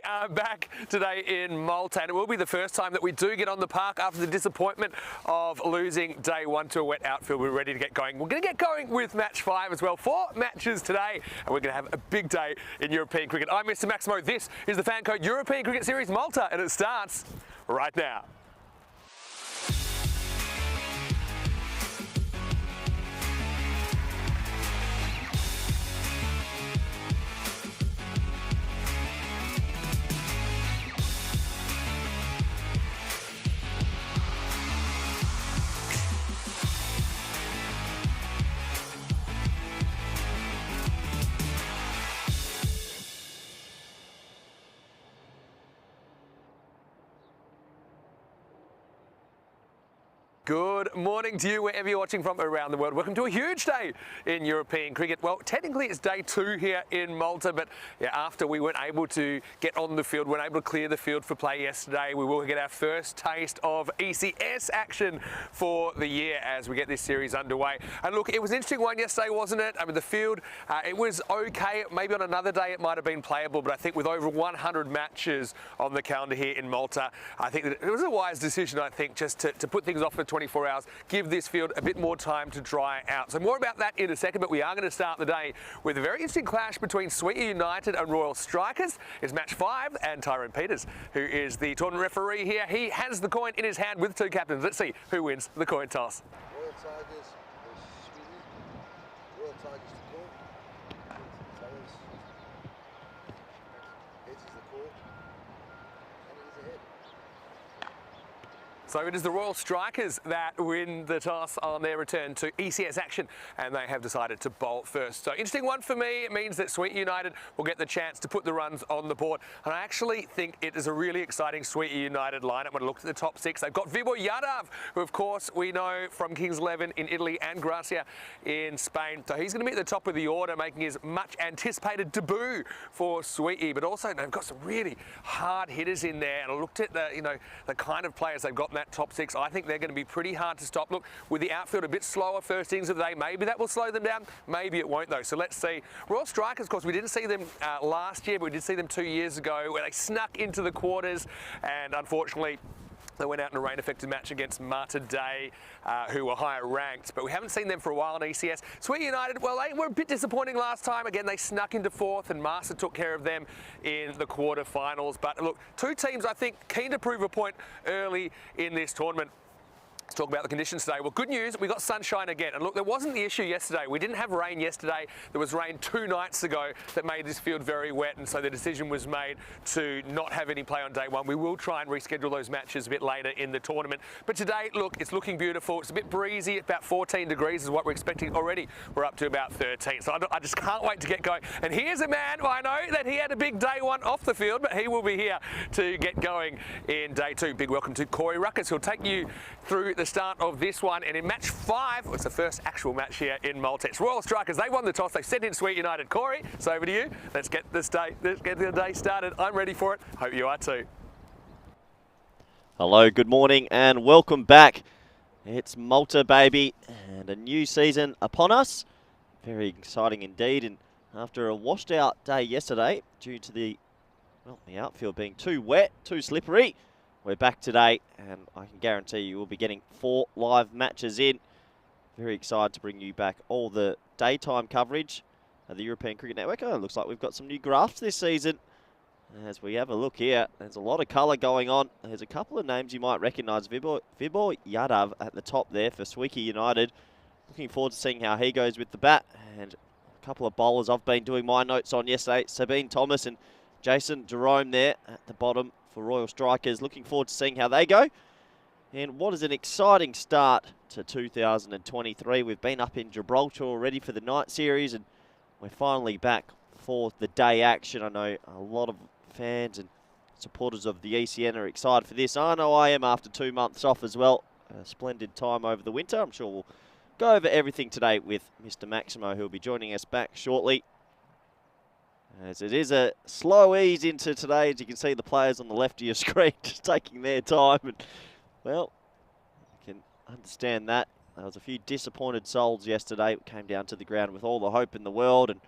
are back today in Malta, and it will be the first time that we do get on the park after the disappointment of losing day one to a wet outfield. We're ready to get going. We're going to get going with match 5 as well. 4 matches today, and we're going to have a big day in European cricket. I'm Mr. Maximo. This is the FanCode European Cricket Series Malta, and it starts right now. Good morning to you wherever you're watching from around the world. Welcome to a huge day in European cricket. Well, technically it's day 2 here in Malta, but yeah, after we weren't able to get on the field, weren't able to clear the field for play yesterday, we will get our first taste of ECS action for the year as we get this series underway. And look, it was an interesting one yesterday, wasn't it? I mean, the field, it was okay. Maybe on another day it might have been playable, but I think with over 100 matches on the calendar here in Malta, I think that it was a wise decision, I think, just to put things off for 24 hours, give this field a bit more time to dry out. So more about that in a second, but we are going to start the day with a very interesting clash between Sweetie United and Royal Strikers. It's match 5, and Tyrone Peters, who is the tournament referee here, he has the coin in his hand with 2 captains. Let's see who wins the coin toss. Royal Tigers versus Sweetie. Royal Tigers to call. Tigers. Peters the call. And he's ahead. So it is the Royal Strikers that win the toss on their return to ECS action, and they have decided to bowl first. So interesting one for me. It means that Sweetie United will get the chance to put the runs on the board. And I actually think it is a really exciting Sweetie United lineup. When I look at the top 6, they've got Vibo Yadav, who of course we know from Kings 11 in Italy and Gracia in Spain. So he's going to be at the top of the order, making his much anticipated debut for Sweetie. But also they've got some really hard hitters in there. And I looked at the kind of players they've got in that top 6. I think they're going to be pretty hard to stop. Look, with the outfield a bit slower first innings of the day, maybe that will slow them down. Maybe it won't though. So let's see. Royal Strikers, of course, we didn't see them last year, but we did see them 2 years ago where they snuck into the quarters, and unfortunately they went out in a rain-affected match against Malta Day, who were higher ranked, but we haven't seen them for a while in ECS. Sweetie United, well, they were a bit disappointing last time. Again, they snuck into 4th, and Master took care of them in the quarterfinals. But look, 2 teams, I think, keen to prove a point early in this tournament. Let's talk about the conditions today. Well, good news, we got sunshine again. And look, there wasn't the issue yesterday. We didn't have rain yesterday. There was rain 2 nights ago that made this field very wet, and so the decision was made to not have any play on day 1. We will try and reschedule those matches a bit later in the tournament. But today, look, it's looking beautiful. It's a bit breezy. About 14 degrees is what we're expecting already. We're up to about 13. So I just can't wait to get going. And here's a man, I know that he had a big day 1 off the field, but he will be here to get going in day 2. Big welcome to Corey Ruckus, who'll take you through the start of this one. And in match 5, it's the first actual match here in Malta. It's Royal Strikers. They won the toss. They sent in Sweetie United. Corey, it's over to you. Let's get the day started. I'm ready for it. Hope you are too. Hello, good morning and welcome back. It's Malta, baby, and a new season upon us. Very exciting indeed. And after a washed out day yesterday due to the outfield being too wet, too slippery, we're back today, and I can guarantee you we'll be getting 4 live matches in. Very excited to bring you back all the daytime coverage of the European Cricket Network. Oh, it looks like we've got some new graphs this season. As we have a look here, there's a lot of colour going on. There's a couple of names you might recognise. Vibo Yadav at the top there for Sweetie United. Looking forward to seeing how he goes with the bat. And a couple of bowlers I've been doing my notes on yesterday. Sabine Thomas and Jason Jerome there at the bottom for Royal Strikers. Looking forward to seeing how they go. And what is an exciting start to 2023. We've been up in Gibraltar already for the night series, and we're finally back for the day action. I know a lot of fans and supporters of the ECN are excited for this. I know I am after 2 months off as well. A splendid time over the winter. I'm sure we'll go over everything today with Mr. Maximo, who will be joining us back shortly. As it is a slow ease into today, as you can see the players on the left of your screen just taking their time. And, well, you can understand that. There was a few disappointed souls yesterday. It came down to the ground with all the hope in the world, and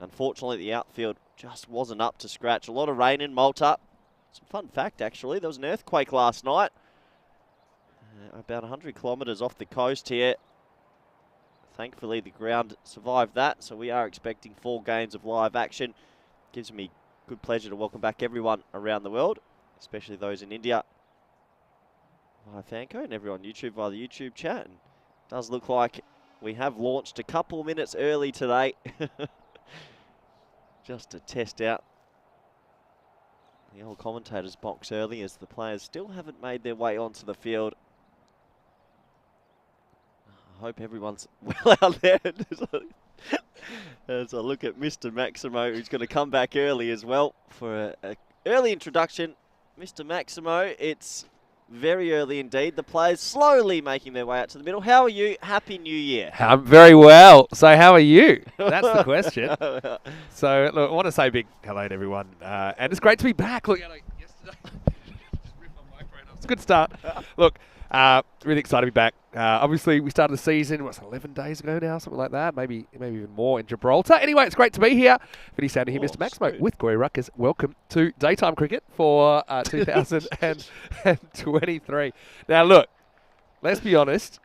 Unfortunately, the outfield just wasn't up to scratch. A lot of rain in Malta. Some fun fact, actually, there was an earthquake last night. About 100 kilometres off the coast here. Thankfully, the ground survived that, so we are expecting 4 games of live action. Gives me good pleasure to welcome back everyone around the world, especially those in India via FanCode and everyone on YouTube via the YouTube chat. And it does look like we have launched a couple minutes early today, just to test out the old commentator's box early, as the players still haven't made their way onto the field. I hope everyone's well out there. As I look at Mr. Maximo, who's going to come back early as well for an early introduction. Mr. Maximo, it's very early indeed. The players slowly making their way out to the middle. How are you? Happy New Year. I'm very well. So how are you? That's the question. So look, I want to say big hello to everyone. And it's great to be back. Look, yesterday, just ripped my microphone off. It's a good start. Look, really excited to be back. Obviously, we started the season, 11 days ago now, something like that, maybe even more in Gibraltar. Anyway, it's great to be here. Vinny Sounder here, Mr. Maximo, with Gory Ruckers. Welcome to Daytime Cricket for 2023. Now, look, let's be honest.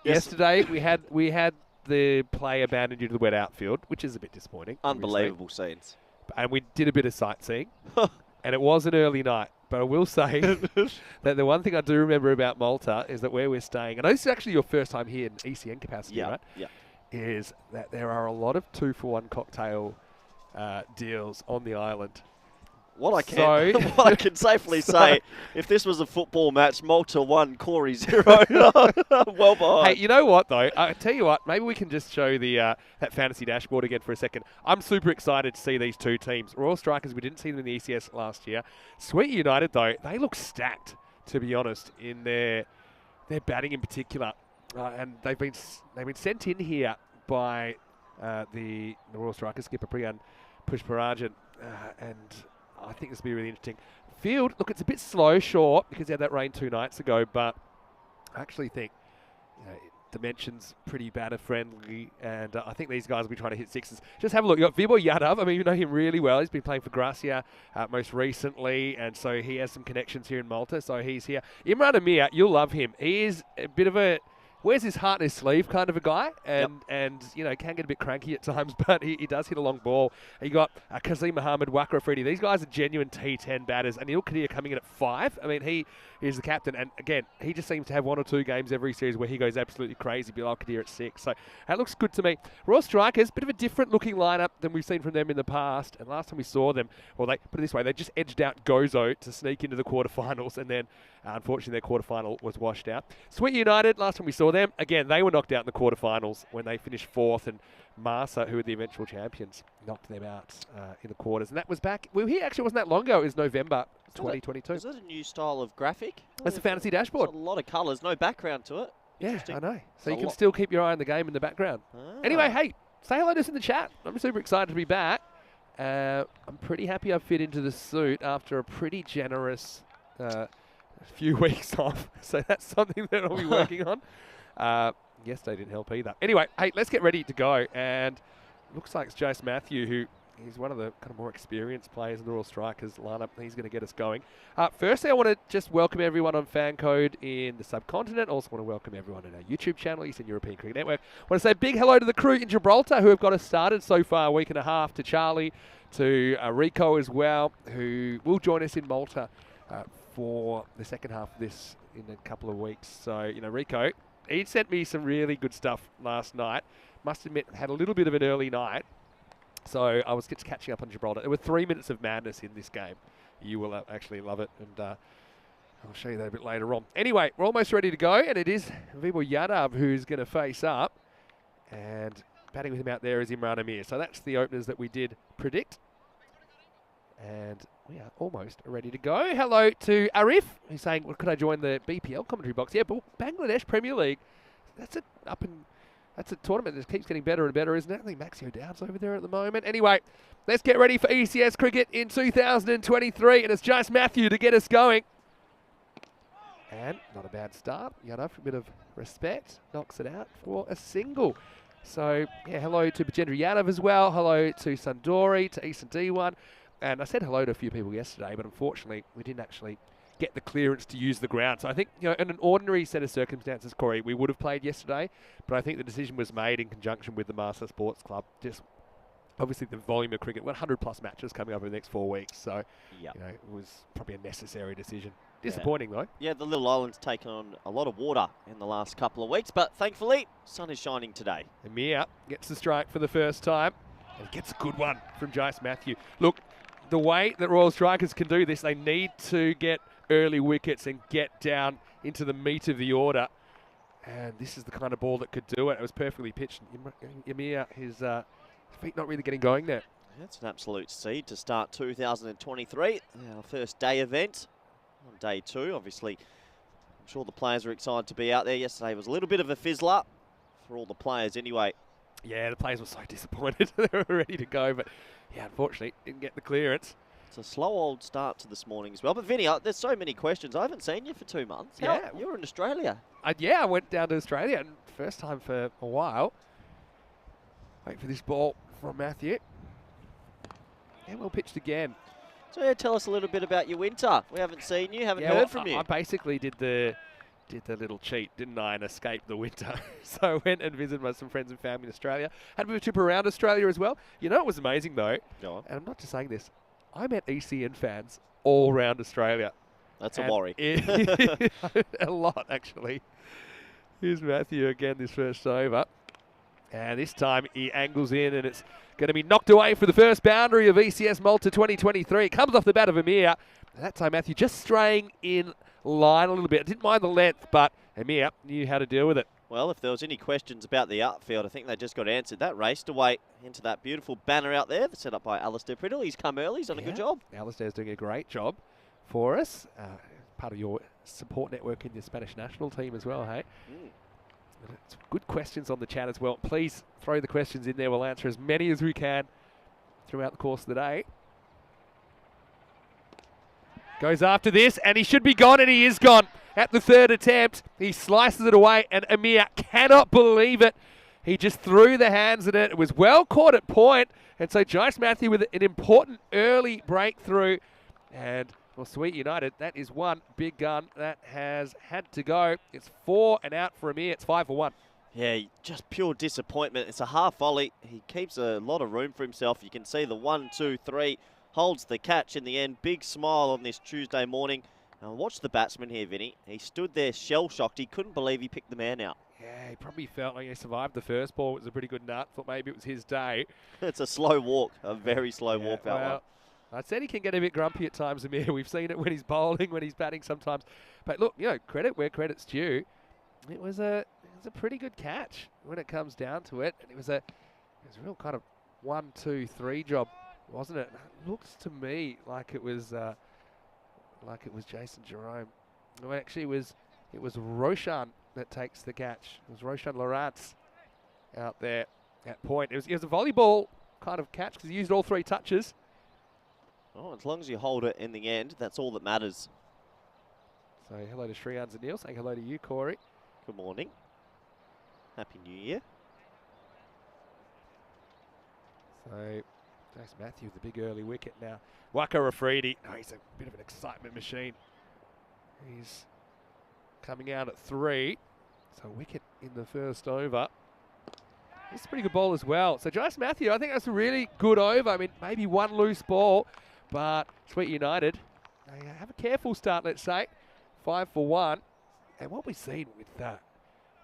Yes. Yesterday, we had the play abandoned due to the wet outfield, which is a bit disappointing. Unbelievable scenes. And we did a bit of sightseeing, and it was an early night. But I will say that the one thing I do remember about Malta is that where we're staying, and this is actually your first time here in ECN capacity, right? Yeah. Is that there are a lot of 2-for-1 cocktail deals on the island. What I can safely say, if this was a football match, Malta 1, Corey 0. Well behind. Hey, you know what though? I tell you what, maybe we can just show the that fantasy dashboard again for a second. I'm super excited to see these two teams. Royal Strikers, we didn't see them in the ECS last year. Sweet United though, they look stacked, to be honest, in their batting in particular, and they've been sent in here by the Royal Strikers skipper Priyan Pushparajan, and I think this will be really interesting. Field, look, it's a bit slow, sure, because they had that rain 2 nights ago, but I actually think dimensions pretty batter friendly, and I think these guys will be trying to hit sixes. Just have a look. You got Vibor Yadav. I mean, you know him really well. He's been playing for Gracia most recently, and so he has some connections here in Malta, so he's here. Imran Amir, you'll love him. He is a bit of a wears his heart in his sleeve kind of a guy, and can get a bit cranky at times, but he does hit a long ball. You got Kazim Mohammed, Wakra Afridi. These guys are genuine T10 batters. Anil Kadir coming in at 5. I mean, he is the captain, and again, he just seems to have 1 or 2 games every series where he goes absolutely crazy. Bilal Kadir at 6. So that looks good to me. Royal Strikers, bit of a different looking lineup than we've seen from them in the past. And last time we saw them, well, they put it this way, they just edged out Gozo to sneak into the quarterfinals, and then unfortunately their quarterfinal was washed out. Sweet United, last time we saw them, again, they were knocked out in the quarterfinals when they finished 4th, and Marsa, who were the eventual champions, knocked them out in the quarters. And that was back, well, here actually wasn't that long ago. It was November 2022. Is that a new style of graphic? That's a fantasy dashboard. There's a lot of colours, no background to it. Yeah, I know. So you can still keep your eye on the game in the background. Anyway, hey, say hello to us in the chat. I'm super excited to be back. I'm pretty happy I fit into the suit after a pretty generous few weeks off. So that's something that I'll be working on. Yesterday didn't help either. Anyway, hey, let's get ready to go. And looks like it's Jace Matthew, who he's one of the kind of more experienced players in the Royal Strikers lineup. He's going to get us going. Firstly, I want to just welcome everyone on FanCode in the subcontinent. Also want to welcome everyone on our YouTube channel, Eastern European Cricket Network. I want to say a big hello to the crew in Gibraltar who have got us started so far, a week and a half, to Charlie, to Rico as well, who will join us in Malta for the second half of this in a couple of weeks. So, Rico, he sent me some really good stuff last night. Must admit, had a little bit of an early night. So I was just catching up on Gibraltar. There were 3 minutes of madness in this game. You will actually love it, and I'll show you that a bit later on. Anyway, we're almost ready to go, and it is Vibor Yadav who's going to face up. And batting with him out there is Imran Amir. So that's the openers that we did predict. And we are almost ready to go. Hello to Arif, who's saying, well, could I join the BPL commentary box? Yeah, but Bangladesh Premier League, that's a tournament that keeps getting better and better, isn't it? I think Maxio Dowd's over there at the moment. Anyway, let's get ready for ECS cricket in 2023, and it's Jace Matthew to get us going. And not a bad start. Yadav, for a bit of respect, knocks it out for a single. So, yeah, hello to Bajendra Yadav as well. Hello to Sundari, to Eastern D1. And I said hello to a few people yesterday, but unfortunately, we didn't actually get the clearance to use the ground. So I think, in an ordinary set of circumstances, Corey, we would have played yesterday, but I think the decision was made in conjunction with the Master Sports Club. Just obviously the volume of cricket, 100 plus matches coming up in the next 4 weeks. So, it was probably a necessary decision. Disappointing though. Yeah, the little island's taken on a lot of water in the last couple of weeks, but thankfully, sun is shining today. Amir gets the strike for the first time and gets a good one from Jace Matthew. Look, the way that Royal Strikers can do this, they need to get early wickets and get down into the meat of the order. And this is the kind of ball that could do it. It was perfectly pitched. Amir, his feet not really getting going there. That's an absolute seed to start 2023, our first day event. On day 2, obviously, I'm sure the players are excited to be out there. Yesterday was a little bit of a fizzler for all the players anyway. Yeah, the players were so disappointed. They were ready to go, but yeah, unfortunately, didn't get the clearance. It's a slow old start to this morning as well. But Vinny, there's so many questions. I haven't seen you for 2 months. Yeah. You were in Australia. I went down to Australia, and first time for a while. Wait for this ball from Matthew. Yeah, well pitched again. So yeah, tell us a little bit about your winter. We haven't seen you, haven't heard from you. I basically did the little cheat, didn't I, and escaped the winter. So I went and visited some friends and family in Australia. Had a bit of a trip around Australia as well. You know, it was amazing though. Go on. And I'm not just saying this. I met ECN fans all around Australia. That's a worry. A lot, actually. Here's Matthew again, this first over. And this time he angles in, and it's going to be knocked away for the first boundary of ECS Malta 2023. It comes off the bat of Amir. That time Matthew just straying in line a little bit. Didn't mind the length, but Amir knew how to deal with it. Well, if there was any questions about the outfield, I think they just got answered. That raced away into that beautiful banner out there set up by Alistair Priddle. He's come early. He's done a good job. Alistair's doing a great job for us. Part of your support network in the Spanish national team as well, hey? It's good questions on the chat as well. Please throw the questions in there. We'll answer as many as we can throughout the course of the day. Goes after this, and he should be gone, and he is gone. At the third attempt, he slices it away, and Amir cannot believe it. He just threw the hands at it. It was well caught at point, and so Jace Matthew with an important early breakthrough. And, well, Sweet United, that is one big gun that has had to go. It's 4 and out for Amir. It's 5 for 1. Yeah, just pure disappointment. It's a half volley. He keeps a lot of room for himself. You can see the 1, 2, 3. Holds the catch in the end. Big smile on this Tuesday morning. Now watch the batsman here, Vinny. He stood there shell-shocked. He couldn't believe he picked the man out. Yeah, he probably felt like he survived the first ball. It was a pretty good nut. Thought maybe it was his day. It's a slow walk. A very slow walk, that one. I said he can get a bit grumpy at times, Amir. We've seen it when he's bowling, when he's batting sometimes. But look, credit where credit's due. It was a pretty good catch when it comes down to it. And it was a real kind of 1, 2, 3 job, wasn't it? It looks to me like it was Jason Jerome. Well, actually, it was Roshan that takes the catch. It was Roshan Lawrence out there at point. It was a volleyball kind of catch because he used all 3 touches. Oh, as long as you hold it in the end, that's all that matters. So hello to Shreyans and Neil, saying hello to you, Corey. Good morning. Happy New Year. So Jace Matthew with the big early wicket now. Waka Rafridi, he's a bit of an excitement machine. He's coming out at 3. So wicket in the first over. He's a pretty good ball as well. So Jace Matthew, I think that's a really good over. I mean, maybe one loose ball, but Sweet United, they have a careful start, let's say. 5 for 1. And what we've seen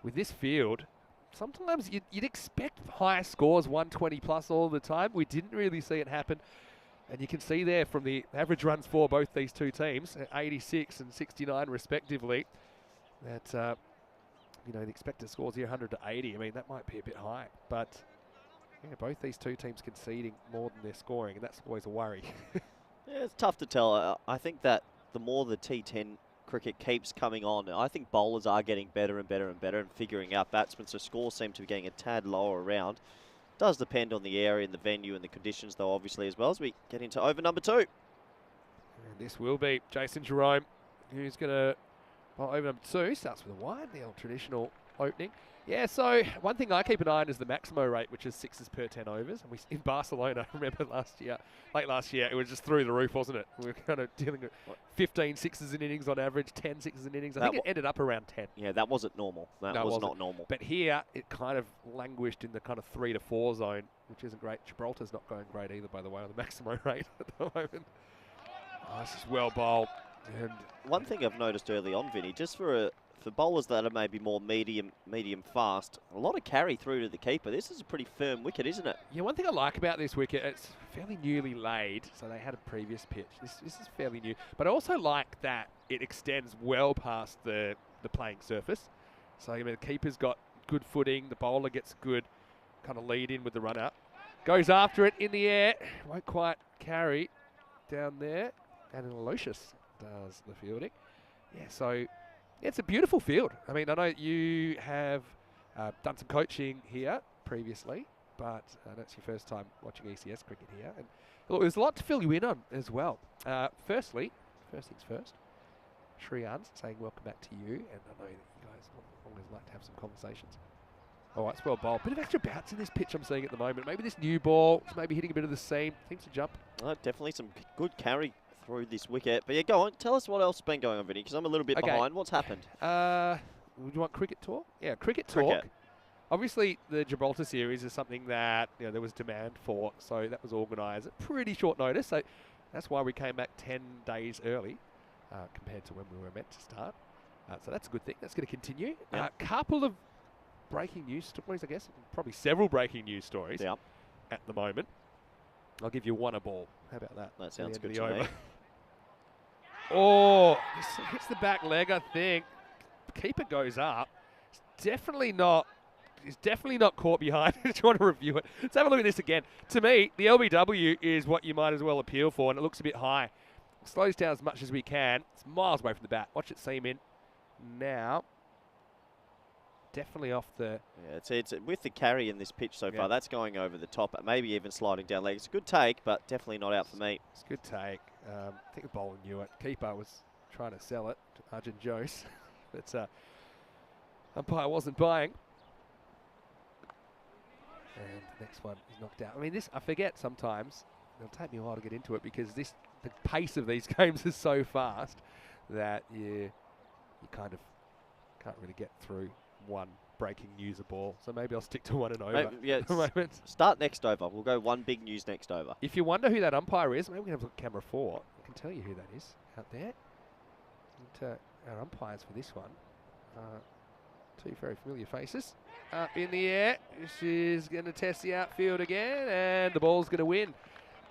with this field, sometimes you'd expect high scores, 120 plus all the time. We didn't really see it happen. And you can see there from the average runs for both these two teams, 86 and 69 respectively, that the expected scores here 100 to 80. I mean, that might be a bit high, but both these two teams conceding more than they're scoring, and that's always a worry. Yeah, it's tough to tell. I think that the more the T10 cricket keeps coming on, I think bowlers are getting better and better and better and figuring out batsmen, so scores seem to be getting a tad lower around. Does depend on the area and the venue and the conditions, though, obviously, as well, as we get into over number 2. And this will be Jason Jerome, who's going to bowl over number 2. Starts with a wide, the old traditional opening. Yeah, so one thing I keep an eye on is the Maximo rate, which is 6s per 10 overs. And in Barcelona, I remember late last year, it was just through the roof, wasn't it? We were kind of dealing with 15 6s in innings on average, 10 6s in innings. I think it ended up around 10. Yeah, that wasn't normal. That was not normal. But here, it kind of languished in the kind of 3 to 4 zone, which isn't great. Gibraltar's not going great either, by the way, on the Maximo rate at the moment. Oh, this is well bowled. And one thing I've noticed early on, Vinny, just for bowlers that are maybe more medium fast, a lot of carry through to the keeper. This is a pretty firm wicket, isn't it? Yeah, one thing I like about this wicket, it's fairly newly laid, so they had a previous pitch. This is fairly new. But I also like that it extends well past the playing surface. So, I mean, the keeper's got good footing, the bowler gets good kind of lead in with the run up. Goes after it in the air, won't quite carry down there. And Aloysius does the fielding. Yeah, so it's a beautiful field. I mean, I know you have done some coaching here previously, but that's your first time watching ECS cricket here. And look, there's a lot to fill you in on as well. First things first, Shreyan's saying welcome back to you, and I know that you guys always like to have some conversations. All right, it's well bowled. Bit of extra bounce in this pitch I'm seeing at the moment. Maybe this new ball is maybe hitting a bit of the seam. Seems to jump. Definitely some good carry through this wicket. But yeah, go on. Tell us what else has been going on, Vinny, because I'm a little bit behind. What's happened? Would you want cricket talk? Yeah, cricket talk. Obviously, the Gibraltar series is something that there was demand for, so that was organised at pretty short notice. So that's why we came back 10 days early compared to when we were meant to start. So that's a good thing. That's going to continue. A couple of breaking news stories, I guess. Probably several breaking news stories at the moment. I'll give you one a ball. How about that? That sounds good to me. Oh, this hits the back leg, I think. Keeper goes up. It's definitely not caught behind. I just want to review it. Let's have a look at this again. To me, the LBW is what you might as well appeal for, and it looks a bit high. Slows down as much as we can. It's miles away from the bat. Watch it seam in. Now, definitely off the... Yeah, it's with the carry in this pitch so far, that's going over the top, maybe even sliding down leg. It's a good take, but definitely not out for me. It's a good take. I think the bowler knew it. Keeper was trying to sell it to Arjun Jose, but umpire wasn't buying. And the next one is knocked out. I mean, I forget sometimes. It'll take me a while to get into it because the pace of these games is so fast that you kind of can't really get through one breaking news a ball. So maybe I'll stick to one and over. At the moment. Start next over. We'll go one big news next over. If you wonder who that umpire is, maybe we can have a look at camera 4. I can tell you who that is out there. And, our umpires for this one. Two very familiar faces. Up in the air. This is going to test the outfield again, and the ball's going to win.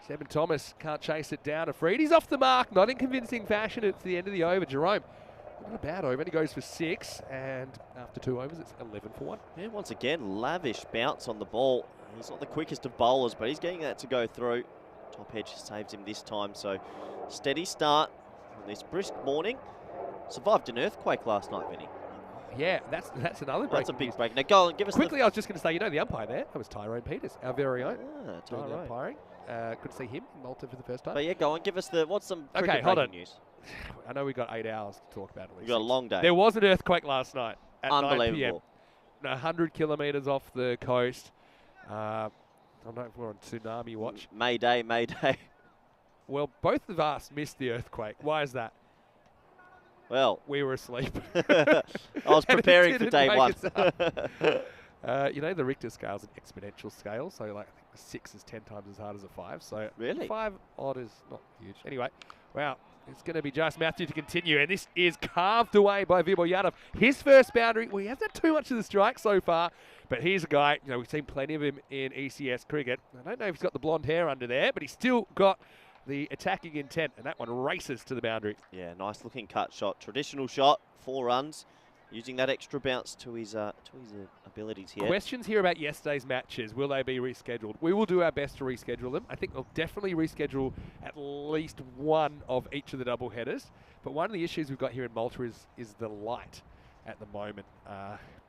Seben Thomas can't chase it down. Afridi's off the mark, not in convincing fashion. It's the end of the over. Jerome, not a bad over. He goes for 6, and after 2 overs, it's 11 for 1. Yeah, once again, lavish bounce on the ball. He's not the quickest of bowlers, but he's getting that to go through. Top edge saves him this time, so steady start on this brisk morning. Survived an earthquake last night, Vinny. Yeah, that's another break. That's a big break. Now go on, give us quickly. I was just going to say, the umpire there, that was Tyrone Peters, our very own. Tyrone. Umpiring. Good to see him in Malta for the first time. But yeah, go on, give us what's some cricket news. I know we've got 8 hours to talk about it. We've got a long day. There was an earthquake last night at 9 p.m. Unbelievable. 100 kilometres off the coast. I don't know if we're on tsunami watch. Mayday. Well, both of us missed the earthquake. Why is that? Well, we were asleep. I was preparing for day 1. The Richter scale is an exponential scale, so like I think a 6 is 10 times as hard as a 5. So really, 5 odd is not huge. Anyway, wow, it's going to be just Matthew to continue, and this is carved away by Vibor Yadav. His first boundary. Well, he hasn't had too much of the strike so far, but he's a guy. We've seen plenty of him in ECS cricket. I don't know if he's got the blonde hair under there, but he's still got the attacking intent, and that one races to the boundary. Yeah, nice looking cut shot. Traditional shot, 4 runs, using that extra bounce to his abilities here. Questions here about yesterday's matches. Will they be rescheduled? We will do our best to reschedule them. I think we'll definitely reschedule at least one of each of the double headers. But one of the issues we've got here in Malta is the light at the moment.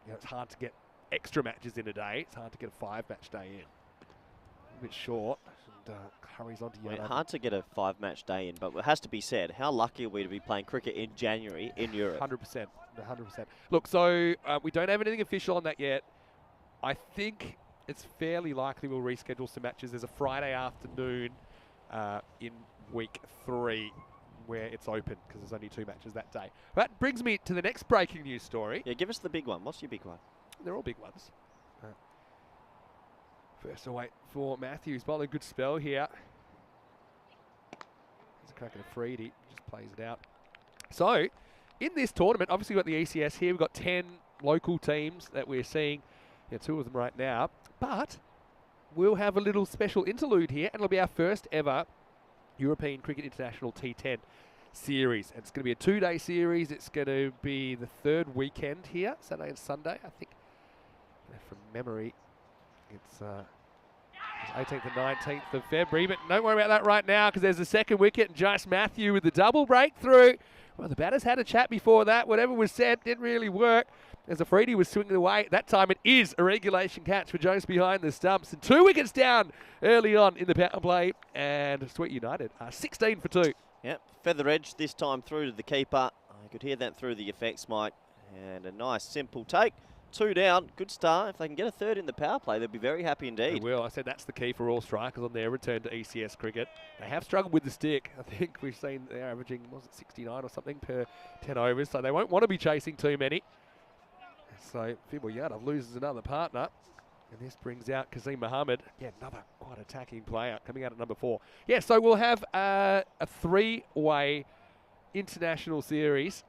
It's hard to get extra matches in a day. It's hard to get a 5-match day in. A bit short. hurries on to I mean, Yadav. hard to get a 5-match day in, but it has to be said, how lucky are we to be playing cricket in January in Europe? 100%. 100%. Look, so we don't have anything official on that yet. I think it's fairly likely we'll reschedule some matches. There's a Friday afternoon in week 3 where it's open because there's only 2 matches that day. That brings me to the next breaking news story. Yeah, give us the big one. What's your big one? They're all big ones. First away for Matthews. Bowling a good spell here. He's a crack at a free. He just plays it out. So, in this tournament, obviously we've got the ECS here. We've got 10 local teams that we're seeing. 2 of them right now. But we'll have a little special interlude here, and it'll be our first ever European Cricket International T10 series. And it's going to be a 2-day series. It's going to be the 3rd weekend here, Saturday and Sunday, I think. From memory, it's 18th and 19th of February, but don't worry about that right now because there's the second wicket and Joyce Matthew with the double breakthrough. Well, the batters had a chat before that. Whatever was said didn't really work as Afridi was swinging away. That time it is a regulation catch for Jones behind the stumps. And 2 wickets down early on in the power play. And Sweet United are 16 for 2. Yep, feather edge this time through to the keeper. I could hear that through the effects mic. And a nice simple take. 2 down, good start. If they can get a 3rd in the power play, they'll be very happy indeed. They will. I said that's the key for all strikers on their return to ECS cricket. They have struggled with the stick. I think we've seen they're averaging, was it 69 or something per 10 overs, so they won't want to be chasing too many. So Fibble Yadav loses another partner, and this brings out Kazim Mohammed. Yeah, another quite attacking player coming out at number 4. Yeah, so we'll have a 3-way international series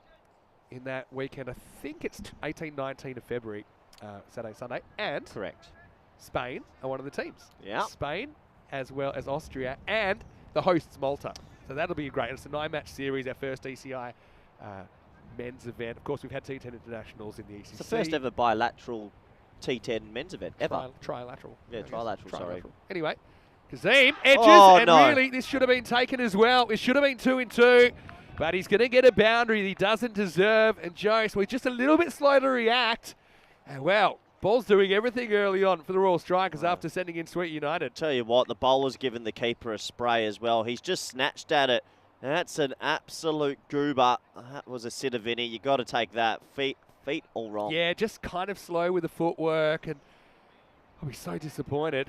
in that weekend. I think it's 18, 19 of February, Saturday, Sunday. And correct. Spain are one of the teams. Yeah. Spain as well as Austria and the hosts Malta. So that'll be great. It's a 9-match series, our first ECI men's event. Of course, we've had T10 internationals in the ECC. It's the first ever bilateral T10 men's event ever. Trilateral. Yeah, trilateral, sorry. Anyway, Kazim edges, and no. really this should have been taken as well. It should have been 2 in 2. But he's going to get a boundary he doesn't deserve. And Joyce was just a little bit slow to react. And well, Ball's doing everything early on for the Royal Strikers after sending in Sweet United. Tell you what, the bowler's given the keeper a spray as well. He's just snatched at it. That's an absolute goober. That was a sitter, Vinny. You got to take that. Feet all wrong. Yeah, just kind of slow with the footwork. And I'll be so disappointed.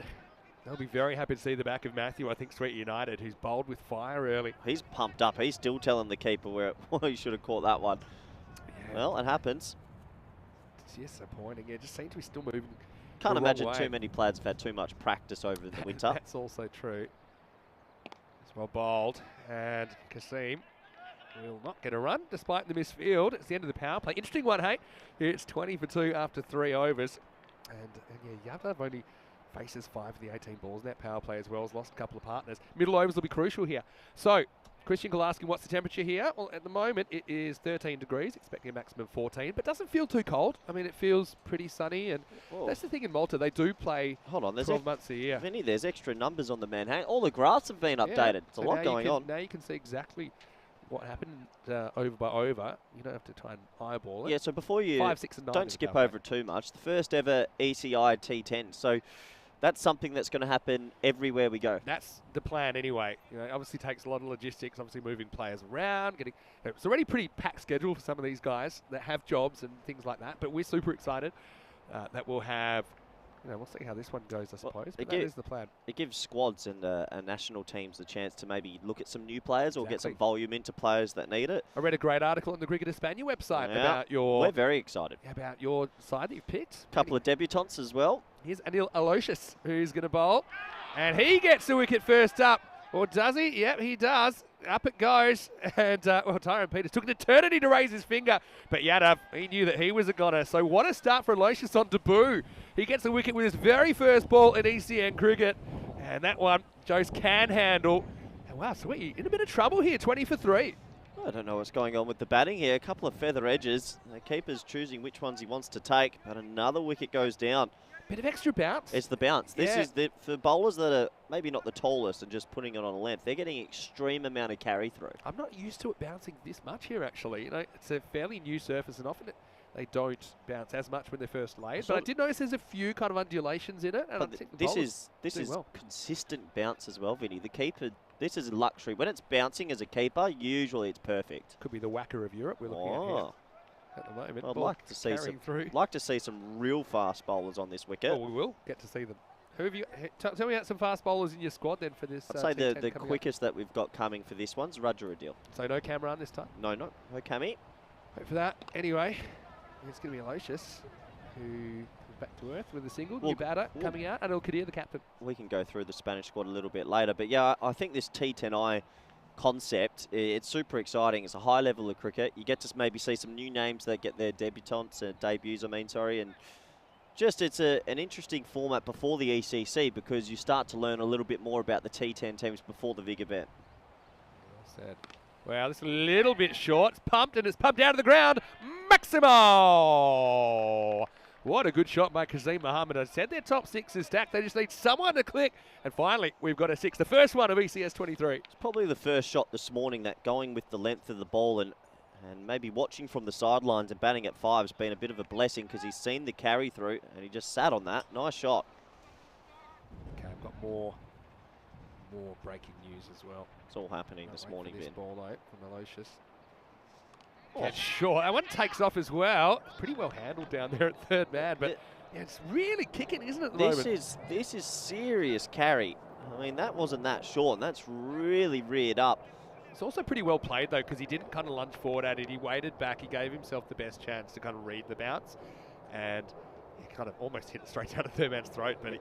They'll be very happy to see the back of Matthew, I think, Sweet United, who's bowled with fire early. He's pumped up. He's still telling the keeper where he should have caught that one. Yeah. Well, it happens. It's disappointing. Yeah, just seems to be still moving. Can't imagine too many players have had too much practice over the winter. That's also true. It's well bowled. And Kasim will not get a run despite the missed field. It's the end of the power play. Interesting one, hey? It's 20 for 2 after 3 overs. And yeah, Yadav only faces 5 of the 18 balls in that power play as well. Has lost a couple of partners. Middle overs will be crucial here. So, Christian Kolaskin, what's the temperature here? Well, at the moment, it is 13 degrees, expecting a maximum of 14, but doesn't feel too cold. I mean, it feels pretty sunny, and that's the thing in Malta. They do play 12 months a year. Vinny, there's extra numbers on the manhang. All the graphs have been updated. It's so a lot going on. Now you can see exactly what happened over by over. You don't have to try and eyeball it. Yeah, so before you 5, 6, and 9 don't skip over too much, the first ever ECI T10. So that's something that's going to happen everywhere we go. That's the plan anyway. You know, it obviously takes a lot of logistics, obviously moving players around, it's already pretty packed schedule for some of these guys that have jobs and things like that, but we're super excited that we'll have, we'll see how this one goes, I suppose, but that is the plan. It gives squads and national teams the chance to maybe look at some new players or get some volume into players that need it. I read a great article on the Cricket Espana website about We're very excited. About your side that you've picked. A couple of debutants as well. Here's Anil Aloysius, who's going to bowl. And he gets the wicket first up. Or does he? Yep, he does. Up it goes. And, Tyrone Peters took an eternity to raise his finger. But Yadav, he knew that he was a goner. So what a start for Aloysius on debut. He gets the wicket with his very first ball in ECN cricket. And that one, Joes can handle. And wow, Sweet, in a bit of trouble here, 20 for 3. I don't know what's going on with the batting here. A couple of feather edges. The keeper's choosing which ones he wants to take. But another wicket goes down. Bit of extra bounce. It's the bounce. This is for bowlers that are maybe not the tallest and just putting it on a length. They're getting extreme amount of carry through. I'm not used to it bouncing this much here, actually. It's a fairly new surface, and often they don't bounce as much when they're first laid. So But I did notice there's a few kind of undulations in it. And I think the this bowlers is doing well. consistent bounce as well, Vinny. The keeper, this is a luxury. When it's bouncing as a keeper, usually it's perfect. Could be the whacker of Europe we're looking at here at the moment. I'd Ball like to see carrying through. like to see some real fast bowlers on this wicket. Oh, we will get to see them. Who have you? Tell me about some fast bowlers in your squad then for this. I'd say T10 the coming up. quickest that we've got coming for this one's Roger Adil. So no Cameron this time. No, no Kami. Wait for that. Anyway, it's going to be Aloysius, who comes back to earth with a single. New batter coming out, and El Kadir, the captain. We can go through the Spanish squad a little bit later, but yeah, I think this T10I concept, it's super exciting. It's a high level of cricket. You get to maybe see some new names that get their debuts, and just it's an interesting format before the ECC because you start to learn a little bit more about the T10 teams before the big event. Well said. Wow, this is a little bit short. It's pumped, and it's pumped out of the ground. Maximo! What a good shot by Kazim Mohammed. I said their top six is stacked. They just need someone to click. And finally, we've got a six. The first one of ECS 23. It's probably the first shot this morning that going with the length of the ball and maybe watching from the sidelines and batting at 5 has been a bit of a blessing because he's seen the carry through and he just sat on that. Nice shot. Okay, I've got more breaking news as well. It's all happening this morning, this Ben. ball out from Aloysius. Oh, sure. That one takes off as well. Pretty well handled down there at third man, but yeah, it's really kicking, isn't it, at the moment? This is serious carry. I mean, that wasn't that short, and that's really reared up. It's also pretty well played, though, because he didn't kind of lunge forward at it. He waited back. He gave himself the best chance to kind of read the bounce, and he kind of almost hit it straight down to third man's throat, but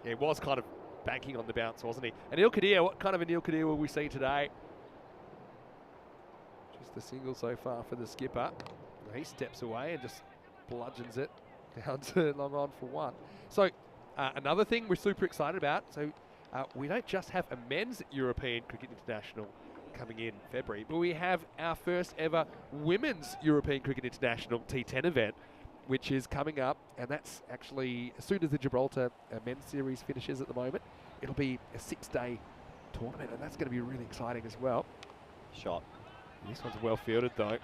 he was kind of banking on the bounce, wasn't he? And Il Kadir, what kind of an Il Kadir will we see today? Just the single so far for the skipper. He steps away and just bludgeons it down to long on for one. So another thing we're super excited about, so we don't just have a men's European Cricket International coming in February, but we have our first ever women's European Cricket International T10 event, which is coming up, and that's actually as soon as the Gibraltar men's series finishes at the moment, it'll be a 6-day tournament, and that's going to be really exciting as well. Shot. This one's well fielded though,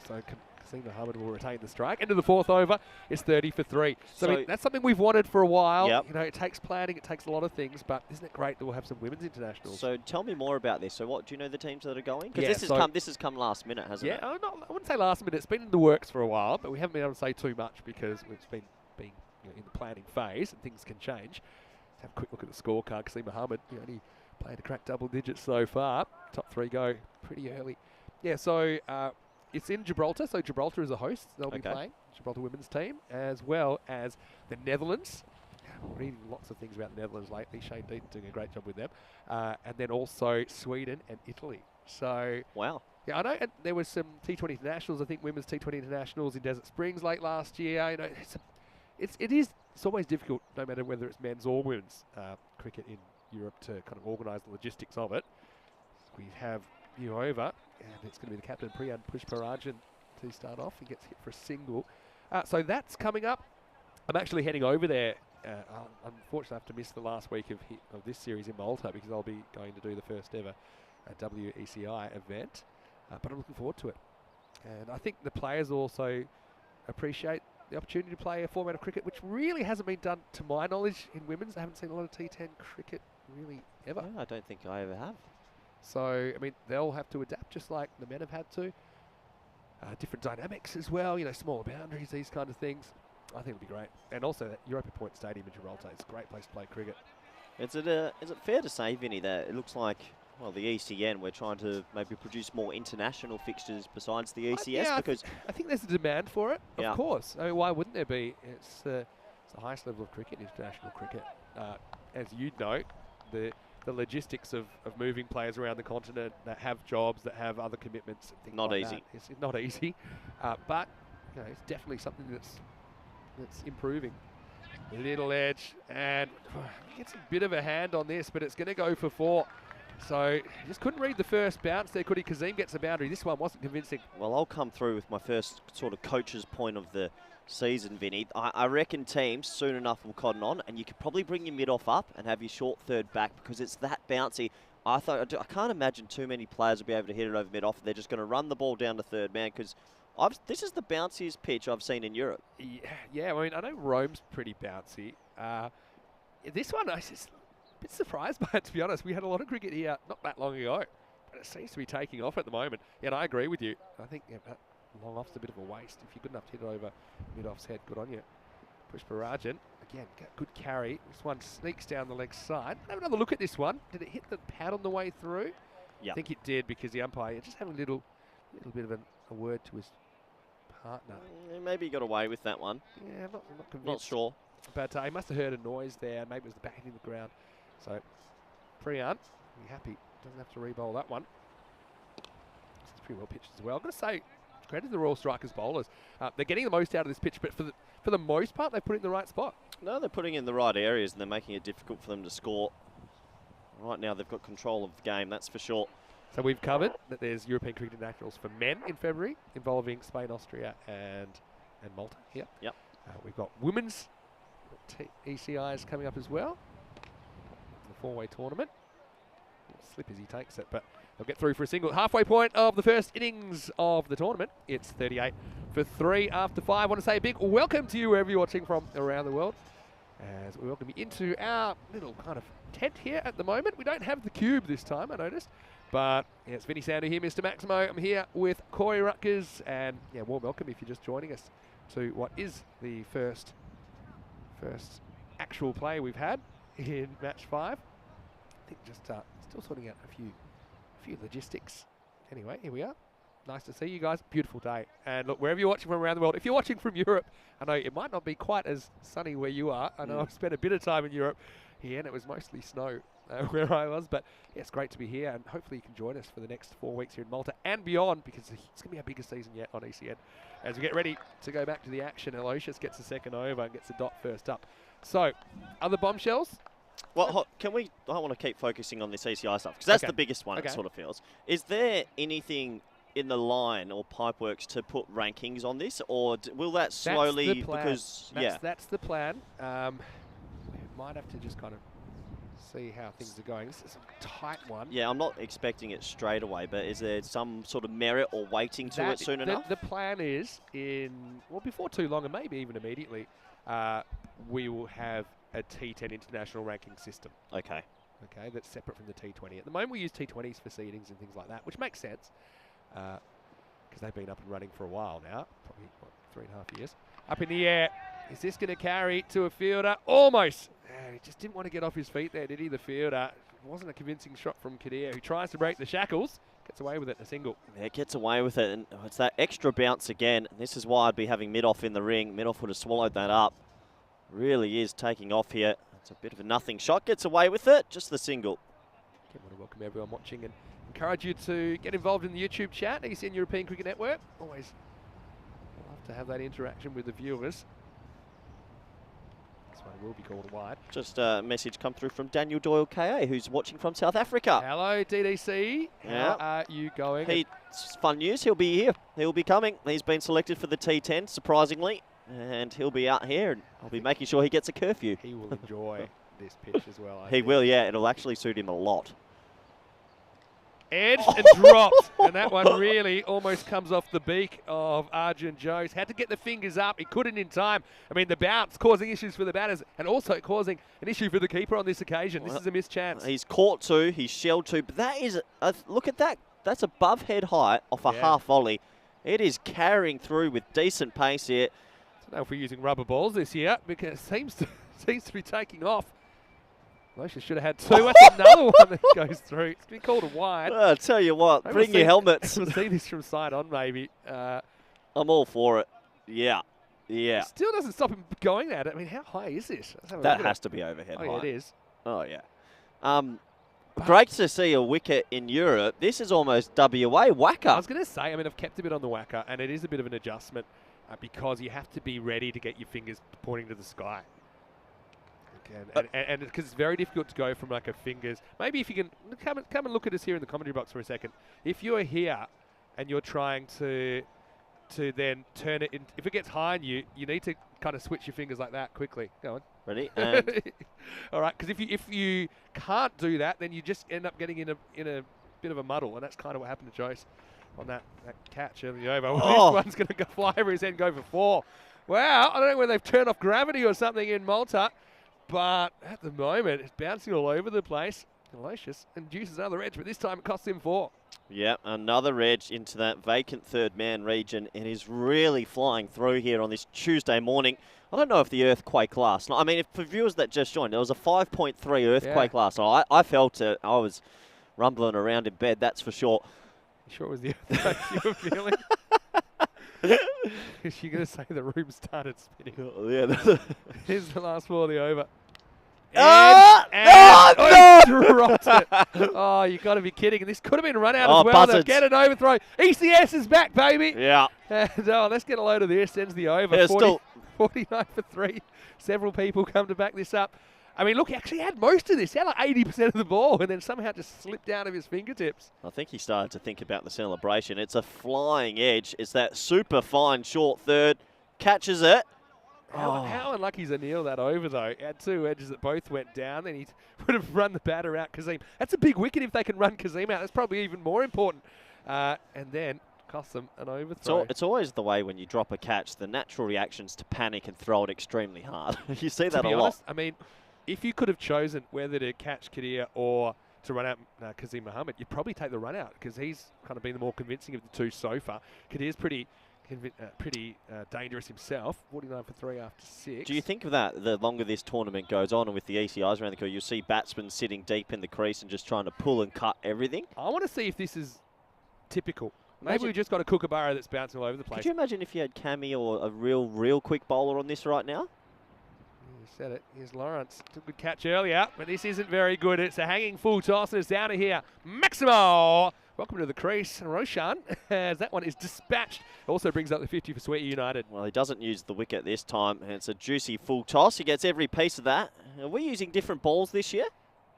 so Kasim Mohammed will retain the strike. Into the fourth over, it's 30 for 3. So I mean, that's something we've wanted for a while. Yep. You know, it takes planning, it takes a lot of things, but isn't it great that we'll have some women's internationals? So tell me more about this. So what do you know the teams that are going? Because Yeah, this has come last minute, hasn't it? Yeah, I wouldn't say last minute. It's been in the works for a while, but we haven't been able to say too much because it's been in the planning phase and things can change. Let's have a quick look at the scorecard. Kasim Mohammed only played to crack double digits so far. Top 3 go pretty early. Yeah, so it's in Gibraltar. So Gibraltar is a host. They'll be playing Gibraltar women's team as well as the Netherlands. I'm reading lots of things about the Netherlands lately. Shane Deaton's doing a great job with them. And then also Sweden and Italy. So wow. Yeah, I know. And there was some T20 internationals. I think women's T20 internationals in Desert Springs late last year. You know, it's always difficult, no matter whether it's men's or women's cricket in Europe, to kind of organise the logistics of it. We have you over, and it's going to be the captain Priyad Pushparajan to start off. He gets hit for a single. So that's coming up. I'm actually heading over there. Unfortunately, I have to miss the last week of this series in Malta because I'll be going to do the first ever WECI event. But I'm looking forward to it. And I think the players also appreciate the opportunity to play a format of cricket which really hasn't been done, to my knowledge, in women's. I haven't seen a lot of T10 cricket really ever. No, I don't think I ever have. So, I mean, they'll have to adapt just like the men have had to. Different dynamics as well, you know, smaller boundaries, these kind of things. I think it'll be great. And also that Europa Point Stadium in Gibraltar is a great place to play cricket. Is it fair to say, Vinny, that it looks like, well, the ECN, we're trying to maybe produce more international fixtures besides the ECS? Yeah, because I think there's a demand for it, of course. I mean, why wouldn't there be? It's the highest level of cricket, international cricket. As you know, the logistics of moving players around the continent that have jobs, that have other commitments, and things not like easy. It's not easy, but you know, it's definitely something that's improving. Little edge, and gets a bit of a hand on this, but it's going to go for 4. So just couldn't read the first bounce there, could he? Kazim gets a boundary. This one wasn't convincing. Well, I'll come through with my first sort of coach's point of the season, Vinny. I reckon teams soon enough will cotton on, and you could probably bring your mid-off up and have your short third back because it's that bouncy. I can't imagine too many players will be able to hit it over mid-off. They're just going to run the ball down to third man because This is the bounciest pitch I've seen in Europe. Yeah, I mean, I know Rome's pretty bouncy. This one, I was just a bit surprised by it, to be honest. We had a lot of cricket here not that long ago, but it seems to be taking off at the moment. Yeah, and I agree with you. I think that long off's a bit of a waste. If you're good enough to hit it over mid-off's head, good on you. Push Barajan. Again, good carry. This one sneaks down the leg side. Have another look at this one. Did it hit the pad on the way through? Yeah. I think it did, because the umpire just having a little bit of a word to his partner. Maybe he got away with that one. Yeah, I'm not convinced. Not sure. But he must have heard a noise there. Maybe it was the bat hitting the ground. So, Priant, be happy. Doesn't have to re-bowl that one. It's pretty well pitched as well. I've got to say, credit to the Royal Strikers bowlers. They're getting the most out of this pitch, but for the most part, they've put it in the right spot. No, they're putting it in the right areas, and they're making it difficult for them to score. Right now, they've got control of the game, that's for sure. So we've covered that there's European Cricket Internationals for men in February, involving Spain, Austria, and Malta here. Yep. We've got women's ECIs coming up as well. The four-way tournament. Slip as he takes it, but they'll get through for a single. Halfway point of the first innings of the tournament. It's 38 for 3 after 5. I want to say a big welcome to you wherever you're watching from around the world, as we welcome you into our little kind of tent here at the moment. We don't have the cube this time, I noticed. But yeah, it's Vinny Sander here, Mr. Maximo. I'm here with Corey Rutgers, and yeah, warm welcome if you're just joining us to what is the first actual play we've had in match 5. I think just still sorting out a few logistics. Anyway, here we are. Nice to see you guys. Beautiful day. And look, wherever you're watching from around the world, if you're watching from Europe, I know it might not be quite as sunny where you are. I know I've spent a bit of time in Europe here, and it was mostly snow where I was. But yeah, it's great to be here, and hopefully you can join us for the next 4 weeks here in Malta and beyond, because it's going to be our biggest season yet on ECN. As we get ready to go back to the action, Aloysius gets a second over and gets a dot first up. So, other bombshells? Well, I want to keep focusing on this ECI stuff, because that's Okay. the biggest one, Okay. it sort of feels. Is there anything in the line or pipeworks to put rankings on this, or will that slowly, That's the plan. because, That's the plan. We might have to just kind of see how things are going. This is a tight one. Yeah, I'm not expecting it straight away, but is there some sort of merit or waiting to it soon enough? The plan is before too long, and maybe even immediately, we will have a T10 international ranking system. Okay. Okay, that's separate from the T20. At the moment, we use T20s for seedings and things like that, which makes sense, because they've been up and running for a while now, probably, 3.5 years. Up in the air. Is this going to carry to a fielder? Almost. He just didn't want to get off his feet there, did he, the fielder? It wasn't a convincing shot from Kadir, who tries to break the shackles. Gets away with it in a single. Yeah, gets away with it, and it's that extra bounce again. And this is why I'd be having Mid-Off in the ring. Mid-Off would have swallowed that up. Really is taking off here. It's a bit of a nothing shot. Gets away with it. Just the single. I want to welcome everyone watching and encourage you to get involved in the YouTube chat. ECN European Cricket Network. Always love to have that interaction with the viewers. This one will be called wide. Just a message come through from Daniel Doyle KA, who's watching from South Africa. Hello, DDC. Yeah. How are you going? It's fun news. He'll be here. He'll be coming. He's been selected for the T10, surprisingly. And he'll be out here, and I'll be making sure he gets a curfew. He will enjoy this pitch as well. I He think. will, yeah. It'll actually suit him a lot. Edged and dropped. And that one really almost comes off the beak of Arjun Jose. Had to get the fingers up. He couldn't in time. I mean, the bounce causing issues for the batters and also causing an issue for the keeper on this occasion. This is a missed chance. He's caught two. He's shelled two. But that is, look at that. That's above head height off a half volley. It is carrying through with decent pace here. I don't know if we're using rubber balls this year, because it seems to be taking off. Aloysius should have had two. That's another one that goes through. It's been called a wide. I'll tell you what, bring your helmets. We'll see this from side on, maybe. I'm all for it. Yeah. Yeah. Still doesn't stop him going at it. I mean, how high is this? Let's have a That look at has it. to be overhead Oh, height. yeah, it is. Oh, yeah. Great to see a wicket in Europe. This is almost WA whacker. I was going to say, I mean, I've kept a bit on the whacker, and it is a bit of an adjustment because you have to be ready to get your fingers pointing to the sky. And because it's very difficult to go from like a fingers. Maybe if you can come and look at us here in the commentary box for a second. If you're here and you're trying to then turn it in, if it gets high on you, you need to kind of switch your fingers like that quickly. Go on. Ready? And All right, because if you can't do that, then you just end up getting in a bit of a muddle, and that's kind of what happened to Jose on that catch early over. Oh. This one's going to go fly over his head and go for 4. Wow, I don't know whether they've turned off gravity or something in Malta, but at the moment it's bouncing all over the place. Delicious. Induces another edge, but this time it costs him 4. Yep, another edge into that vacant third man region. It is really flying through here on this Tuesday morning. I don't know if the earthquake last night. I mean, if for viewers that just joined, there was a 5.3 earthquake last night. I felt it. I was rumbling around in bed, that's for sure. You sure it was the earthquake you were feeling? Is she going to say the room started spinning? Yeah. Here's the last ball of the over. Dropped it. Oh, you got to be kidding. And this could have been run out as well. They'll get an overthrow. ECS is back, baby. Yeah. And let's get a load of this. Ends the over. Yeah, 49 for 3. Several people come to back this up. I mean, look, he actually had most of this. He had like 80% of the ball and then somehow just slipped out of his fingertips. I think he started to think about the celebration. It's a flying edge. It's that super fine short third. Catches it. How unlucky is Anil that over, though? He had 2 edges that both went down. Then he would have run the batter out, Kazim. That's a big wicket if they can run Kazim out. That's probably even more important. And then cost them an overthrow. It's always the way when you drop a catch, the natural reactions to panic and throw it extremely hard. You see that a lot. I mean, if you could have chosen whether to catch Kadir or to run out Kazim Mohammed, you'd probably take the run out because he's kind of been the more convincing of the 2 so far. Kadir's pretty dangerous himself. 49 for 3 after 6. Do you think of that the longer this tournament goes on and with the ECIs around the court, you'll see batsmen sitting deep in the crease and just trying to pull and cut everything? I want to see if this is typical. Maybe we just got a Kookaburra that's bouncing all over the place. Could you imagine if you had Cammy or a real quick bowler on this right now? You said it. Here's Lawrence. Took a good catch earlier, but this isn't very good. It's a hanging full toss and it's down to here. Maximo! Welcome to the crease, Roshan, as that one is dispatched. Also brings up the 50 for Sweet United. Well, he doesn't use the wicket this time, and it's a juicy full toss. He gets every piece of that. Are we using different balls this year?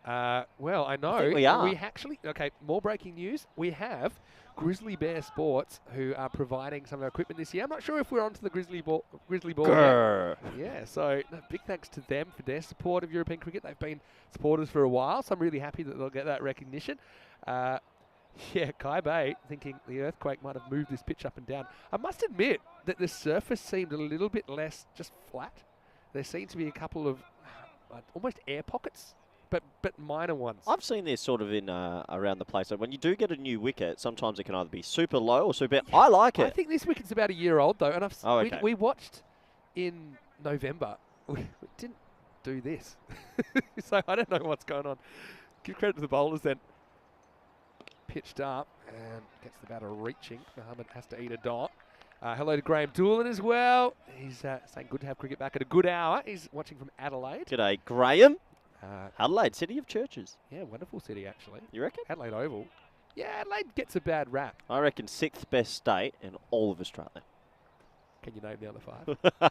Well, I know. I think we are. We actually, okay, more breaking news. We have Grizzly Bear Sports who are providing some of our equipment this year. I'm not sure if we're onto the Grizzly Ball yet. Yeah, so big thanks to them for their support of European cricket. They've been supporters for a while, so I'm really happy that they'll get that recognition. Yeah, Kai Bay thinking the earthquake might have moved this pitch up and down. I must admit that the surface seemed a little bit less just flat. There seemed to be a couple of almost air pockets, but minor ones. I've seen this sort of in around the place. So when you do get a new wicket, sometimes it can either be super low or super. I like it. I think this wicket's about a year old though, and okay. we watched in November. We didn't do this, so I don't know what's going on. Give credit to the bowlers then. Pitched up and gets the batter reaching. Mohammed has to eat a dot. Hello to Graham Doolan as well. He's saying good to have cricket back at a good hour. He's watching from Adelaide. G'day, Graham. Adelaide, city of churches. Yeah, wonderful city actually. You reckon? Adelaide Oval. Yeah, Adelaide gets a bad rap. I reckon 6th best state in all of Australia. Can you name the other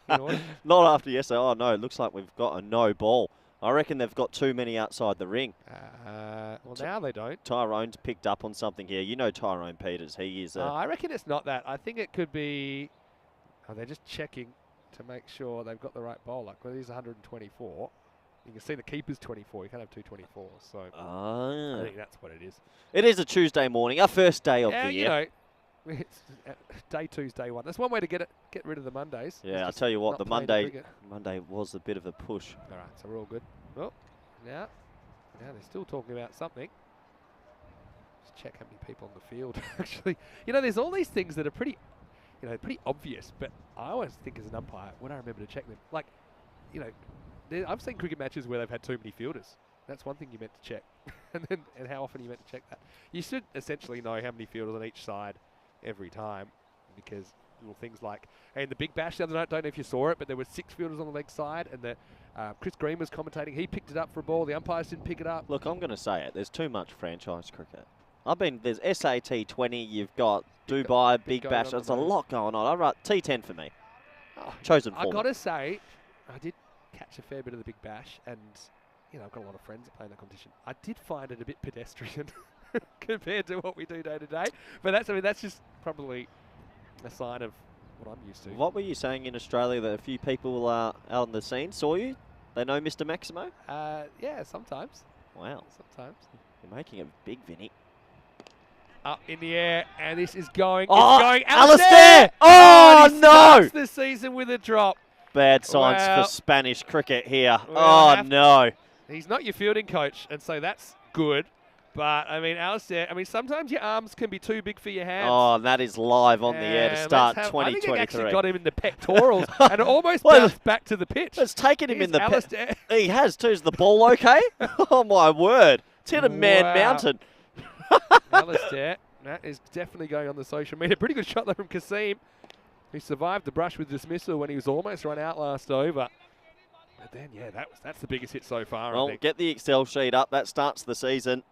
5? Not after yesterday. Oh no, it looks like we've got a no ball. I reckon they've got too many outside the ring. Well, now they don't. Tyrone's picked up on something here. You know Tyrone Peters. He is I reckon it's not that. I think it could be... Oh, they're just checking to make sure they've got the right bowler. Well, he's 124. You can see the keeper's 24. You can't have 224. So I think that's what it is. It is a Tuesday morning, our first day of the year. You know, it's day 2's day 1. That's one way to get rid of the Mondays. Yeah, I'll tell you what, the Monday was a bit of a push. All right, so we're all good. Well, now they're still talking about something. Just check how many people on the field. Actually, you know, there's all these things that are pretty obvious, but I always think as an umpire, when I remember to check them, like, you know, I've seen cricket matches where they've had too many fielders. That's one thing you meant to check. and how often you meant to check that. You should essentially know how many fielders on each side every time, because little things like, hey, in the Big Bash the other night, don't know if you saw it, but there were 6 fielders on the leg side, and Chris Green was commentating. He picked it up for a ball. The umpires didn't pick it up. Look, I'm going to say it. There's too much franchise cricket. There's SAT 20. You've got Dubai, Big Bash. There's a lot going on. I write T10 for me. Chosen for I got to say, I did catch a fair bit of the Big Bash, and you know, I've got a lot of friends that play in the competition. I did find it a bit pedestrian compared to what we do day to day. But that's just probably a sign of what I'm used to. What were you saying in Australia that a few people out on the scene saw you? They know Mr. Maximo? Yeah, sometimes. Wow. Sometimes. You're making it big, Vinny. Up in the air, and this is going. Oh, it's going. Alistair! Oh, and he no! starts the season with a drop. Bad signs Well, for Spanish cricket here. we'll Oh, have no. He's not your fielding coach, and so that's good. But, I mean, Alistair, sometimes your arms can be too big for your hands. Oh, and that is live on the air to And start let's have- I think it 2023. actually got him in the pectorals and it almost Well, bounced back to the pitch. It's taken him Here's in the Alistair. He has too. Is the ball okay? Oh, my word. It's hit a man Wow. mountain. Alistair, that is definitely going on the social media. Pretty good shot there from Kasim, who survived the brush with dismissal when he was almost run out last over. But then, yeah, that's the biggest hit so far, I Well, think. get the Excel sheet up. That starts the season.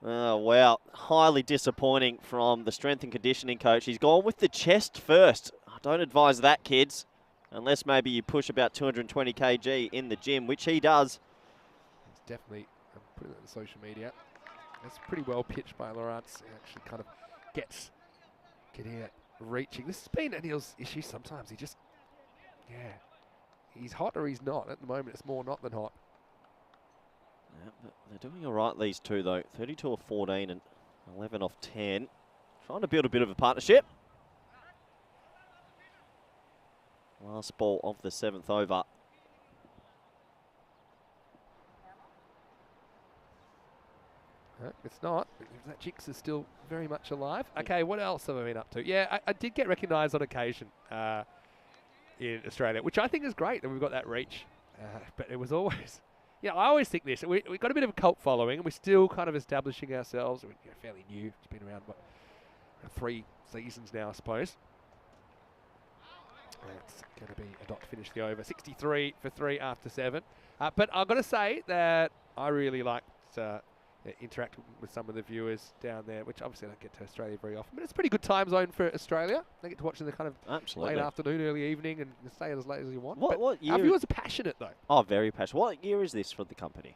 Oh, wow. Highly disappointing from the strength and conditioning coach. He's gone with the chest first. Don't advise that, kids, unless maybe you push about 220 kg in the gym, which he does. It's definitely, I'm putting it on social media. That's pretty well pitched by Lawrence. He actually kind of gets it reaching. This has been Anil's issue sometimes. He just, yeah, he's hot or he's not. At the moment, it's more not than hot. Yeah, but they're doing all right, these two, though. 32 off 14 and 11 off 10. Trying to build a bit of a partnership. Last ball of the 7th over. No, it's not. That Jinx is still very much alive. Okay, what else have I been up to? Yeah, I did get recognised on occasion in Australia, which I think is great that we've got that reach. But it was always, I always think this. We've got a bit of a cult following, and we're still kind of establishing ourselves. We're fairly new. It's been around, 3 seasons now, I suppose. It's going to be a dot to finish the over. 63 for 3 after 7. But I've got to say that I really liked interacting with some of the viewers down there, which obviously I don't get to Australia very often. But it's a pretty good time zone for Australia. They get to watch in the kind of late afternoon, early evening, and stay as late as you want. What year? Our viewers are passionate, though. Oh, very passionate. What year is this for the company?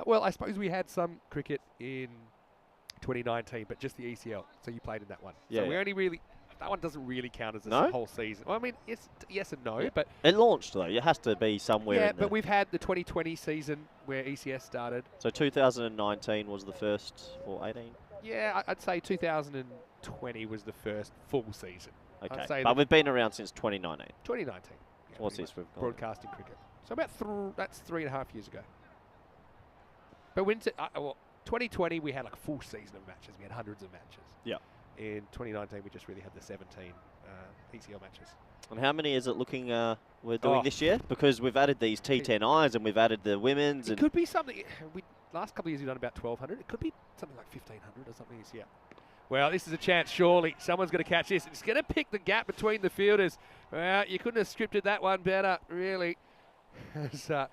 Well, I suppose we had some cricket in 2019, but just the ECL. So you played in that one. Yeah. So we only really... That one doesn't really count as a No? whole season. Well, I mean, yes and no, Yeah. but... It launched, though. It has to be somewhere Yeah, in but we've had the 2020 season where ECS started. So 2019 was the first, or 18? Yeah, I'd say 2020 was the first full season. Okay, I'd say but we've been around since 2019. 2019. Yeah, What's pretty this we've much got? broadcasting cricket. So about that's 3.5 years ago. But when 2020 we had like a full season of matches. We had hundreds of matches. Yeah. In 2019 we just really had the 17 ECL matches. And how many is it looking we're doing this year? Because we've added these T10Is and we've added the women's. It And could be something. Last couple of years we've done about 1,200. It could be something like 1,500 or something this year. Well, this is a chance, surely. Someone's going to catch this. It's going to pick the gap between the fielders. Well, you couldn't have scripted that one better, really. As the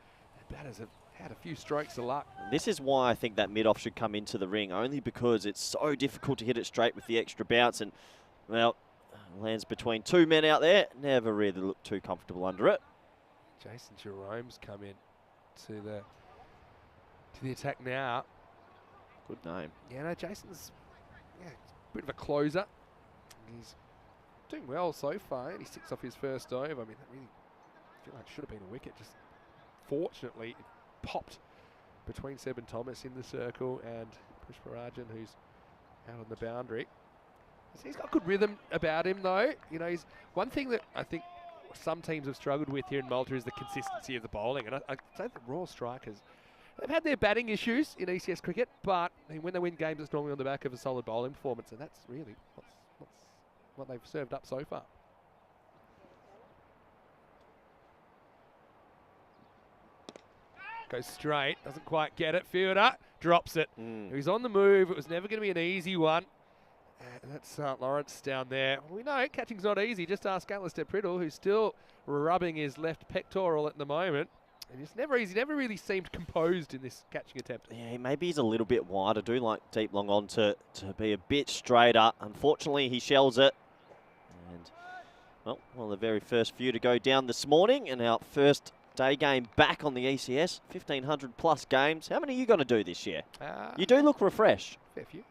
batters have had a few strokes of luck. this is why I think that mid-off should come into the ring, only because it's so difficult to hit it straight with the extra bounce. And, well, lands between 2 men out there. Never really looked too comfortable under it. Jason Jerome's come in to the attack now. Good name. Yeah, no, Jason's a bit of a closer. He's doing well so far. He 6 off his first over. I mean, that really feel like should have been a wicket. Just fortunately, it popped between Seb and Thomas in the circle and Pushparajan, who's out on the boundary. So he's got good rhythm about him, though. He's one thing that I think some teams have struggled with here in Malta is the consistency of the bowling. And I'd say the Royal Strikers, they've had their batting issues in ECS cricket, but when they win games, it's normally on the back of a solid bowling performance, and that's really what they've served up so far. Goes straight, doesn't quite get it. Fielder drops it. He's on the move. It was never going to be an easy one. And that's Lawrence down there. We know catching's not easy. Just ask Alistair Priddle, who's still rubbing his left pectoral at the moment. And it's never easy. Never really seemed composed in this catching attempt. Yeah, maybe he's a little bit wider. Do like deep long on to be a bit straighter. Unfortunately, he shells it. And, well, one of the very first few to go down this morning. And our first day game back on the ECS. 1,500 plus games. How many are you going to do this year? You do look refreshed. Fair few.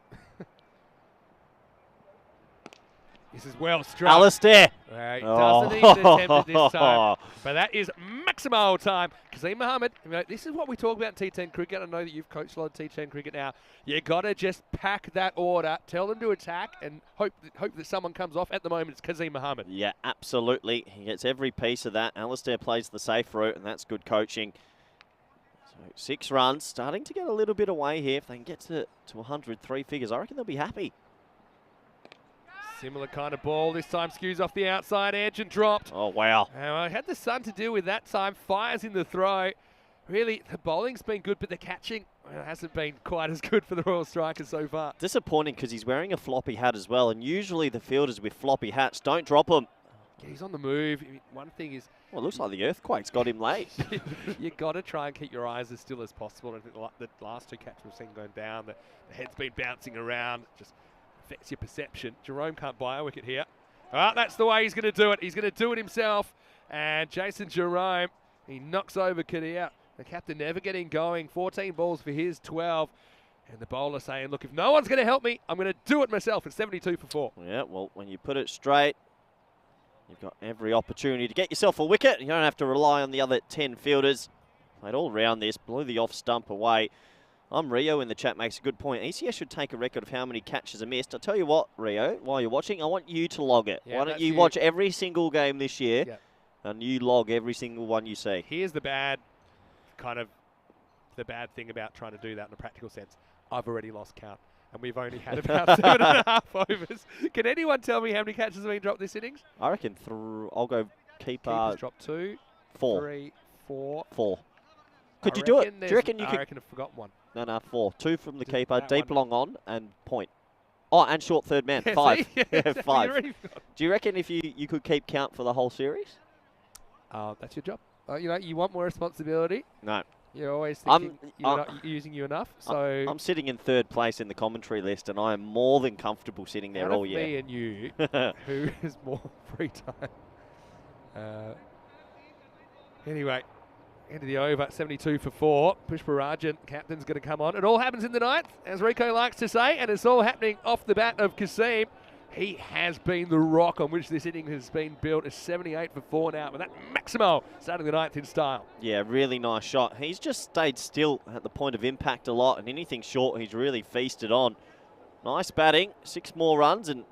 This is well struck. Alistair. He doesn't even attempt it this time. But that is Maximo time. Kazim Mohammed, you know, this is what we talk about in T10 cricket. I know that you've coached a lot of T10 cricket now. You got to just pack that order, tell them to attack, and hope that someone comes off. At the moment, it's Kazim Mohammed. Yeah, absolutely. He gets every piece of that. Alistair plays the safe route, and that's good coaching. So 6 runs, starting to get a little bit away here. If they can get to 100, 3 figures, I reckon they'll be happy. Similar kind of ball. This time skews off the outside edge and dropped. Oh, wow. I had the sun to deal with that time. Fires in the throw. Really, the bowling's been good, but the catching hasn't been quite as good for the Royal Strikers so far. Disappointing because he's wearing a floppy hat as well, and usually the fielders with floppy hats don't drop them. Yeah, he's on the move. I mean, one thing is... Well, it looks like the earthquake's got him late. you got to try and keep your eyes as still as possible. I think the last 2 catches we've seen going down, the head's been bouncing around. Just affects your perception. Jerome can't buy a wicket here. Well, that's the way he's going to do it. He's going to do it himself. And Jason Jerome, he knocks over Kadir. The captain never getting going. 14 balls for his 12. And the bowler saying, look, if no one's going to help me, I'm going to do it myself. It's 72 for 4. Yeah, well, when you put it straight, you've got every opportunity to get yourself a wicket. You don't have to rely on the other 10 fielders. Played all round this, blew the off stump away. Rio in the chat makes a good point. ECS should take a record of how many catches are missed. I'll tell you what, Rio, while you're watching, I want you to log it. Yeah, why don't you watch every single game this year and you log every single one you see? Here's the bad thing about trying to do that in a practical sense. I've already lost count, and we've only had about 7.5 overs. Can anyone tell me how many catches have been dropped this innings? I reckon I'll go keeper. Keeper's dropped 2, 4, 3, 4. 4. Could you do it? Do you reckon you could? I reckon I've forgotten one. No, 4. 2 from the keeper, deep one. long on, and point. Oh, and short third man, 5. Yeah, 5. Do you reckon if you could keep count for the whole series? That's your job. You know, you want more responsibility. No. You're always thinking you're not using you enough. So I'm sitting in 3rd place in the commentary list, and I am more than comfortable sitting there all year. Me and you, who has more free time? Anyway, end of the over, 72 for 4. Pushparajan, captain's going to come on. It all happens in the 9th, as Rico likes to say, and it's all happening off the bat of Kasim. He has been the rock on which this inning has been built. It's 78 for 4 now, but that Maximo starting the 9th in style. Yeah, really nice shot. He's just stayed still at the point of impact a lot, and anything short he's really feasted on. Nice batting, 6 more runs, and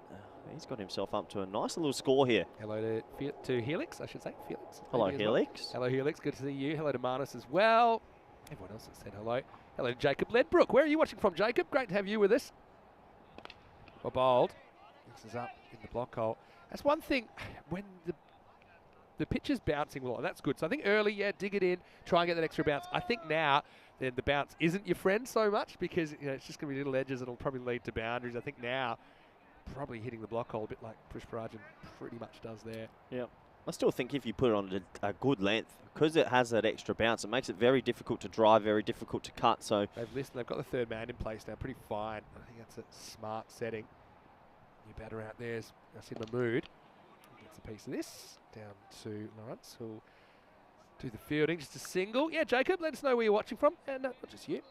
he's got himself up to a nice little score here. Hello to Helix, I should say. Felix. Hello, Helix. Well. Hello, Helix. Good to see you. Hello to Marnus as well. Everyone else has said hello. Hello to Jacob Ledbrook. Where are you watching from, Jacob? Great to have you with us. Well bowled. This is up in the block hole. That's one thing, when the pitch is bouncing a lot, that's good. So I think early, dig it in, try and get that extra bounce. I think now, then the bounce isn't your friend so much because it's just going to be little edges that'll probably lead to boundaries. I think now, probably hitting the block hole a bit like Pushparajan pretty much does there. Yeah. I still think if you put it on a good length, because it has that extra bounce, it makes it very difficult to drive, very difficult to cut. So they've got the 3rd man in place now, pretty fine. I think that's a smart setting. New batter out there's in the mood. Gets a piece of this down to Lawrence, who'll do the fielding. Just a single. Yeah, Jacob, let us know where you're watching from. And not just you.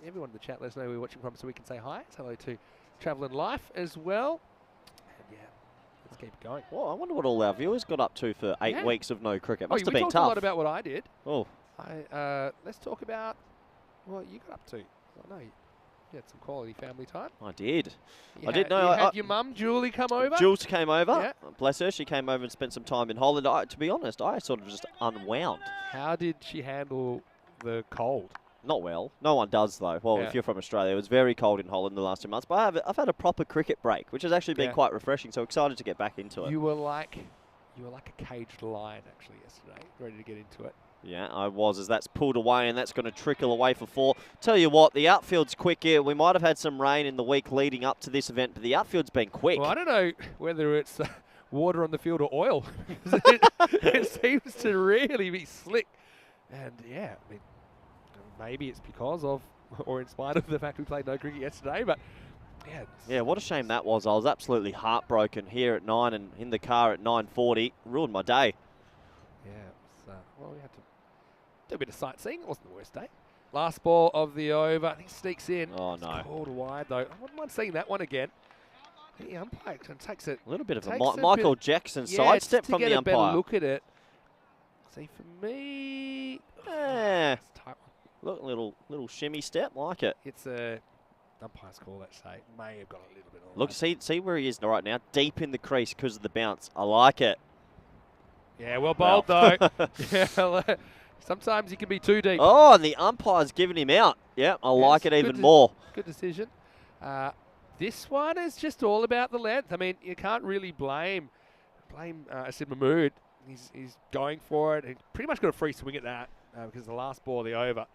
Everyone in the chat, let us know where you're watching from so we can say hi. It's hello to Travel and Life as well. And yeah, let's keep going. Well, I wonder what all our viewers got up to for 8 weeks of no cricket. Must have been talked tough. a lot about what I did. Oh. Let's talk about what you got up to. I know you had some quality family time. I did. You had your mum, Julie, come over? Jules came over. Yeah. Bless her. She came over and spent some time in Holland. To be honest, I sort of just unwound. How did she handle the cold? Not well. No one does, though. Well, if you're from Australia, it was very cold in Holland the last 2 months. But I've had a proper cricket break, which has actually been quite refreshing. So excited to get back into it. You were like a caged lion, actually, yesterday, ready to get into it. Yeah, I was, as that's pulled away, and that's going to trickle away for 4. Tell you what, the outfield's quick here. We might have had some rain in the week leading up to this event, but the outfield's been quick. Well, I don't know whether it's water on the field or oil. it seems to really be slick. And, yeah, I mean, maybe it's because of, or in spite of the fact we played no cricket yesterday, but, yeah. Yeah, what a shame that was. I was absolutely heartbroken here at 9 and in the car at 9:40. Ruined my day. Yeah, well, we had to do a bit of sightseeing. It wasn't the worst day. Last ball of the over. I think sneaks in. Oh, no. It's called wide, though. I wouldn't mind seeing that one again. The umpire takes it. A little bit of a Michael Jackson sidestep from the umpire. To get a better look at it. See, for me, Eh, it's a tight one. look, little shimmy step, like it. It's a umpire's call, let's say. May have got a little bit on. Look, see where he is right now, deep in the crease because of the bounce. I like it. Yeah, well bowled though. Yeah, sometimes you can be too deep. Oh, and the umpire's giving him out. Yeah, I like it even more. Good decision. This one is just all about the length. I mean, you can't really blame Sid Mahmood. He's going for it. He's pretty much got a free swing at that because the last ball of the over.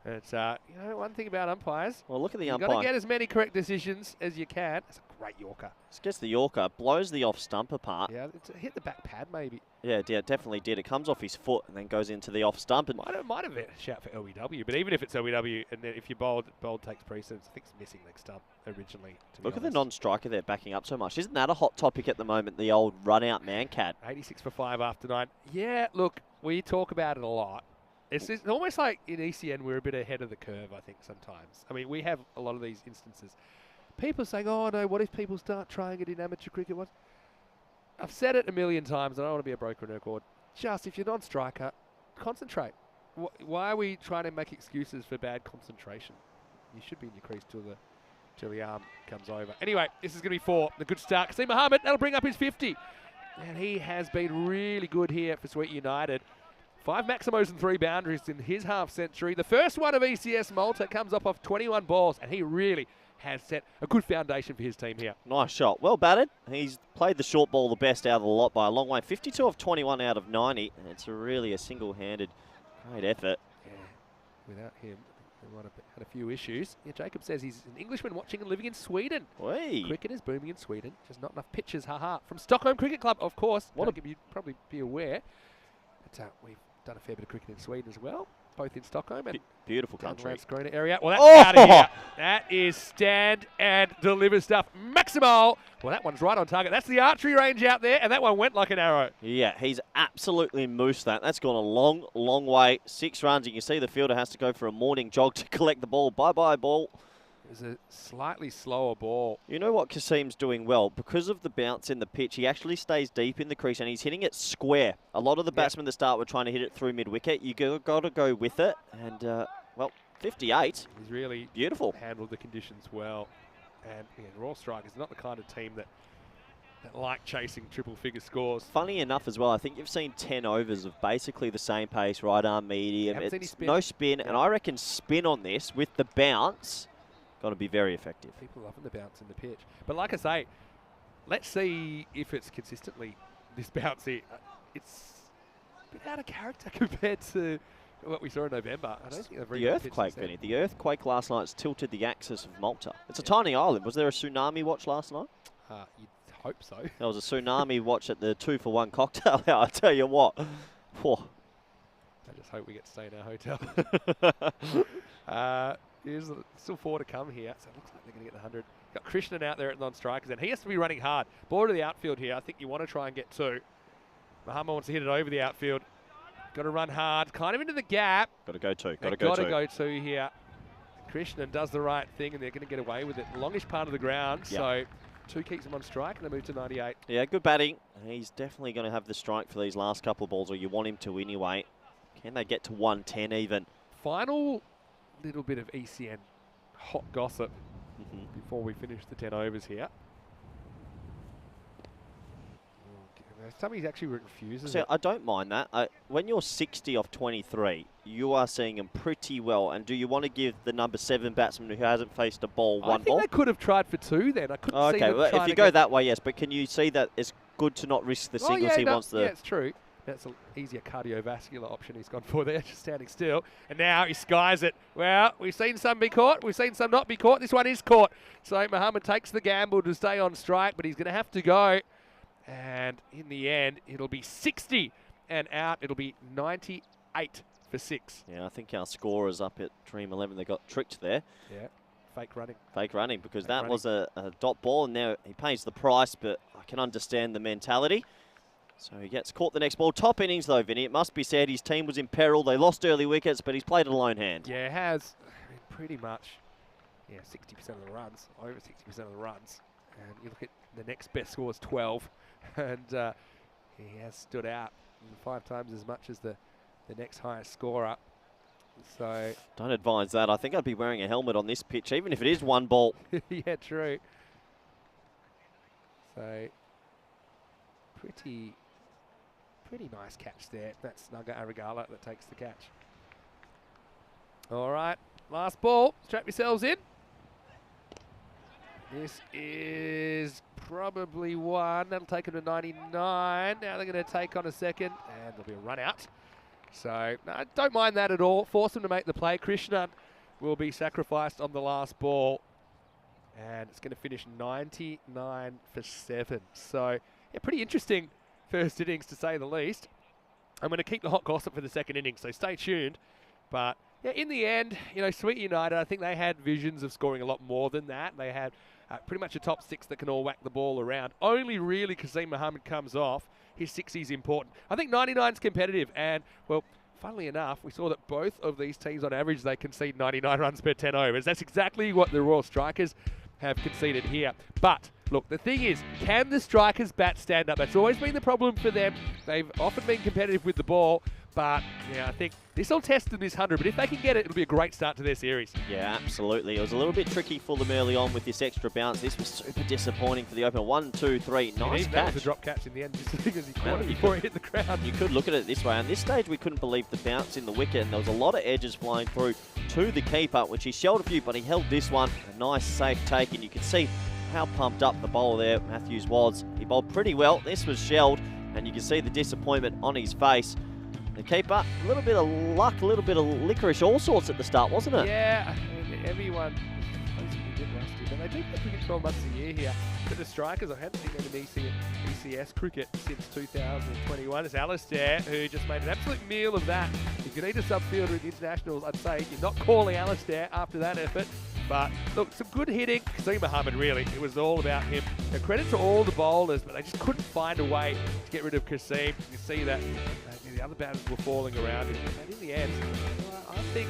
It's one thing about umpires. Well, look at the You've umpire. got to get as many correct decisions as you can. That's a great Yorker. Just gets the Yorker, blows the off stump apart. Yeah, it's hit the back pad maybe. Yeah, it definitely did. It comes off his foot and then goes into the off stump. And Might have a shout for LBW, but even if it's LBW and then if you bold takes precedence, I think it's missing leg stump originally. look at the non-striker there backing up so much. Isn't that a hot topic at the moment, the old run-out man-cat? 86 for 5 after 9. Yeah, look, we talk about it a lot. It's almost like in ECN we're a bit ahead of the curve, I think, sometimes. I mean, we have a lot of these instances. People saying, oh, no, what if people start trying it in amateur cricket? What? I've said it a million times, and I don't want to be a broken record. Just, if you're non-striker, concentrate. Why are we trying to make excuses for bad concentration? You should be in your crease till the arm comes over. Anyway, this is going to be 4. The good start. Kasim Mohammed, that'll bring up his 50. And he has been really good here for Sweet United. 5 maximos and 3 boundaries in his half century. The first one of ECS Malta comes up off 21 balls, and he really has set a good foundation for his team here. Nice shot. Well batted. He's played the short ball the best out of the lot by a long way. 52 of 21 out of 90. And it's really a single-handed great effort. Yeah, without him, we might have had a few issues. Yeah, Jacob says he's an Englishman watching and living in Sweden. Whee. Cricket is booming in Sweden. Just not enough pitches, haha. From Stockholm Cricket Club, of course. You'd probably be aware. But we've done a fair bit of cricket in Sweden as well, both in Stockholm and beautiful down the country. Landskrona area. Well, that's out of here. That is stand and deliver stuff. Maximo. Well, that one's right on target. That's the archery range out there, and that one went like an arrow. Yeah, he's absolutely moosed that. That's gone a long, long way. 6 runs. You can see the fielder has to go for a morning jog to collect the ball. Bye-bye, ball. It was a slightly slower ball. You know what Kasim's doing well? Because of the bounce in the pitch, he actually stays deep in the crease and he's hitting it square. A lot of the batsmen that start were trying to hit it through mid-wicket. You got to go with it. And, well, 58. He's really beautiful. Handled the conditions well. And Royal Strikers is not the kind of team that like chasing triple-figure scores. Funny enough as well, I think you've seen 10 overs of basically the same pace, right arm medium. It's no spin. And I reckon spin on this with the bounce got to be very effective. People loving the bounce in the pitch. But like I say, let's see if it's consistently this bouncy. It's a bit out of character compared to what we saw in November. I don't think the earthquake, Vinny. The earthquake last night's tilted the axis of Malta. It's a tiny island. Was there a tsunami watch last night? You'd hope so. There was a tsunami watch at the 2-for-1 cocktail hour, I tell you what. Whew. I just hope we get to stay in our hotel. There's still 4 to come here, so it looks like they're going to get the 100. Got Krishnan out there at non-strikers, and he has to be running hard. Ball to the outfield here. I think you want to try and get 2. Mahama wants to hit it over the outfield. Got to run hard, kind of into the gap. Got to go 2. Got to go 2 here. Krishnan does the right thing, and they're going to get away with it. Longish part of the ground, so 2 keeps them on strike, and they move to 98. Yeah, good batting. He's definitely going to have the strike for these last couple of balls, or you want him to anyway. Can they get to 110 even? Final little bit of ECN hot gossip before we finish the 10 overs here. Somebody's actually refuses it. I don't mind that. When you're 60 off 23, you are seeing him pretty well. And do you want to give the number 7 batsman who hasn't faced a ball 1 ball? I think they could have tried for 2 then. I couldn't see them well, trying if you go that way, yes. But can you see that it's good to not risk the singles? He wants the... Yeah, it's true. That's an easier cardiovascular option he's gone for there, just standing still. And now he skies it. Well, we've seen some be caught. We've seen some not be caught. This one is caught. So Mohammed takes the gamble to stay on strike, but he's going to have to go. And in the end, it'll be 60 and out. It'll be 98 for 6. Yeah, I think our scorers up at Dream 11, they got tricked there. Yeah, fake running. Fake running, because that was a dot ball, and now he pays the price, but I can understand the mentality. So he gets caught the next ball. Top innings, though, Vinny. It must be said his team was in peril. They lost early wickets, but he's played a lone hand. Yeah, it has. I mean, pretty much, 60% of the runs, over 60% of the runs. And you look at the next best score is 12, and he has stood out and 5 times as much as the next highest scorer. So Don't advise that. I think I'd be wearing a helmet on this pitch, even if it is one ball. yeah, true. So pretty nice catch there. That's Naga Arigala that takes the catch. All right, last ball. Strap yourselves in. This is probably one. That'll take them to 99. Now they're going to take on a second, and there'll be a run out. So no, don't mind that at all. Force them to make the play. Krishnan will be sacrificed on the last ball, and it's going to finish 99 for 7. So yeah, pretty interesting first innings to say the least. I'm going to keep the hot gossip for the second innings, so stay tuned. But yeah, in the end, you know, Sweet United, I think they had visions of scoring a lot more than that. They had pretty much a top 6 that can all whack the ball around. Only really Kasim Mohammed comes off. His 60 is important. I think 99 is competitive, and well, funnily enough, we saw that both of these teams on average, they concede 99 runs per 10 overs. That's exactly what the Royal Strikers have conceded here. But look, the thing is, can the Strikers bat stand up? That's always been the problem for them. They've often been competitive with the ball, but yeah, I think this will test them this 100. But if they can get it, it'll be a great start to their series. Yeah, absolutely. It was a little bit tricky for them early on with this extra bounce. This was super disappointing for the opener. 1, 2, 3, nice catch. That was a drop catch in the end, just because he caught it before it hit the ground. You could look at it this way. On this stage, we couldn't believe the bounce in the wicket, and there was a lot of edges flying through to the keeper, which he shelled a few, but he held this one. A nice, safe take, and you can see how pumped up the bowler there Matthews was. He bowled pretty well. This was shelled, and you can see the disappointment on his face. The keeper, a little bit of luck, a little bit of licorice, all sorts at the start, wasn't it? Yeah, and everyone was supposed to be a bit rusty, but they do play cricket 12 months a year here. But the Strikers, I haven't seen them in ECS cricket since 2021. It's Alistair who just made an absolute meal of that. If you need a subfielder in the internationals, I'd say you're not calling Alistair after that effort. But look, some good hitting. Kasim Mohammed, really, it was all about him. Now, credit to all the bowlers, but they just couldn't find a way to get rid of Kasim. You see that the other batters were falling around him. And in the end, I think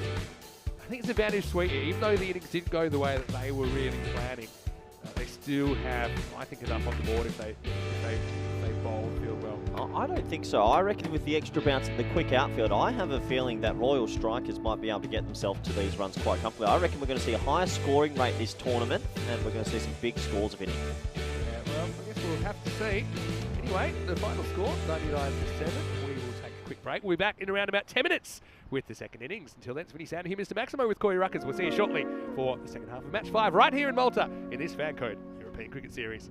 it's advantage Sweetie. Even though the innings didn't go the way that they were really planning, they still have, I think, enough on the board if they bowl and field well. I don't think so. I reckon with the extra bounce and the quick outfield, I have a feeling that Royal Strikers might be able to get themselves to these runs quite comfortably. I reckon we're going to see a higher scoring rate this tournament, and we're going to see some big scores of innings. Yeah, well, I guess we'll have to see. Anyway, the final score, 99 for 7. We will take a quick break. We'll be back in around about 10 minutes with the second innings. Until then, it's Vinny Sound here, Mr. Maximo with Corey Ruckers. We'll see you shortly for the second half of Match 5 right here in Malta in this FanCode European Cricket Series.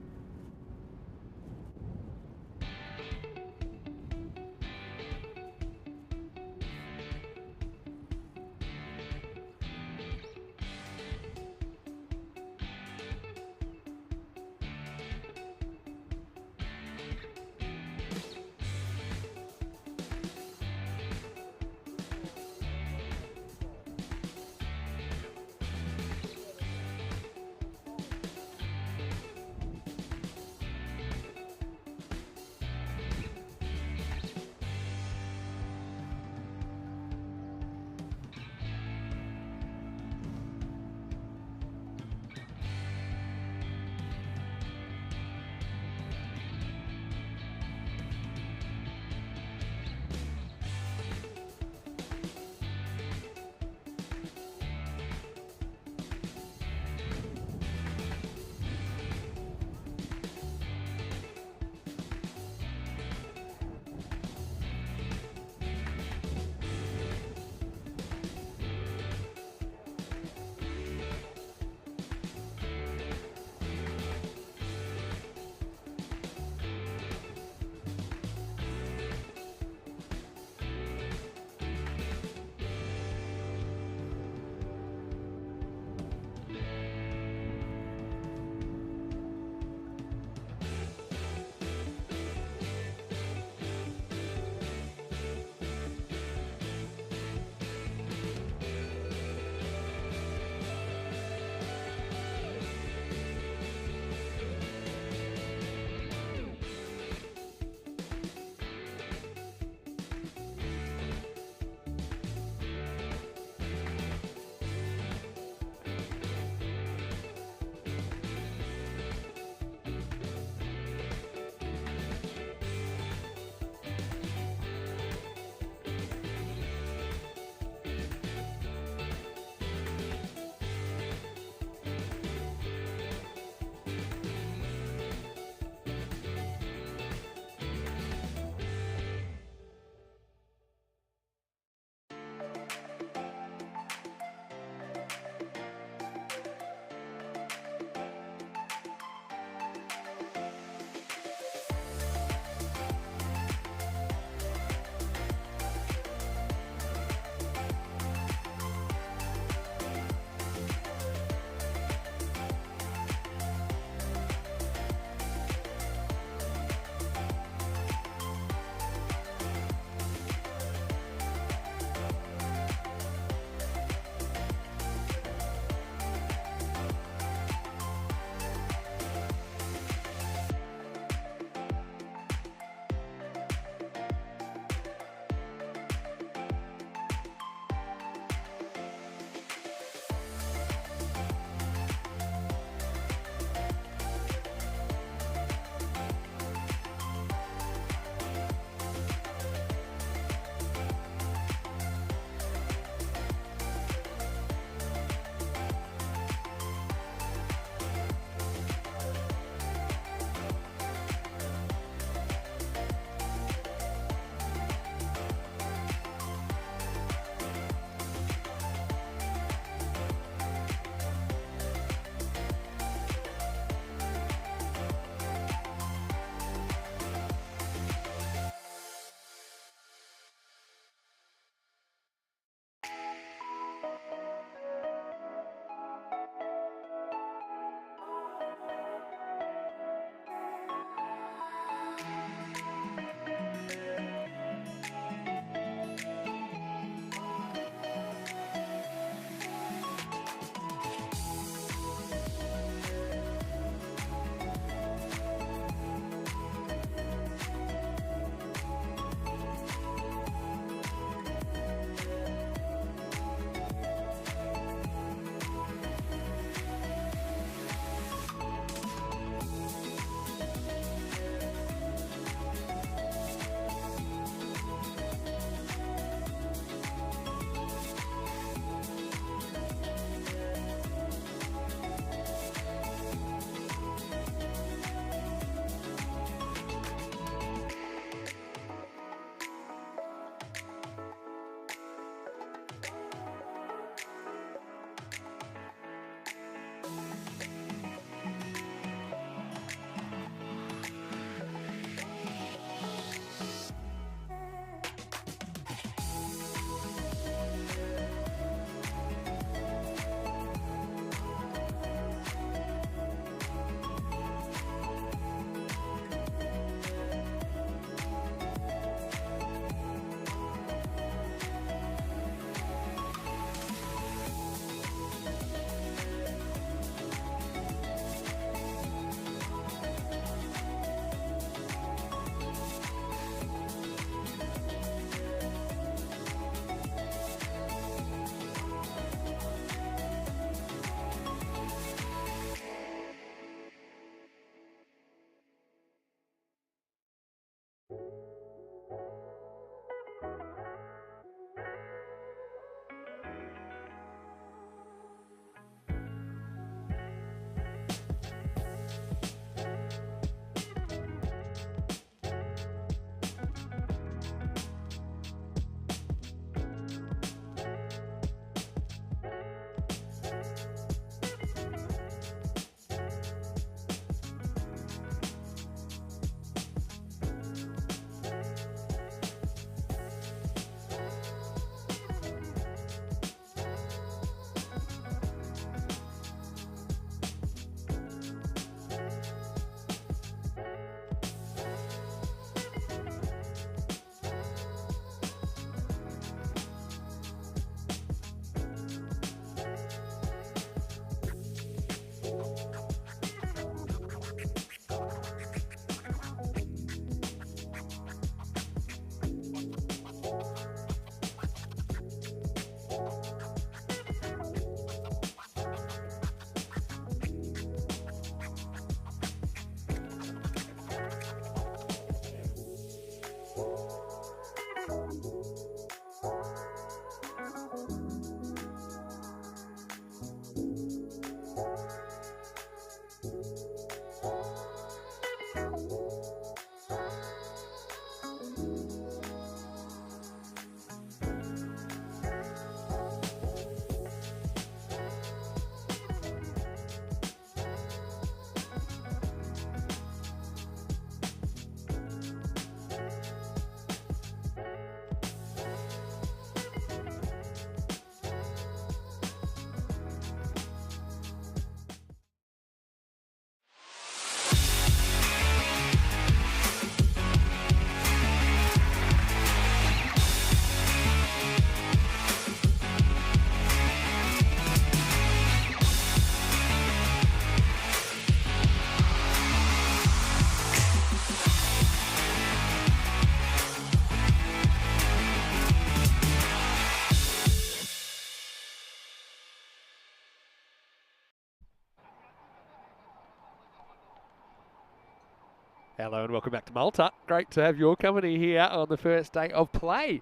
Hello and welcome back to Malta. Great to have your company here on the first day of play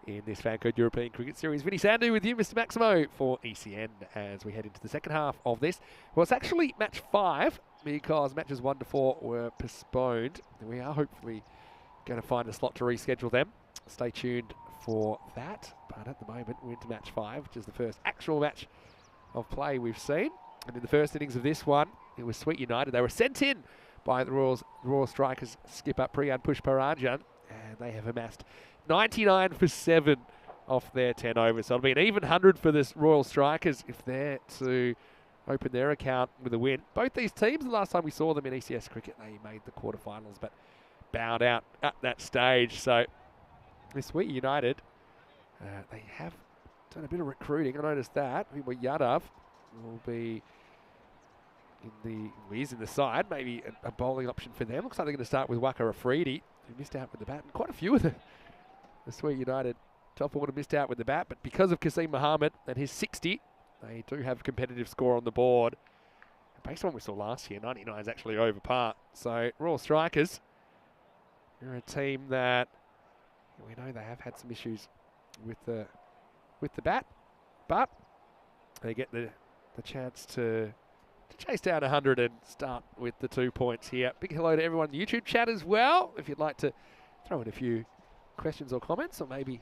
in this FanCode European Cricket Series. Vinny Sandhu with you, Mr. Maximo, for ECN as we head into the second half of this. Well, it's actually match 5 because matches 1 to 4 were postponed. We are hopefully going to find a slot to reschedule them. Stay tuned for that. But at the moment, we're into match 5, which is the first actual match of play we've seen. And in the first innings of this one, it was Sweet United. They were sent in by the Royal Strikers skipper Priyan Pushparajan, and they have amassed 99 for 7 off their 10 overs. So it'll be an even 100 for this Royal Strikers if they're to open their account with a win. Both these teams, the last time we saw them in ECS cricket, they made the quarterfinals, but bowed out at that stage. So this Sweet United, they have done a bit of recruiting. I noticed that. I think Yadav will be he's in the side, maybe a bowling option for them. Looks like they're going to start with Waka Afridi, who missed out with the bat. And quite a few of the Sweet United top order missed out with the bat, but because of Kasim Mohammed and his 60, they do have a competitive score on the board. Based on what we saw last year, 99 is actually over par. So Royal Strikers, they're a team that we know they have had some issues with the bat, but they get the chance to chase down 100 and start with the 2 points here. Big hello to everyone in the YouTube chat as well. If you'd like to throw in a few questions or comments, or maybe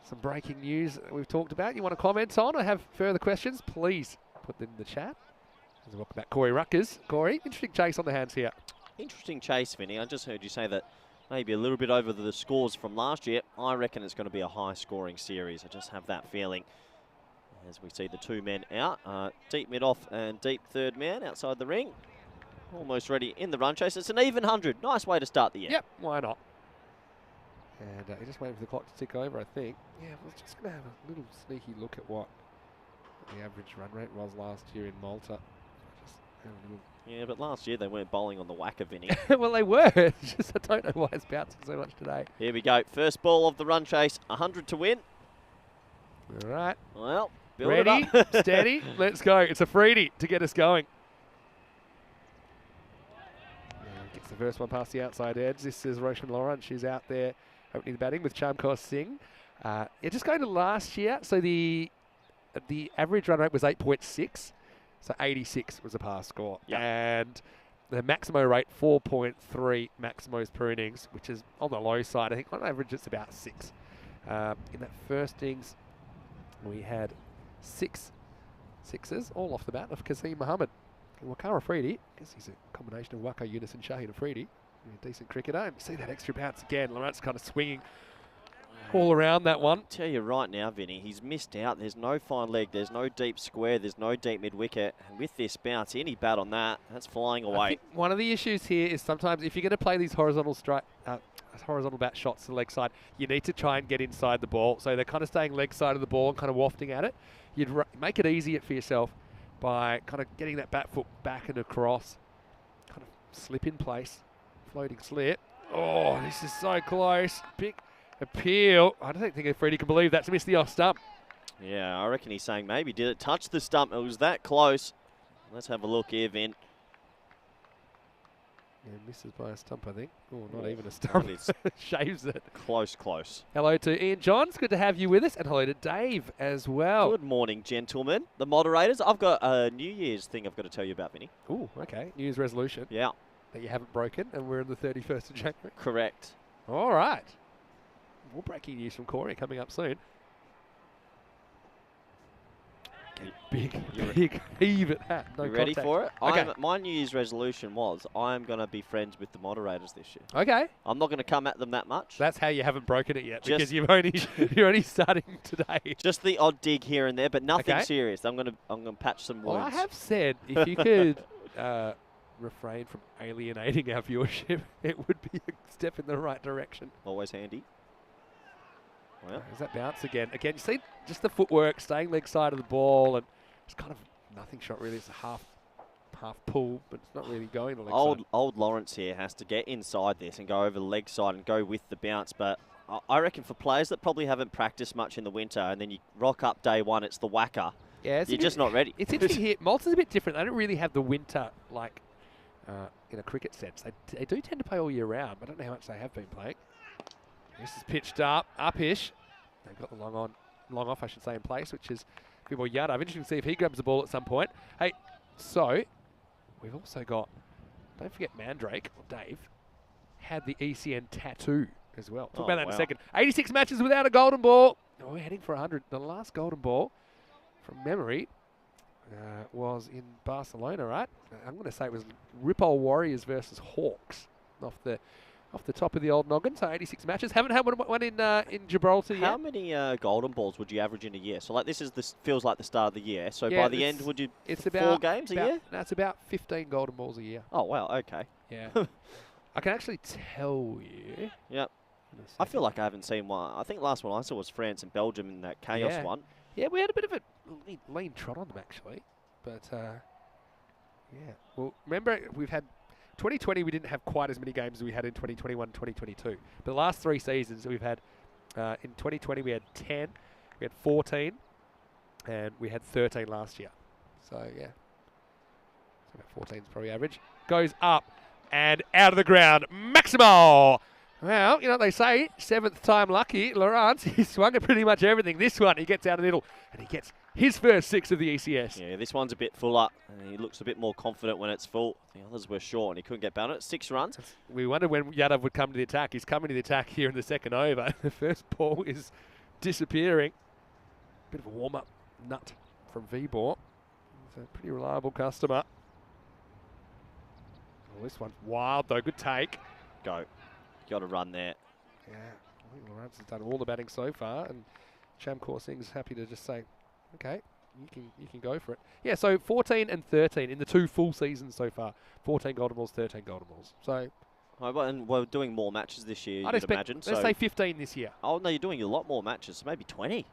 some breaking news that we've talked about you want to comment on or have further questions, please put them in the chat. Welcome back, Corey Ruckers. Corey, interesting chase on the hands here. Interesting chase, Vinny. I just heard you say that maybe a little bit over the scores from last year. I reckon it's going to be a high-scoring series. I just have that feeling. As we see the 2 men out, deep mid-off and deep third man outside the ring. Almost ready in the run chase. It's an even 100. Nice way to start the year. Yep, why not? And you're just waiting for the clock to tick over, I think. Yeah, we're just going to have a little sneaky look at what the average run rate was last year in Malta. Just have a little. Yeah, but last year they weren't bowling on the whacker, Vinny. Well, they were. It's just I don't know why it's bouncing so much today. Here we go. First ball of the run chase. 100 to win. All right. Well, build ready, it up. steady, let's go. It's a freebie to get us going. Gets the first one past the outside edge. This is Roshan Laurent. She's out there opening the batting with Chamkor Singh. Just going to last year, so the average run rate was 8.6, so 86 was a pass score. Yep. And the Maximo rate, 4.3 Maximos per innings, which is on the low side. I think on average it's about 6. In that first innings, we had 6 sixes, all off the bat of Kasim Mohammed. Waqar Afridi, I guess he's a combination of Waqar Yunus and Shaheen Afridi. A decent cricketer. And you see that extra bounce again. Laurent's kind of swinging all around that one. Tell you right now, Vinny, he's missed out. There's no fine leg. There's no deep square. There's no deep mid-wicket. And with this bounce, any bat on that, that's flying away. I think one of the issues here is sometimes if you're going to play these horizontal bat shots to the leg side, you need to try and get inside the ball. So they're kind of staying leg side of the ball and kind of wafting at it. You'd make it easier for yourself by kind of getting that bat foot back and across, kind of slip in place, floating slip. Oh, this is so close. Big appeal. I don't think Freddie can believe that's missed the off stump. Yeah, I reckon he's saying maybe did it touch the stump? It was that close. Let's have a look here, Vin. Yeah, misses by a stump, I think. Oh, not even a stump. Shaves it. Close. Hello to Ian Johns. Good to have you with us. And hello to Dave as well. Good morning, gentlemen. The moderators. I've got a New Year's thing I've got to tell you about, Vinny. Oh, okay. New Year's resolution. Yeah. That you haven't broken, and we're on the 31st of January. Correct. All right. More breaking news from Corey coming up soon. Big heave at that. No you ready contact. for it? Okay. My New Year's resolution was I'm going to be friends with the moderators this year. Okay. I'm not going to come at them that much. That's how you haven't broken it yet, Just because you're only starting today. Just the odd dig here and there, but nothing Okay. serious. I'm going to patch some wounds. Well, I have said if you could refrain from alienating our viewership, it would be a step in the right direction. Always handy. Well, There's that bounce again. Again, you see just the footwork, staying leg side of the ball, and it's kind of nothing shot really. It's a half pull, but it's not really going the leg side. Old Lawrence here has to get inside this and go over the leg side and go with the bounce. But I reckon for players that probably haven't practiced much in the winter and then you rock up day one, it's the whacker. Yeah, You're just not ready. It's interesting here. Malta's a bit different. They don't really have the winter in a cricket sense. They do tend to play all year round, but I don't know how much they have been playing. This is pitched up-ish. They've got the long off, I should say, in place, which is a bit more Yadav. Interesting to see if he grabs the ball at some point. Hey, so we've also got, don't forget Mandrake, or Dave, had the ECN tattoo as well. Talk about that in a second. 86 matches without a golden ball. Oh, we're heading for 100. The last golden ball, from memory, was in Barcelona, right? I'm going to say it was Ripoll Warriors versus Hawks off the top of the old noggin. So 86 matches. Haven't had one in Gibraltar yet. How many golden balls would you average in a year? So like this feels like the start of the year. So Yeah, by the end, would you it's 4 games a year? No, it's about 15 golden balls a year. Oh wow, okay. Yeah. I can actually tell you. Yep. I feel like I haven't seen one. I think last one I saw was France and Belgium in that chaos one. Yeah, we had a bit of a lean trot on them actually, but yeah. Well, remember we've had 2020. We didn't have quite as many games as we had in 2021, 2022. But the last 3 seasons we've had in 2020 we had 10, we had 14, and we had 13 last year. So yeah, so about 14 is probably average. Goes up and out of the ground, Maximo. Well, you know what they say, 7th time lucky. Laurence, he swung at pretty much everything. This one, he gets out of the middle, and he gets his first 6 of the ECS. Yeah, this one's a bit fuller, and he looks a bit more confident when it's full. The others were short, and he couldn't get bound it. 6 runs. We wondered when Yadav would come to the attack. He's coming to the attack here in the second over. The first ball is disappearing. Bit of a warm-up nut from Vibor. He's a pretty reliable customer. Oh, this one's wild, though. Good take. Go. Got to run there. Yeah, I think Laurence has done all the batting so far, and Shamkor Singh's happy to just say, okay, you can go for it. Yeah, so 14 and 13 in the 2 full seasons so far. 14 golden balls, 13 golden balls. So, and we're doing more matches this year, I'd you'd expect, imagine. let's so say 15 this year. Oh, no, you're doing a lot more matches, maybe 20.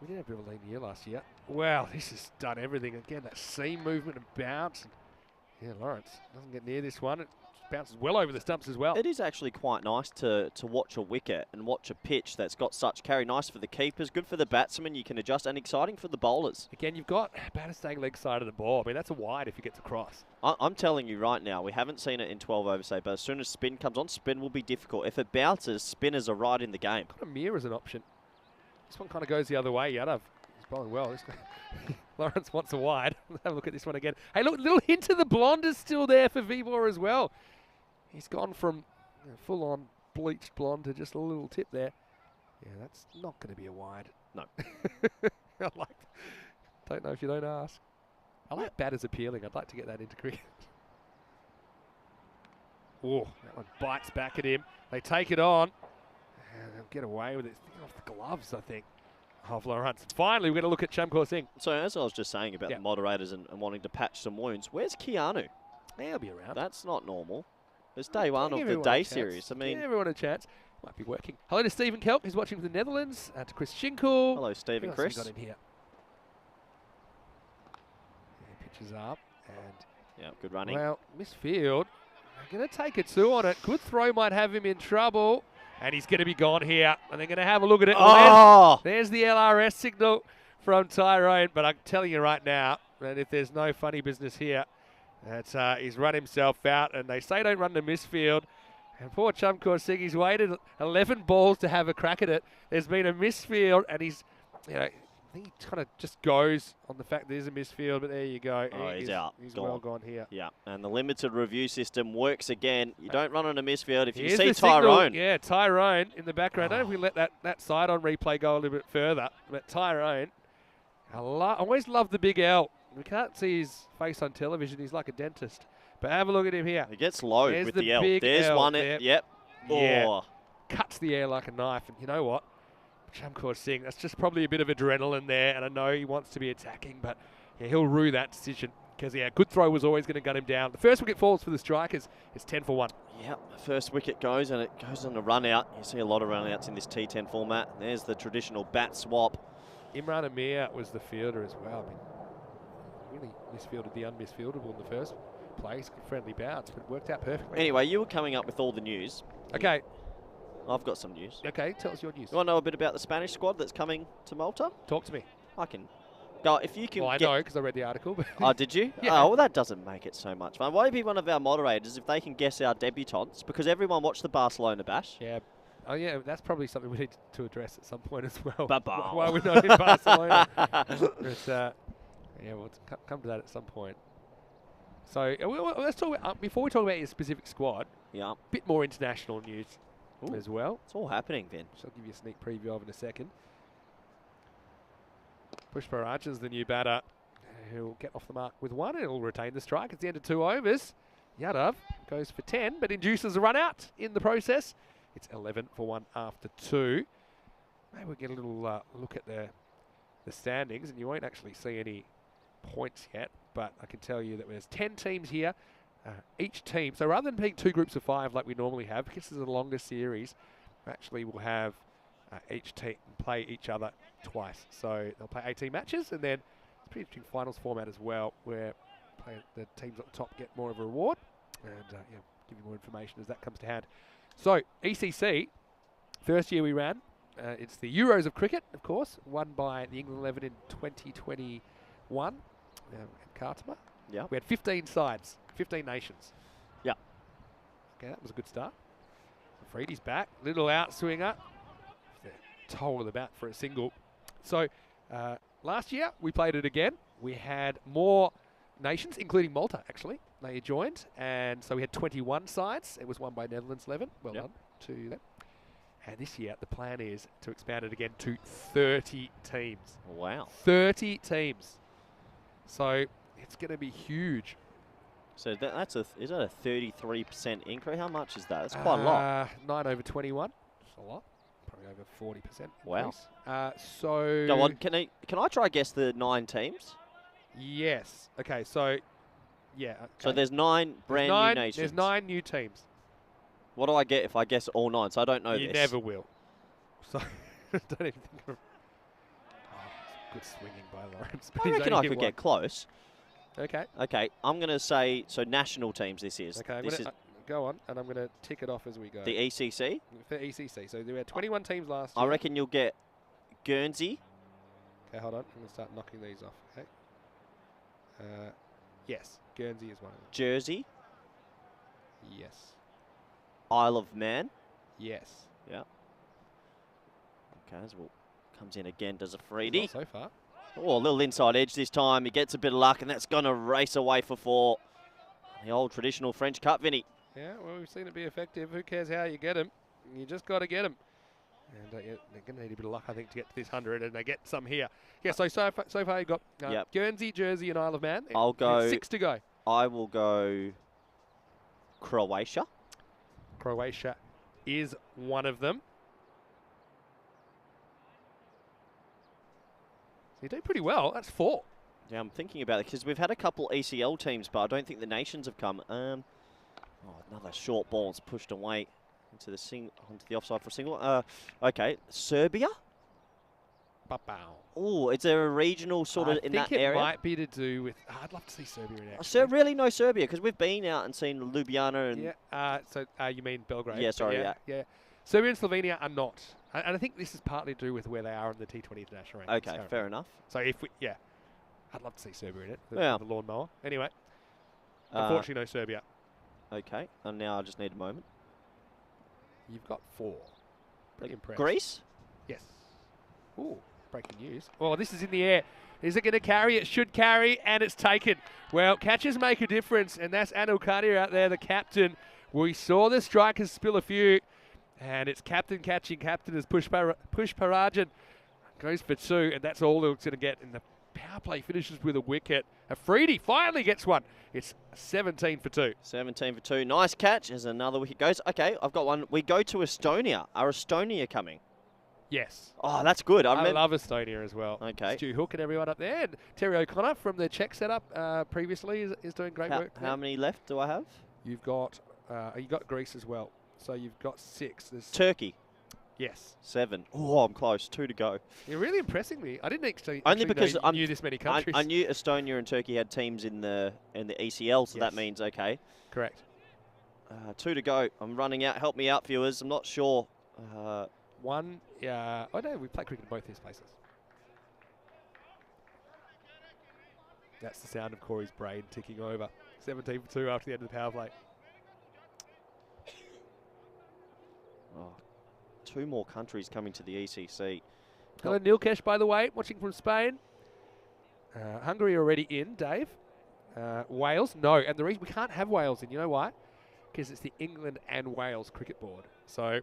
We did have a bit of a lean year last year. Wow, this has done everything. Again, that seam movement and bounce. And yeah, Laurence doesn't get near this one. It bounces well over the stumps as well. It is actually quite nice to watch a wicket and watch a pitch that's got such carry. Nice for the keepers, good for the batsmen. You can adjust, and exciting for the bowlers. Again, you've got batter staying leg side of the ball. I mean, that's a wide if he gets across. I'm telling you right now, we haven't seen it in 12 overs, say, but as soon as spin comes on, spin will be difficult. If it bounces, spinners are right in the game. Got a mirror as an option. This one kind of goes the other way. Yadav, he's bowling well. This Laurence wants a wide. Let's have a look at this one again. Hey, look, little hint of the blonde is still there for Vibor as well. He's gone from full-on bleached blonde to just a little tip there. Yeah, that's not going to be a wide. No. Don't know if you don't ask. I like batters appealing. I'd like to get that into cricket. Oh, that one bites back at him. They take it on. And they'll get away with it. Thinking off the gloves, I think, of Laurence. Finally, we're going to look at Shamkor Singh. So as I was just saying about the moderators and wanting to patch some wounds, where's Keanu? He'll be around. That's not normal. It's day 1 of the day series. I mean, give everyone a chance. Might be working. Hello to Stephen Kelp, who's watching from the Netherlands. To Chris Schinkel. Hello, Stephen. Chris. Got in here. Yeah, pitches up and yeah, good running. Well, misfield. They're going to take a 2 on it. Good throw might have him in trouble, and he's going to be gone here. And they're going to have a look at it. Oh! There's the LRS signal from Tyrone. But I'm telling you right now, that if there's no funny business here, that he's run himself out, and they say don't run to misfield. And poor Shamkor Singh, he's waited 11 balls to have a crack at it. There's been a misfield, and he's, I think he kind of just goes on the fact there's a misfield, but there you go. Oh, he's out. He's well gone here. Yeah, and the limited review system works again. You don't run on a misfield. If you Here's see the signal. Tyrone. Yeah, Tyrone in the background. I don't know if we let that side on replay go a little bit further, but Tyrone, I always love the big L. We can't see his face on television. He's like a dentist. But have a look at him here. He gets low There's with the the L. big There's L one. there. Yep. Yeah. Oh. Cuts the air like a knife. And you know what? Shamkor Singh, that's just probably a bit of adrenaline there. And I know he wants to be attacking, but yeah, he'll rue that decision. Because, yeah, good throw was always going to gun him down. The first wicket falls for the strikers. It's 10 for 1. Yep, first wicket goes, and it goes on a run out. You see a lot of run outs in this T10 format. There's the traditional bat swap. Imran Amir was the fielder as well. I mean, really misfielded the unmisfieldable in the first place. Good friendly bounce, but it worked out perfectly. Anyway, you were coming up with all the news. Okay. I've got some news. Okay, tell us your news. You want to know a bit about the Spanish squad that's coming to Malta? Talk to me. I can Go, if you can Well, I get... know because I read the article. But Oh, did you? Yeah. Oh, well, that doesn't make it so much fun. Why don't be one of our moderators if they can guess our debutants? Because everyone watched the Barcelona Bash. yeah. Oh, yeah, that's probably something we need to address at some point as well. Ba-bow. Why we're not in Barcelona. But, yeah, we'll come to that at some point. So let's talk about, before we talk about your specific squad, Yeah, a bit more international news Ooh. as well. it's all happening, Vin. Which I'll give you a sneak preview of in a second. Pushpa Archer's the new batter who'll get off the mark with one and he'll retain the strike. It's the end of 2 overs. Yadav goes for 10 but induces a run out in the process. It's 11 for 1 after 2. Maybe we'll get a little look at the standings, and you won't actually see any points yet, but I can tell you that there's 10 teams here. Each team, so rather than being 2 groups of 5 like we normally have, because this is a longer series, actually we'll have each team play each other twice. So they'll play 18 matches, and then it's pretty interesting finals format as well, where the teams at the top get more of a reward, and yeah, give you more information as that comes to hand. So ECC, first year we ran, it's the Euros of cricket, of course, won by the England 11 in 2021 at Khartoum. Yeah. We had 15 sides, 15 nations. Yeah. Okay, that was a good start. Freddie's back, little outswinger. The toe of the bat for a single. So last year we played it again. We had more nations, including Malta, actually. They joined, and so we had 21 sides. It was won by Netherlands 11. Well done to them. And this year, the plan is to expand it again to 30 teams. Wow. 30 teams. So it's going to be huge. So that's is that a 33% increase? How much is that? That's quite a lot. 9 over 21. That's a lot. Probably over 40%. Wow. So Go on. Can I try guess the 9 teams? Yes. Okay. So yeah. Okay. So there's 9 brand new nations. There's 9 new teams. What do I get if I guess all 9? So I don't know You this. never will. So don't even think of. Oh, good swinging by Lawrence. But I he's reckon only I hit could get close. Okay. Okay, I'm going to say, so national teams this is. Okay. This is Go on, and I'm going to tick it off as we go. the ECC. For ECC. So there were 21 teams last year. I reckon you'll get Guernsey. Okay, hold on. I'm going to start knocking these off. Okay. Yes, Guernsey is one of them. Jersey. Yes. Isle of Man. Yes. Yeah. Okay, as well comes in again, does a Not freebie. so far. Oh, a little inside edge this time. He gets a bit of luck, and that's going to race away for 4. The old traditional French Cup, Vinny. Yeah, well, we've seen it be effective. Who cares how you get them? You just got to get them. And yeah, they're going to need a bit of luck, I think, to get to this 100, and they get some here. Yeah, so far you've got Guernsey, Jersey, and Isle of Man. I'll go. 6 to go. I will go Croatia. Croatia is one of them. So you do pretty well. That's 4. Yeah, I'm thinking about it because we've had a couple ECL teams, but I don't think the nations have come. Oh, another short ball is pushed away into the offside for a single. Okay, Serbia. Oh, is there a regional sort of in that area? I think it might be to do with. I'd love to see Serbia in action. Really, no Serbia, because we've been out and seen Ljubljana and. Yeah. So you mean Belgrade? Yeah. Sorry. Yeah. Serbia and Slovenia are not, and I think this is partly to do with where they are in the T20 international rankings. Okay, fair enough. So I'd love to see Serbia in it. Yeah. The lawnmower. Anyway, unfortunately, no Serbia. Okay, and now I just need a moment. You've got 4. Pretty impressive. Greece? Yes. Ooh, breaking news. Oh, this is in the air. Is it going to carry? It should carry, and it's taken. Well, catches make a difference, and that's Anil Kadir out there, the captain. We saw the strikers spill a few, and it's captain catching. Captain is Pushparajan. Goes for 2, and that's all they're going to get. And the power play finishes with a wicket. Afridi finally gets one. It's 17 for 2. 17 for 2. Nice catch as another wicket goes. Okay, I've got one. We go to Estonia. Are Estonia coming? Yes. Oh, that's good. I love Estonia as well. Okay. Stu Hook and everyone up there. And Terry O'Connor from the Czech setup previously is doing great work. How many left do I have? You've got Greece as well. So you've got 6. There's Turkey. Yes. 7. Oh, I'm close. 2 to go. You're really impressing me. I didn't actually because know you knew this many countries. I knew Estonia and Turkey had teams in the ECL, so Yes. that means okay. Correct. 2 to go. I'm running out. Help me out, viewers. I'm not sure. 1. Oh no, we play cricket in both these places. That's the sound of Corey's brain ticking over. 17 for 2 after the end of the power play. Oh, 2 more countries coming to the ECC. Hello, Nilkesh, by the way, watching from Spain. Hungary already in, Dave. Wales, no. And the reason we can't have Wales in, you know why? Because it's the England and Wales cricket board. So,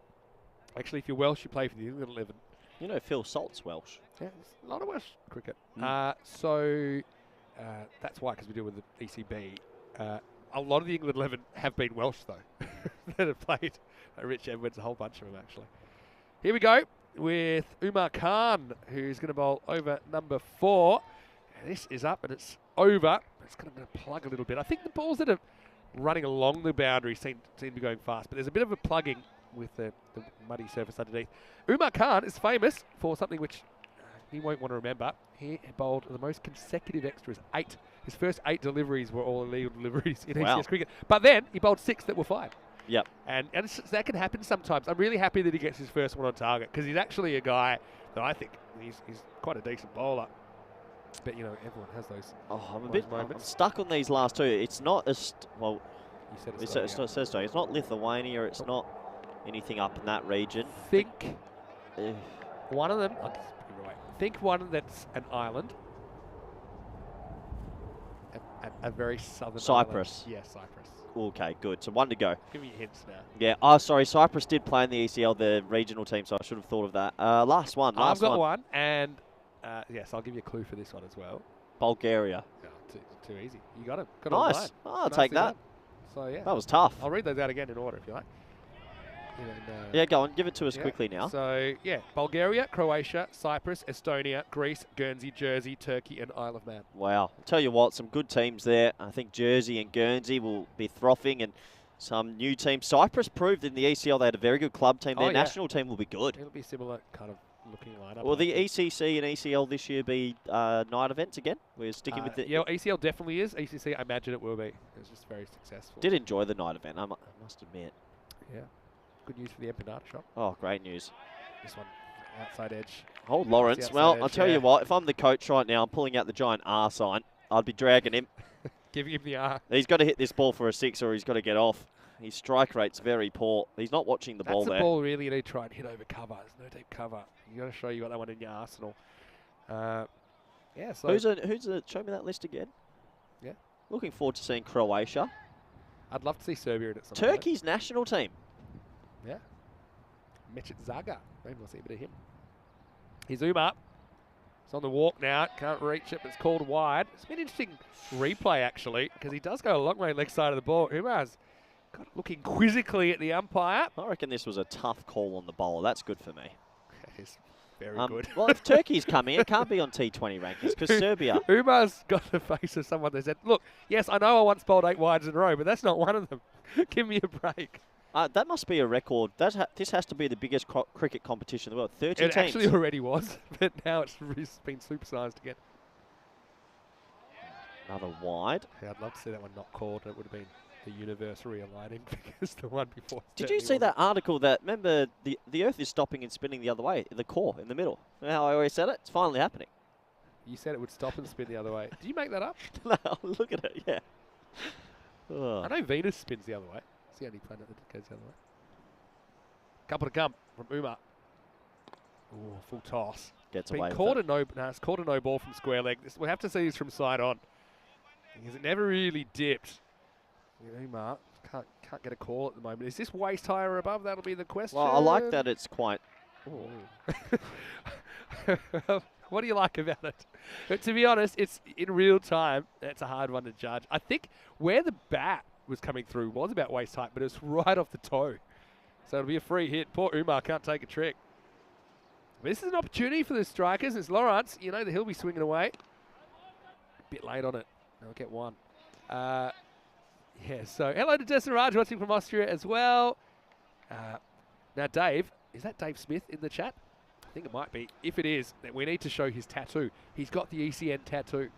actually, if you're Welsh, you play for the England 11. You know, Phil Salt's Welsh. Yeah, there's a lot of Welsh cricket. Mm. So, that's why, because we deal with the ECB. A lot of the England 11 have been Welsh, though, that have played. Rich Edwards, a whole bunch of them, actually. Here we go with Umar Khan, who's going to bowl over number 4. This is up and it's over. It's going to plug a little bit. I think the balls that are running along the boundary seem to be going fast, but there's a bit of a plugging with the muddy surface underneath. Umar Khan is famous for something which he won't want to remember. He bowled the most consecutive extras, 8. His first 8 deliveries were all illegal deliveries in ECS cricket. But then he bowled 6 that were fine. Yep. And that can happen sometimes. I'm really happy that he gets his first one on target because he's actually a guy that I think he's quite a decent bowler. But, you know, everyone has those. Oh, I'm moments. stuck on these last 2. It's not as well. You said It's not Estonia. It's not Lithuania. It's not anything up in that region. Think Eh, one of them. I'll just put it away. Think one that's an island. A very southern Cyprus. island. Yeah, Cyprus. Okay, good. So 1 to go. Give me hints now. Yeah. Oh, sorry. Cyprus did play in the ECL, the regional team, so I should have thought of that. Last one. I've got one, and yes, I'll give you a clue for this one as well. Bulgaria. Oh, too easy. You got it. Got Nice. it online. I'll take that. Done. So yeah, That was tough. I'll read those out again in order if you like. And, Yeah, go on. Give it to us yeah. quickly now. So yeah, Bulgaria, Croatia, Cyprus, Estonia, Greece, Guernsey, Jersey, Turkey, and Isle of Man. Wow. I'll tell you what, some good teams there. I think Jersey and Guernsey will be frothing, and some new teams. Cyprus proved in the ECL they had a very good club team. Their national team will be good. It'll be similar kind of looking lineup. Will the ECC and ECL this year be night events again? We're sticking with it. Yeah, ECL definitely is. ECC, I imagine it will be. It was just very successful. Did enjoy the night event, I must admit. Yeah. Good news for the empanada shop. Oh, great news. This one, outside edge. Oh, Lawrence. Well, I'll tell you what, if I'm the coach right now, I'm pulling out the giant R sign. I'd be dragging him. Giving him the R. He's got to hit this ball for a 6 or he's got to get off. His strike rate's very poor. He's not watching the ball there. That's a ball really you need to try and hit over cover. There's no deep cover. You got to show you got that one in your arsenal. Yeah. So Who's show me that list again. Yeah. Looking forward to seeing Croatia. I'd love to see Serbia in it. Sometime. Turkey's national team. Yeah. Mecit Zaga. Maybe we'll see a bit of him. Here's Umar. It's on the walk now. Can't reach it, but it's called wide. It's been an interesting replay, actually, because he does go a long way leg side of the ball. Umar's got looking quizzically at the umpire. I reckon this was a tough call on the bowler. That's good for me. It's very good. Well, if Turkey's coming, it can't be on T20 rankings because Serbia. Umar's got the face of someone that said, look, yes, I know I once bowled 8 wides in a row, but that's not one of them. Give me a break. That must be a record. This has to be the biggest cricket competition in the world. 30 it teams. It actually already was, but now it's been supersized again. Another wide. Yeah, I'd love to see that one not called. It would have been the universe realigning because the one before. Did you see that article that, remember, the Earth is stopping and spinning the other way, the core in the middle? You know how I always said it? It's finally happening. You said it would stop and spin the other way. Did you make that up? No, look at it, yeah. I know Venus spins the other way. It's the only planet that goes the other way. Couple to come from Umar. Ooh, full toss. Gets Been away with called it. it's called a no ball from square leg. We'll have to see this from side on. Because it never really dipped. Umar can't get a call at the moment. Is this waist high or above? That'll be the question. Well, I like that it's quite... What do you like about it? But to be honest, it's in real time. It's a hard one to judge. I think where the bat was coming through was about waist height, but it's right off the toe. So it'll be a free hit. Poor Umar can't take a trick. But this is an opportunity for the strikers. It's Lawrence. You know that he'll be swinging away. A bit late on it. They'll get one. Yeah, so hello to Desiraj watching from Austria as well. Now, Dave, is that Dave Smith in the chat? I think it might be. If it is, then we need to show his tattoo. He's got the ECN tattoo.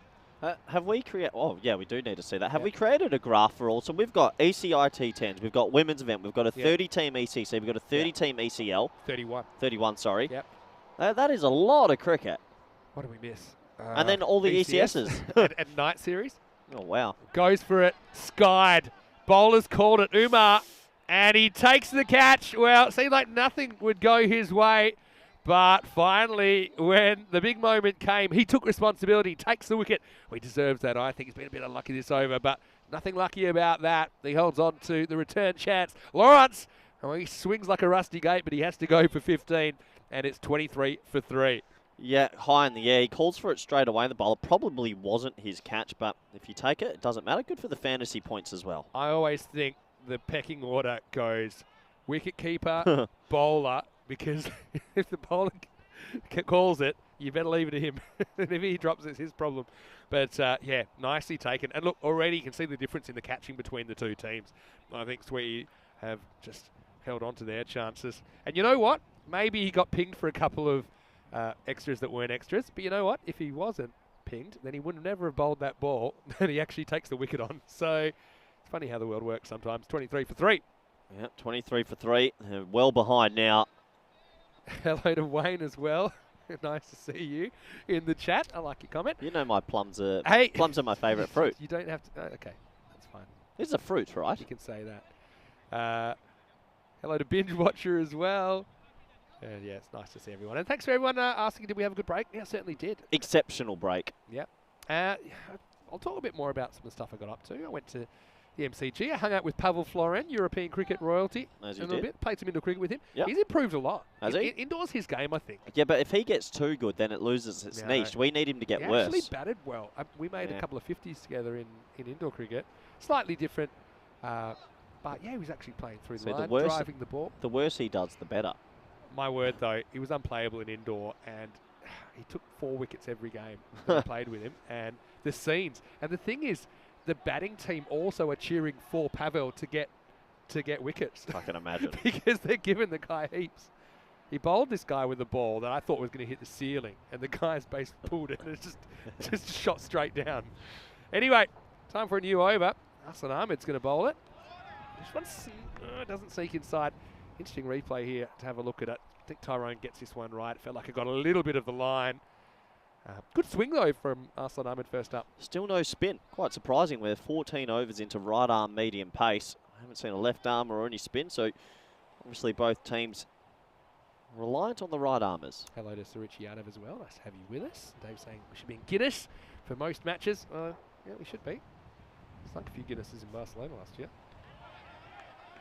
Have we created... Oh, yeah, we do need to see that. Have we created a graph for all? So we've got ECI T10s. We've got women's event. We've got a 30-team ECC. We've got a 30-team ECL. 31. 31, sorry. Yep. That is a lot of cricket. What do we miss? And then all the ECSs. and night series. Oh, wow. Goes for it. Skied. Bowler's called it. Umar. And he takes the catch. Well, it seemed like nothing would go his way. But finally, when the big moment came, he took responsibility, takes the wicket. Well, he deserves that. I think he's been a bit unlucky this over, but nothing lucky about that. He holds on to the return chance. Lawrence, well, he swings like a rusty gate, but he has to go for 15, and it's 23 for 3. Yeah, high in the air. He calls for it straight away. The bowler probably wasn't his catch, but if you take it, it doesn't matter. Good for the fantasy points as well. I always think the pecking order goes wicket-keeper, bowler, because if the bowler calls it, you better leave it to him. And if he drops it, it's his problem. But, yeah, nicely taken. And look, already you can see the difference in the catching between the two teams. I think Sweetie have just held on to their chances. And you know what? Maybe he got pinged for a couple of extras that weren't extras. But you know what? If he wasn't pinged, then he would never have bowled that ball. And he actually takes the wicket on. So it's funny how the world works sometimes. 23 for 3. Yep, 23 for 3. They're well behind now. Hello to Wayne as well. Nice to see you in the chat. I like your comment. You know my plums are plums are my favourite fruit. You don't have to. Okay, that's fine. It's a fruit, right? You can say that. Hello to Binge Watcher as well. And yeah, it's nice to see everyone. And thanks for everyone asking, did we have a good break? Yeah, certainly did. Exceptional break. Yep. I'll talk a bit more about some of the stuff I got up to. I went to the MCG. I hung out with Pavel Florin, European cricket royalty, As a you little did. bit. Played some indoor cricket with him. Yep. He's improved a lot. Has he? Indoors his game, I think. Yeah, but if he gets too good, then it loses its No. niche. We need him to get He worse. actually batted well. We made a couple of 50s together in indoor cricket. Slightly different, but yeah, he was actually playing through the line, driving the ball. The worse he does, the better. My word, though, he was unplayable in indoor, and he took 4 wickets every game that I played with him. And the scenes. And the thing is, the batting team also are cheering for Pavel to get wickets. I can imagine. Because they're giving the guy heaps. He bowled this guy with a ball that I thought was going to hit the ceiling, and the guy's base pulled it, and it just shot straight down. Anyway, time for a new over. Hassan Ahmed's going to bowl it. This one doesn't sneak inside. Interesting replay here to have a look at it. I think Tyrone gets this one right. It felt like it got a little bit of the line. Good swing, though, from Arslan Ahmed first up. Still no spin. Quite surprising. We're 14 overs into right arm medium pace. I haven't seen a left arm or any spin, so obviously both teams reliant on the right armers. Hello to Sarichi Yadav as well. Nice to have you with us. Dave's saying we should be in Guinness for most matches. Yeah, we should be. It's like a few Guinnesses in Barcelona last year.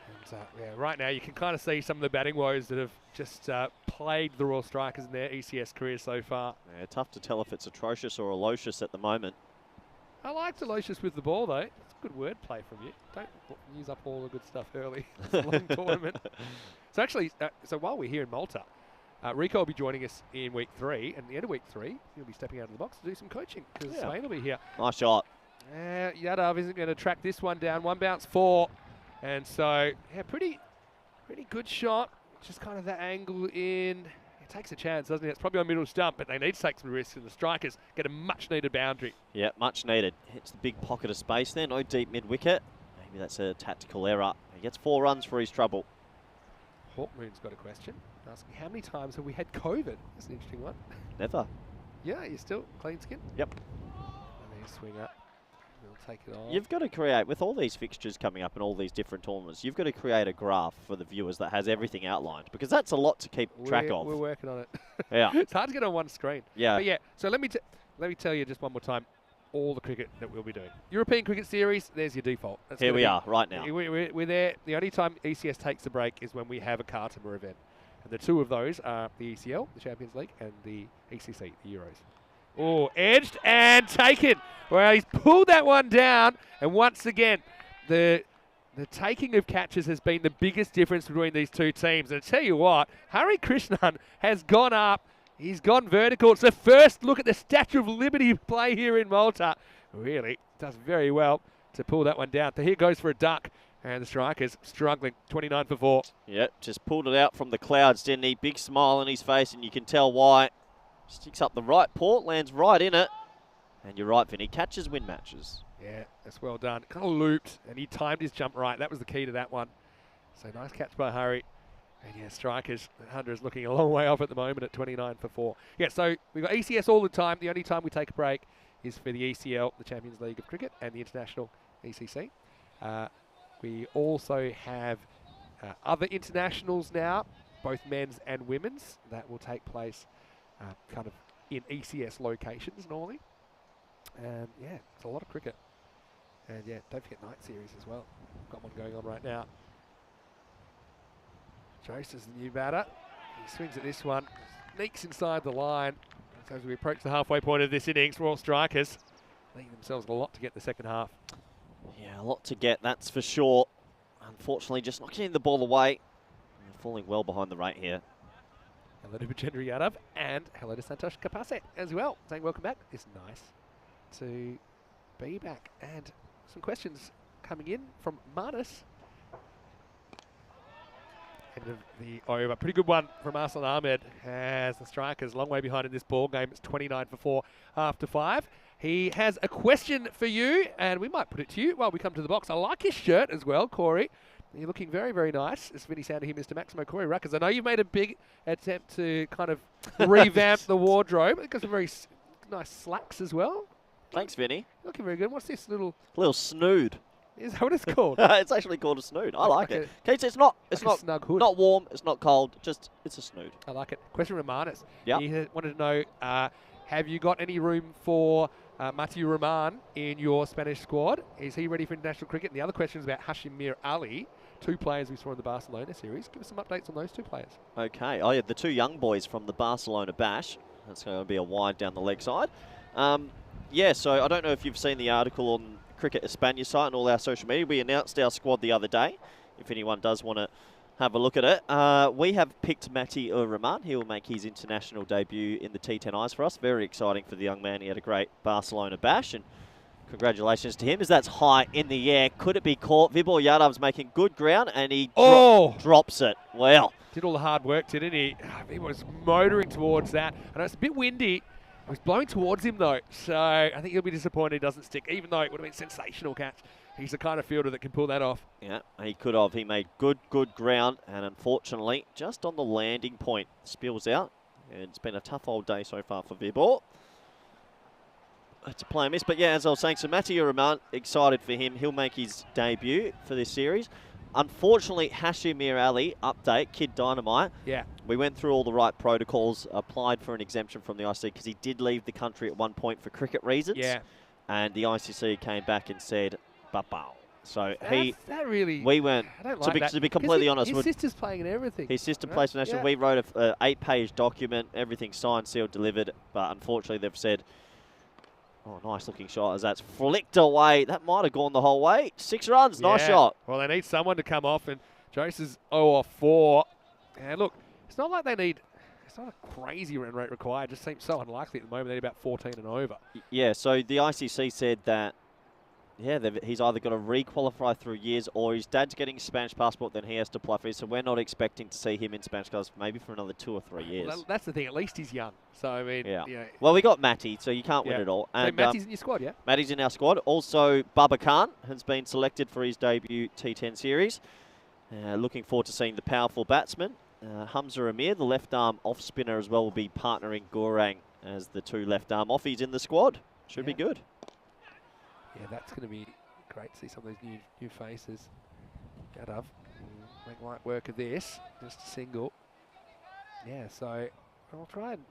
And yeah, right now you can kind of see some of the batting woes that have just plagued the Royal Strikers in their ECS careers so far. Yeah, tough to tell if it's atrocious or alocious at the moment. I liked alocious with the ball, though. It's good wordplay from you. Don't use up all the good stuff early. It's a long tournament. So actually, so while we're here in Malta, Rico will be joining us in week 3, and at the end of week 3, he'll be stepping out of the box to do some coaching because Swain will be here. Nice shot. Yadav isn't going to track this one down. 1 bounce 4. And so, yeah, pretty good shot. Just kind of that angle in. It takes a chance, doesn't it? It's probably on middle stump, but they need to take some risks, and the Strikers get a much-needed boundary. Yeah, much needed. Hits the big pocket of space there. No deep mid-wicket. Maybe that's a tactical error. He gets 4 runs for his trouble. Hawkmoon's got a question. Asking, how many times have we had COVID? That's an interesting one. Never. Yeah, you're still clean skin? Yep. And then swing up. We'll take it on. You've got to create, with all these fixtures coming up and all these different tournaments, you've got to create a graph for the viewers that has everything outlined, because that's a lot to keep track of. We're working on it. Yeah. It's hard to get on one screen. Yeah. But yeah, so let me tell you just one more time all the cricket that we'll be doing. European Cricket Series, there's your default. That's Here we are, right now. We're there. The only time ECS takes a break is when we have a Cartama event. And the 2 of those are the ECL, the Champions League, and the ECC, the Euros. Oh, edged and taken. Well, he's pulled that one down. And once again, the taking of catches has been the biggest difference between these 2 teams. And I tell you what, Hari Krishnan has gone up. He's gone vertical. It's the first look at the Statue of Liberty play here in Malta. Really does very well to pull that one down. So here goes for a duck. And the Strikers struggling, 29 for 4. Yep, just pulled it out from the clouds, didn't he? Big smile on his face, and you can tell why. Sticks up the right port, lands right in it. And you're right, Vinny, catches win matches. Yeah, that's well done. Kind of looped, and he timed his jump right. That was the key to that one. So nice catch by Hari. And yeah, strikers, Hunter is looking a long way off at the moment at 29 for 4. Yeah, so we've got ECS all the time. The only time we take a break is for the ECL, the Champions League of Cricket, and the International ECC. We also have other internationals now, both men's and women's, that will take place kind of in ECS locations normally. And yeah, it's a lot of cricket. And yeah, don't forget night series as well. Got one going on right now. Jost is the new batter. He swings at this one, sneaks inside the line. So as we approach the halfway point of this innings, Royal Strikers leaving themselves a lot to get the second half. Yeah, a lot to get, that's for sure. Unfortunately, just knocking the ball away. They're falling well behind the rate here. Hello to Bajendra Yadav and hello to Santosh Kapase as well. Saying welcome back. It's nice to be back. And some questions coming in from Marnus. End of the over. Pretty good one from Arslan Ahmed as the Strikers long way behind in this ball game. It's 29 for 4 after 5. He has a question for you, and we might put it to you while we come to the box. I like his shirt as well, Corey. You're looking very, very nice. It's Vinny sound to him, Mr. Maximo Corey Ruckers. I know you've made a big attempt to kind of revamp the wardrobe. It's got some very nice slacks as well. Thanks, Vinny. You're looking very good. What's this little snood. Is that what it's called? It's actually called a snood. I like it. Okay, so it's not snug hood. not warm, it's not cold, just it's a snood. I like it. Question from Marnus. Yeah. He wanted to know, have you got any room for Matthew Rahman in your Spanish squad? Is he ready for international cricket? And the other question is about Hashim Mir Ali, 2 players we saw in the Barcelona series. Give us some updates on those 2 players. Okay. Oh yeah, the 2 young boys from the Barcelona Bash. That's going to be a wide down the leg side. Yeah, so I don't know if you've seen the article on Cricket España site and all our social media. We announced our squad the other day. If anyone does want to have a look at it. We have picked Mati Rahman. He will make his international debut in the T10 Eyes for us. Very exciting for the young man. He had a great Barcelona bash, and congratulations to him as that's high in the air. Could it be caught? Vibor Yadav's making good ground, and he drops it. Well. Did all the hard work, didn't he? He was motoring towards that. I know it's a bit windy. It was blowing towards him, though, so I think he'll be disappointed he doesn't stick, even though it would have been a sensational catch. He's the kind of fielder that can pull that off. Yeah, he could have. He made good ground, and unfortunately, just on the landing point, spills out. And it's been a tough old day so far for Vibor. It's a play miss, but yeah, as I was saying, so Matthew Rahman, excited for him. He'll make his debut for this series. Unfortunately, Hashim Mir Ali, update, Kid Dynamite. Yeah. We went through all the right protocols, applied for an exemption from the ICC because he did leave the country at one point for cricket reasons. Yeah. And the ICC came back and said, "Ba-bow." So we went, I don't like to be completely honest. His sister's playing in everything. His sister plays for National. Yeah. We wrote an 8-page document, everything signed, sealed, delivered. But unfortunately, they've said, oh, nice looking shot as that's flicked away. That might have gone the whole way. 6 runs, nice shot. Well, they need someone to come off, and Jost is 0 off 4. And look, it's not like they need, it's not a crazy run rate required. It just seems so unlikely at the moment. They need about 14 and over. Yeah, so the ICC said that, yeah, he's either got to re-qualify through years or his dad's getting a Spanish passport, then he has to apply for it. So we're not expecting to see him in Spanish colours maybe for another 2 or 3 years. Well, that's the thing. At least he's young. So, I mean, yeah. Well, we got Matty, so you can't win it all. And so Matty's in your squad, yeah? Matty's in our squad. Also, Baba Khan has been selected for his debut T10 series. Looking forward to seeing the powerful batsman. Hamza Amir, the left-arm off-spinner as well, will be partnering Gaurang as the 2 left-arm offies in the squad. Should be good. Yeah, that's going to be great to see some of these new faces. Yadav make light work of this. Just a single. Yeah, so I'll try and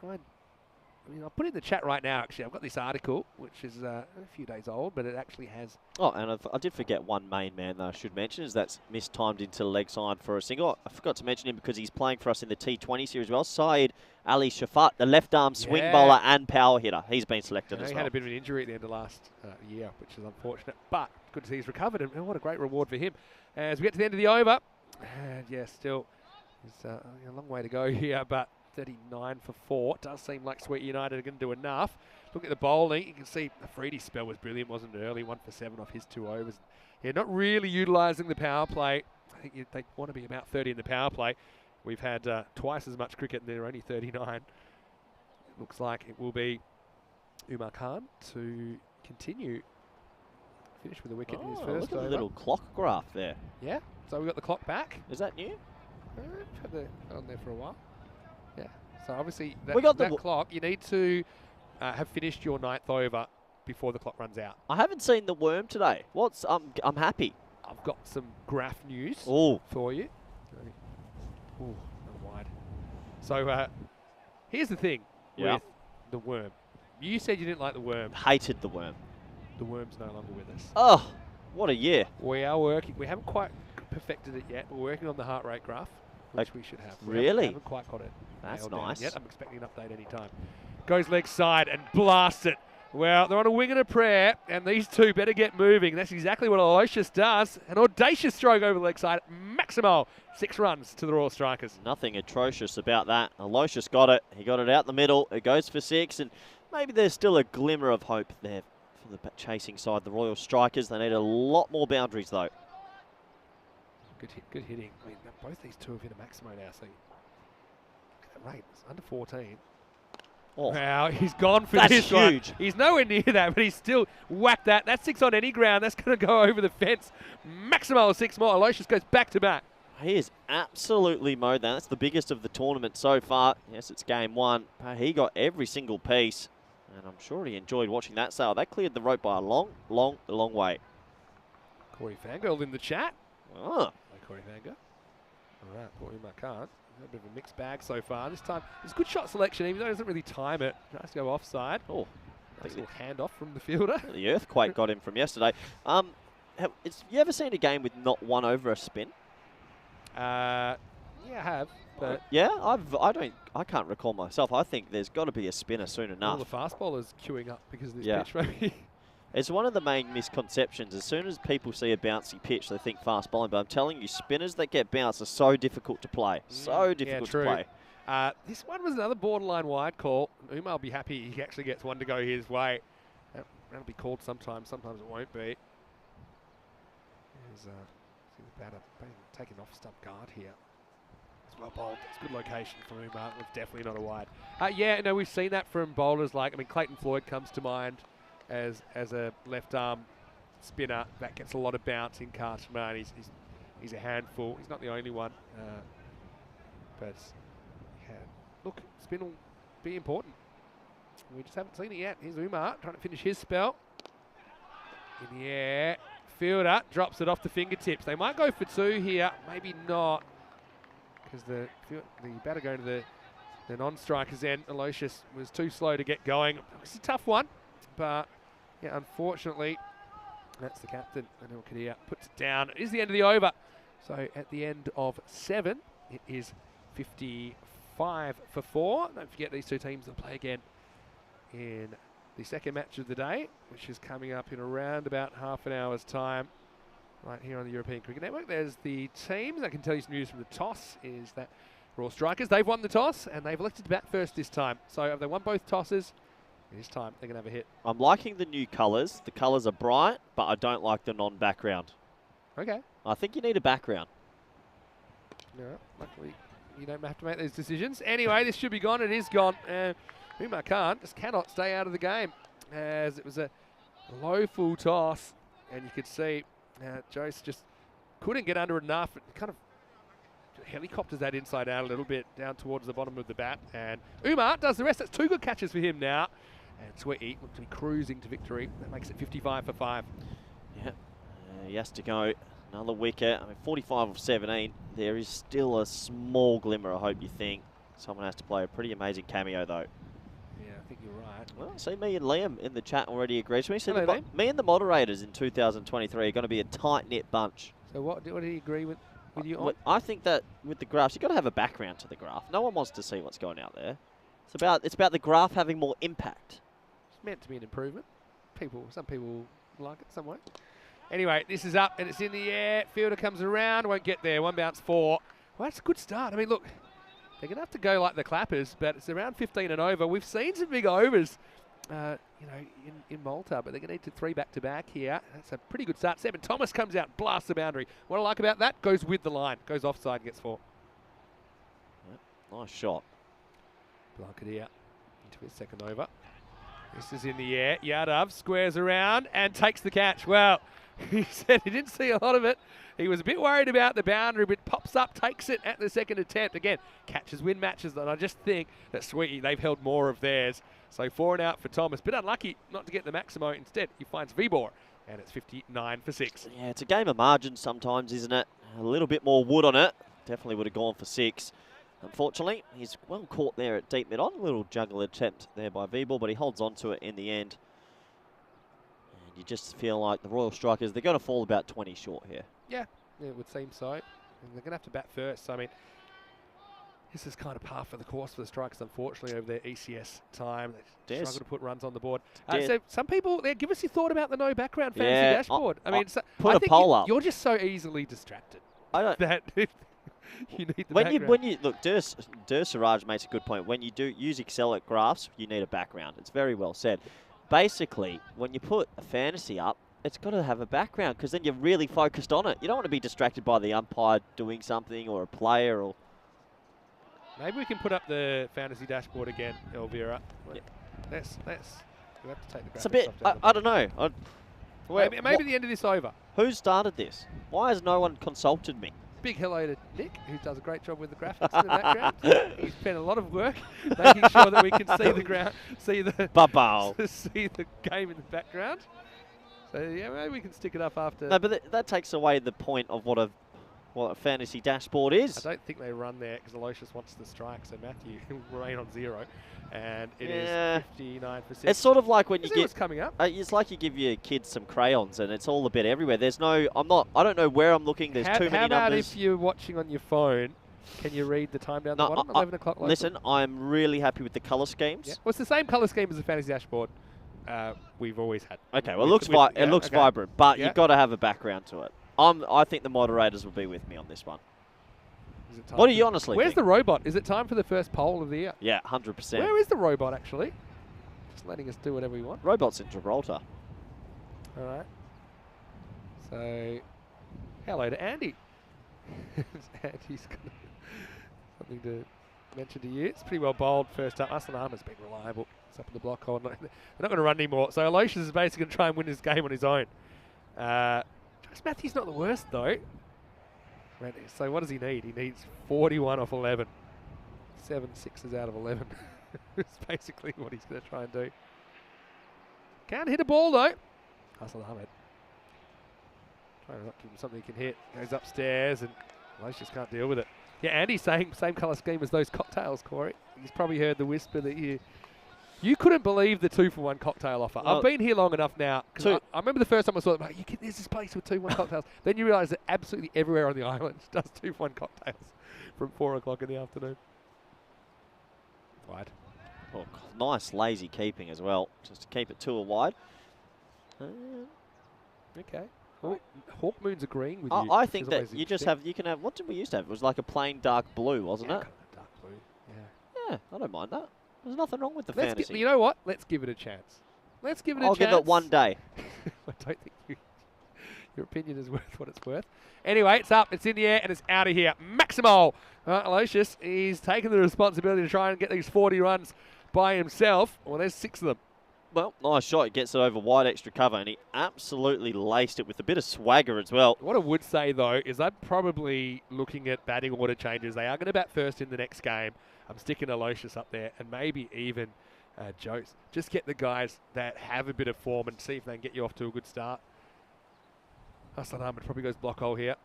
I mean, I'll put it in the chat right now, actually. I've got this article, which is a few days old, but it actually has... Oh, and I did forget one main man that I should mention, is that's mistimed into the leg side for a single. I forgot to mention him because he's playing for us in the T20 series as well. Syed Ali Shafat, the left-arm swing bowler and power hitter. He's been selected as well. He had a bit of an injury at the end of last year, which is unfortunate, but good to see he's recovered, and what a great reward for him. As we get to the end of the over, and yeah, still, there's a long way to go here, but 39 for 4. Does seem like Sweet United are going to do enough. Look at the bowling. You can see the Freedy spell was brilliant, wasn't it? Early 1 for 7 off his 2 overs. Yeah, not really utilising the power play. I think they want to be about 30 in the power play. We've had twice as much cricket, and they're only 39. It looks like it will be Umar Khan to continue. Finish with a wicket in his first over. Look at the little clock graph there. Yeah, so we've got the clock back. Is that new? Had the on there for a while. Yeah. So obviously that, We got the that clock, you need to have finished your 9th over before the clock runs out. I haven't seen the worm today. I'm happy. I've got some graph news Oh, for you. Ooh, wide. So here's the thing Yeah. with the worm. You said you didn't like the worm. hated the worm. The worm's no longer with us. Oh, what a year. We are working. We haven't quite perfected it yet. We're working on the heart rate graph, which we should have. Really? Haven't quite got it. That's nailed down nice. yet. I'm expecting an update any time. Goes leg side and blasts it. Well, they're on a wing and a prayer, and these two better get moving. That's exactly what Aloysius does. An audacious stroke over the leg side. Maximo, 6 runs to the Royal Strikers. Nothing atrocious about that. Aloysius got it. He got it out the middle. It goes for 6, and maybe there's still a glimmer of hope there for the chasing side, the Royal Strikers. They need a lot more boundaries, though. Good hitting. I mean, both these two have hit a Maximo now, so look at that rate. It's under 14. Oh, Wow, he's gone for That's this one. huge. He's nowhere near that, but he's still whacked that. That's 6 on any ground. That's going to go over the fence. Maximo 6 more. Aloysius goes back to back. he is absolutely mowed that. That's the biggest of the tournament so far. Yes, it's game 1. But he got every single piece, and I'm sure he enjoyed watching that sail. That cleared the rope by a long way. Corey Fangirl in the chat. Oh, Hi, Corey Fangirl. All right, Corey McCann. A bit of a mixed bag so far. This time, it's good shot selection, even though he doesn't really time it. Tries to go offside. oh. Nice little handoff from the fielder. The earthquake got him from yesterday. You ever seen a game with not one over a spin? Yeah, I have. But Yeah, I can't recall myself. I think there's got to be a spinner soon all enough. the fast bowlers queuing up because of this Yeah. pitch, maybe. It's one of the main misconceptions. As soon as people see a bouncy pitch, they think fast bowling. But I'm telling you, spinners that get bounced are so difficult to play. So difficult to play. This one was another borderline wide call. Umar will be happy he actually gets one to go his way. That'll be called sometimes. Sometimes it won't be. There's see the batter taking off stump guard here. It's well bowled. It's good location from Umar. It's definitely not a wide. Yeah, no, we've seen that from bowlers like, Clayton Floyd comes to mind as a left arm spinner that gets a lot of bounce in Karchman. He's a handful. He's not the only one. But yeah, look, spin will be important. We just haven't seen it yet. Here's Umar trying to finish his spell. In the air. Fielder drops it off the fingertips. They might go for 2 here. Maybe not. Because the batter going to the non-strikers end. Aloysius was too slow to get going. It's a tough one. But yeah, unfortunately, that's the captain. Anil Kadir puts it down. It is the end of the over. So at the end of 7, it is 55 for 4. Don't forget these two teams will play again in the second match of the day, which is coming up in around about half an hour's time, right here on the European Cricket Network. There's the teams. I can tell you some news from the toss is that Royal Strikers, they've won the toss and they've elected to bat first this time. So have they won both tosses? It is time. They're going to have a hit. I'm liking the new colours. The colours are bright, but I don't like the non-background. Okay. I think you need a background. No, luckily you don't have to make those decisions. Anyway, this should be gone. It is gone. Umar Khan just cannot stay out of the game as it was a low full toss. And you could see Jose just couldn't get under enough. It kind of helicopters that inside out a little bit down towards the bottom of the bat. And Umar does the rest. That's 2 good catches for him now. And Sweetie looks to be cruising to victory. That makes it 55 for 5. Yeah, he has to go. Another wicket. 45 of 17. There is still a small glimmer of hope, you think. Someone has to play a pretty amazing cameo, though. Yeah, I think you're right. Well, see, me and Liam in the chat already agrees with me. So Hello, Liam. me and the moderators in 2023 are going to be a tight-knit bunch. So what did he agree with you on? I think that with the graphs, you've got to have a background to the graph. No one wants to see what's going out there. It's about the graph having more impact. It's meant to be an improvement. Some people like it, some won't. Anyway, this is up and it's in the air. Fielder comes around, won't get there. 1 bounce 4. Well, that's a good start. I mean, look, they're going to have to go like the Clappers, but it's around 15 and over. We've seen some big overs, in Malta, but they're going to need to 3 back-to-back here. That's a pretty good start. 7. Thomas comes out, blasts the boundary. What I like about that, goes with the line. Goes offside and gets 4. Yep, nice shot. Blancadia into his second over. This is in the air. Yadav squares around and takes the catch. Well, He said he didn't see a lot of it. He was a bit worried about the boundary, but pops up, takes it at the second attempt. Again, catches win matches, and I just think that Sweetie, they've held more of theirs. So 4 and out for Thomas. Bit unlucky not to get the Maximo. Instead, he finds Vibor, and it's 59 for 6. Yeah, it's a game of margins sometimes, isn't it? A little bit more wood on it. Definitely would have gone for 6. Unfortunately, he's well caught there at deep mid on. A little juggle attempt there by Vibor, but he holds on to it in the end. And you just feel like the Royal Strikers, they're going to fall about 20 short here. Yeah, it would seem so. And they're going to have to bat first. So, I mean, this is kind of par for the course for the Strikers, unfortunately, over their ECS time. They struggle to put runs on the board. So some people, give us your thought about the no background fantasy dashboard. I mean, put a poll up. You're just so easily distracted. I don't. That you need the background. When you look, Der Siraj makes a good point. When you do use Excel at graphs, you need a background. It's very well said. Basically, when you put a fantasy up, it's got to have a background because then you're really focused on it. You don't want to be distracted by the umpire doing something or a player or. Maybe we can put up the fantasy dashboard again, Elvira. Yeah. Let's we'll have to take the graphics It's a bit. off, I don't know. maybe the end of this over. Who started this? Why has no one consulted me? Big hello to Nick, who does a great job with the graphics in the background. He's spent a lot of work making sure that we can see the ground, see the game in the background. So yeah, maybe we can stick it up after. No, but that takes away the point of what a fantasy dashboard is. I don't think they run there because Aloysius wants to strike, so Matthew will remain on 0, and it is 59 for 6. It's sort of like when you get what's coming up. It's like you give your kids some crayons, and it's all a bit everywhere. There's no. I don't know where I'm looking. There's too many numbers. How about if you're watching on your phone? Can you read the time down the bottom? 11 o'clock. Local? Listen, I'm really happy with the colour schemes. Yeah. Well, it's the same colour scheme as the fantasy dashboard we've always had. Okay, well, it looks vibrant, but you've got to have a background to it. I think the moderators will be with me on this one. What do you honestly Where's think? the robot? Is it time for the first poll of the year? Yeah, 100%. Where is the robot, actually? Just letting us do whatever we want. Robot's in Gibraltar. All right. So, hello to Andy. Andy's got something to mention to you. It's pretty well bowled first up. Aslan Ahmed's been reliable. It's up in the block hole. They're not going to run anymore. So, Aloysius is basically going to try and win this game on his own. Matthew's not the worst, though. So what does he need? He needs 41 off 11. 7 sixes out of 11. That's basically what he's going to try and do. Can't hit a ball, though. Aslan Ahmed. Trying to not give him something he can hit. Goes upstairs, and Aloysius can't deal with it. Yeah, Andy's saying same colour scheme as those cocktails, Corey. He's probably heard the whisper that you couldn't believe the 2-for-1 cocktail offer. Well, I've been here long enough now. I remember the first time I saw it, like, there's this place with 2-for-1 cocktails. Then you realise that absolutely everywhere on the island does 2-for-1 cocktails from 4 o'clock in the afternoon. Wide. Oh, nice lazy keeping as well, just to keep it 2 wide. Okay. Well, Hawk Moon's agreeing with you. I think that you can have, what did we used to have? It was like a plain dark blue, wasn't it? Dark blue, yeah. I don't mind that. There's nothing wrong with the fantasy. You know what? Let's give it a chance. I'll give it one day. I don't think your opinion is worth what it's worth. Anyway, it's up, it's in the air, and it's out of here. Maximo! Aloysius, he's taken the responsibility to try and get these 40 runs by himself. Well, there's 6 of them. Well, nice shot. He gets it over wide extra cover, and he absolutely laced it with a bit of swagger as well. What I would say, though, is I'm probably looking at batting order changes. They are going to bat first in the next game. I'm sticking Aloysius up there, and maybe even Jose. Just get the guys that have a bit of form and see if they can get you off to a good start. Aslan Ahmed probably goes block hole here.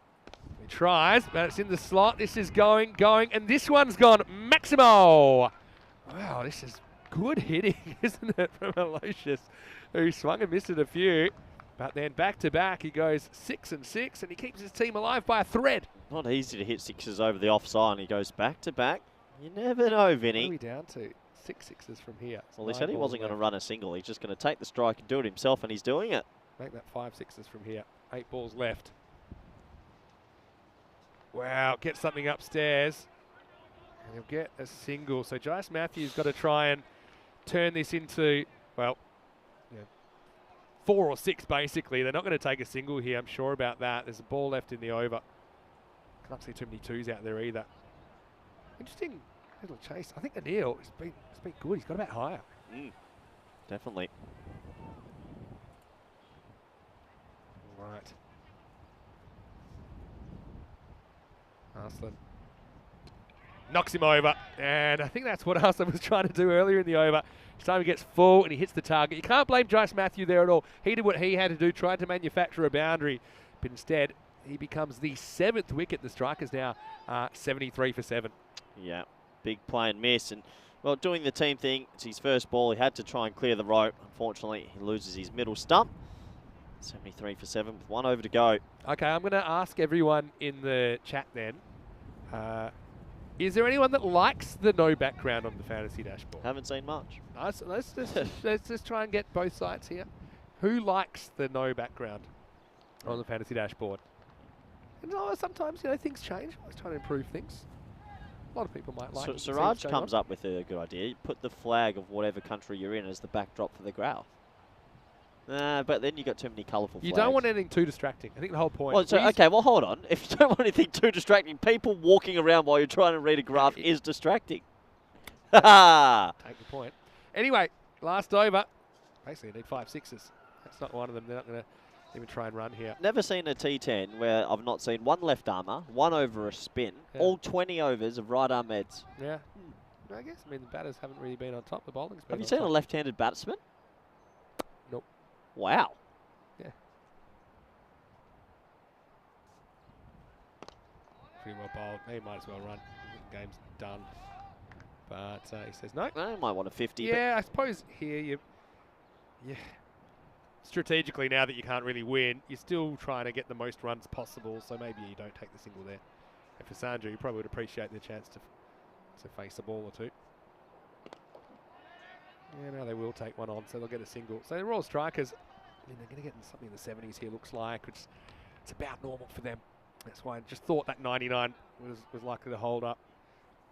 He tries, but it's in the slot. This is going, and this one's gone. Maximo! Wow, this is good hitting, isn't it, from Aloysius, who swung and missed it a few. But then back-to-back, he goes 6 and 6, and he keeps his team alive by a thread. Not easy to hit 6s over the offside, and he goes back-to-back. You never know, Vinny. What are we down to? 6 6s from here. Well, he said he wasn't going to run a single. He's just going to take the strike and do it himself, and he's doing it. Make that 5 6s from here. 8 balls left. Wow, get something upstairs. And he'll get a single. So Jais Matthews got to try and turn this into, well, 4 or 6 basically. They're not going to take a single here, I'm sure about that. There's a ball left in the over. Can't see too many 2s out there either. Interesting little chase. I think Anil has been good. He's got about higher. Definitely. Right. Arslan knocks him over, and I think that's what Arslan was trying to do earlier in the over. Each time he gets full and he hits the target. You can't blame Jace Matthew there at all. He did what he had to do, tried to manufacture a boundary, but instead he becomes the 7th wicket. The Strikers now 73 for 7. Yeah, big play and miss, and well, doing the team thing, it's his first ball. He had to try and clear the rope. Unfortunately, he loses his middle stump. 73 for 7 with 1 over to go. Okay, I'm going to ask everyone in the chat then, is there anyone that likes the no background on the fantasy dashboard? Haven't seen much. Nice. Let's just try and get both sides here. Who likes the no background on the fantasy dashboard? And sometimes, things change. Always trying to improve things. A lot of people might like it. Siraj comes up with a good idea. You put the flag of whatever country you're in as the backdrop for the graph. But then you got too many colourful flags. You don't want anything too distracting. I think the whole point. Well, okay, well, hold on. If you don't want anything too distracting, people walking around while you're trying to read a graph is distracting. Take the point. Anyway, last over. Basically, you need 5 sixes. That's not one of them. They're not going to even try and run here. Never seen a T10 where I've not seen 1 left armour, 1 over a spin, all 20 overs of right arm meds. Yeah. I guess. I mean, the batters haven't really been on top. The bowling's been Have you seen a left-handed batsman? Nope. Wow. Yeah. Pretty well bowled. He might as well run. The game's done. But he says no. No, he might want a 50. Yeah, I suppose here you strategically, now that you can't really win, you're still trying to get the most runs possible, so maybe you don't take the single there. And for Sandra, you probably would appreciate the chance to face a ball or two. Yeah, now they will take one on, so they'll get a single. So the Royal Strikers, I mean, they're going to get something in the 70s here, looks like, which it's about normal for them. That's why I just thought that 99 was likely to hold up.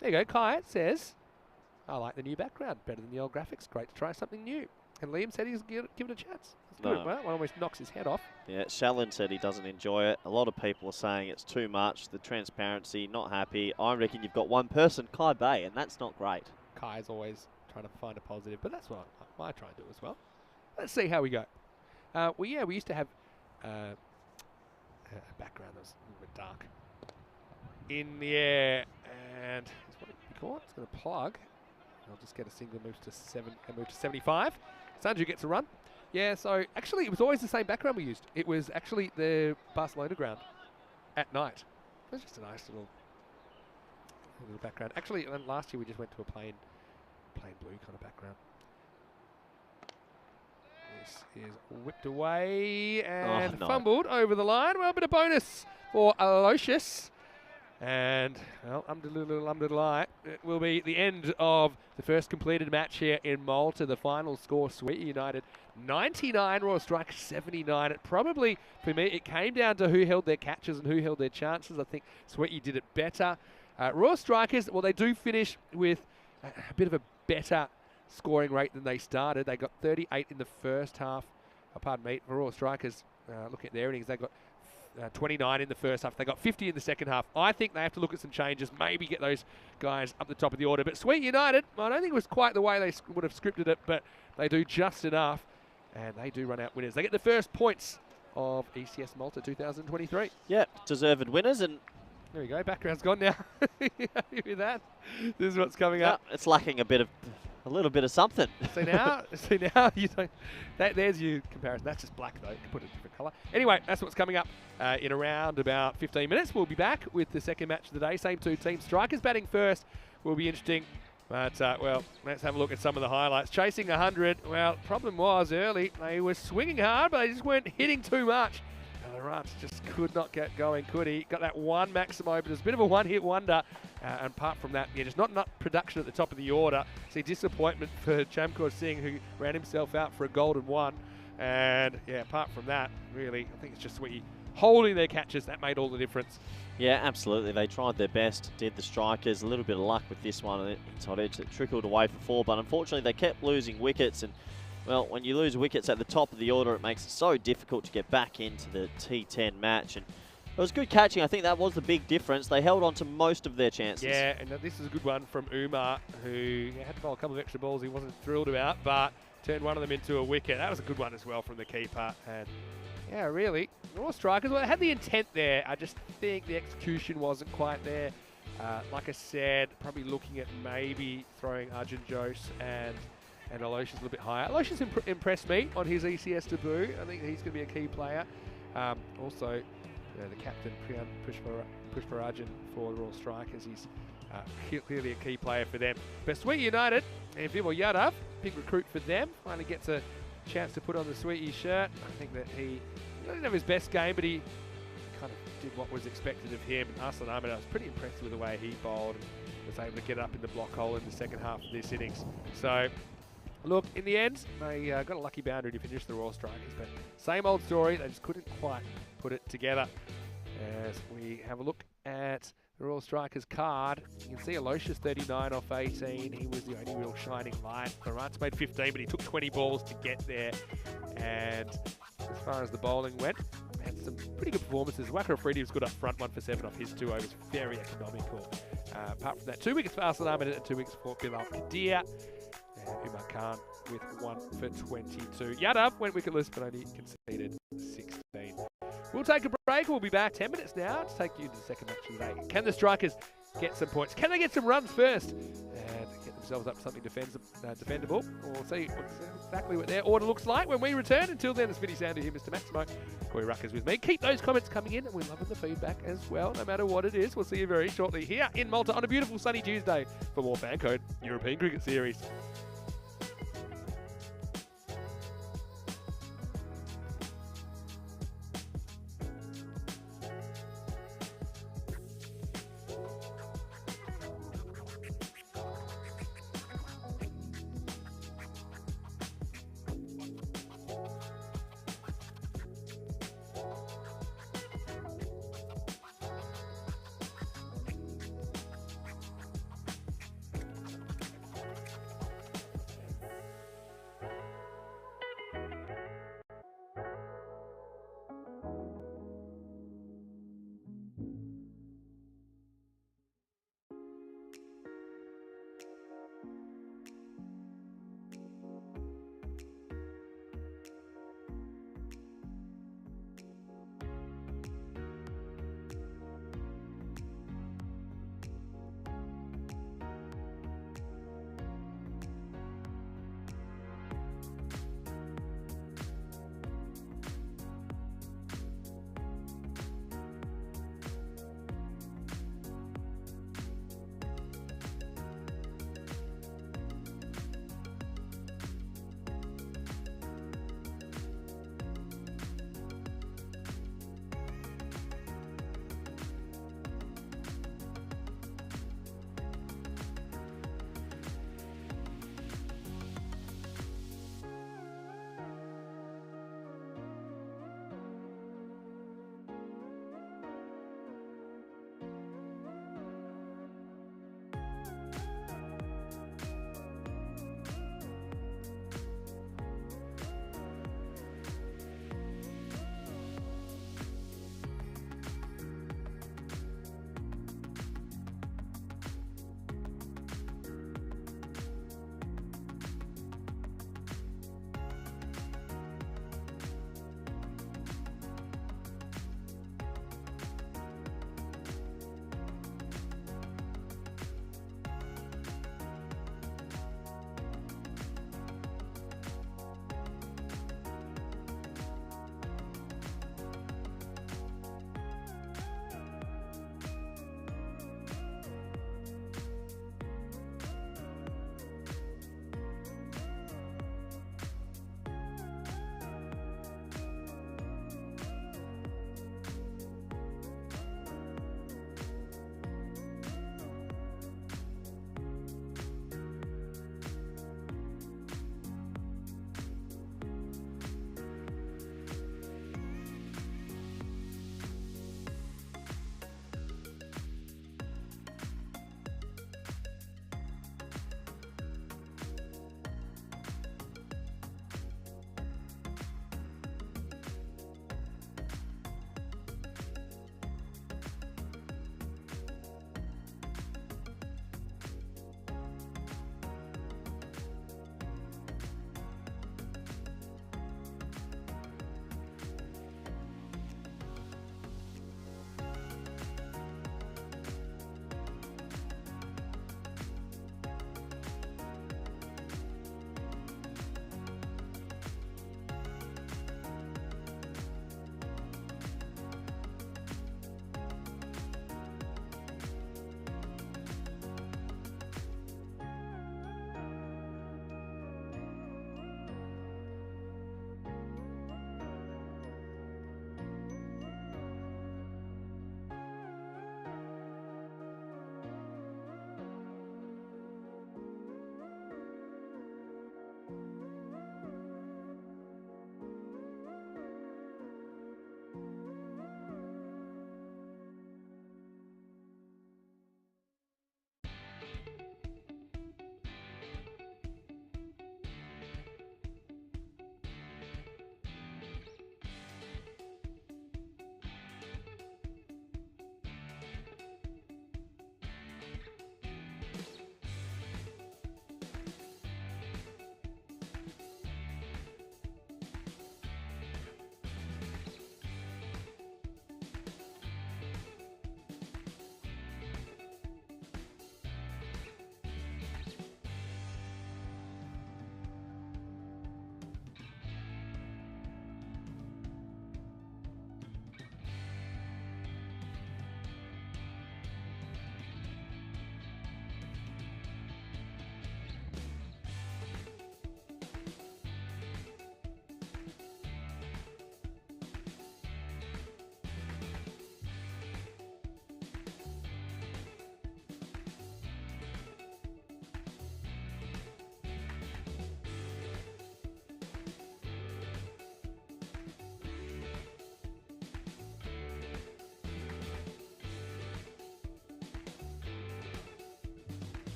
There you go, Kai says, I like the new background, better than the old graphics, great to try something new. And Liam said he's give it a chance. That's good. Well, one almost knocks his head off. Yeah, Shallon said he doesn't enjoy it. A lot of people are saying it's too much. The transparency, not happy. I reckon you've got one person, Kai Bay, and that's not great. Kai's always trying to find a positive, but that's what I try and do as well. Let's see how we go. We used to have a background that was a little bit dark. In the air, and it's what you call it. It's going to plug. I'll just get a single, move to 75. Sanju gets a run. Yeah, so actually it was always the same background we used. It was actually the Barcelona ground at night. It was just a nice little background. Actually, last year we just went to a plain blue kind of background. This is whipped away and fumbled over the line. Well, a bit of bonus for Aloysius. And, well, alhamdulillah, it will be the end of the first completed match here in Malta. The final score, Sweetie United 99, Royal Strikers 79. It probably, for me, it came down to who held their catches and who held their chances. I think Sweetie did it better. Royal Strikers, well, they do finish with a bit of a better scoring rate than they started. They got 38 in the first half. Pardon me, for Royal Strikers, looking at their innings, they got 29 in the first half. They got 50 in the second half. I think they have to look at some changes, maybe get those guys up the top of the order. But Sweet United, I don't think it was quite the way they would have scripted it, but they do just enough, and they do run out winners. They get the first points of ECS Malta 2023. Yeah, deserved winners, and there we go. Background's gone now. You happy with that? This is what's coming up. It's lacking a little bit of something. See now, you don't. There's your comparison. That's just black though. You can put it a different colour. Anyway, that's what's coming up in around about 15 minutes. We'll be back with the second match of the day. Same two teams. Strikers batting first will be interesting. But well, let's have a look at some of the highlights. Chasing 100. Well, problem was early they were swinging hard, but they just weren't hitting too much. And Lawrence just could not get going, could he? Got that one Maximo, but it was a bit of a one-hit wonder. And apart from that, yeah, just not enough production at the top of the order. See, disappointment for Chamkor Singh, who ran himself out for a golden one. And yeah, apart from that, really, I think it's just Sweetie holding their catches. That made all the difference. Yeah, absolutely. They tried their best, did the Strikers. A little bit of luck with this one, and inside edge that trickled away for 4. But unfortunately, they kept losing wickets. And well, when you lose wickets at the top of the order, it makes it so difficult to get back into the T10 match. And it was good catching. I think that was the big difference. They held on to most of their chances. Yeah, and this is a good one from Umar, who had to bowl a couple of extra balls he wasn't thrilled about, but turned one of them into a wicket. That was a good one as well from the keeper. And yeah, really, Raw Strikers, well, they had the intent there. I just think the execution wasn't quite there. Like I said, probably looking at maybe throwing Arjun Jose and Aloysius a little bit higher. Aloysius impressed me on his ECS debut. I think he's going to be a key player. Also, you know, the captain, Priyan Pushparajan for the Raw Strikers, he's clearly a key player for them. But Sweet United and Vimal Yadav, big recruit for them, finally gets a chance to put on the Sweetie shirt. I think that he didn't have his best game, but he kind of did what was expected of him. And Arslan Ahmed, I was pretty impressed with the way he bowled and was able to get up in the block hole in the second half of this innings. So, look, in the end, they got a lucky boundary to finish the Royal Strikers, but same old story, they just couldn't quite put it together. As we have a look at the Royal Strikers card, you can see Aloysius 39 off 18. He was the only real shining light. Durrant's made 15, but he took 20 balls to get there. And as far as the bowling went, had some pretty good performances. Waka Afridi was good up front, 1 for 7 off his 2 overs, very economical. Apart from that, 2 wickets for Arslan Ahmed and 2 wickets for Bilal Qadir. And Umar Khan with 1 for 22. Yadav went wicketless, but only conceded 16. We'll take a break. We'll be back 10 minutes now to take you to the second match of the day. Can the Strikers get some points? Can they get some runs first and get themselves up to something defendable? We'll see exactly what their order looks like when we return. Until then, it's Vinny Sander here, Mr. Maximo. Corey Ruckers with me. Keep those comments coming in, and we're loving the feedback as well, no matter what it is. We'll see you very shortly here in Malta on a beautiful sunny Tuesday for more FanCode European Cricket Series.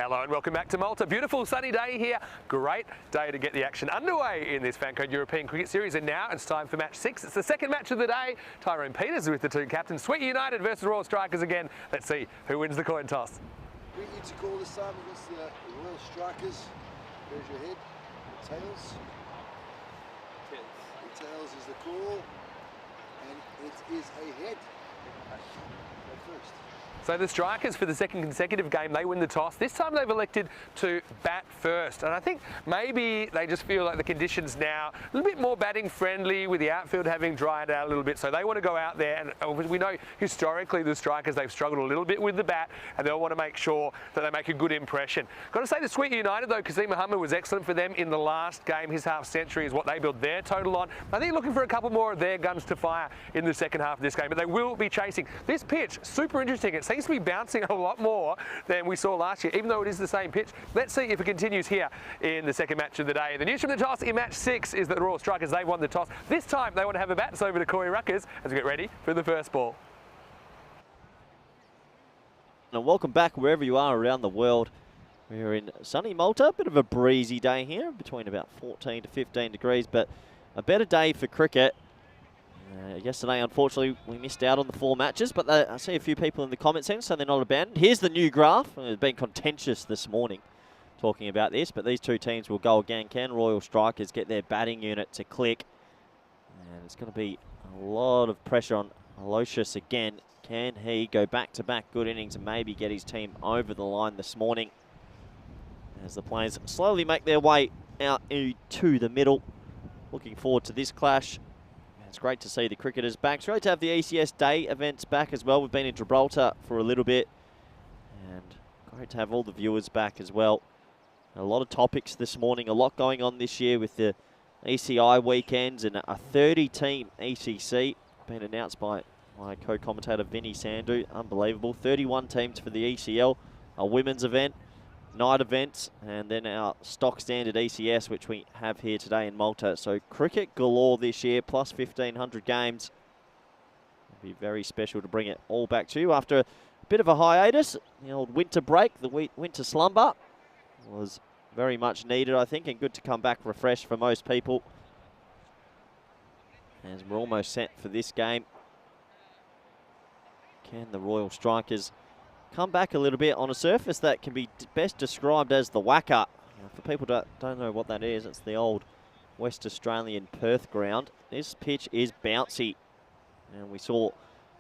Hello and welcome back to Malta. Beautiful sunny day here. Great day to get the action underway in this FanCode European Cricket Series. And now it's time for match 6. It's the second match of the day. Tyrone Peters with the two captains. Sweet United versus Royal Strikers again. Let's see who wins the coin toss. We need to call this time against the Royal Strikers. There's your head. Tails. Tails is the call. And it is a head. Go first. So the Strikers, for the second consecutive game, they win the toss. This time they've elected to bat first. And I think maybe they just feel like the conditions now a little bit more batting friendly, with the outfield having dried out a little bit. So they want to go out there, and we know historically the Strikers, they've struggled a little bit with the bat, and they'll want to make sure that they make a good impression. Got to say the Sweet United though, Kazeem Muhammad was excellent for them in the last game. His half century is what they built their total on. I think looking for a couple more of their guns to fire in the second half of this game, but they will be chasing. This pitch, super interesting. It seems to be bouncing a lot more than we saw last year, even though it is the same pitch. Let's see if it continues here in the second match of the day. The news from the toss in match 6 is that the Royal Strikers, they've won the toss. This time they want to have a bat. So over to Corey Ruckers as we get ready for the first ball. And welcome back wherever you are around the world. We're in sunny Malta, a bit of a breezy day here, between about 14 to 15 degrees, but a better day for cricket. Yesterday, unfortunately, we missed out on the 4 matches, but I see a few people in the comment section, so they're not abandoned. Here's the new graph. It's been contentious this morning talking about this, but these two teams will go again. Can Royal Strikers get their batting unit to click? And it's going to be a lot of pressure on Aloysius again. Can he go back-to-back good innings and maybe get his team over the line this morning? As the players slowly make their way out to the middle. Looking forward to this clash. It's great to see the cricketers back. It's great to have the ECS Day events back as well. We've been in Gibraltar for a little bit. And great to have all the viewers back as well. A lot of topics this morning. A lot going on this year with the ECI weekends and a 30-team ECC. Been announced by my co-commentator Vinny Sandu. Unbelievable. 31 teams for the ECL. A women's event, night events, and then our stock standard ECS, which we have here today in Malta. So cricket galore this year, plus 1,500 games. It'll be very special to bring it all back to you after a bit of a hiatus. The old winter break, the winter slumber was very much needed, I think, and good to come back refreshed for most people. As we're almost set for this game. Can the Royal Strikers come back a little bit on a surface that can be best described as the Wacker? For people that don't know what that is, it's the old West Australian Perth ground. This pitch is bouncy, and we saw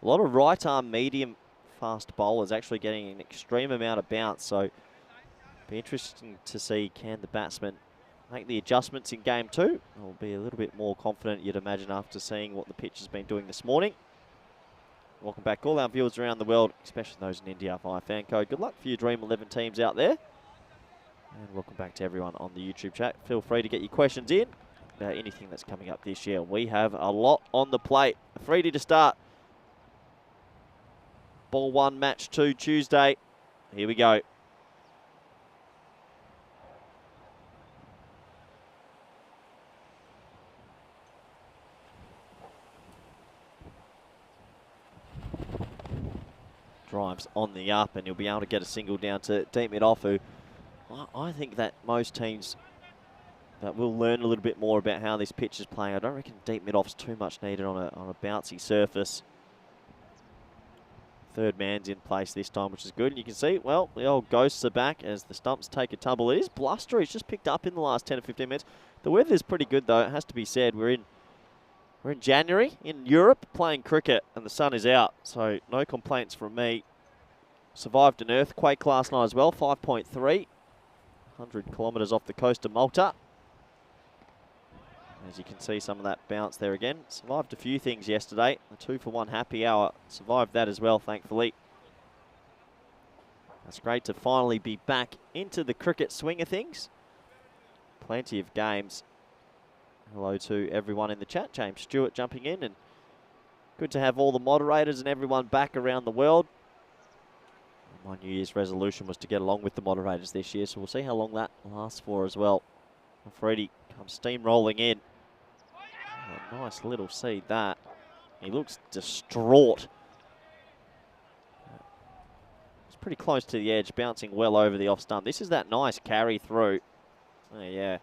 a lot of right arm medium fast bowlers actually getting an extreme amount of bounce. So be interesting to see, can the batsmen make the adjustments in game 2? I'll be a little bit more confident, you'd imagine, after seeing what the pitch has been doing this morning. Welcome back all our viewers around the world, especially those in India via FanCode. Good luck for your Dream 11 teams out there. And welcome back to everyone on the YouTube chat. Feel free to get your questions in about anything that's coming up this year. We have a lot on the plate. A freebie to start. Ball 1, match 2, Tuesday. Here we go. Drives on the up, and you'll be able to get a single down to deep mid-off, who I think that most teams that will learn a little bit more about how this pitch is playing. I don't reckon deep mid-off's too much needed on a bouncy surface. Third man's in place this time, which is good. And you can see, well, the old ghosts are back as the stumps take a tumble. It is blustery. It's just picked up in the last 10 or 15 minutes. The weather's pretty good, though. It has to be said. We're in January in Europe playing cricket, and the sun is out, so no complaints from me. Survived an earthquake last night as well, 5.3, 100 kilometres off the coast of Malta. As you can see, some of that bounce there again. Survived a few things yesterday. A 2-for-1 happy hour survived that as well, thankfully. That's great to finally be back into the cricket swing of things. Plenty of games. Hello to everyone in the chat. James Stewart jumping in, and good to have all the moderators and everyone back around the world. My New Year's resolution was to get along with the moderators this year, so we'll see how long that lasts for as well. Freddie comes steamrolling in. Oh, nice little seed that. He looks distraught. pretty close to the edge, bouncing well over the off stump. This is that nice carry through. Oh, yeah.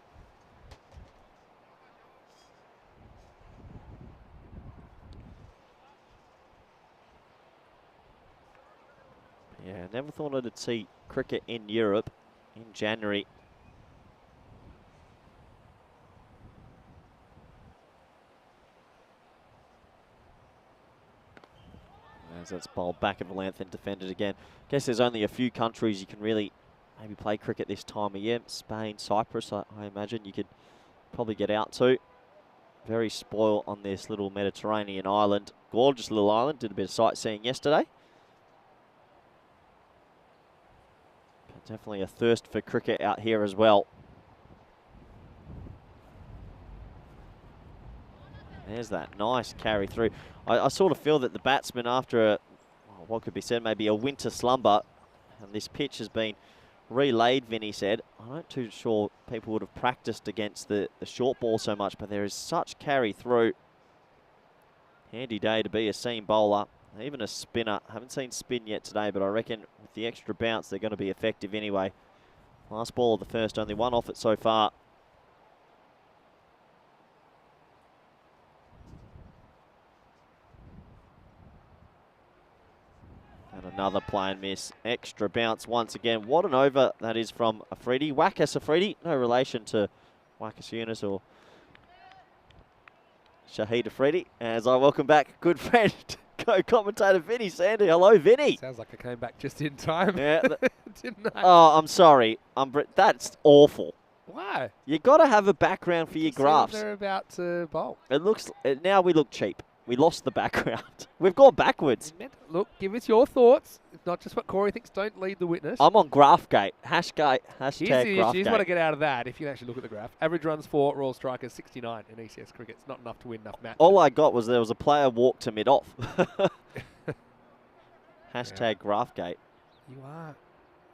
Yeah, never thought I'd see cricket in Europe in January. As that's bowled back of the length and defended again. Guess there's only a few countries you can really maybe play cricket this time of year. Spain, Cyprus, I imagine you could probably get out to. Very spoiled on this little Mediterranean island. Gorgeous little island. Did a bit of sightseeing yesterday. But definitely a thirst for cricket out here as well. There's that nice carry through. I sort of feel that the batsman, after what could be said, maybe a winter slumber, and this pitch has been relayed, Vinny said. I'm not too sure people would have practiced against the short ball so much, but there is such carry through. Handy day to be a seam bowler, even a spinner. Haven't seen spin yet today, but I reckon with the extra bounce, they're going to be effective anyway. Last ball of the first, only one off it so far. And another play and miss. Extra bounce once again. What an over that is from Afridi. Wakas Afridi, no relation to Wakas Yunus or Shahid Afridi. As I welcome back good friend, co-commentator Vinny Sandy. Hello, Vinny. Sounds like I came back just in time. Yeah. Didn't I? Oh, I'm sorry. That's awful. Why? You got to have a background for your graphs. They're about to bowl. It looks now we look cheap. We lost the background. We've gone backwards. Look, give us your thoughts. It's not just what Corey thinks. Don't lead the witness. I'm on Graphgate. Hashtag Here's the issue. Graphgate. Here's what I get out of that. If you actually look at the graph, average runs for Royal Strikers 69 in ECS cricket. It's not enough to win enough matches. All I got was there was a player walk to mid-off. Hashtag Graphgate. You are.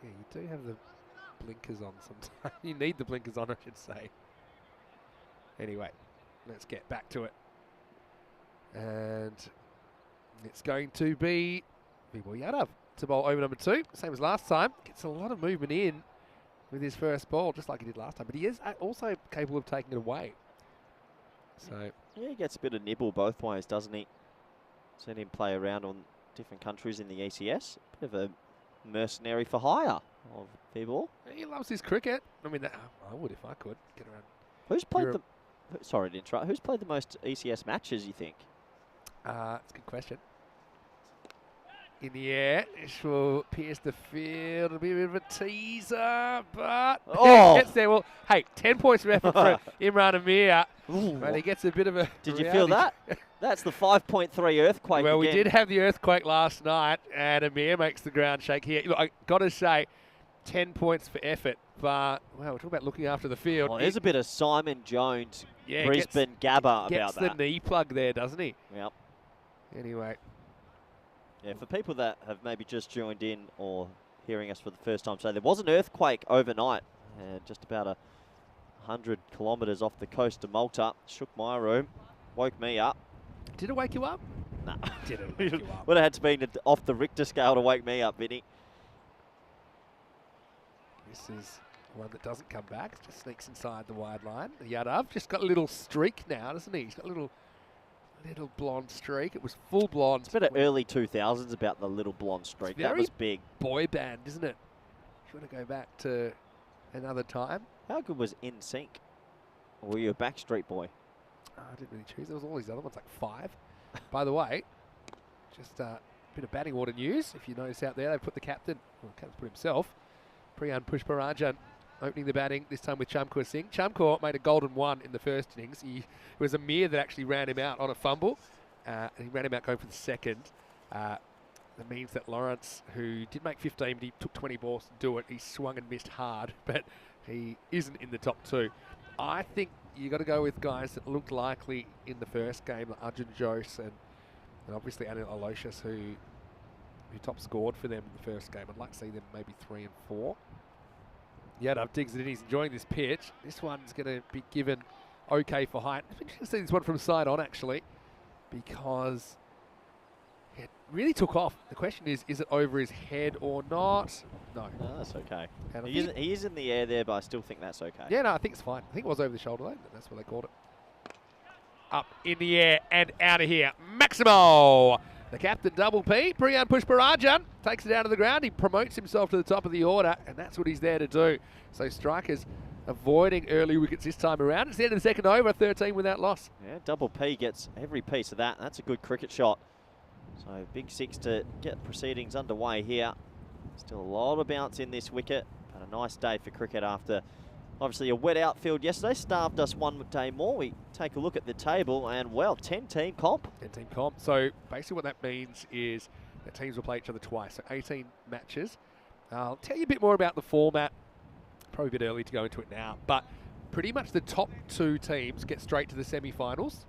Yeah, you do have the blinkers on sometimes. You need the blinkers on, I should say. Anyway, let's get back to it. And it's going to be Vibor Yadav to bowl over number 2. Same as last time. Gets a lot of movement in with his first ball, just like he did last time. But he is also capable of taking it away. So yeah, he gets a bit of nibble both ways, doesn't he? Seen him play around on different countries in the ECS. Bit of a mercenary for hire of Vibor. He loves his cricket. I mean, I would if I could get around. Who's played sorry to interrupt. Who's played the most ECS matches, you think? That's a good question. In the air, this will pierce the field. It'll be a bit of a teaser, but gets there. Well, hey, 10 points of effort for Imran Amir. But he gets a bit of a. Did you feel that? That's the 5.3 earthquake. Well, again. we did have the earthquake last night, and Amir makes the ground shake here. Look, I got to say, 10 points for effort. But, well, we're talking about looking after the field. Well, there's a bit of Simon Jones, yeah, Brisbane Gabba about gets that. the knee plug there, doesn't he? Yep. Anyway. Yeah, for people that have maybe just joined in or hearing us for the first time, so there was an earthquake overnight, just about 100 kilometres off the coast of Malta. Shook my room, woke me up. Did it wake you up? No. Didn't wake you up. Would have had to be off the Richter scale to wake me up, Vinny. This is one that doesn't come back. It just sneaks inside the wide line. Yadav just got a little streak now, doesn't he? He's got a little blonde streak. It was full blonde. It's a bit of early 2000s about the little blonde streak. That was big. Boy band, isn't it? If you want to go back to another time. How good was In Sync? Or were you a Backstreet Boy? Oh, I didn't really choose. There was all these other ones, like 5. By the way, just a bit of batting order news. If you notice out there, they put the captain, well, the captain put himself, Priyan Pushparajan, opening the batting, this time with Chamkaur Singh. Chamkaur made a golden 1 in the first innings. It was Amir that actually ran him out on a fumble. And he ran him out going for the second. That means that Lawrence, who did make 15, but he took 20 balls to do it. He swung and missed hard, but he isn't in the top 2. I think you got to go with guys that looked likely in the first game, like Arjun Jose and obviously Anil Aloysius, who top scored for them in the first game. I'd like to see them maybe 3 and 4. Yadav digs it in. He's enjoying this pitch. This one's going to be given okay for height. It's interesting to see this one from side on, actually, because It really took off. The question is it over his head or not? No. No, that's okay. And I He think is in the air there, but I still think that's okay. yeah, no, I think it's fine. I think it was over the shoulder though. That's what they called it. Up in the air and out of here. Maximo! The captain, Double P, Priyan Pushparajan, takes it out of the ground. He promotes himself to the top of the order, and that's what he's there to do. So strikers avoiding early wickets this time around. It's the end of the second over, 13 without loss. Yeah, Double P gets every piece of that. That's a good cricket shot. So big 6 to get proceedings underway here. Still a lot of bounce in this wicket, but a nice day for cricket after obviously a wet outfield yesterday. Starved us one day more. We take a look at the table and, well, 10-team comp. 10-team comp. So basically what that means is that teams will play each other twice, so 18 matches. I'll tell you a bit more about the format. Probably a bit early to go into it now, but pretty much the top 2 teams get straight to the semi-finals.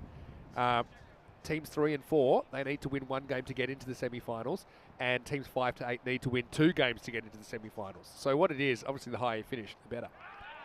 Teams 3 and 4, they need to win 1 game to get into the semi-finals, and teams 5 to 8 need to win 2 games to get into the semi-finals. So what it is, obviously the higher you finish, the better.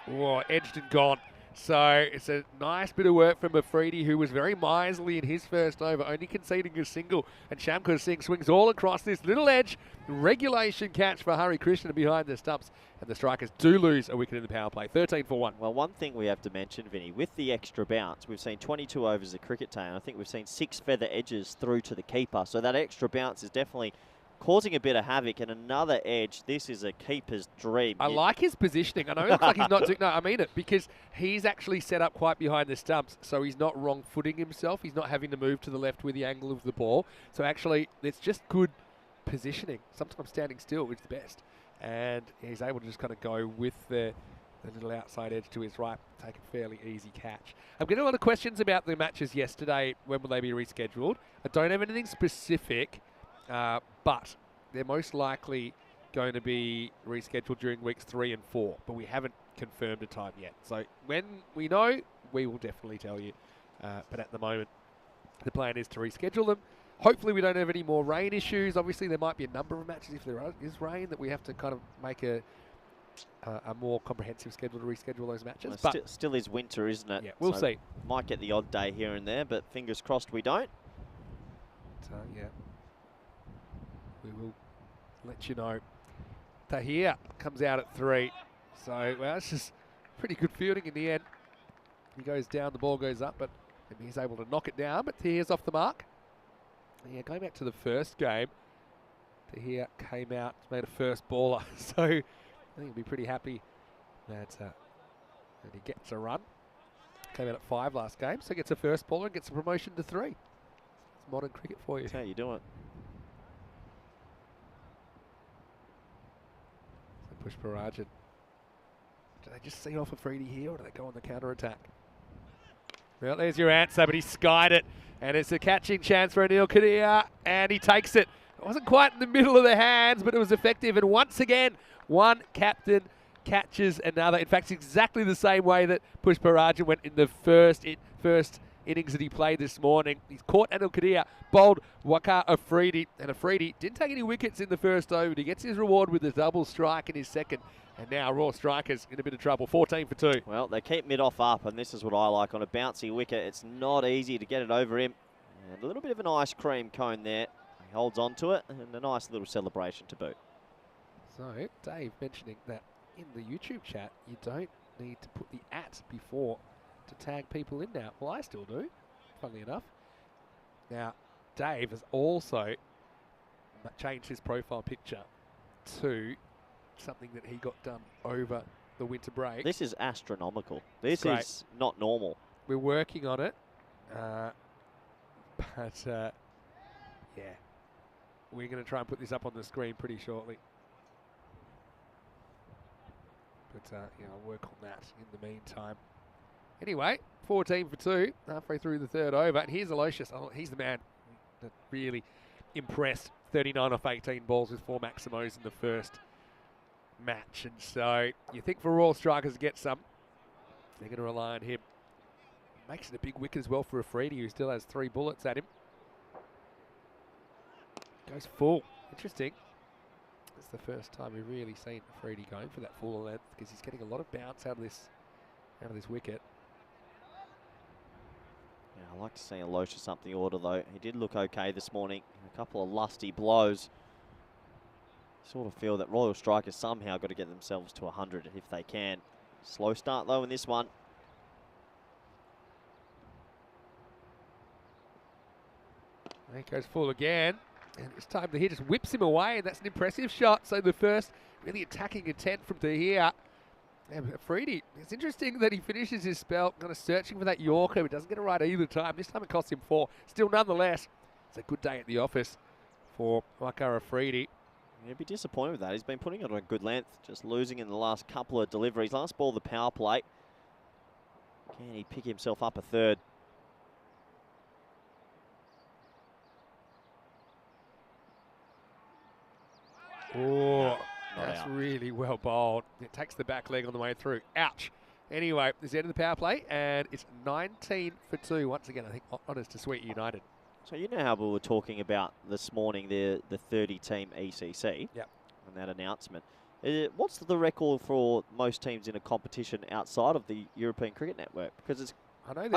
Oh, edged and gone. So it's a nice bit of work from Afridi, who was very miserly in his first over, only conceding a single. And Shamkar Singh swings all across this little edge. Regulation catch for Hari Krishna behind the stumps. And the strikers do lose a wicket in the power play, 13 for 1. Well, one thing we have to mention, Vinny, with the extra bounce, we've seen 22 overs of cricket day, and I think we've seen 6 feather edges through to the keeper. So that extra bounce is definitely causing a bit of havoc, and another edge. This is a keeper's dream. I like his positioning. I know it looks like he's not doing... No, I mean it, because he's actually set up quite behind the stumps, so he's not wrong-footing himself. He's not having to move to the left with the angle of the ball. So actually, it's just good positioning. Sometimes standing still is the best. And he's able to just kind of go with the little outside edge to his right, take a fairly easy catch. I'm getting a lot of questions about the matches yesterday. When will they be rescheduled? I don't have anything specific, but they're most likely going to be rescheduled during weeks 3 and 4, but we haven't confirmed a time yet. So when we know, we will definitely tell you. But at the moment, the plan is to reschedule them. Hopefully we don't have any more rain issues. Obviously there might be a number of matches if there is rain that we have to kind of make a more comprehensive schedule to reschedule those matches. Well, but still is winter, isn't it? Yeah, we'll see. Might get the odd day here and there, but fingers crossed we don't. So yeah, we will let you know. Tahir comes out at 3. So, well, it's just pretty good fielding in the end. He goes down, the ball goes up, but he's able to knock it down, but Tahir's off the mark. Yeah, going back to the first game, Tahir came out, made a first baller. So I think he'll be pretty happy that he gets a run. Came out at 5 last game, so gets a first baller and gets a promotion to 3. It's modern cricket for you. That's how you do it. So Pushparajan. Do they just see off Afridi here, or do they go on the counter-attack? Well, there's your answer, but he skied it. And it's a catching chance for Anil Kadir, and he takes it. It wasn't quite in the middle of the hands, but it was effective. And once again, one captain catches another. In fact, it's exactly the same way that Pushparajan went in the first innings that he played this morning. He's caught Anil Kadir, bowled Waqar Afridi, and Afridi didn't take any wickets in the first over. He gets his reward with a double strike in his second. And now Raw Strikers in a bit of trouble, 14 for 2. Well, they keep mid-off up, and this is what I like on a bouncy wicket. It's not easy to get it over him. And a little bit of an ice cream cone there. He holds on to it, and a nice little celebration to boot. So, Dave mentioning that in the YouTube chat, you don't need to put the @ before to tag people in now. Well, I still do, funnily enough. Now, Dave has also changed his profile picture to something that he got done over the winter break. This is astronomical. This Great. is not normal. We're working on it, but yeah, we're going to try and put this up on the screen pretty shortly. But yeah, I'll work on that in the meantime. Anyway, 14 for 2, halfway through the third over, and here's Aloysius. Oh, he's the man that really impressed. 39 off 18 balls with 4 Maximos in the first match, and so you think for Royal Strikers to get some, they're going to rely on him. Makes it a big wicket as well for Afridi, who still has 3 bullets at him. Goes full. Interesting. It's the first time we've really seen Afridi going for that full length, because he's getting a lot of bounce out of this wicket. Yeah, I like to see Aloysius up the order, though. He did look okay this morning. A couple of lusty blows. Sort of feel that Royal Strikers somehow got to get themselves to 100 if they can. Slow start, though, in this one. And he goes full again. And it's time to hit, just whips him away, and that's an impressive shot. So the first really attacking intent from Tahir. And Freedy, it's interesting that he finishes his spell kind of searching for that Yorker, but doesn't get it right either time. This time it costs him 4. Still, nonetheless, it's a good day at the office for Makara Freedy. He'd be disappointed with that. He's been putting it on a good length, just losing in the last couple of deliveries. Last ball, the power play. Can he pick himself up a third? Oh, not that's out. really well bowled. It takes the back leg on the way through. Ouch. Anyway, this is the end of the power play, and it's 19 for 2. Once again, I think honours to Sweet United. So you know how we were talking about this morning the 30-team ECC? Yep. And that announcement. What's the record for most teams in a competition outside of the European Cricket Network? Because it's... I know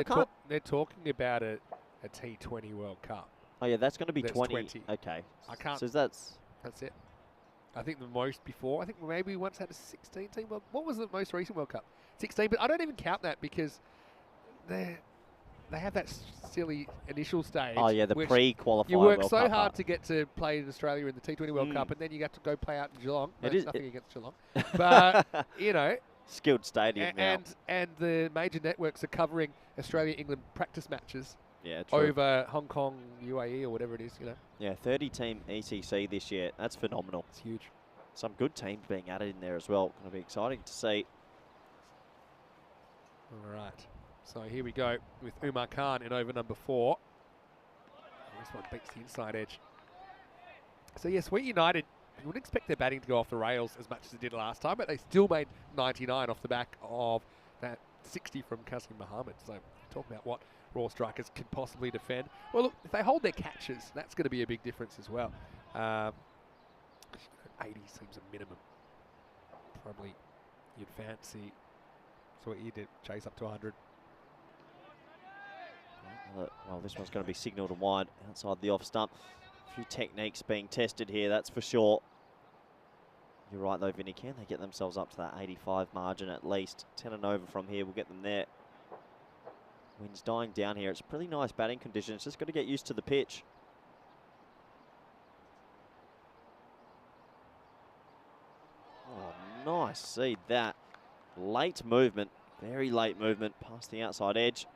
they're talking about a T20 World Cup. Oh, yeah, that's going to be That's 20. Okay. I can't... So that's it. I think the most before, I think maybe we once had a 16-team World. What was the most recent World Cup? 16, but I don't even count that because they have that silly initial stage. Oh, yeah, the pre-qualifier You work World so Cup hard part. to get to play in Australia in the T20 World Cup, and then you have to go play out in Geelong. It There's is- nothing against Geelong. But, you know, Skilled stadium now. and the major networks are covering Australia-England practice matches Yeah, true. over Hong Kong, UAE, or whatever it is, you know. Yeah, 30-team ECC this year. That's phenomenal. It's huge. Some good teams being added in there as well. Going to be exciting to see. All right. So here we go with Umar Khan in over number 4. This one beats the inside edge. So yes, Sweet United, you wouldn't expect their batting to go off the rails as much as it did last time, but they still made 99 off the back of that 60 from Qasim Mohammed. So talk about what Raw Strikers can possibly defend. Well, look, if they hold their catches, that's going to be a big difference as well. 80 seems a minimum. Probably you'd fancy. So what you did, chase up to 100. Well, this one's going to be signalled and wide outside the off stump. A few techniques being tested here, that's for sure. You're right though, Vinny. Can they get themselves up to that 85 margin at least? 10 and over from here will get them there. Wind's dying down here. It's pretty nice batting conditions. Just got to get used to the pitch. Oh, nice. See that. Late movement. Very late movement past the outside edge.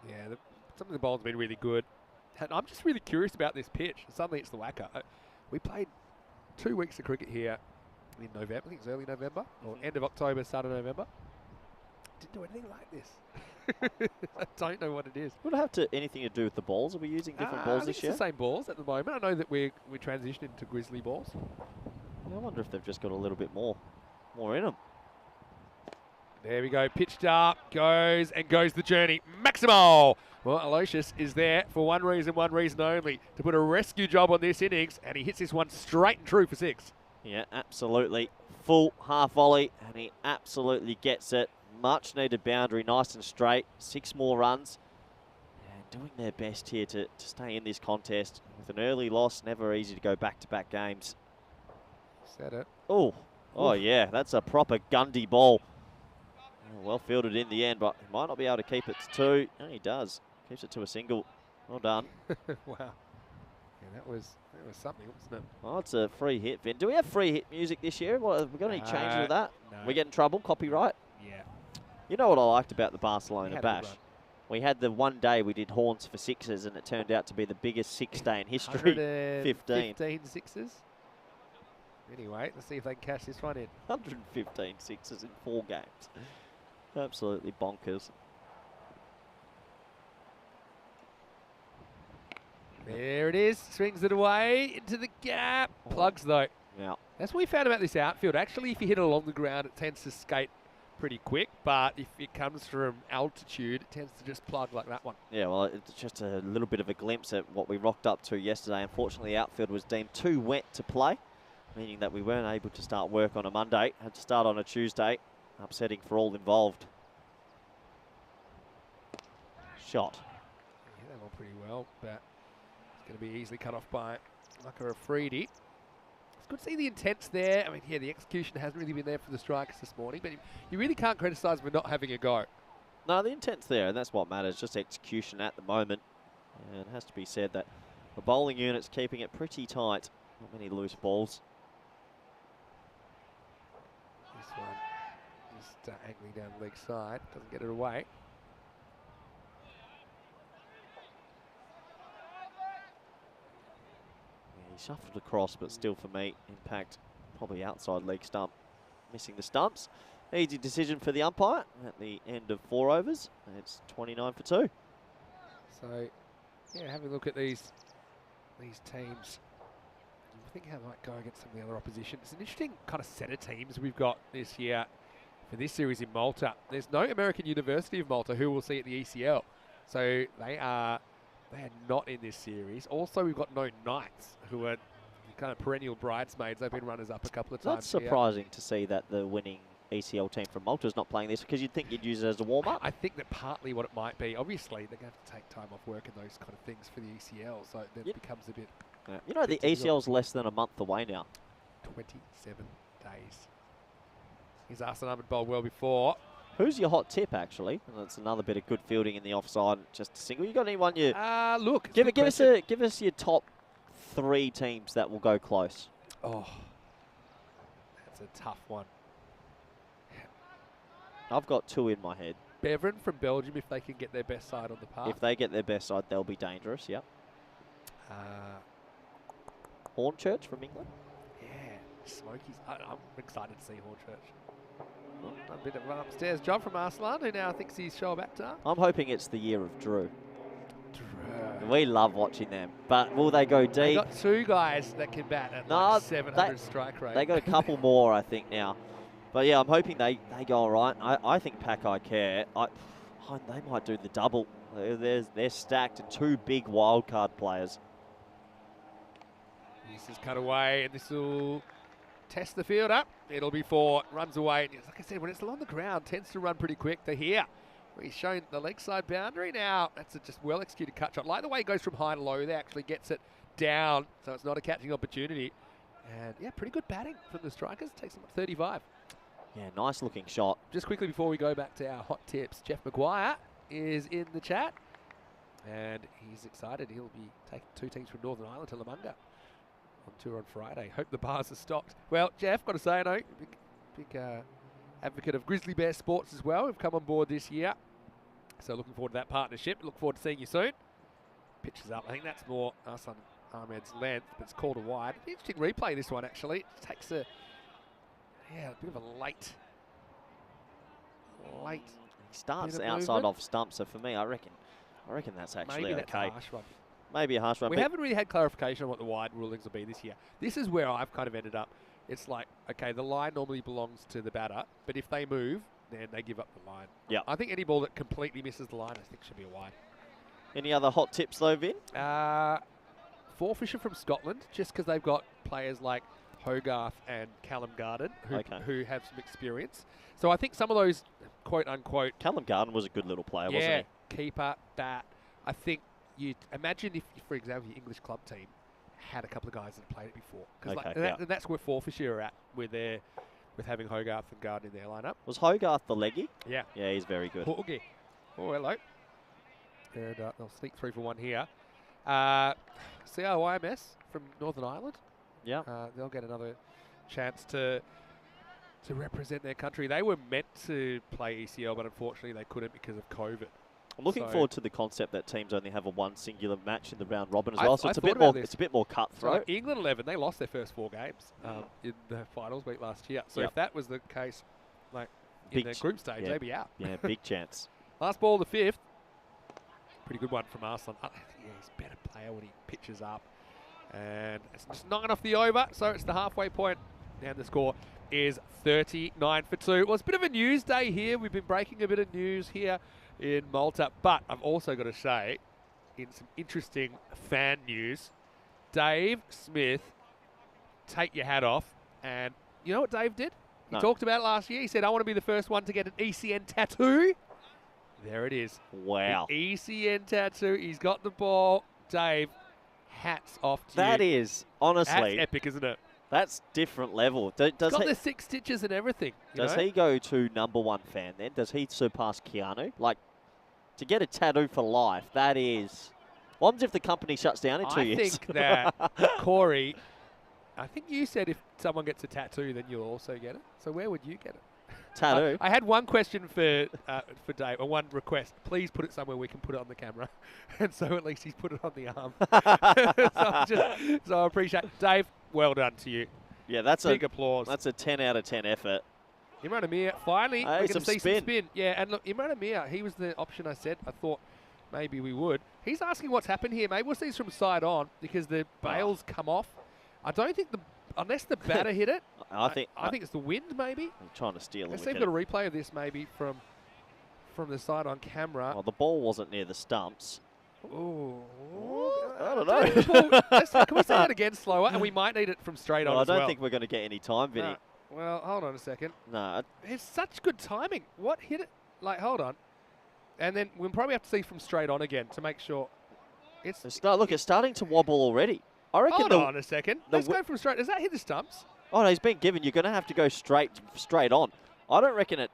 Yeah, some of the bowls have been really good. And I'm just really curious about this pitch. Suddenly it's the whacker. We played 2 weeks of cricket here in November. I think it's early November or end of October, start of November. Didn't do anything like this. I don't know what it is. Would it have anything to do with the balls? Are we using different balls I think this year? it's the same balls at the moment. I know that we're transitioning to Grizzly balls. I wonder if they've just got a little bit more in them. There we go, pitched up, goes the journey. Maximo! Well, Aloysius is there for one reason only, to put a rescue job on this innings, and he hits this one straight and true for 6. Yeah, absolutely. Full half volley, and he absolutely gets it. Much needed boundary, nice and straight. 6 more runs. And doing their best here to stay in this contest. With an early loss, never easy to go back-to-back games. Said it. Oh yeah, that's a proper Gundy ball. Well fielded in the end, but he might not be able to keep it to 2. And he does. Keeps it to a single. Well done. Wow. Yeah, that was something, wasn't it? Oh, it's a free hit, Vin. Do we have free hit music this year? What, have we got any changes with that? No. We get in trouble, copyright? Yeah. You know what I liked about the We Barcelona had a Bash? good run. We had the one day we did horns for 6s, and it turned out to be the biggest 6 day in history. 15. 15 6s. Anyway, let's see if they can cash this one in. 115 6s in 4 games. Absolutely bonkers. There it is. Swings it away into the gap. Plugs though. Yeah. That's what we found about this outfield. Actually, if you hit it along the ground, it tends to skate pretty quick. But if it comes from altitude, it tends to just plug like that one. Yeah, well, it's just a little bit of a glimpse at what we rocked up to yesterday. Unfortunately, the outfield was deemed too wet to play, meaning that we weren't able to start work on a Monday. Had to start on a Tuesday. Upsetting for all involved. shot. Yeah, that went pretty well, but it's going to be easily cut off by Maka Afridi. It's good to see the intents there. I mean, yeah, the execution hasn't really been there for the strikers this morning, but you really can't criticise for not having a go. No, the intent's there, and that's what matters, just execution at the moment. And it has to be said that the bowling unit's keeping it pretty tight. Not many loose balls. This one just angling down the leg side, doesn't get it away. Yeah, he shuffled across, but still for me, impact probably outside leg stump. Missing the stumps. Easy decision for the umpire at the end of 4 overs. And it's 29 for 2. So, yeah, having a look at these teams, I think how it might go against some of the other opposition. It's an interesting kind of set of teams we've got this year for this series in Malta. There's no American University of Malta, who we'll see at the ECL. So they are not in this series. Also, we've got no Knights, who are kind of perennial bridesmaids. They've been runners up a couple of times. That's surprising to see that the winning ECL team from Malta is not playing this, because you'd think you'd use it as a warm-up. I think that partly what it might be, obviously, they're going to have to take time off work and those kind of things for the ECL, so it becomes a bit... Yeah. You know, the ECL's less than a month away now. 27 days. He's Arsene Ahmed bowled well before. Who's your hot tip, actually? And that's another bit of good fielding in the offside, just a single. You got anyone you... Look, give us your top 3 teams that will go close. Oh, that's a tough one. I've got 2 in my head. Beveren from Belgium, if they can get their best side on the park. If they get their best side, they'll be dangerous, yep. Hornchurch from England? Yeah, Smokies. I'm excited to see Hornchurch. A bit of an upstairs job from Arslan, who now thinks he's Shoaib Akhtar. I'm hoping it's the year of Drew. We love watching them, but will they go deep? They got 2 guys that can bat at like 700 strike rate. They got a couple more, I think, now. But yeah, I'm hoping they go all right. I think Pack Care, they might do the double. They're stacked, and 2 big wildcard players. This is cut away, and this will test the fielder. It'll be 4, runs away. And like I said, when it's along the ground, tends to run pretty quick. To here, he's shown the leg side boundary now. That's a just well executed cut shot. Like the way it goes from high to low, there actually gets it down, so it's not a catching opportunity. And yeah, pretty good batting from the strikers. Takes them up 35. Yeah, nice looking shot. Just quickly before we go back to our hot tips, Jeff Maguire is in the chat, and he's excited. He'll be taking 2 teams from Northern Ireland to Lamanga on tour on Friday. Hope the bars are stocked. Well, Jeff, got to say, I know, big advocate of Grizzly Bear Sports as well. We've come on board this year, so looking forward to that partnership. Look forward to seeing you soon. Pitches up. I think that's more Arslan Ahmed's length, but it's called a wide. Interesting replay, this one, actually. It takes a bit of a late. He starts outside off stump, so for me, I reckon that's actually maybe okay. That's a harsh one. Maybe a harsh one. We haven't really had clarification on what the wide rulings will be this year. This is where I've kind of ended up. It's like, okay, the line normally belongs to the batter, but if they move, then they give up the line. Yeah. I think any ball that completely misses the line, I think should be a wide. Any other hot tips though, Vin? Forfisher from Scotland, just because they've got players like Hogarth and Callum Garden who have some experience. So I think some of those, quote unquote, Callum Garden was a good little player, wasn't he? Keeper, bat. I think you'd imagine if, for example, your English club team had a couple of guys that have played it before. And that's where Forfisher are at with having Hogarth and Garden in their lineup. Was Hogarth the leggy? Yeah. Yeah, he's very good. Porgy. Oh, hello. And they'll sneak 3 for 1 here. CRYMS from Northern Ireland. Yeah. They'll get another chance to represent their country. They were meant to play ECL, but unfortunately they couldn't because of COVID. I'm looking forward to the concept that teams only have a 1 singular match in the round robin as well. So it's a bit more cutthroat. So England 11, they lost their first 4 games in the finals week last year. So if that was the case, like in the group stage, they'd be out. Yeah, big chance. Last ball of the 5th. Pretty good one from Arslan. Yeah, he's a better player when he pitches up. And it's just knocking off the over, so it's the halfway point. And the score is 39 for 2. Well, it's a bit of a news day here. We've been breaking a bit of news here in Malta. But I've also got to say, in some interesting fan news, Dave Smith, take your hat off. And you know what Dave did? He talked about it last year. He said, I want to be the first one to get an ECN tattoo. There it is. Wow. The ECN tattoo. He's got the ball. Dave, hats off to you. That is, honestly, That's epic, isn't it? that's different level. Does Got he, the 6 stitches and everything. does he go to #1 fan then? Does he surpass Keanu? Like, to get a tattoo for life, that is... What happens if the company shuts down in 2 years? I think that, Corey, I think you said if someone gets a tattoo, then you'll also get it. So where would you get it? Tattoo? I had one question for Dave, or one request. Please put it somewhere we can put it on the camera. And so at least he's put it on the arm. so I appreciate it. Dave, well done to you. Yeah, that's Big applause. That's a 10 out of 10 effort. Imran Amir, finally, Hey, we can some see spin. some spin. Yeah, and look, Imran Amir, he was the option I said. I thought maybe we would. He's asking what's happened here. Maybe we'll see this from side on because the bails come off. I don't think unless the batter hit it. I think it's the wind, maybe. I'm trying to steal Let's a see if we've got a replay of this, maybe from the side on camera. Well, the ball wasn't near the stumps. Ooh. I don't know. Can we say that again slower? And we might need it from straight on I as well. don't think we're going to get any time, Vinny. No. Well, hold on a second. No. It's such good timing. What hit it? Like, hold on. And then we'll probably have to see from straight on again to make sure. Look, it's starting to wobble already. I reckon. Hold on a second. Let's go from straight. Does that hit the stumps? Oh no, he's been given. You're going to have to go straight on. I don't reckon it.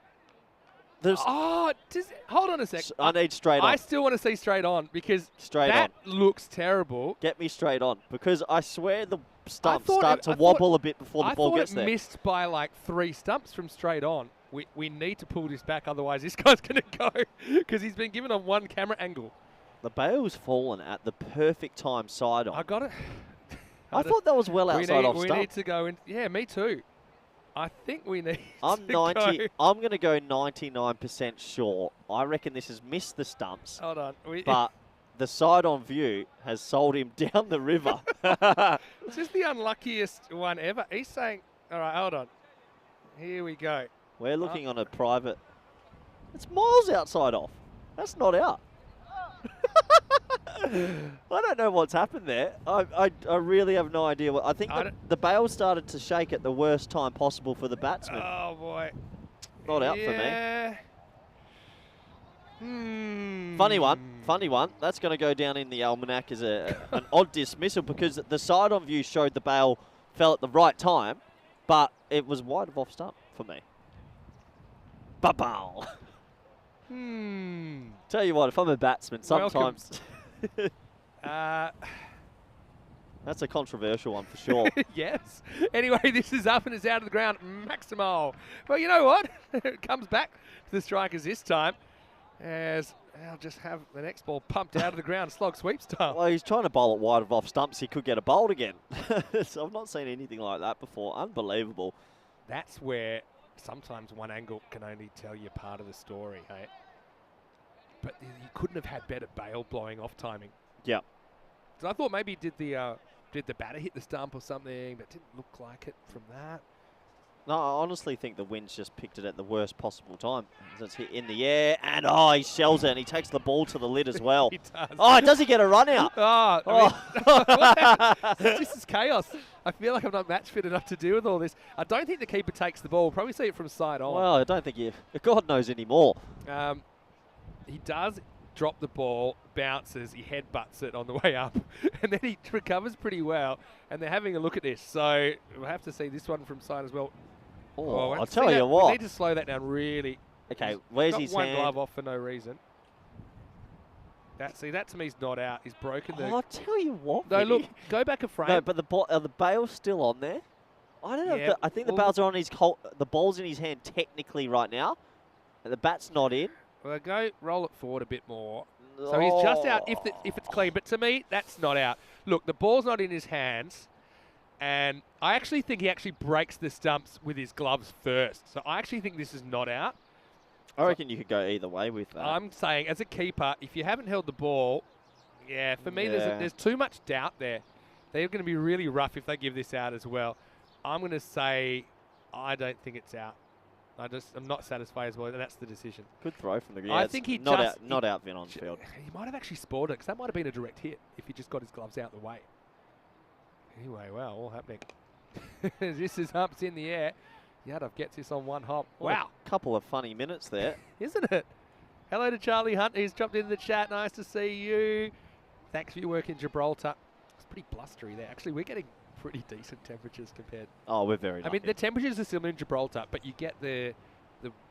There's. Hold on a second. I need straight on. I still want to see straight on because that looks terrible. Get me straight on because I swear the stumps start to wobble a bit before the ball gets there. I thought it missed by like 3 stumps from straight on. We need to pull this back, otherwise this guy's going to go because he's been given on one camera angle. The bail's fallen at the perfect time side on. I got it. I thought that was well outside off stump. We need to go in. Yeah, me too. I think we need I'm going to go 99% sure. I reckon this has missed the stumps. Hold on. But the side-on view has sold him down the river. It's just the unluckiest one ever. He's saying, all right, hold on. Here we go. We're looking on a private. It's miles outside off. That's not out. I don't know what's happened there. I really have no idea. I think the bail started to shake at the worst time possible for the batsman. Oh, boy. Not out for me. Funny one. That's going to go down in the almanac as an odd dismissal because the side-on view showed the bail fell at the right time, but it was wide of off stump for me. Ba-bow. Tell you what, if I'm a batsman, sometimes... That's a controversial one for sure. Yes. Anyway, this is up and it's out of the ground. Maximal. Well, you know what? It comes back to the strikers this time as I'll just have the next ball pumped out of the ground, slog sweep style. Well, he's trying to bowl it wide of off stumps. He could get a bowled again. So I've not seen anything like that before. Unbelievable. That's where sometimes one angle can only tell you part of the story, hey? But you couldn't have had better bail blowing off timing. Yeah. So I thought maybe did the batter hit the stump or something, but didn't look like it from that. No, I honestly think the wind's just picked it at the worst possible time. It's hit in the air, and he shells it, and he takes the ball to the lid as well. He does. Oh, does he get a run out? This is chaos. I feel like I'm not match fit enough to deal with all this. I don't think the keeper takes the ball. We'll probably see it from side on. Well, I don't think God knows anymore. He does drop the ball, bounces, he headbutts it on the way up, and then he recovers pretty well. And they're having a look at this, so we'll have to see this one from side as well. Oh, I'll tell you what. We need to slow that down really. Okay, where's his hand? One glove off for no reason. That to me is not out. He's broken the... I'll tell you what, No, look, go back a frame. No, but the bail's still on there. I don't know. I think the bails are on his... The ball's in his hand technically right now. And the bat's not in. Well, go roll it forward a bit more. So he's just out if it's clean. But to me, that's not out. Look, the ball's not in his hands. And I actually think he actually breaks the stumps with his gloves first. So I actually think this is not out. I reckon you could go either way with that. I'm saying, as a keeper, if you haven't held the ball, for me, there's too much doubt there. They're going to be really rough if they give this out as well. I'm going to say I don't think it's out. I'm not satisfied as well, and that's the decision. Good throw from the guy. I think he not out Vin on field. He might have actually spoiled it, because that might have been a direct hit if he just got his gloves out the way. Anyway, wow, all happening. This is Humps in the air. Yadav gets this on one hop. Wow. A couple of funny minutes there. Isn't it? Hello to Charlie Hunt, who's dropped into the chat. Nice to see you. Thanks for your work in Gibraltar. It's pretty blustery there. Actually, we're getting pretty decent temperatures compared. Oh, we're very lucky. I mean, the temperatures are similar in Gibraltar, but you get the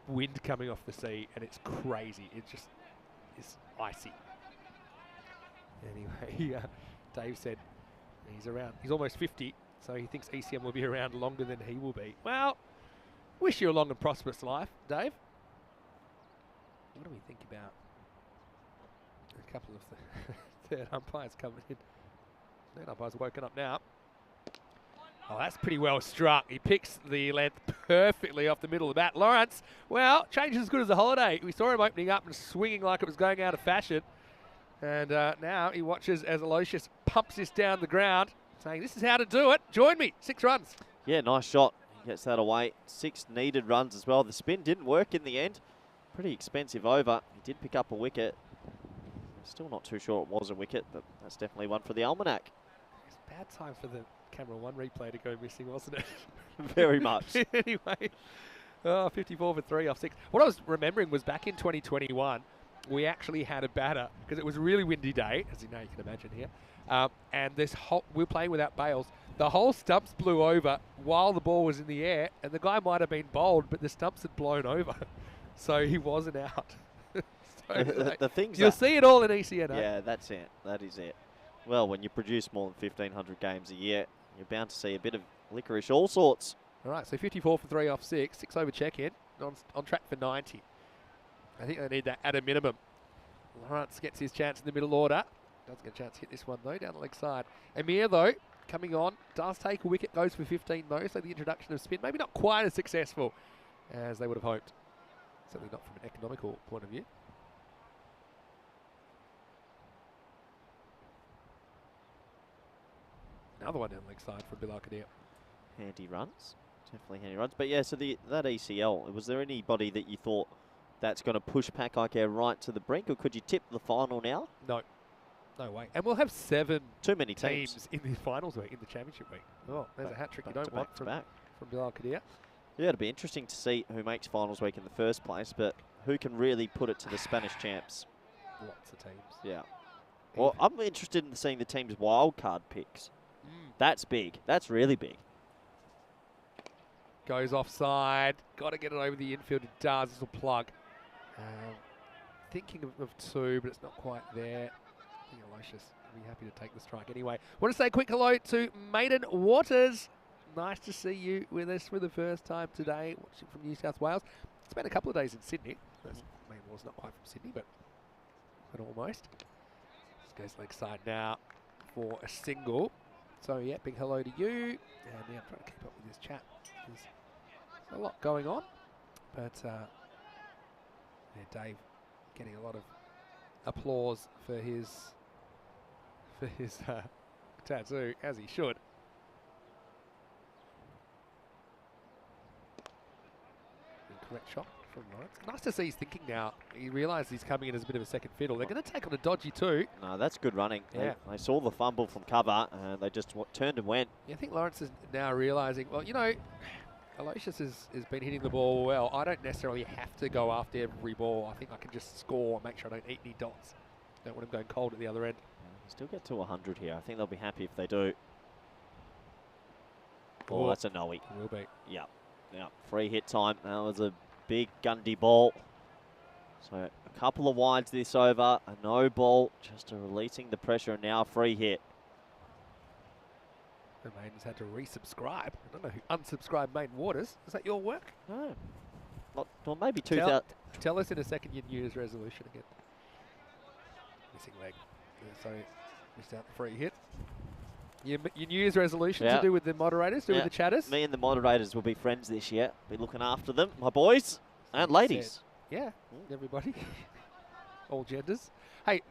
wind coming off the sea, and it's crazy. It just is icy. Anyway, Dave said he's around. He's almost 50, so he thinks ECM will be around longer than he will be. Well, wish you a long and prosperous life, Dave. What do we think about a couple of third umpires coming in? Third umpire's woken up now. Oh, that's pretty well struck. He picks the length perfectly off the middle of the bat. Lawrence, well, change as good as a holiday. We saw him opening up and swinging like it was going out of fashion. And now he watches as Aloysius pumps this down the ground, saying, this is how to do it. Join me. 6 runs. Yeah, nice shot. He gets that away. 6 needed runs as well. The spin didn't work in the end. Pretty expensive over. He did pick up a wicket. Still not too sure it was a wicket, but that's definitely one for the Almanac. It's a bad time for the Camera 1 replay to go missing, wasn't it? Very much. Anyway, 54 for 3 off 6. What I was remembering was back in 2021, we actually had a batter, because it was a really windy day, as you know, you can imagine here, and we were playing without bails. The whole stumps blew over while the ball was in the air, and the guy might have been bowled, but the stumps had blown over. So he wasn't out. So the things you'll see it all in ECN. Yeah, that's it. That is it. Well, when you produce more than 1,500 games a year, you're bound to see a bit of licorice, all sorts. All right, so 54 for 3 off 6. 6 over check-in. On track for 90. I think they need that at a minimum. Lawrence gets his chance in the middle order. Doesn't get a chance to hit this one, though, down the leg side. Amir, though, coming on, does take a wicket, goes for 15, though, so the introduction of spin, maybe not quite as successful as they would have hoped. Certainly not from an economical point of view. Another one down the leg side from Bilal Kadir. Handy runs. Definitely handy runs. But yeah, so that ECL, was there anybody that you thought that's going to push Pack Air right to the brink, or could you tip the final now? No. No way. And we'll have 7 too many teams in the finals week, in the championship week. Oh, there's a hat-trick you don't want from Bilal Kadir. Yeah, it'll be interesting to see who makes finals week in the first place, but who can really put it to the Spanish champs? Lots of teams. Yeah. Well, I'm interested in seeing the team's wildcard picks. That's big. That's really big. Goes offside. Got to get it over the infield. It does. This will plug. Thinking of 2, but it's not quite there. I think Aloysius will be happy to take the strike anyway. Want to say a quick hello to Maiden Waters. Nice to see you with us for the first time today, watching from New South Wales. It's been a couple of days in Sydney. Maiden Waters not quite from Sydney, but almost. Just goes leg side now for a single. So yeah, big hello to you. And yeah, I'm trying to keep up with this chat. There's a lot going on, but yeah, Dave getting a lot of applause for his tattoo, as he should. Incorrect shot from Lawrence. Nice to see he's thinking now. He realised he's coming in as a bit of a second fiddle. They're going to take on a dodgy 2. No, that's good running. Yeah. They saw the fumble from cover, and they just turned and went. Yeah, I think Lawrence is now realising, well, you know, Aloysius has been hitting the ball well. I don't necessarily have to go after every ball. I think I can just score and make sure I don't eat any dots. Don't want him going cold at the other end. Still get to 100 here. I think they'll be happy if they do. Oh, Oh, that's a no-ey. Will be. Yeah. Free hit time. That was a big Gundy ball. So a couple of wides this over. A no ball. Just releasing the pressure, and now a free hit. The Maiden's had to resubscribe. I don't know who unsubscribed Maiden Waters. Is that your work? No. Well, maybe 2000. Tell us in a second your New Year's resolution again. Missing leg. So missed out the free hit. Your New Year's resolution to do with the moderators, with the chatters? Me and the moderators will be friends this year. Be looking after them, my boys and ladies. Yeah, everybody. All genders. Hey,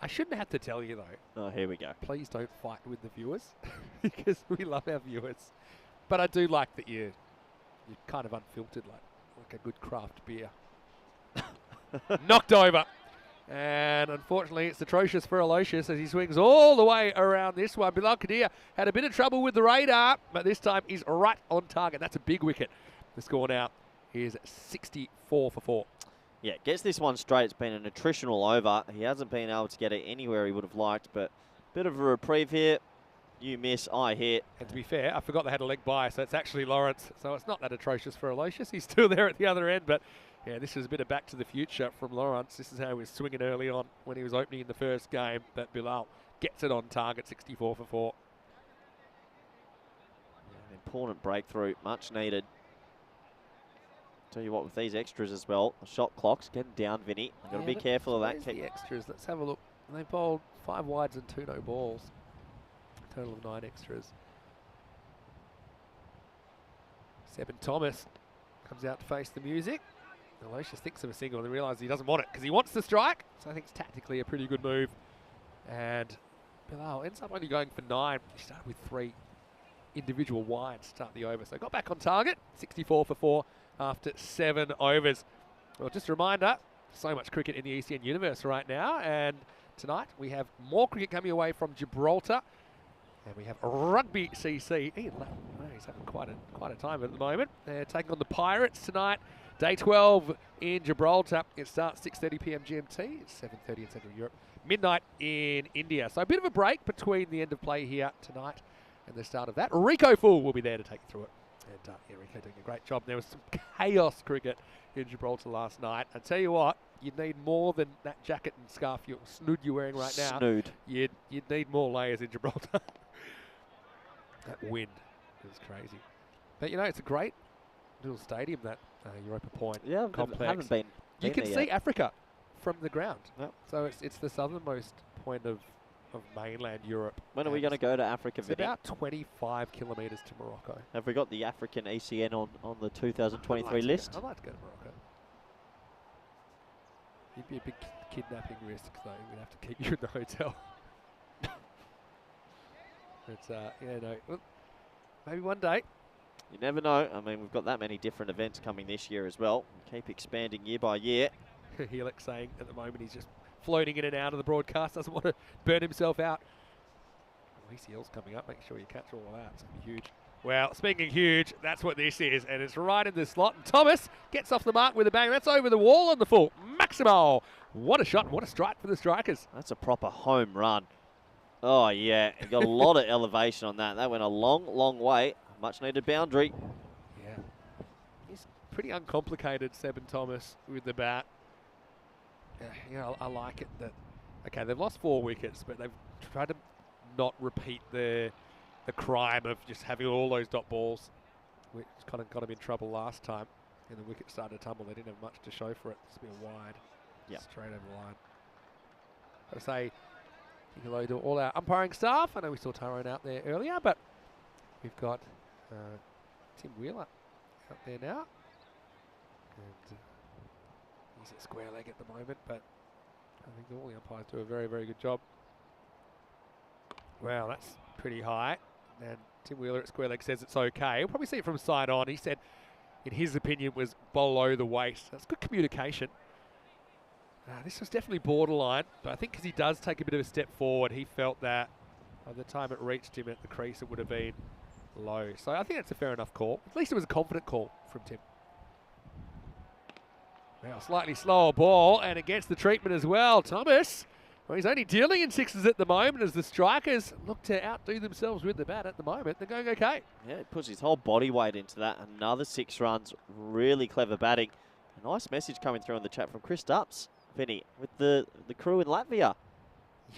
I shouldn't have to tell you, though. Oh, here we go. Please don't fight with the viewers, because we love our viewers. But I do like that you're kind of unfiltered, like a good craft beer. Knocked over. And unfortunately, it's atrocious for Aloysius as he swings all the way around this one. Bilal Kadir had a bit of trouble with the radar, but this time he's right on target. That's a big wicket. The score now is 64 for 4. Yeah, gets this one straight. It's been an attritional over. He hasn't been able to get it anywhere he would have liked, but a bit of a reprieve here. You miss, I hit. And to be fair, I forgot they had a leg by, so it's actually Lawrence. So it's not that atrocious for Aloysius. He's still there at the other end, but yeah, this is a bit of back to the future from Lawrence. This is how he was swinging early on when he was opening in the first game, but Bilal gets it on target, 64 for 4. Yeah, an important breakthrough, much needed. Tell you what, with these extras as well, the shot clock's getting down, Vinny. You've got to be careful of that. Where's the extras? Let's have a look. They bowled 5 wides and 2 no balls. Total of 9 extras. Seb Thomas comes out to face the music. Aloysius thinks of a single and realises he doesn't want it because he wants to strike. So I think it's tactically a pretty good move. And Bilal ends up only going for 9. He started with 3 individual wides to start the over. So got back on target, 64 for 4 after 7 overs. Well, just a reminder, so much cricket in the ECN universe right now. And tonight we have more cricket coming away from Gibraltar. And we have Rugby CC. Ian Lau, he's having quite a time at the moment. They're taking on the Pirates tonight. Day 12 in Gibraltar. It starts 6:30 p.m. GMT. It's 7:30 in Central Europe. Midnight in India. So a bit of a break between the end of play here tonight and the start of that. Rico Fool will be there to take you through it. And yeah, Rico doing a great job. There was some chaos cricket in Gibraltar last night. I tell you what, you'd need more than that jacket and scarf, snood you're wearing right now. Snood. You'd need more layers in Gibraltar. That wind is crazy. But, you know, it's a great little stadium, that Europa Point complex. Haven't been you can see Africa from the ground. Yep. So it's the southernmost point of mainland Europe. When are we going to go to Africa, It's Vinny? about 25 kilometres to Morocco. Have we got the African ECN on the 2023 list? I'd like to go to Morocco. You'd be a big kidnapping risk, though. We'd have to keep you in the hotel. It's, yeah, no. Well, maybe one day. You never know. I mean, we've got that many different events coming this year as well. Keep expanding year by year. Helix saying at the moment he's just floating in and out of the broadcast, doesn't want to burn himself out. ECL's coming up, make sure you catch all of that. It's going to be huge. Well, speaking of huge, that's what this is, and it's right in the slot. And Thomas gets off the mark with a bang. That's over the wall on the full. Maximo! What a shot and what a strike for the strikers. That's a proper home run. Oh, yeah. He got a lot of elevation on that. That went a long, long way. Much needed boundary. Yeah. He's pretty uncomplicated, Seb Thomas, with the bat. You know, I like it that, okay, they've lost 4 wickets, but they've tried to not repeat the crime of just having all those dot balls, which kind of got them in trouble last time. And the wicket started to tumble. They didn't have much to show for it. It's been wide. Yep. Straight over the line. Got to say, hello to all our umpiring staff. I know we saw Tyrone out there earlier, but we've got Tim Wheeler out there now. And he's at square leg at the moment, but I think all the umpires do a very, very good job. Wow, that's pretty high. And Tim Wheeler at square leg says it's okay. We'll probably see it from side on. He said, in his opinion, was below the waist. That's good communication. This was definitely borderline, but I think because he does take a bit of a step forward, he felt that by the time it reached him at the crease, it would have been low. So I think that's a fair enough call. At least it was a confident call from Tim. Now, slightly slower ball, and it gets the treatment as well. Thomas, well, he's only dealing in 6s at the moment as the strikers look to outdo themselves with the bat at the moment. They're going okay. Yeah, he puts his whole body weight into that. Another 6 runs. Really clever batting. A nice message coming through on the chat from Chris Dupps, Vinny, with the crew in Latvia.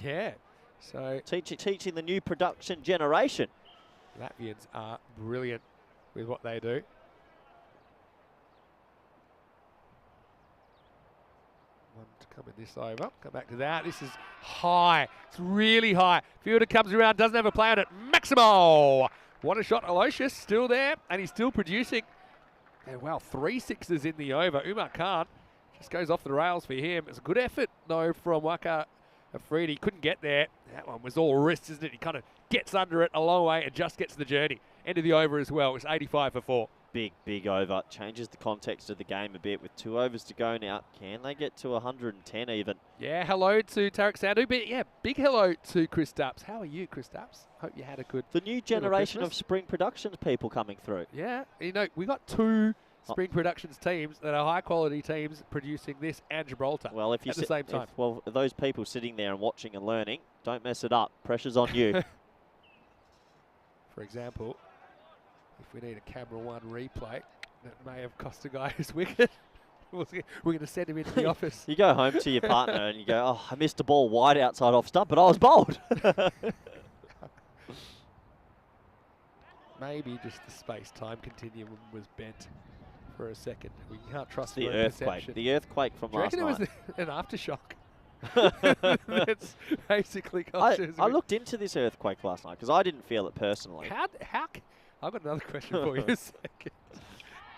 Yeah. So teaching the new production generation. Latvians are brilliant with what they do. One to come in this over. Come back to that. This is high. It's really high. Fielder comes around, doesn't have a play on it. Maximo! What a shot. Aloysius still there, and he's still producing. And wow, 3 6s in the over. Umar Khan just goes off the rails for him. It's a good effort, though, from Waka Afridi. Couldn't get there. That one was all wrist, isn't it? He kind of gets under it a long way and just gets the journey. End of the over as well. It's 85 for 4. Big over. Changes the context of the game a bit with 2 overs to go now. Can they get to 110 even? Yeah, hello to Tarek Sandhu. But yeah, big hello to Chris Dupps. How are you, Chris Dupps? Hope you had a good The new generation of spring productions people coming through. Yeah, you know, we got 2 Spring Productions teams that are high quality teams producing this and Gibraltar Well, if you at the same time. well, those people sitting there and watching and learning, don't mess it up. Pressure's on you. For example, if we need a camera one replay, that may have cost a guy his wicket. We're going to send him into the office. You go home to your partner and you go, oh, I missed a ball wide outside off stump, but I was bowled. Maybe just the space-time continuum was bent for a second. We can't trust the our earthquake. perception. The earthquake from Do you last reckon night. it was an aftershock? That's basically I looked into this earthquake last night because I didn't feel it personally. I've got another question for you in a second.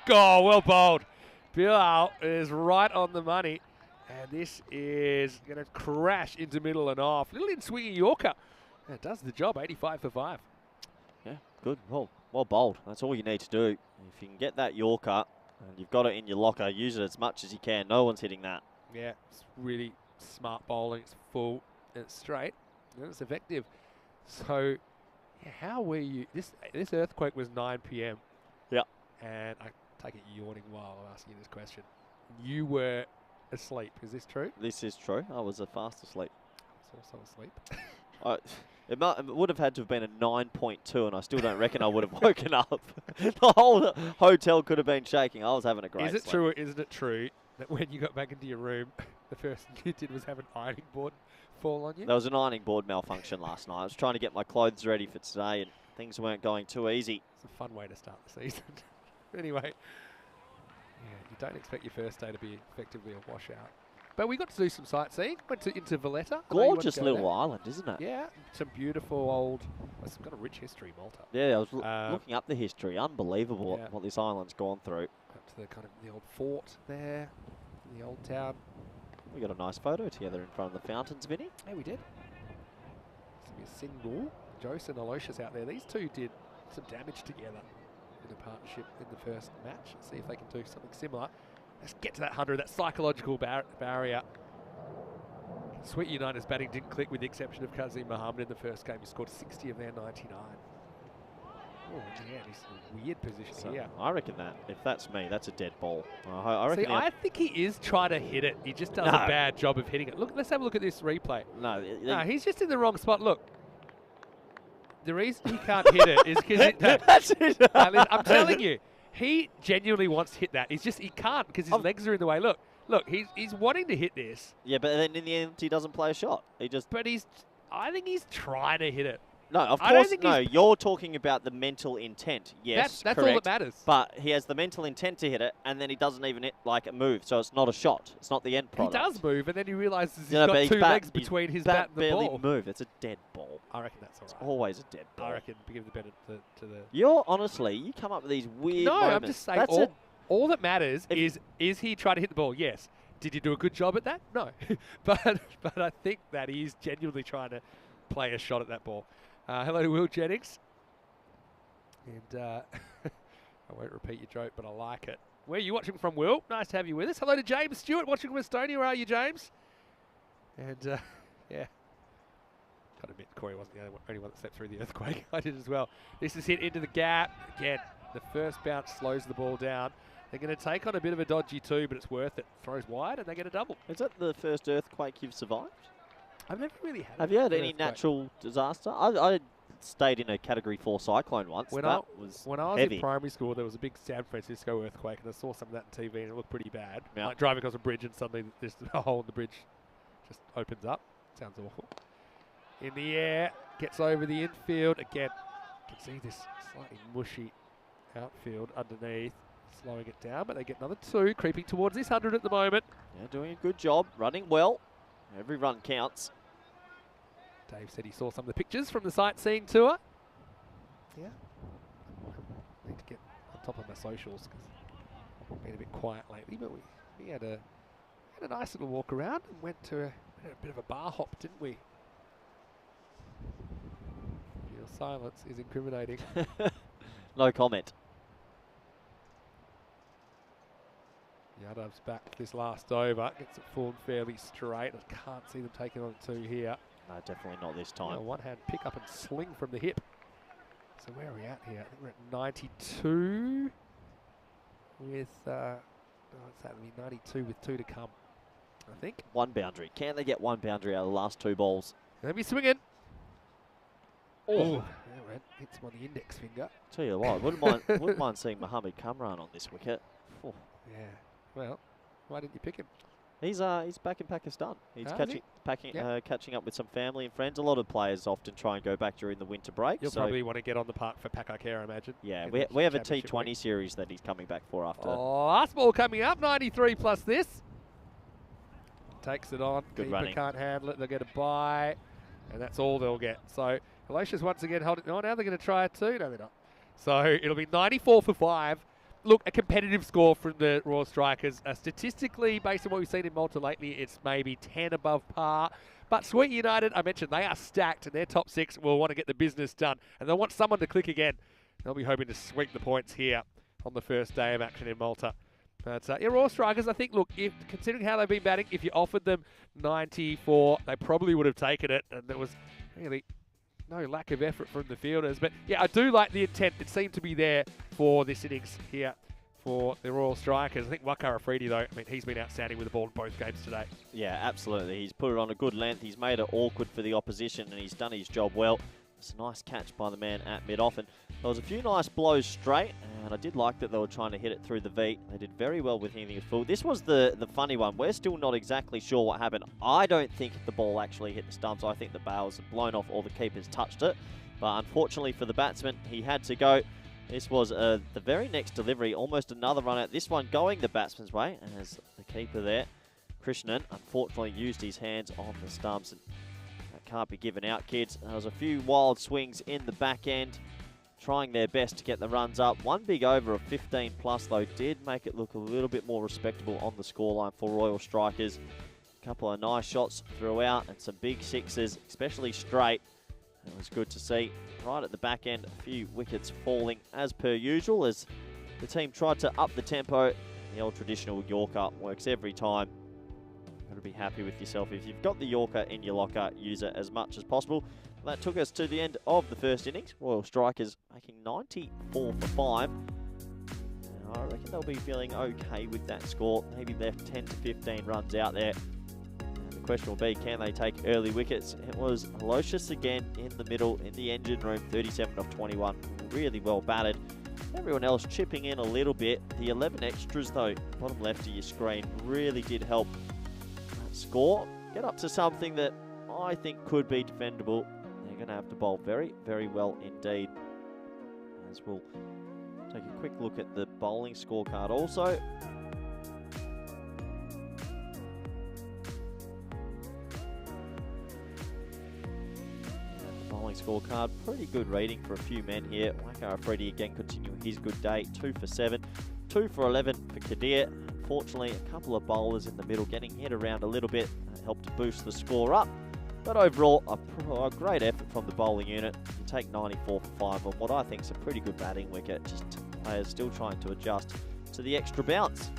Oh, well bowled. Bill is right on the money. And this is going to crash into middle and off. Little in-swinging Yorker. And it does the job, 85 for 5. Yeah, good. Well bowled. That's all you need to do. If you can get that Yorker and you've got it in your locker, use it as much as you can. No one's hitting that. Yeah, it's really smart bowling. It's full and it's straight and it's effective. So, yeah, how were you? This earthquake was 9 p.m. Yeah. And I take it you're yawning while I'm asking you this question. You were asleep. Is this true? This is true. I was fast asleep. I was also asleep. It would have had to have been a 9.2, and I still don't reckon I would have woken up. The whole hotel could have been shaking. I was having a great Is it sleep. true or isn't it true that when you got back into your room, the first thing you did was have an ironing board fall on you? There was an ironing board malfunction last night. I was trying to get my clothes ready for today, and things weren't going too easy. It's a fun way to start the season. Anyway, yeah, you don't expect your first day to be effectively a washout. But we got to do some sightseeing. Went into Valletta. Gorgeous little island, isn't it? Yeah, some beautiful old. It's got a rich history, Malta. Yeah, I was looking up the history. Unbelievable Yeah. what this island's gone through. Up to the kind of the old fort there, the old town. We got a nice photo together in front of the fountains, Vinny. Yeah, we did. This will be a single. Jose and Aloysius out there. These two did some damage together in a partnership in the first match. Let's see if they can do something similar. Let's get to that 100, that psychological barrier. Sweet United's batting didn't click with the exception of Kazim Mohammed in the first game. He scored 60 of their 99. Oh, yeah, he's in a weird position here. I reckon that, if that's me, that's a dead ball. I reckon. See, I think he is trying to hit it. He just does a bad job of hitting it. Look, let's have a look at this replay. No, He's just in the wrong spot. Look. The reason he can't hit it is because that's it. I'm telling you, he genuinely wants to hit that. He can't because his legs are in the way. Look, he's wanting to hit this. Yeah, but then in the end, he doesn't play a shot. But I think he's trying to hit it. No, of course, no. You're talking about the mental intent. Yes, that's correct, all that matters. But he has the mental intent to hit it, and then he doesn't even move. So it's not a shot. It's not the end product. He does move, and then he realises he's got two legs between his bat and the ball. Barely move. It's a dead ball. I reckon that's all right. It's always a dead ball. I reckon give the benefit to the. You're honestly, you come up with these weird moments. No, I'm just saying. All that matters is he trying to hit the ball? Yes. Did he do a good job at that? No. but I think that he's genuinely trying to play a shot at that ball. Hello to Will Jennings. And I won't repeat your joke, but I like it. Where are you watching from, Will? Nice to have you with us. Hello to James Stewart, watching from Estonia. Where are you, James? And, yeah. Got to admit, Corey wasn't the only one that stepped through the earthquake. I did as well. This is hit into the gap. Again, the first bounce slows the ball down. They're going to take on a bit of a dodgy two, but it's worth it. Throws wide, and they get a double. Is that the first earthquake you've survived? I've never really had. Have you had any natural disaster? I stayed in a Category 4 cyclone once. When I was heavy. in primary school, there was a big San Francisco earthquake, and I saw some of that on TV, and it looked pretty bad. Yeah. Like driving across a bridge, and suddenly there's a hole in the bridge just opens up. Sounds awful. In the air, gets over the infield. Again, you can see this slightly mushy outfield underneath, slowing it down, but they get another two, creeping towards this 100 at the moment. Yeah, doing a good job, running well. Every run counts. Dave said he saw some of the pictures from the sightseeing tour. Yeah. Need to get on top of my socials because I've been a bit quiet lately, but we had a nice little walk around and went to a bit of a bar hop, didn't we? Your silence is incriminating. No comment. Yadav's back for this last over. Gets it formed fairly straight. I can't see them taking on two here. No, definitely not this time. One hand pick up and sling from the hip. So where are we at here? I think we're at 92. with, what's that, it'll be 92 with 2 to come, I think. One boundary. Can they get one boundary out of the last 2 balls? Let me swing it. Oh. That went. Hits him on the index finger. Tell you what, wouldn't mind seeing Mohammed Kamran on this wicket. Oh. Yeah. Well, why didn't you pick him? He's back in Pakistan. He's catching up with some family and friends. A lot of players often try and go back during the winter break. You'll probably want to get on the park for Packer Care, I imagine. Yeah, we have a T20 series that he's coming back for after. Oh, last ball coming up, 93 plus this. Takes it on. Good Keeper running. Can't handle it. They'll get a bye, and that's all they'll get. So Galatia's once again holding. Oh, now they're going to try it too. No, they're not. So it'll be 94 for 5. Look, a competitive score from the Royal Strikers. Statistically, based on what we've seen in Malta lately, it's maybe 10 above par. But Sweet United, I mentioned, they are stacked, and their top 6 will want to get the business done. And they'll want someone to click again. They'll be hoping to sweep the points here on the first day of action in Malta. But yeah, Royal Strikers, I think, look, considering how they've been batting, if you offered them 94, they probably would have taken it. And there was really no lack of effort from the fielders. But yeah, I do like the intent. It seemed to be there for this innings here for the Royal Strikers. I think Wakar Afridi, though, I mean, he's been outstanding with the ball in both games today. Yeah, absolutely. He's put it on a good length. He's made it awkward for the opposition, and he's done his job well. It's a nice catch by the man at mid-off. And there was a few nice blows straight, and I did like that they were trying to hit it through the V. They did very well with hitting it full. This was the funny one. We're still not exactly sure what happened. I don't think the ball actually hit the stumps. I think the bails have blown off or the keepers touched it. But unfortunately for the batsman, he had to go. This was the very next delivery, almost another run out. This one going the batsman's way, as the keeper there, Krishnan, unfortunately used his hands on the stumps. And that can't be given out, kids. There was a few wild swings in the back end, trying their best to get the runs up. One big over of 15 plus, though, did make it look a little bit more respectable on the scoreline for Royal Strikers. A couple of nice shots throughout and some big sixes, especially straight. It was good to see. Right at the back end, a few wickets falling as per usual as the team tried to up the tempo. The old traditional Yorker works every time. You've got to be happy with yourself. If you've got the Yorker in your locker, use it as much as possible. That took us to the end of the first innings. Royal Strikers making 94 for 5. I reckon they'll be feeling okay with that score. Maybe left 10 to 15 runs out there. The question will be, can they take early wickets? It was Aloysius again in the middle in the engine room, 37 of 21, really well batted. Everyone else chipping in a little bit. The 11 extras though, bottom left of your screen, really did help that score get up to something that I think could be defendable. They're going to have to bowl very, very well indeed. As we'll take a quick look at the bowling scorecard also. Scorecard, pretty good reading for a few men here. Wakar Afridi again continuing his good day, 2 for 7, 2 for 11 for Kadir. Unfortunately, a couple of bowlers in the middle getting hit around a little bit helped to boost the score up. But overall, a great effort from the bowling unit. You take 94 for 5 on what I think is a pretty good batting wicket. Just players still trying to adjust to the extra bounce.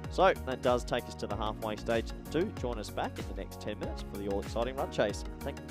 So that does take us to the halfway stage. Do join us back in the next 10 minutes for the all-exciting run chase. Thank you.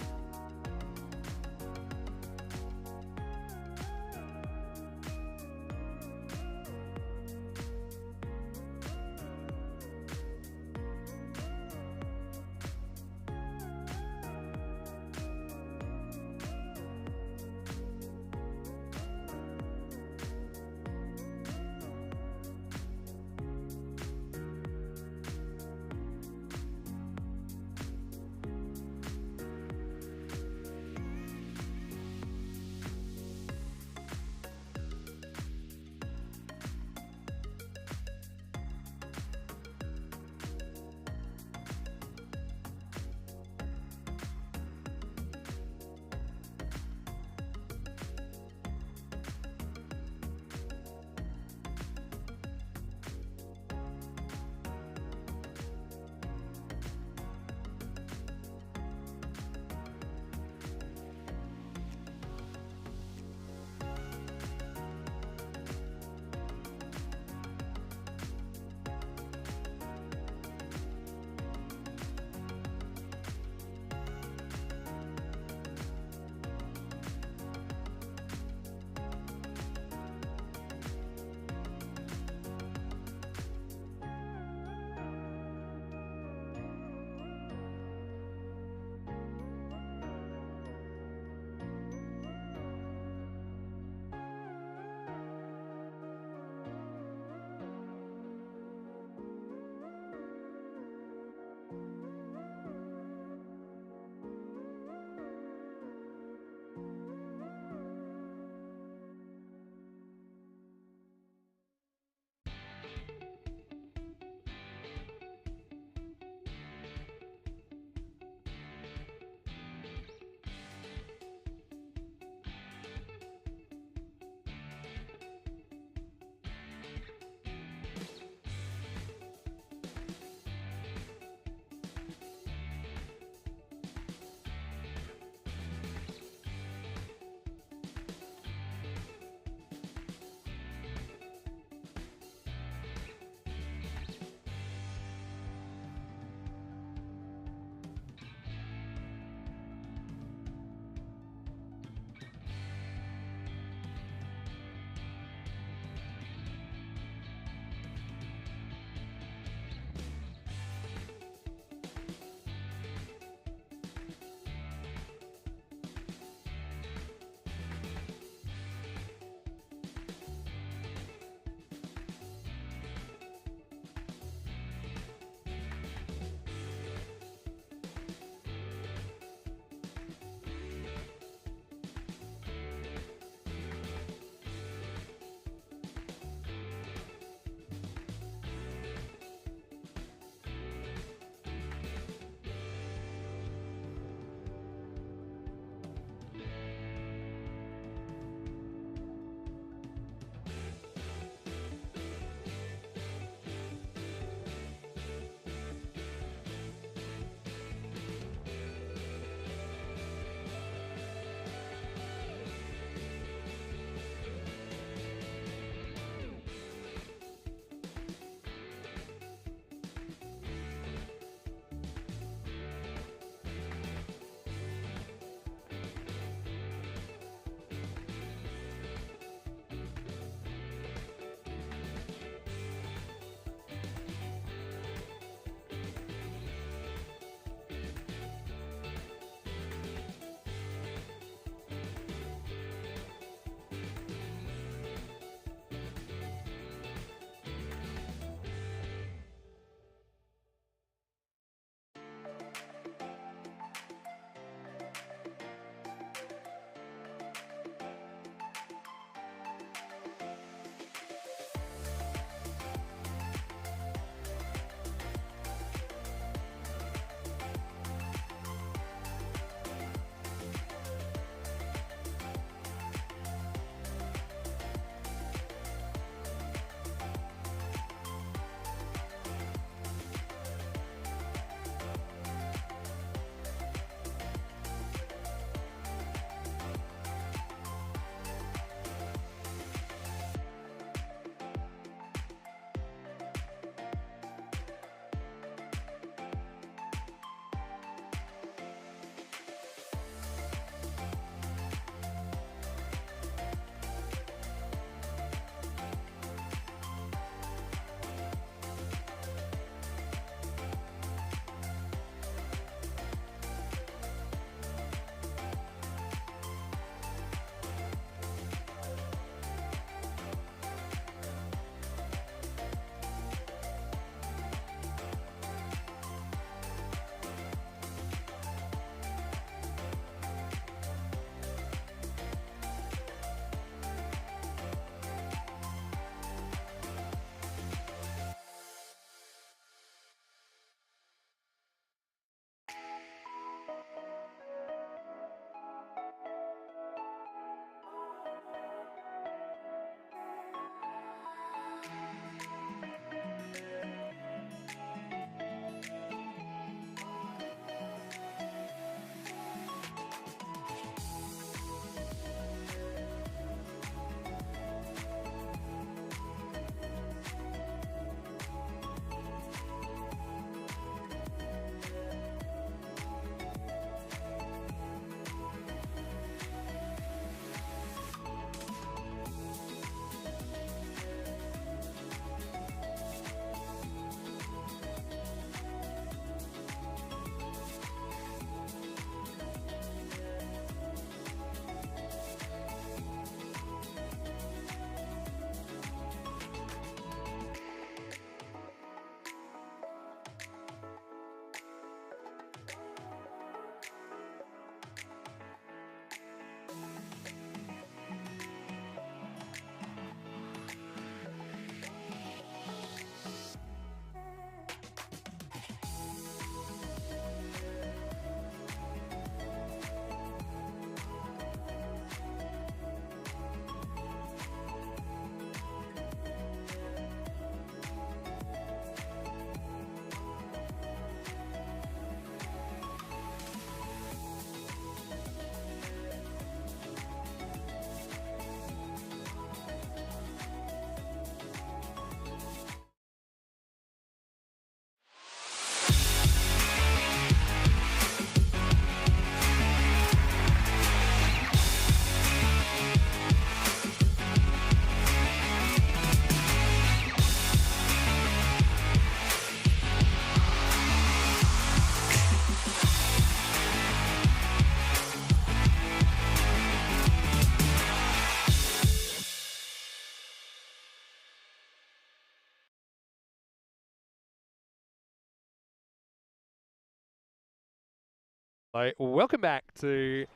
So, welcome back to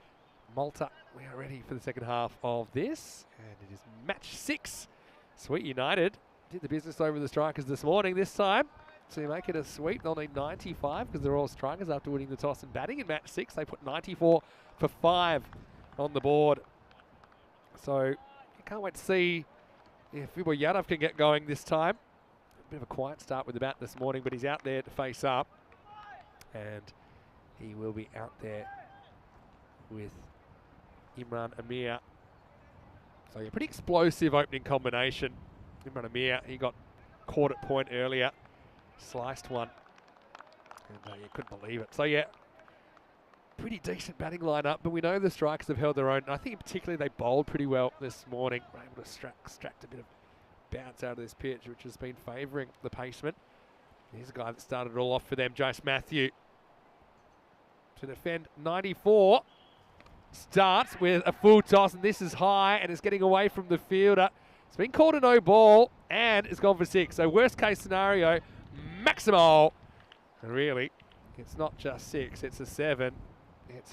Malta. We are ready for the second half of this, and it is match 6. Sweet United did the business over the Strikers this morning. This time, to make it a sweep, they'll need 95 because they're all Strikers after winning the toss and batting in match 6. They put 94 for 5 on the board. So, you can't wait to see if Fibo Yadav can get going this time. A bit of a quiet start with the bat this morning, but he's out there to face up, and he will be out there with Imran Amir. So yeah, pretty explosive opening combination. Imran Amir, he got caught at point earlier, sliced one, and you couldn't believe it. So yeah, pretty decent batting lineup, but we know the Strikers have held their own. And I think particularly they bowled pretty well this morning. Were able to extract a bit of bounce out of this pitch, which has been favouring the pacement. Here's a guy that started it all off for them, Jace Matthew. To defend 94. Starts with a full toss, and this is high, and it's getting away from the fielder. It's been called a no ball, and it's gone for 6. So worst case scenario, Maximo. And really, it's not just 6, it's a 7. It's,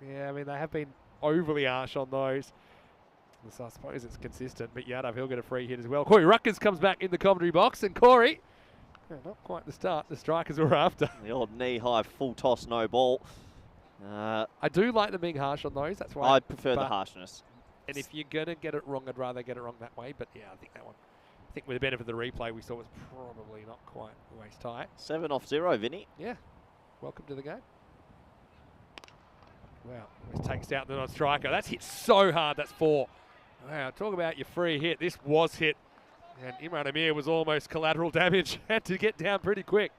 yeah, I mean, they have been overly harsh on those. So I suppose it's consistent, but Yadav, he'll get a free hit as well. Corey Ruckers comes back in the commentary box, and Corey, not quite the start the Strikers were after. The old knee-high full toss, no ball. I do like them being harsh on those. That's why I prefer the harshness. And if you're going to get it wrong, I'd rather get it wrong that way. But yeah, I think that one, I think with the benefit of the replay, we saw was probably not quite waist high. 7 off 0, Vinny. Yeah. Welcome to the game. Wow. This takes out the non-striker. That's hit so hard. That's 4. Wow. Talk about your free hit. This was hit. And Imran Amir was almost collateral damage. Had to get down pretty quick.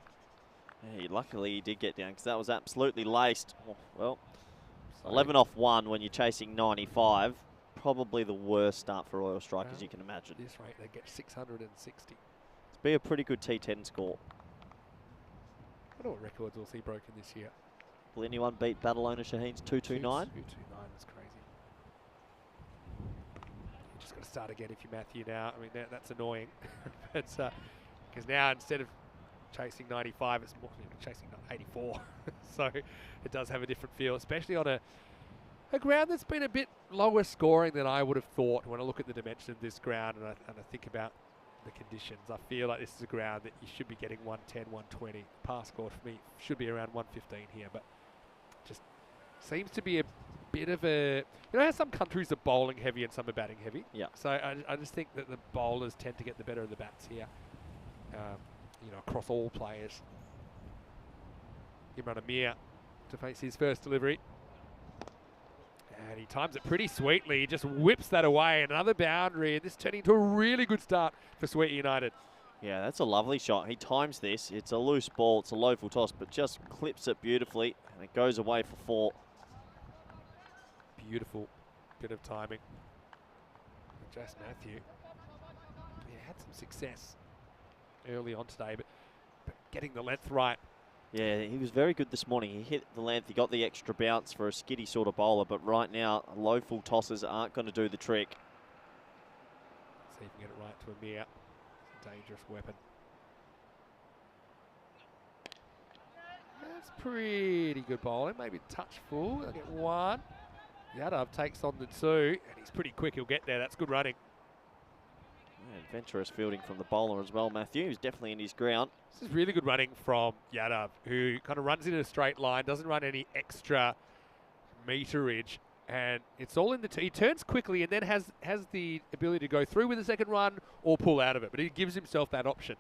Yeah, luckily he did get down because that was absolutely laced. Oh, well, 11 off 1 when you're chasing 95. Probably the worst start for Royal Strikers you can imagine. At this rate, they get 660. It's be a pretty good T10 score. I wonder what records we'll see broken this year. Will anyone beat Battle Owner Shaheen's 229? 229 is crazy. You just got to start again if you're Matthew now. I mean, that's annoying. Because now instead of chasing 95, it's more chasing 84. So it does have a different feel, especially on a ground that's been a bit lower scoring than I would have thought when I look at the dimension of this ground and I think about the conditions. I feel like this is a ground that you should be getting 110, 120. Pass score for me should be around 115 here, but just seems to be a bit of a... You know how some countries are bowling heavy and some are batting heavy? Yeah. So I just think that the bowlers tend to get the better of the bats here. You know, across all players. Imran Amir to face his first delivery. And he times it pretty sweetly. He just whips that away. Another boundary, and this turning into a really good start for Sweet United. Yeah, that's a lovely shot. He times this. It's a loose ball. It's a low full toss, but just clips it beautifully, and it goes away for 4. Beautiful bit of timing. Jace Matthew, he had some success early on today, but getting the length right. Yeah, he was very good this morning. He hit the length. He got the extra bounce for a skiddy sort of bowler, but right now, low full tosses aren't going to do the trick. See if we can get it right to Amir. It's a dangerous weapon. That's pretty good bowling. Maybe a touch full. They'll get 1. Yadav takes on the 2, and he's pretty quick. He'll get there. That's good running. Yeah, adventurous fielding from the bowler as well, Matthew. He's definitely in his ground. This is really good running from Yadav, who kind of runs in a straight line, doesn't run any extra meterage, and it's all in the... He turns quickly and then has the ability to go through with the second run or pull out of it, but he gives himself that option.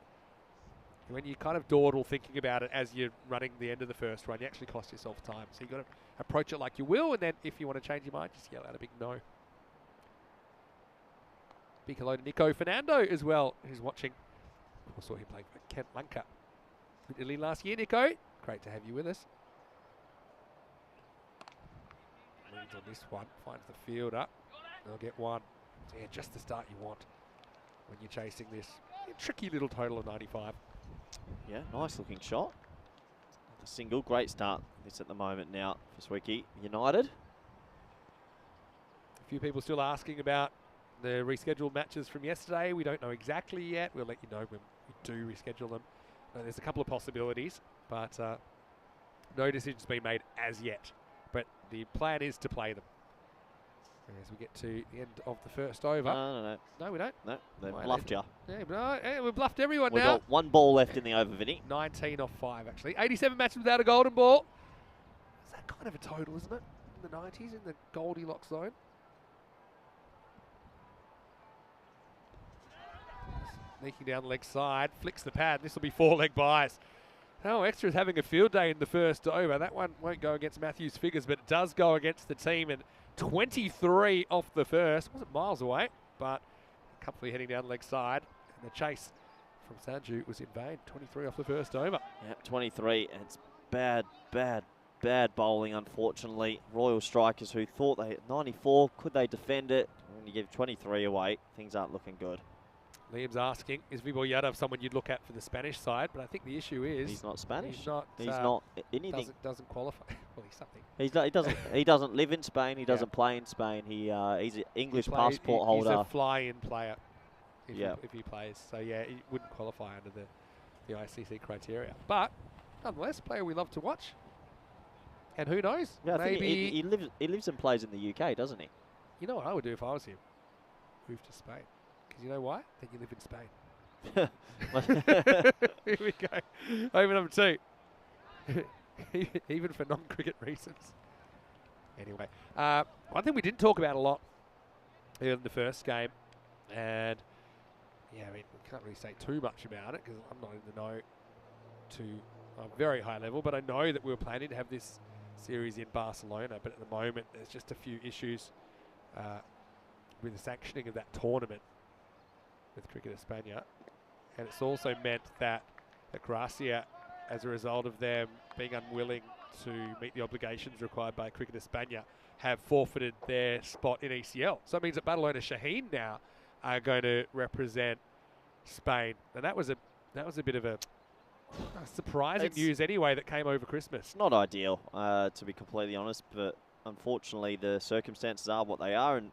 When you kind of dawdle thinking about it as you're running the end of the first run, you actually cost yourself time. So you've got to approach it like you will, and then if you want to change your mind, just yell out a big no. Big hello to Nico Fernando as well, who's watching. I saw him playing for Kent Lanka in Italy last year, Nico. Great to have you with us. Leans on this one, finds the fielder. They'll get 1. So yeah, just the start you want when you're chasing this tricky little total of 95. Yeah, nice looking shot. A single, great start this at the moment now for Sweeky United. A few people still asking about the rescheduled matches from yesterday. We don't know exactly yet. We'll let you know when we do reschedule them. There's a couple of possibilities, but No decision's been made as yet, but the plan is to play them. As we get to the end of the first over. No. No, we don't. No, they've Why bluffed you. Yeah, no, yeah, we've bluffed everyone We've now. got 1 ball left in the over, Vinny. 19 off 5, actually. 87 matches without a golden ball. Is that kind of a total, isn't it? In the 90s, in the Goldilocks zone. Sneaking down the leg side, flicks the pad. This will be 4-leg buys. Oh, Extra is having a field day in the first over. That one won't go against Matthew's figures, but it does go against the team. And 23 off the first. Wasn't miles away, but comfortably heading down the leg side. And the chase from Sanju was in vain. 23 off the first over. Yep, 23. And it's bad bowling, unfortunately. Royal Strikers, who thought they had 94, could they defend it? When you give 23 away, things aren't looking good. Liam's asking, is Vibor Yadav someone you'd look at for the Spanish side? But I think the issue is He's not Spanish. He's not. He's not anything. Doesn't qualify. Well, he's something. He doesn't live in Spain. He doesn't play in Spain. He's an English passport holder. He's a fly-in player. If he plays, so yeah, he wouldn't qualify under the ICC criteria. But nonetheless, a player we love to watch. And who knows? Yeah, maybe he lives and plays in the UK, doesn't he? You know what I would do if I was him? Move to Spain. Because you know why? Then you live in Spain. Here we go. Over number 2. Even for non-cricket reasons. Anyway, one thing we didn't talk about a lot in the first game, and yeah, I mean, we can't really say too much about it because I'm not in the know to a very high level, but I know that we were planning to have this series in Barcelona, but at the moment there's just a few issues with the sanctioning of that tournament with Cricket España, and it's also meant that Gracia, as a result of them being unwilling to meet the obligations required by Cricket España, have forfeited their spot in ECL. So it means that Badalona Shaheen now are going to represent Spain, and that was a bit of a surprising news anyway that came over Christmas. It's not ideal, to be completely honest, but unfortunately the circumstances are what they are, and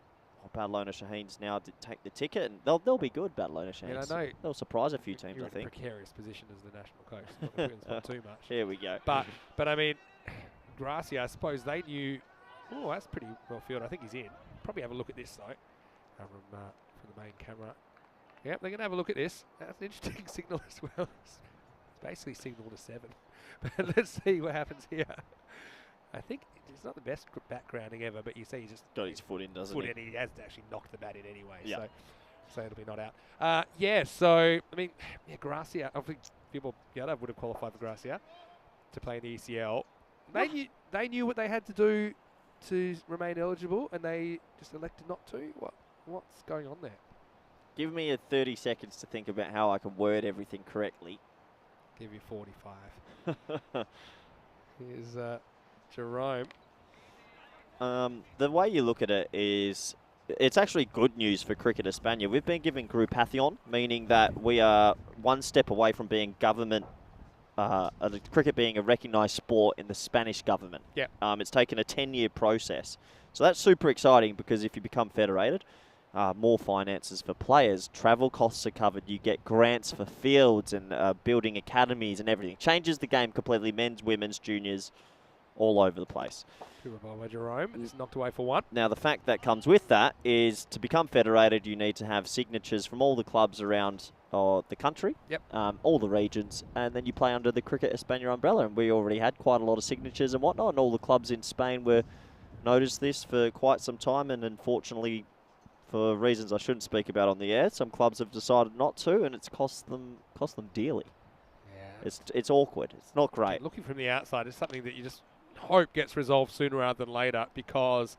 Badalona Shaheen's now to take the ticket, and they'll be good, Badalona Shaheen's. I know they'll surprise a few teams, you're I think. in a precarious position as the national coach. Not too much. Here we go. But I mean, Gracia, I suppose they knew. Oh, that's pretty well fielded. I think he's in. Probably have a look at this though, from the main camera. Yep, they're going to have a look at this. That's an interesting signal as well. It's basically signal to 7. But let's see what happens here. I think it's not the best backgrounding ever, but you see he just got his foot in, doesn't he? He has actually knocked the bat in anyway. Yeah. So it'll be not out. Yeah, so, I mean, Gracia, I think Vibor Yadav would have qualified for Gracia to play in the ECL. They knew what they had to do to remain eligible, and they just elected not to. What's going on there? Give me 30 seconds to think about how I can word everything correctly. Give you 45. Here's Jerome. The way you look at it is, it's actually good news for Cricket España. We've been given Grupación, meaning that we are one step away from being government, cricket being a recognised sport in the Spanish government. Yeah. It's taken a 10-year process. So that's super exciting because if you become federated, more finances for players, travel costs are covered, you get grants for fields and building academies and everything. Changes the game completely, men's, women's, juniors, all over the place. Good ball by Jerome, and it's knocked away for 1. Now the fact that comes with that is to become federated you need to have signatures from all the clubs around the country, all the regions, and then you play under the Cricket España umbrella, and we already had quite a lot of signatures and whatnot, and all the clubs in Spain were noticed this for quite some time, and unfortunately for reasons I shouldn't speak about on the air, some clubs have decided not to, and it's cost them dearly. Yeah. It's awkward. It's not great. Looking from the outside, it's something that you just hope gets resolved sooner rather than later, because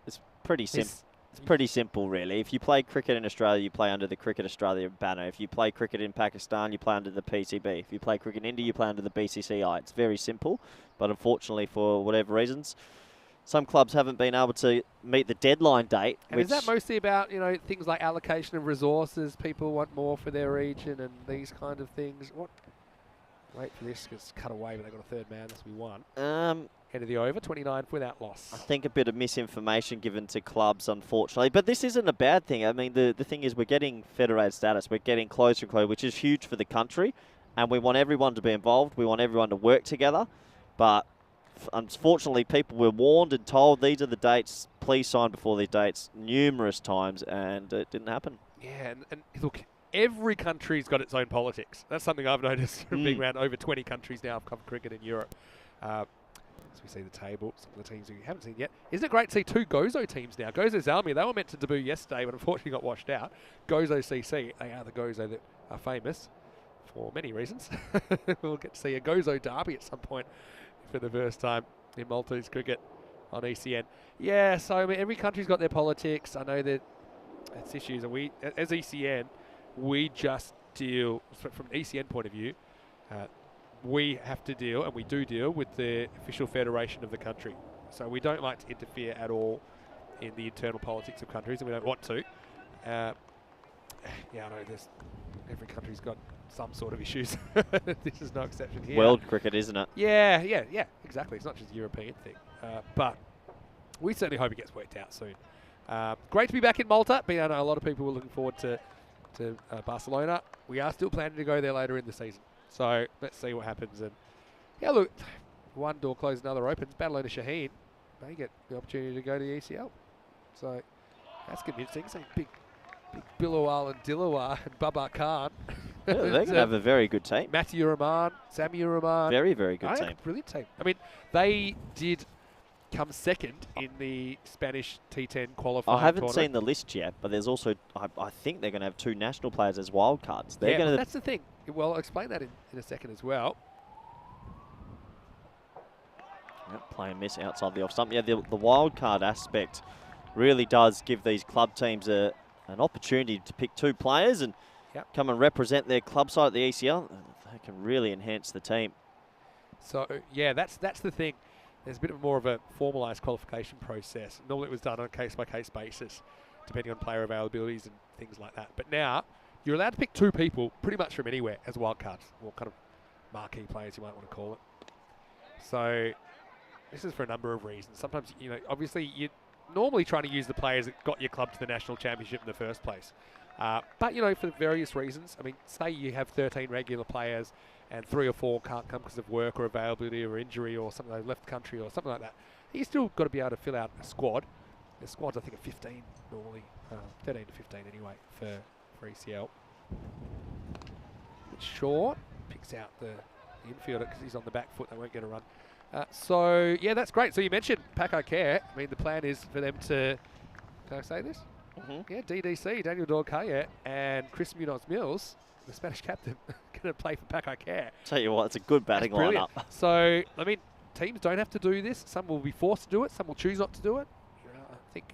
it's pretty simple. It's pretty simple, really. If you play cricket in Australia, you play under the Cricket Australia banner. If you play cricket in Pakistan, you play under the PCB. If you play cricket in India, you play under the BCCI. It's very simple, but unfortunately, for whatever reasons, some clubs haven't been able to meet the deadline date. And is that mostly about, things like allocation of resources? People want more for their region and these kind of things. Wait for this, because it's cut away, but they've got a third man. This will be 1. End of the over, 29 without loss. I think a bit of misinformation given to clubs, unfortunately. But this isn't a bad thing. I mean, the thing is we're getting federated status. We're getting closer and closer, which is huge for the country. And we want everyone to be involved. We want everyone to work together. But Unfortunately, people were warned and told these are the dates, please sign before these dates numerous times, and it didn't happen. Yeah, and look, every country's got its own politics. That's something I've noticed from being around over 20 countries now. I've covered cricket in Europe. As we see the table, some of the teams we haven't seen yet. Isn't it great to see 2 Gozo teams now? Gozo Zalmi, they were meant to debut yesterday, but unfortunately got washed out. Gozo CC, they are the Gozo that are famous for many reasons. We'll get to see a Gozo derby at some point for the first time in Maltese cricket on ECN. Yeah, so I mean, every country's got their politics. I know that it's issues, and we, as ECN, we just deal, from an ECN point of view, we have to deal, and we do deal, with the official federation of the country. So we don't like to interfere at all in the internal politics of countries, and we don't want to. Yeah, I know every country's got some sort of issues. This is no exception here. World cricket, isn't it? Yeah, exactly. It's not just a European thing. But we certainly hope it gets worked out soon. Great to be back in Malta. I know a lot of people were looking forward to Barcelona. We are still planning to go there later in the season. So let's see what happens. And yeah, look, one door closed, another opens. Badalona Shaheen, they get the opportunity to go to the ECL. So that's convincing. So big Bilawal and Dilawar and Babar Khan. Yeah, they're going to have a very good team. Matthew Rahman, Sammy Rahman. Very, very good team. Brilliant team. I mean, they did come second in the Spanish T10 qualifying I haven't tournament. seen the list yet, but there's also, I think they're going to have 2 national players as wild cards. They're going to. That's the thing. Well, I'll explain that in a second as well. Yep, play and miss outside the off stump. Yeah, the wild card aspect really does give these club teams an opportunity to pick 2 players and come and represent their club side at the ECL. They can really enhance the team. So yeah, that's the thing. There's a bit more of a formalised qualification process. Normally it was done on a case-by-case basis, depending on player availabilities and things like that. But now you're allowed to pick 2 people pretty much from anywhere as wildcards, or kind of marquee players you might want to call it. So this is for a number of reasons. Sometimes, obviously you're normally trying to use the players that got your club to the national championship in the first place. But, for various reasons, I mean, say you have 13 regular players and 3 or 4 can't come because of work or availability or injury or something, they left the country or something like that. You still got to be able to fill out a squad. The squad's, I think, are 15 normally, 13 to 15 anyway for ECL. But Shaw picks out the infielder because he's on the back foot, they won't get a run. So, yeah, that's great. So you mentioned Paco Care. I mean, the plan is for them to, can I say this? Yeah, DDC, Daniel Dorcaye, and Chris Munoz-Mills, the Spanish captain, going to play for Paco Care. Tell you what, it's a good batting lineup. So, I mean, teams don't have to do this. Some will be forced to do it. Some will choose not to do it. I think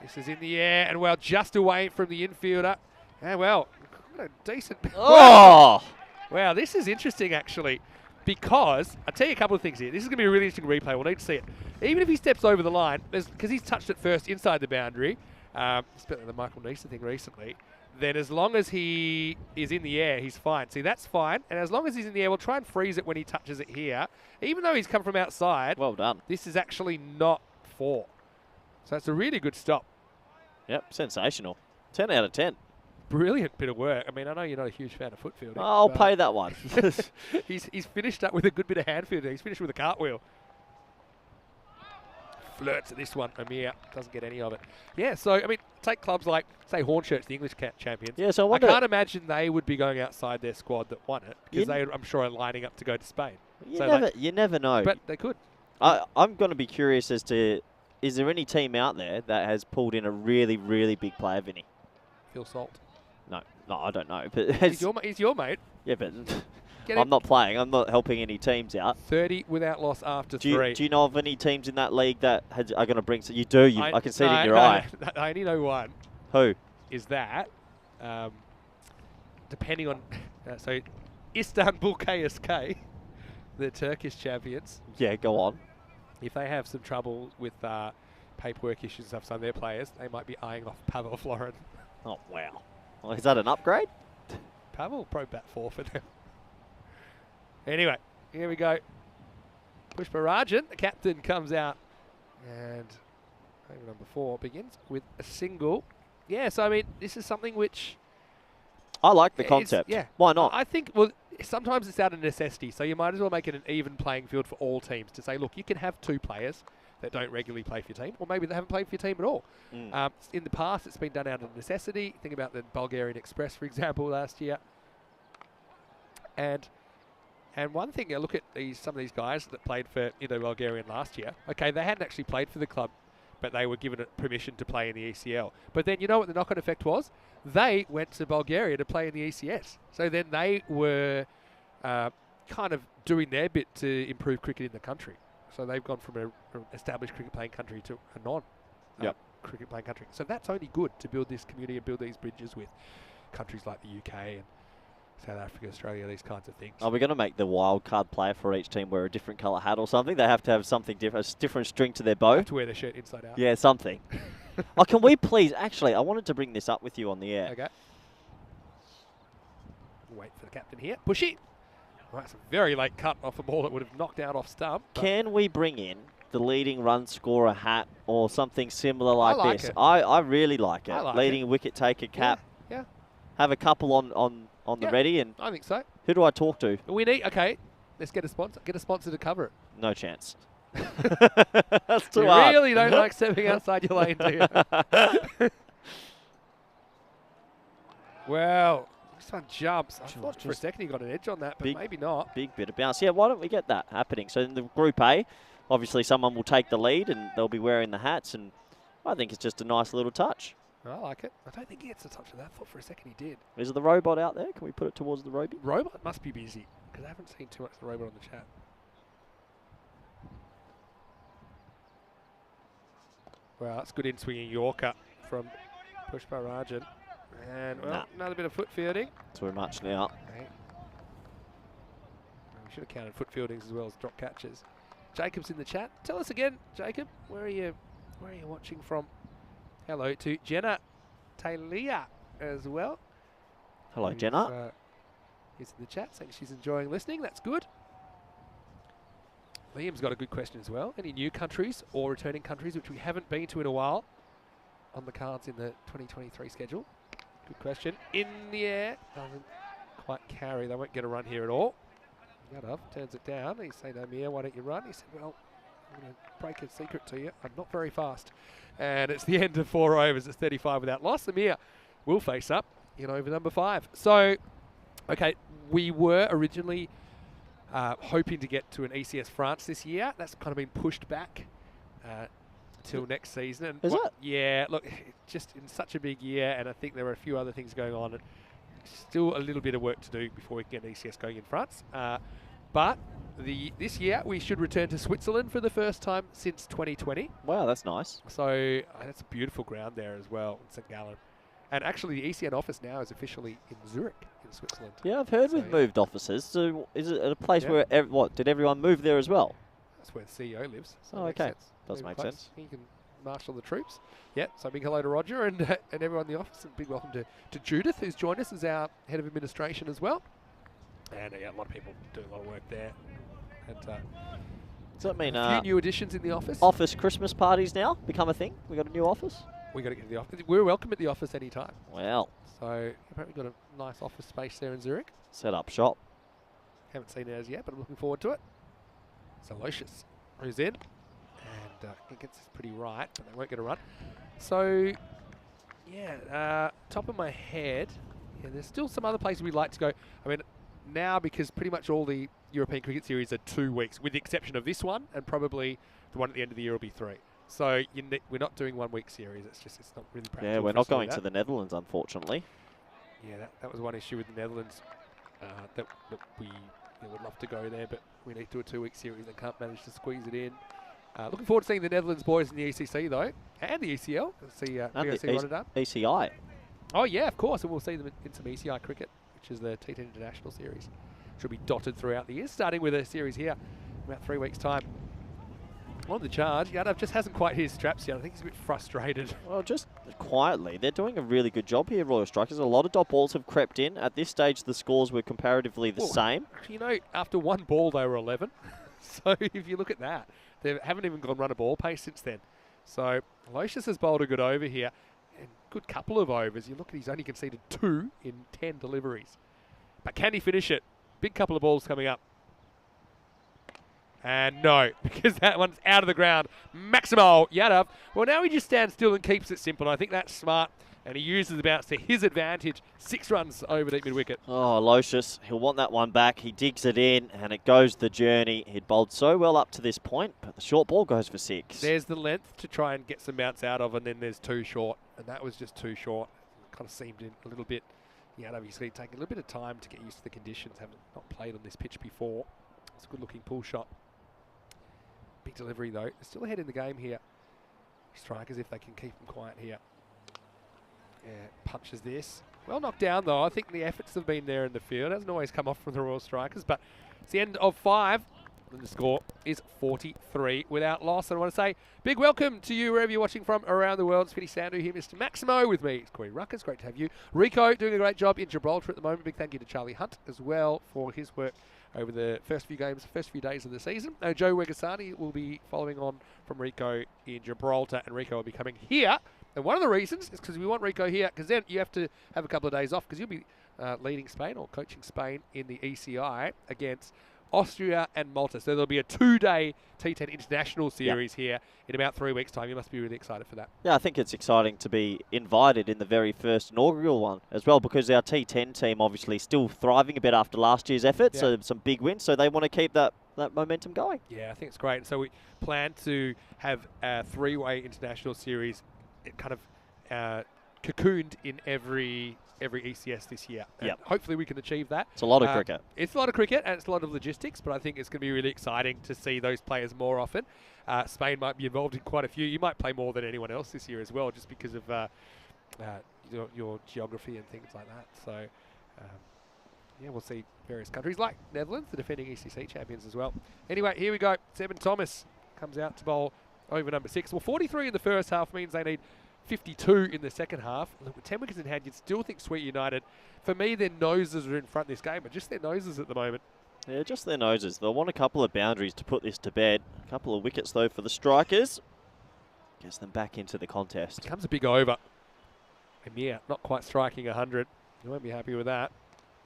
this is in the air, and well, just away from the infielder. And well, what a decent. Oh! Wow, this is interesting actually, because I'll tell you a couple of things here. This is going to be a really interesting replay. We'll need to see it. Even if he steps over the line, because he's touched it first inside the boundary, especially the Michael Neeson thing recently, then as long as he is in the air, he's fine. See, that's fine. And as long as he's in the air, we'll try and freeze it when he touches it here. Even though he's come from outside, well done. This is actually not 4. So it's a really good stop. Yep, sensational. 10 out of 10. Brilliant bit of work. I mean, I know you're not a huge fan of foot fielding. I'll pay that one. He's finished up with a good bit of hand fielding. He's finished with a cartwheel. Flirts at this one. Amir doesn't get any of it. Yeah, so, I mean, take clubs like, say, Hornchurch, the English champions. Yeah, so I can't imagine they would be going outside their squad that won it, because they, I'm sure, are lining up to go to Spain. You never know. But they could. I'm going to be curious as to, is there any team out there that has pulled in a really, really big player, Vinny? Phil Salt. No, I don't know. But he's your mate. Yeah, but I'm not playing. I'm not helping any teams out. 30 without loss after 3. Do you know of any teams in that league that are going to bring... You do. I can see it in your eye. I only know one. Who? Is that, depending on... so, Istanbul KSK, the Turkish champions. Yeah, go on. If they have some trouble with paperwork issues and stuff, some of their players, they might be eyeing off Pavel Florin. Oh, wow. Well, is that an upgrade? Pavel pro bat 4 for them. Anyway, here we go. Pushpa Rajan, the captain, comes out. And over number 4 begins with a single. Yeah, so I mean, this is something which... I like the concept. Yeah. Why not? I think, well, sometimes it's out of necessity, so you might as well make it an even playing field for all teams to say, look, you can have 2 players that don't regularly play for your team, or maybe they haven't played for your team at all. In the past, it's been done out of necessity. Think about the Bulgarian Express, for example, last year. And one thing, you look at some of these guys that played for Bulgarian last year. Okay, they hadn't actually played for the club, but they were given permission to play in the ECL. But then you know what the knock-on effect was? They went to Bulgaria to play in the ECS. So then they were kind of doing their bit to improve cricket in the country. So they've gone from an established cricket playing country to a non-cricket playing country. So that's only good to build this community and build these bridges with countries like the UK and South Africa, Australia, these kinds of things. Are we going to make the wild card player for each team wear a different colour hat or something? They have to have something different, a different string to their bow. They have to wear their shirt inside out. Yeah, something. Oh, can we please? Actually, I wanted to bring this up with you on the air. Okay. Wait for the captain here. Pushy. Well, that's a very late cut off a ball that would have knocked out off stump. Can we bring in the leading run scorer hat or something similar like like this? it. I really like it. I like leading wicket taker cap. Yeah. Have a couple on the ready. And I think so. who do I talk to? We need, okay, let's get a sponsor. Get a sponsor to cover it. No chance. That's too You hard. really don't like stepping outside your lane, do you? Well, this one jumps. I thought for a second he got an edge on that, but maybe not. Big bit of bounce. Yeah, why don't we get that happening? So in the Group A, obviously someone will take the lead and they'll be wearing the hats, and I think it's just a nice little touch. I like it. I don't think he gets a touch of that. I thought for a second he did. Is the robot out there? Can we put it towards the robot? Robot must be busy, because I haven't seen too much of the robot on the chat. Well, that's good in-swinging Yorker from Pushpa Rajan. And, well, another bit of foot fielding. Too much now. Okay. We should have counted foot fieldings as well as drop catches. Jacob's in the chat. Tell us again, Jacob, where are you watching from? Hello to Jenna Talia as well. Hello, Jenna. Is in the chat saying she's enjoying listening. That's good. Liam's got a good question as well. Any new countries or returning countries which we haven't been to in a while on the cards in the 2023 schedule? Good question. In the air. Doesn't quite carry. They won't get a run here at all. Yadav turns it down. He's saying, Amir, why don't you run? He said, well, I'm going to break a secret to you. I'm not very fast. And it's the end of 4 overs. It's 35 without loss. Amir will face up in over number 5. So, okay, we were originally hoping to get to an ECS France this year. That's kind of been pushed back till next season. And Is it? Yeah, look, just in such a big year, and I think there are a few other things going on. And still a little bit of work to do before we can get an ECS going in France. But this year we should return to Switzerland for the first time since 2020. Wow, that's nice. So that's a beautiful ground there as well in St. Gallen. And actually the ECN office now is officially in Zurich in Switzerland. Yeah, I've heard we've moved offices. So is it a place where, did everyone move there as well? That's where the CEO lives. So oh, okay. Does make sense. He can marshal the troops. Yeah, so big hello to Roger and everyone in the office, and big welcome to Judith, who's joined us as our head of administration as well. And yeah, a lot of people doing a lot of work there. And, does that mean a few new additions in the office? Office Christmas parties now become a thing? We got a new office? We got to get to the office. We're welcome at the office anytime. Well. So apparently got a nice office space there in Zurich. Set up shop. Haven't seen it as yet, but I'm looking forward to it. It's Aloysius, who's in. And he gets this pretty right, but they won't get a run. So, yeah, top of my head, yeah, there's still some other places we'd like to go. I mean, now because pretty much all the European Cricket Series are 2 weeks, with the exception of this one, and probably the one at the end of the year will be 3. So we're not doing 1 week series. It's not really practical. Yeah, we're not going to the Netherlands, unfortunately. Yeah, that was one issue with the Netherlands that we would love to go there, but we need to do a 2 week series and can't manage to squeeze it in. Looking forward to seeing the Netherlands boys in the ECC though, and the ECL. See VOC Rotterdam. ECI. Oh yeah, of course, and we'll see them in some ECI cricket, which is the T10 International Series. Should be dotted throughout the year, starting with a series here in about 3 weeks' time. On the charge, Yadav just hasn't quite hit his straps yet. I think he's a bit frustrated. Well, just quietly, they're doing a really good job here, Royal Strikers. A lot of dot balls have crept in. At this stage, the scores were comparatively the same. You know, after 1 ball, they were 11. So if you look at that, they haven't even gone run a ball pace since then. So Aloysius has bowled a good over here, and good couple of overs. You look at he's only conceded 2 in 10 deliveries. But can he finish it? Big couple of balls coming up. And no, because that one's out of the ground. Maximo Yadav. Well, now he just stands still and keeps it simple. And I think that's smart. And he uses the bounce to his advantage. 6 runs over deep mid-wicket. Oh, Aloysius, he'll want that one back. He digs it in, and it goes the journey. He'd bowled so well up to this point, but the short ball goes for 6. There's the length to try and get some bounce out of, and then there's too short. And that was just too short. Kind of seemed in a little bit. Yeah, obviously taking a little bit of time to get used to the conditions. Haven't not played on this pitch before. It's a good-looking pull shot. Big delivery, though. They're still ahead in the game here. Strikers, if they can keep them quiet here. Yeah, punches this. Well knocked down, though. I think the efforts have been there in the field. It hasn't always come off from the Royal Strikers, but it's the end of 5. And the score is 43 without loss. And I want to say big welcome to you wherever you're watching from around the world. It's Vinny Sandu here, Mr. Maximo with me. It's Corey Ruckers. Great to have you. Rico doing a great job in Gibraltar at the moment. Big thank you to Charlie Hunt as well for his work over the first few days of the season. Joe Wegasani will be following on from Rico in Gibraltar, and Rico will be coming here. And one of the reasons is because we want Rico here, because then you have to have a couple of days off, because you'll be leading Spain or coaching Spain in the ECI against Austria and Malta. So there'll be a 2-day T10 international series here in about 3 weeks' time. You must be really excited for that. Yeah, I think it's exciting to be invited in the very first inaugural one as well, because our T10 team obviously still thriving a bit after last year's effort, so some big wins, so they want to keep that momentum going. Yeah, I think it's great. So we plan to have a 3-way international series kind of cocooned in every ECS this year. Yep. Hopefully we can achieve that. It's a lot of cricket. It's a lot of cricket and it's a lot of logistics, but I think it's going to be really exciting to see those players more often. Spain might be involved in quite a few. You might play more than anyone else this year as well, just because of your geography and things like that. So, yeah, we'll see various countries like Netherlands, the defending ECC champions as well. Anyway, here we go. Seben Thomas comes out to bowl over number 6. Well, 43 in the first half means they need 52 in the second half. Look, with 10 wickets in hand, you'd still think Sweet United, for me, their noses are in front of this game, but just their noses at the moment. Yeah, just their noses. They'll want a couple of boundaries to put this to bed. A couple of wickets, though, for the Strikers. Gets them back into the contest. Becomes a big over. Amir not quite striking 100. You won't be happy with that.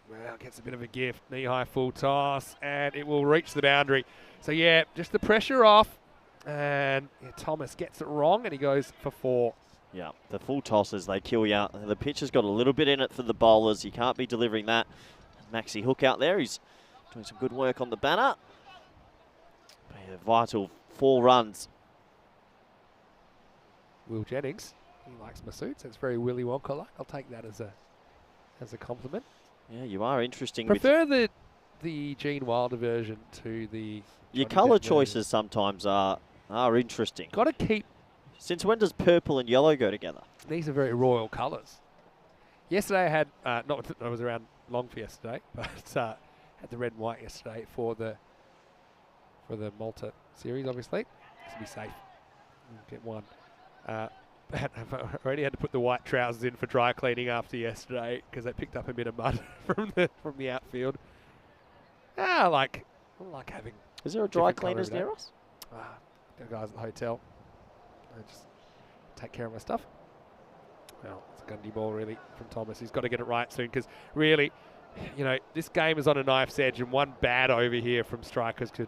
Well, gets a bit of a gift. Knee-high full toss, and it will reach the boundary. So, yeah, just the pressure off. And Thomas gets it wrong, and he goes for 4. Yeah, the full tosses, they kill you. The pitch has got a little bit in it for the bowlers. You can't be delivering that. Maxi Hook out there. He's doing some good work on the banner. But yeah, vital 4 runs. Will Jennings, he likes my suits. It's very Willy Wonka-like. I'll take that as a compliment. Yeah, you are interesting. Prefer the Gene Wilder version to the... Your colour choices sometimes are interesting. Got to keep... Since when does purple and yellow go together? These are very royal colours. Yesterday I had, not that I was around long for yesterday, but had the red and white yesterday for the Malta series, obviously. To be safe. Get one. I already had to put the white trousers in for dry cleaning after yesterday because they picked up a bit of mud from the outfield. I like having... Is there a dry cleaners near us? The guys at the hotel. I just take care of my stuff. Well, it's a Gundy ball really from Thomas. He's got to get it right soon because really, this game is on a knife's edge, and one bad over here from strikers could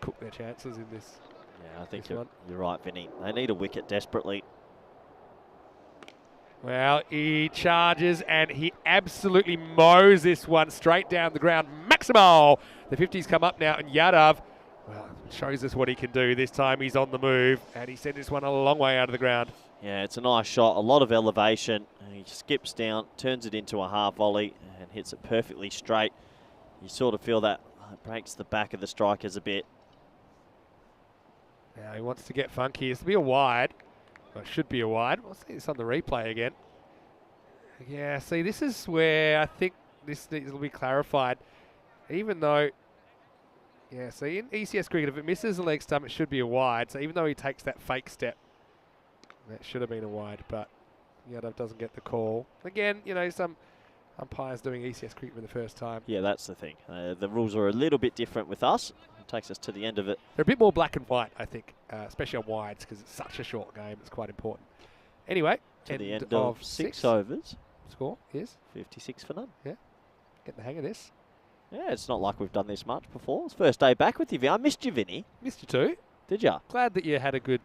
cook their chances in this. Yeah, I think you're right, Vinny. They need a wicket desperately. Well, he charges and he absolutely mows this one straight down the ground. Maximo! The 50s come up now, and Yadav, well, shows us what he can do. This time he's on the move, and he sent this one a long way out of the ground. Yeah, it's a nice shot, a lot of elevation. He skips down, turns it into a half volley, and hits it perfectly straight. You sort of feel that breaks the back of the strikers a bit. Now he wants to get funky. This will be a wide. Well, it should be a wide. We'll see this on the replay again. Yeah, see, this is where I think this needs to be clarified. Even though, yeah, see, in ECS cricket, if it misses the leg stump, it should be a wide. So even though he takes that fake step, that should have been a wide, but Yadav doesn't get the call. Again, some umpires doing ECS cricket for the first time. Yeah, that's the thing. The rules are a little bit different with us. It takes us to the end of it. They're a bit more black and white, I think, especially on wides, because it's such a short game. It's quite important. Anyway, to the end of 6 overs. Score is 56 for none. Yeah, get the hang of this. Yeah, it's not like we've done this much before. It's first day back with you, Vinny. I missed you, Vinny. Missed you too. Did ya? Glad that you had a good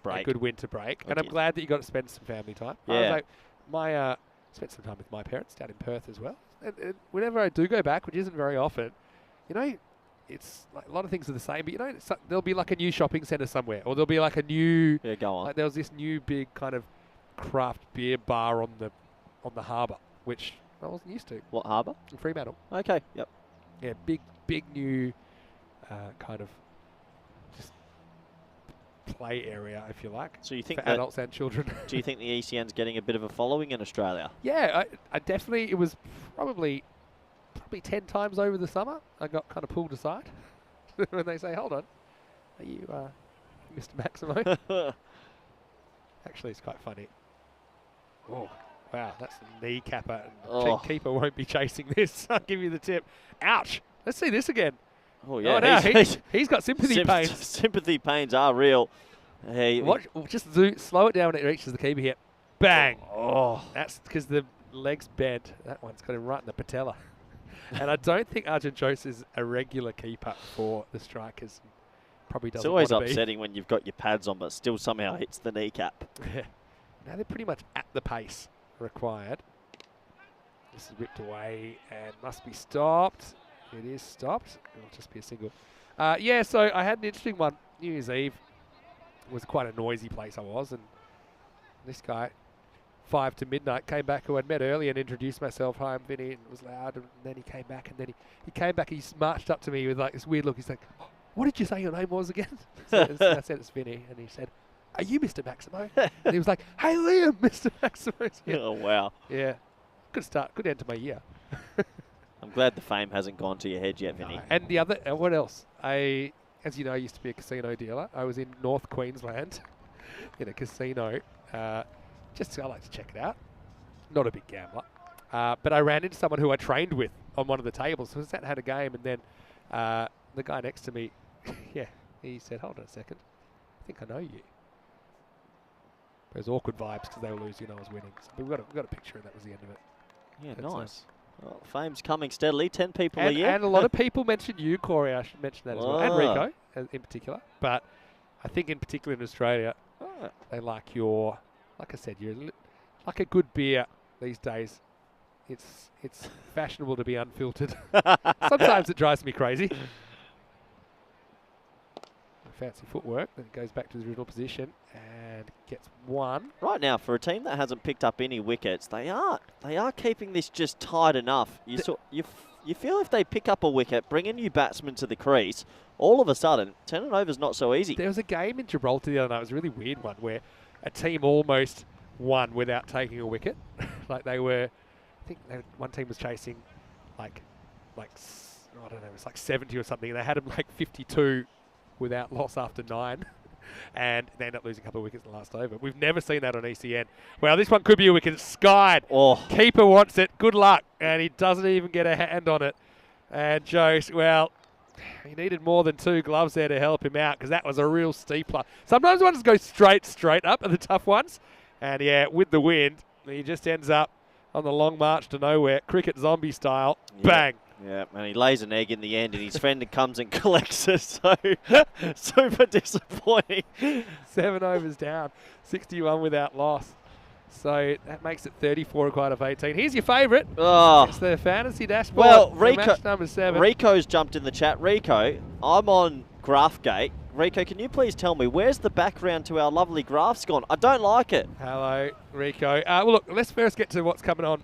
Break. winter break, I and I'm did. glad that you got to spend some family time. I Yeah. was like, spent some time with my parents down in Perth as well. And whenever I do go back, which isn't very often, you know, it's like a lot of things are the same. But you know, there'll be like a new shopping centre somewhere, or there'll be like a new. Yeah, go on. Like there was this new big kind of craft beer bar on the harbour, which I wasn't used to. What harbour? In Fremantle. Okay, yep. Yeah, big new kind of just play area, if you like, So you think for that, adults and children. do you think the ECN's getting a bit of a following in Australia? Yeah, I definitely, it was probably 10 times over the summer. I got kind of pulled aside when they say, hold on, are you Mr. Maximo? Actually, it's quite funny. Oh, wow, that's a kneecapper. Oh. Keeper won't be chasing this. I'll give you the tip. Ouch. Let's see this again. Oh, yeah. Oh, no, he's got sympathy pains. Sympathy pains are real. Hey, Watch, just slow it down when it reaches the keeper here. Bang. Oh. That's because the leg's bent. That one's got him right in the patella. And I don't think Arjun Jose is a regular keeper for the Strikers. Probably doesn't It's always want to upsetting when you've got your pads on, but still somehow hits the kneecap. Yeah. Now they're pretty much at the pace required. This is ripped away and must be stopped. It is stopped. It'll just be a single. Yeah, so I had an interesting one. New Year's Eve was quite a noisy place I was, and this guy, 5 to midnight, came back who I'd met earlier and introduced myself. Hi, I'm Vinny, and it was loud, and then he came back, and then he came back, he marched up to me with like this weird look. He's like, oh, what did you say your name was again? I said it's Vinny, and he said, are you Mr. Maximo? And he was like, hey Liam, Mr. Maximo's here. Oh, wow. Yeah, good start, good end to my year. I'm glad the fame hasn't gone to your head yet, Vinny. No. And the other, what else? As you know, I used to be a casino dealer. I was in North Queensland in a casino. Just I like to check it out. Not a big gambler. But I ran into someone who I trained with on one of the tables. So I sat and had a game, and then the guy next to me, yeah, he said, hold on a second. I think I know you. Those awkward vibes because they were losing and I was winning. So, but we got a picture, and that was the end of it. Yeah, That's nice. Well, fame's coming steadily. 10 people a And, year. and a lot of people mentioned you, Corey. I should mention that as well. And Rico in particular. But I think in particular in Australia, they like your, like I said, you're like a good beer these days. It's fashionable to be unfiltered. Sometimes it drives me crazy. Fancy footwork. Then it goes back to the original position and gets one. Right now, for a team that hasn't picked up any wickets, they are keeping this just tight enough. You feel if they pick up a wicket, bring a new batsman to the crease, all of a sudden, turning it over's not so easy. There was a game in Gibraltar the other night. It was a really weird one where a team almost won without taking a wicket. Like they were, I think one team was chasing like I don't know, it was like 70 or something. And they had them like 52 without loss after 9. And they ended up losing a couple of wickets in the last over. We've never seen that on ECN. Well, this one could be a wicket. It's skied. Oh. Keeper wants it. Good luck. And he doesn't even get a hand on it. And Jose, well, he needed more than 2 gloves there to help him out because that was a real steepler. Sometimes one just goes straight up at the tough ones. And yeah, with the wind, he just ends up on the long march to nowhere, cricket zombie style. Yeah. Bang. Yeah, and he lays an egg in the end, and his friend comes and collects it. So super disappointing. 7 overs down, 61 without loss. So that makes it 34 required of 18. Here's your favourite. Oh. It's the fantasy dashboard. Well, for Rico, match number 7. Rico's jumped in the chat. Rico, I'm on Graphgate. Rico, can you please tell me, where's the background to our lovely graphs gone? I don't like it. Hello, Rico. Well, look, let's first get to what's coming on.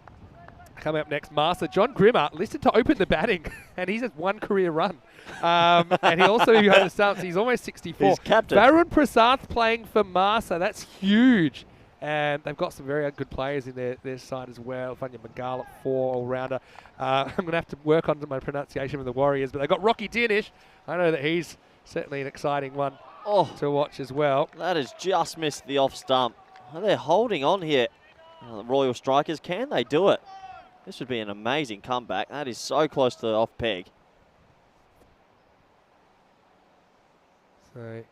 Coming up next, Master John Grimmer listed to open the batting, and he's had 1 career run. And he also understands he's almost 64. He's captain. Varun Prasath playing for Master. That's huge. And they've got some very good players in their side as well. Vanya Mangal at 4 all-rounder. I'm going to have to work on my pronunciation with the Warriors, but they've got Rocky Dinish. I know that he's certainly an exciting one to watch as well. That has just missed the off stump. They're holding on here. The Royal Strikers, can they do it? This would be an amazing comeback. That is so close to the off peg. So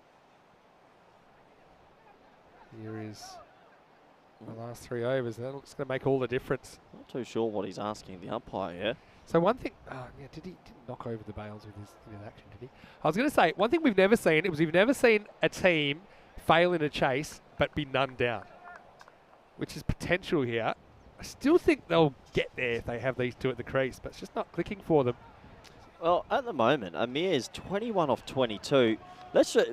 here is the last 3 overs. That's going to make all the difference. Not too sure what he's asking the umpire here. So one thing, yeah, didn't knock over the bails with his action, did he? I was going to say, one thing we've never seen, we've never seen a team fail in a chase but be none down, which is potential here. I still think they'll get there if they have these two at the crease, but it's just not clicking for them. Well, at the moment, Amir's 21 off 22.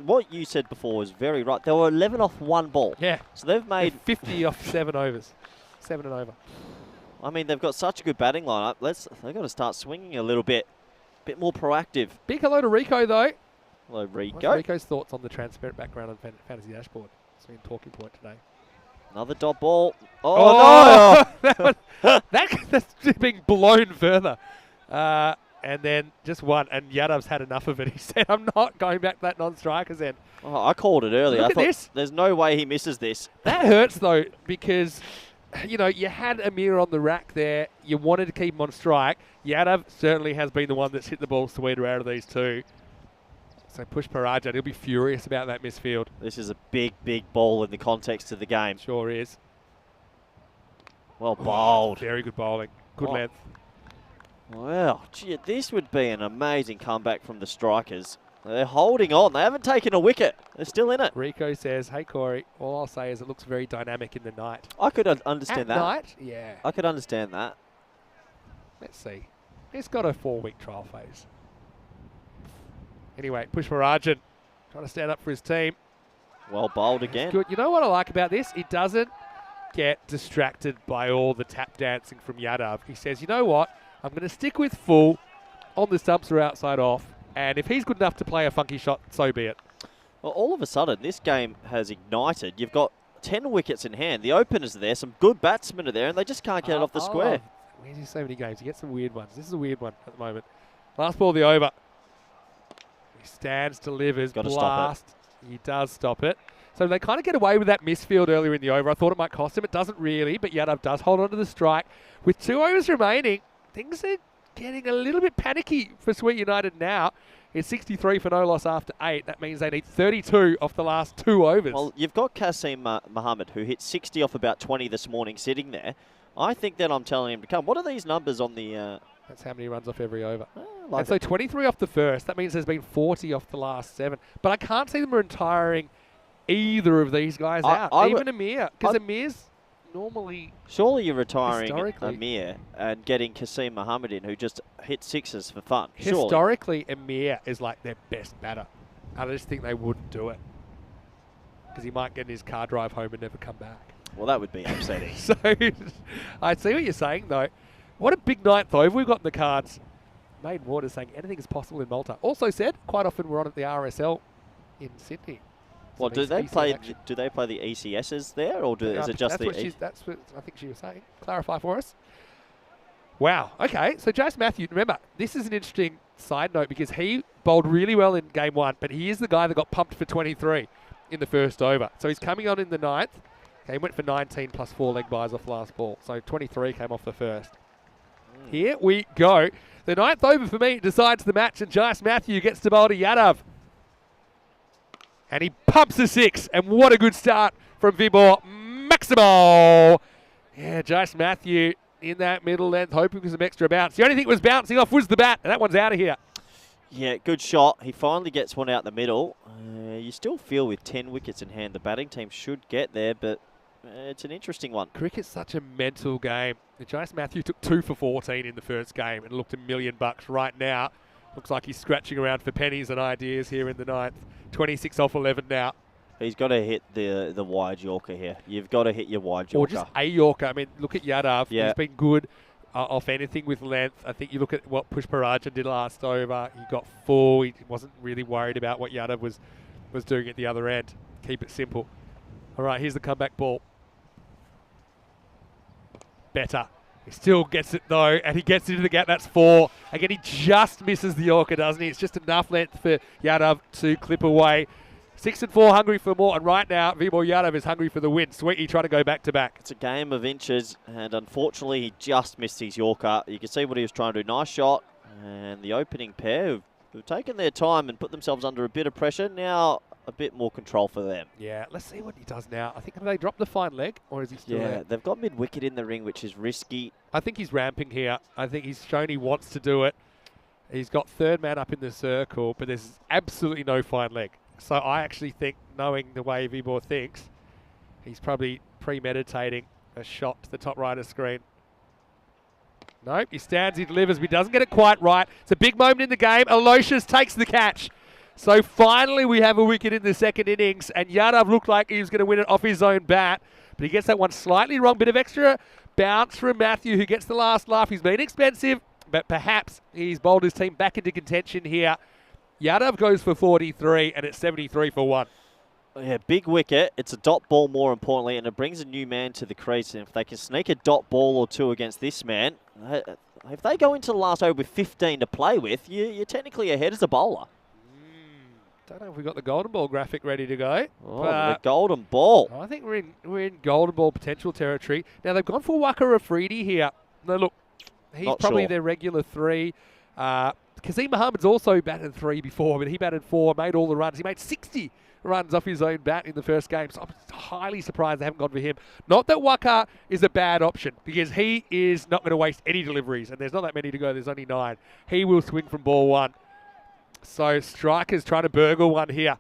What you said before was very right. They were 11 off one ball. Yeah. So they've made... They're 50 off 7 overs. 7 and over. I mean, they've got such a good batting lineup. They've got to start swinging a little bit more proactive. Big hello to Rico, though. Hello, Rico. What's Rico's thoughts on the transparent background on Fantasy Dashboard? It's been a talking point today. Another dot ball. Oh, no! That's just being blown further. And then just one, and Yadav's had enough of it. He said, I'm not going back to that non-striker's end. Oh, I called it earlier. Look I thought this. There's no way he misses this. That hurts, though, because, you know, you had Amir on the rack there. You wanted to keep him on strike. Yadav certainly has been the one that's hit the ball sweeter out of these two. So push Parajan. He'll be furious about that misfield. This is a big, big ball in the context of the game. Sure is. Well bowled. Very good bowling. Good length. Well, gee, this would be an amazing comeback from the strikers. They're holding on. They haven't taken a wicket. They're still in it. Rico says, hey, Corey, all I'll say is it looks very dynamic in the night. I could understand that. At night? Yeah. I could understand that. Let's see. He's got a 4-week trial phase. Anyway, push Parajan. Trying to stand up for his team. Well bowled again. Good. You know what I like about this? He doesn't get distracted by all the tap dancing from Yadav. He says, you know what? I'm going to stick with full on the stumps or outside off. And if he's good enough to play a funky shot, so be it. Well, all of a sudden, this game has ignited. You've got 10 wickets in hand. The openers are there. Some good batsmen are there, and they just can't get it off the square. Where's he so many games? You get some weird ones. This is a weird one at the moment. Last ball of the over. He stands, delivers, Gotta blast. stop He does stop it. So they kind of get away with that misfield earlier in the over. I thought it might cost him. It doesn't really, but Yadav does hold on to the strike. With 2 overs remaining, things are getting a little bit panicky for Sweet United now. It's 63 for no loss after 8. That means they need 32 off the last 2 overs. Well, you've got Kasim Mohammed, who hit 60 off about 20 this morning, sitting there. I think that I'm telling him to come. What are these numbers on the... That's how many runs off every over. Like and so 23 off the first. That means there's been 40 off the last 7. But I can't see them retiring either of these guys out. Even Amir. Because Amir's normally... Surely you're retiring historically, Amir and getting Kasim Mohammed in, who just hit sixes for fun. Historically, Amir is like their best batter. I just think they wouldn't do it. Because he might get in his car drive home and never come back. Well, that would be upsetting. So, I see what you're saying, though. What a big ninth over we've got in the cards. Maiden Waters saying anything is possible in Malta. Also said, quite often we're on at the RSL in Sydney. Well, do they play the ECSs there, or is it just that's what I think she was saying. Clarify for us. Wow. Okay. So Jace Matthew, remember, this is an interesting side note because he bowled really well in game 1, but he is the guy that got pumped for 23 in the first over. So he's coming on in the 9th. Okay, he went for 19 plus 4 leg byes off last ball. So 23 came off the first. Here we go. The 9th over for me decides the match, and Jace Matthew gets to bowl to Yadav. And he pumps a 6. And what a good start from Vibor Maximo. Yeah, Jace Matthew in that middle length, hoping for some extra bounce. The only thing that was bouncing off was the bat, and that one's out of here. Yeah, good shot. He finally gets one out the middle. You still feel with 10 wickets in hand, the batting team should get there, but it's an interesting one. Cricket's such a mental game. Jace Matthew took 2 for 14 in the first game and looked $1 million right now. Looks like he's scratching around for pennies and ideas here in the 9th. 26 off 11 now. He's got to hit the wide Yorker here. You've got to hit your wide Yorker. Or just a Yorker. I mean, look at Yadav. Yeah. He's been good off anything with length. I think you look at what Push Parajan did last over. He got full. He wasn't really worried about what Yadav was doing at the other end. Keep it simple. All right, here's the comeback ball. Better. He still gets it, though, and he gets into the gap. That's 4. Again, he just misses the Yorker, doesn't he? It's just enough length for Yadav to clip away. 6 and 4, hungry for more. And right now, Vibor Yadav is hungry for the win. Sweetie trying to go back-to-back. It's a game of inches, and unfortunately, he just missed his Yorker. You can see what he was trying to do. Nice shot. And the opening pair who've taken their time and put themselves under a bit of pressure. Now, a bit more control for them. Yeah, let's see what he does now. I think, have they dropped the fine leg, or is he still there? They've got mid-wicket in the ring, which is risky. I think he's ramping here. I think he's shown he wants to do it. He's got third man up in the circle, but there's absolutely no fine leg. So I actually think, knowing the way Vibor thinks, he's probably premeditating a shot to the top right of screen. Nope, he stands, he delivers, but he doesn't get it quite right. It's a big moment in the game. Aloysius takes the catch. So finally we have a wicket in the second innings, and Yadav looked like he was going to win it off his own bat, but he gets that one slightly wrong. Bit of extra bounce from Matthew, who gets the last laugh. He's been expensive, but perhaps he's bowled his team back into contention here. Yadav goes for 43, and it's 73 for 1. Yeah, big wicket. It's a dot ball, more importantly, and it brings a new man to the crease. And if they can sneak a dot ball or two against this man, if they go into the last over with 15 to play with, you're technically ahead as a bowler. Don't know if we've got the golden ball graphic ready to go. Oh, the golden ball. I think we're in golden ball potential territory. Now, they've gone for Waka Afridi here. Now, look, he's Not probably sure. their regular 3. Kazim Muhammad's also batted 3 before, but he batted 4, made all the runs. He made 60 runs off his own bat in the first game, so I'm highly surprised they haven't gone for him. Not that Waka is a bad option, because he is not going to waste any deliveries, and there's not that many to go. There's only 9. He will swing from ball 1. So strikers trying to burgle one here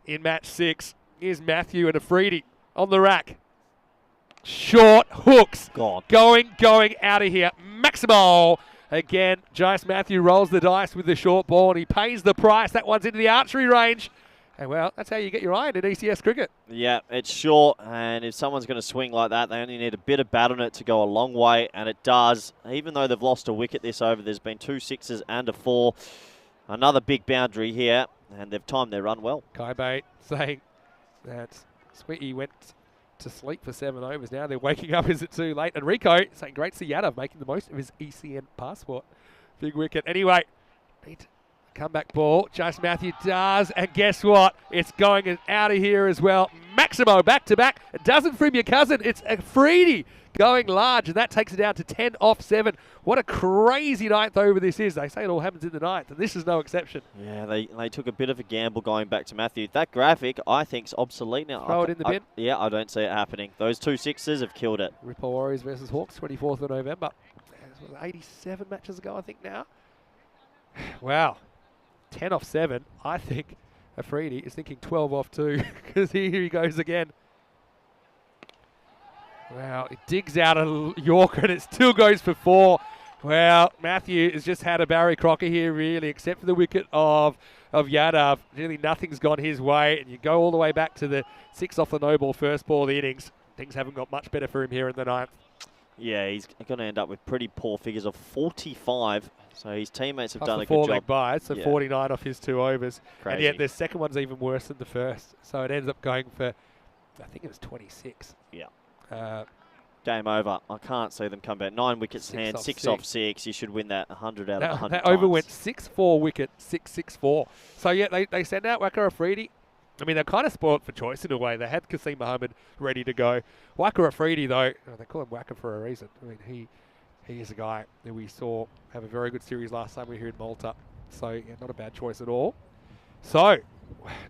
in match 6. Here's Matthew and Afridi on the rack. Short hooks. Gone. Going out of here. Maximal. Again, Jace Matthew rolls the dice with the short ball, and he pays the price. That one's into the archery range. And, well, that's how you get your iron in ECS cricket. Yeah, it's short, and if someone's going to swing like that, they only need a bit of bat on it to go a long way, and it does. Even though they've lost a wicket this over, there's been 2 6s and a 4. Another big boundary here, and they've timed their run well. Kai Bate saying that Sweetie went to sleep for 7 overs. Now they're waking up. Is it too late? And Rico saying great to Yadav making the most of his ECN passport. Big wicket. Anyway, need comeback ball. Jace Matthew does, and guess what? It's going out of here as well. Maximo back to back. It doesn't from your cousin. It's Afridi going large, and that takes it down to 10 off 7. What a crazy 9th over this is. They say it all happens in the 9th, and this is no exception. Yeah, they took a bit of a gamble going back to Matthew. That graphic, I think, is obsolete now. Throw it in the bin. Yeah, I don't see it happening. Those 2 6s have killed it. Ripper Warriors versus Hawks, 24th of November. This was 87 matches ago, I think, now. Wow. 10 off 7. I think Afridi is thinking 12 off 2, because here he goes again. Wow, it digs out a Yorker, and it still goes for 4. Well, Matthew has just had a Barry Crocker here, really, except for the wicket of Yadav. Really nothing's gone his way, and you go all the way back to the 6 off the no ball first ball of the innings. Things haven't got much better for him here in the 9th. Yeah, he's going to end up with pretty poor figures of 45. So his teammates have Plus done the a good 4-leg job. buys, so Yeah. 49 off his 2 overs. Crazy. And yet the second one's even worse than the first. So it ends up going for, I think it was 26. Yeah. Uh, Game over. I can't see them come back. 9 wickets in 6 hand, off 6 6. off 6. You should win that 100 out of 100 that over times. went 6-4 wicket, 6-6-4. So yeah, they send out Waka Afridi. I mean, they're kind of spoiled for choice in a way. They had Kasim Muhammad ready to go. Waka Afridi, though, they call him Waka for a reason. I mean, he is a guy that we saw have a very good series last time we were here in Malta. So yeah, not a bad choice at all. So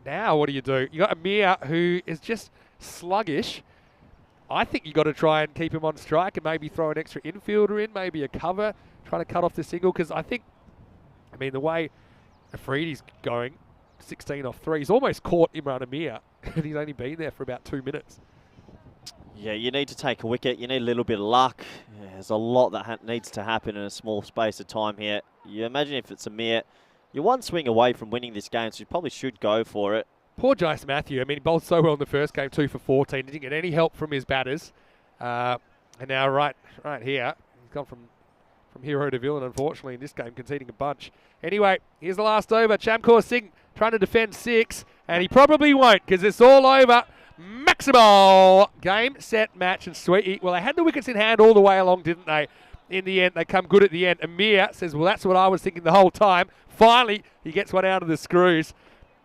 now what do? You got Amir, who is just sluggish. I think you got to try and keep him on strike and maybe throw an extra infielder in, maybe a cover, trying to cut off the single, because I think, I mean, the way Afridi's going, 16 off 3, he's almost caught Imran Amir, and he's only been there for about 2 minutes. Yeah, you need to take a wicket. You need a little bit of luck. Yeah, there's a lot that needs to happen in a small space of time here. You imagine if it's Amir, you're 1 swing away from winning this game, so you probably should go for it. Poor Jace Matthew. I mean, he bowled so well in the first game, 2 for 14. Didn't get any help from his batters. And now right here, he's gone from hero to villain, unfortunately, in this game, conceding a bunch. Anyway, here's the last over. Chamkaur Singh trying to defend 6, and he probably won't, because it's all over. Maximal game, set, match, and Sweetie. Well, they had the wickets in hand all the way along, didn't they? In the end, they come good at the end. Amir says, well, that's what I was thinking the whole time. Finally, he gets one out of the screws.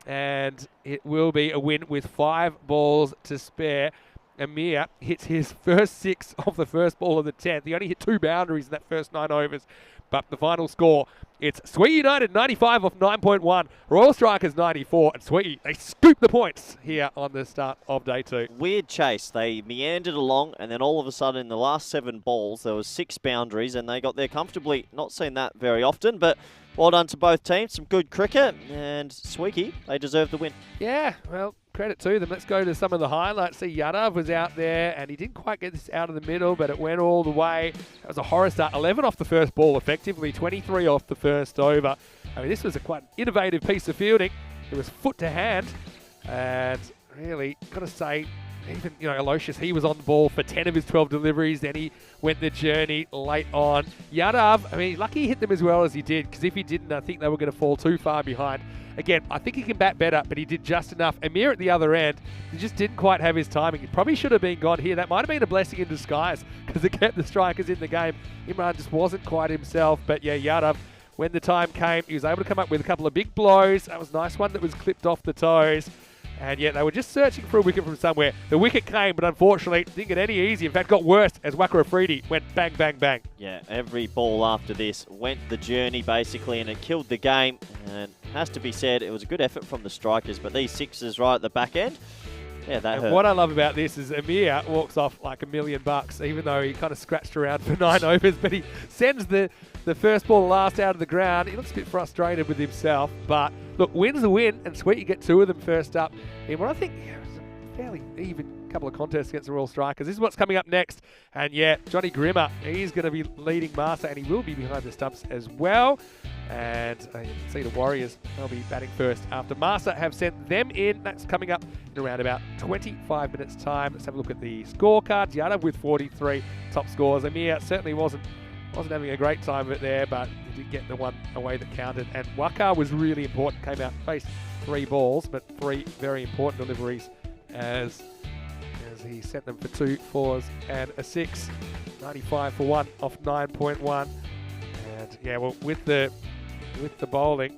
And it will be a win with 5 balls to spare. Amir hits his first 6 off the first ball of the 10th. He only hit 2 boundaries in that first 9 overs. But the final score, it's Sweet United 95 off 9.1, Royal Strikers 94, and Sweet, they scoop the points here on the start of day 2. Weird chase. They meandered along, and then all of a sudden in the last 7 balls, there was 6 boundaries, and they got there comfortably. Not seen that very often, but well done to both teams. Some good cricket, and Sweeky, they deserve the win. Yeah, well, credit to them. Let's go to some of the highlights. See, Yadav was out there, and he didn't quite get this out of the middle, but it went all the way. That was a horror start. 11 off the first ball, effectively. 23 off the first over. I mean, this was a quite innovative piece of fielding. It was foot to hand, and really, got to say, even, Aloysius, he was on the ball for 10 of his 12 deliveries. Then he went the journey late on. Yadav, I mean, lucky he hit them as well as he did, because if he didn't, I think they were going to fall too far behind. Again, I think he can bat better, but he did just enough. Amir at the other end, he just didn't quite have his timing. He probably should have been gone here. That might have been a blessing in disguise, because it kept the strikers in the game. Imran just wasn't quite himself, but yeah, Yadav, when the time came, he was able to come up with a couple of big blows. That was a nice one that was clipped off the toes. And yet they were just searching for a wicket from somewhere. The wicket came, but unfortunately didn't get any easier. In fact, got worse as Waka Afridi went bang, bang, bang. Yeah, every ball after this went the journey basically, and it killed the game. And has to be said, it was a good effort from the strikers, but these sixes right at the back end, yeah, that hurt. What I love about this is Amir walks off like $1 million, even though he kind of scratched around for 9 overs, but he sends the first ball last out of the ground. He looks a bit frustrated with himself, but look, win's a win, and Sweet, you get 2 of them first up in what I think was a fairly even couple of contests against the Royal Strikers. This is what's coming up next, and yeah, Johnny Grimmer, he's going to be leading Malta, and he will be behind the stumps as well. And you can see the Warriors, they'll be batting first after Malta have sent them in. That's coming up in around about 25 minutes time. Let's have a look at the scorecards. Yadav with 43 top scores. Amir certainly wasn't having a great time of it there, but he did get the one away that counted. And Waka was really important. Came out, faced 3 balls, but 3 very important deliveries as he sent them for 2 4s and a 6. 95 for 1 off 9.1. And yeah, well, with the bowling,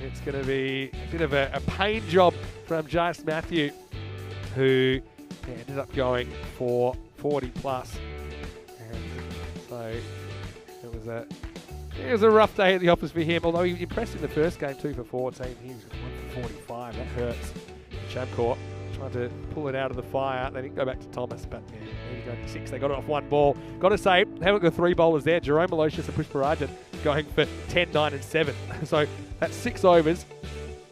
it's going to be a bit of a pain job from Jace Matthew, who ended up going for 40 plus. And so it was a rough day at the office for him, although he impressed in the first game, 2 for 14. He was 1 for 45. That hurts. Chamcourt trying to pull it out of the fire. They didn't go back to Thomas, but yeah, there you go, 6. They got it off 1 ball. Got to say, they haven't got 3 bowlers there. Jerome Aloysius and Pushparajan going for 10, 9 and 7. So that's 6 overs.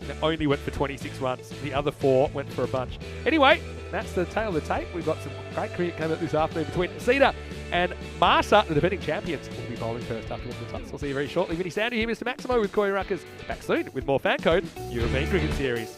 That only went for 26 runs. The other 4 went for a bunch. Anyway, that's the tail of the tape. We've got some great cricket coming up this afternoon between Cedar and Malta, the defending champions. Will be bowling first after the toss. We'll see you very shortly. Vinny Sandy here, Mr. Maximo with Corey Ruckers. Back soon with more FanCode European Cricket Series.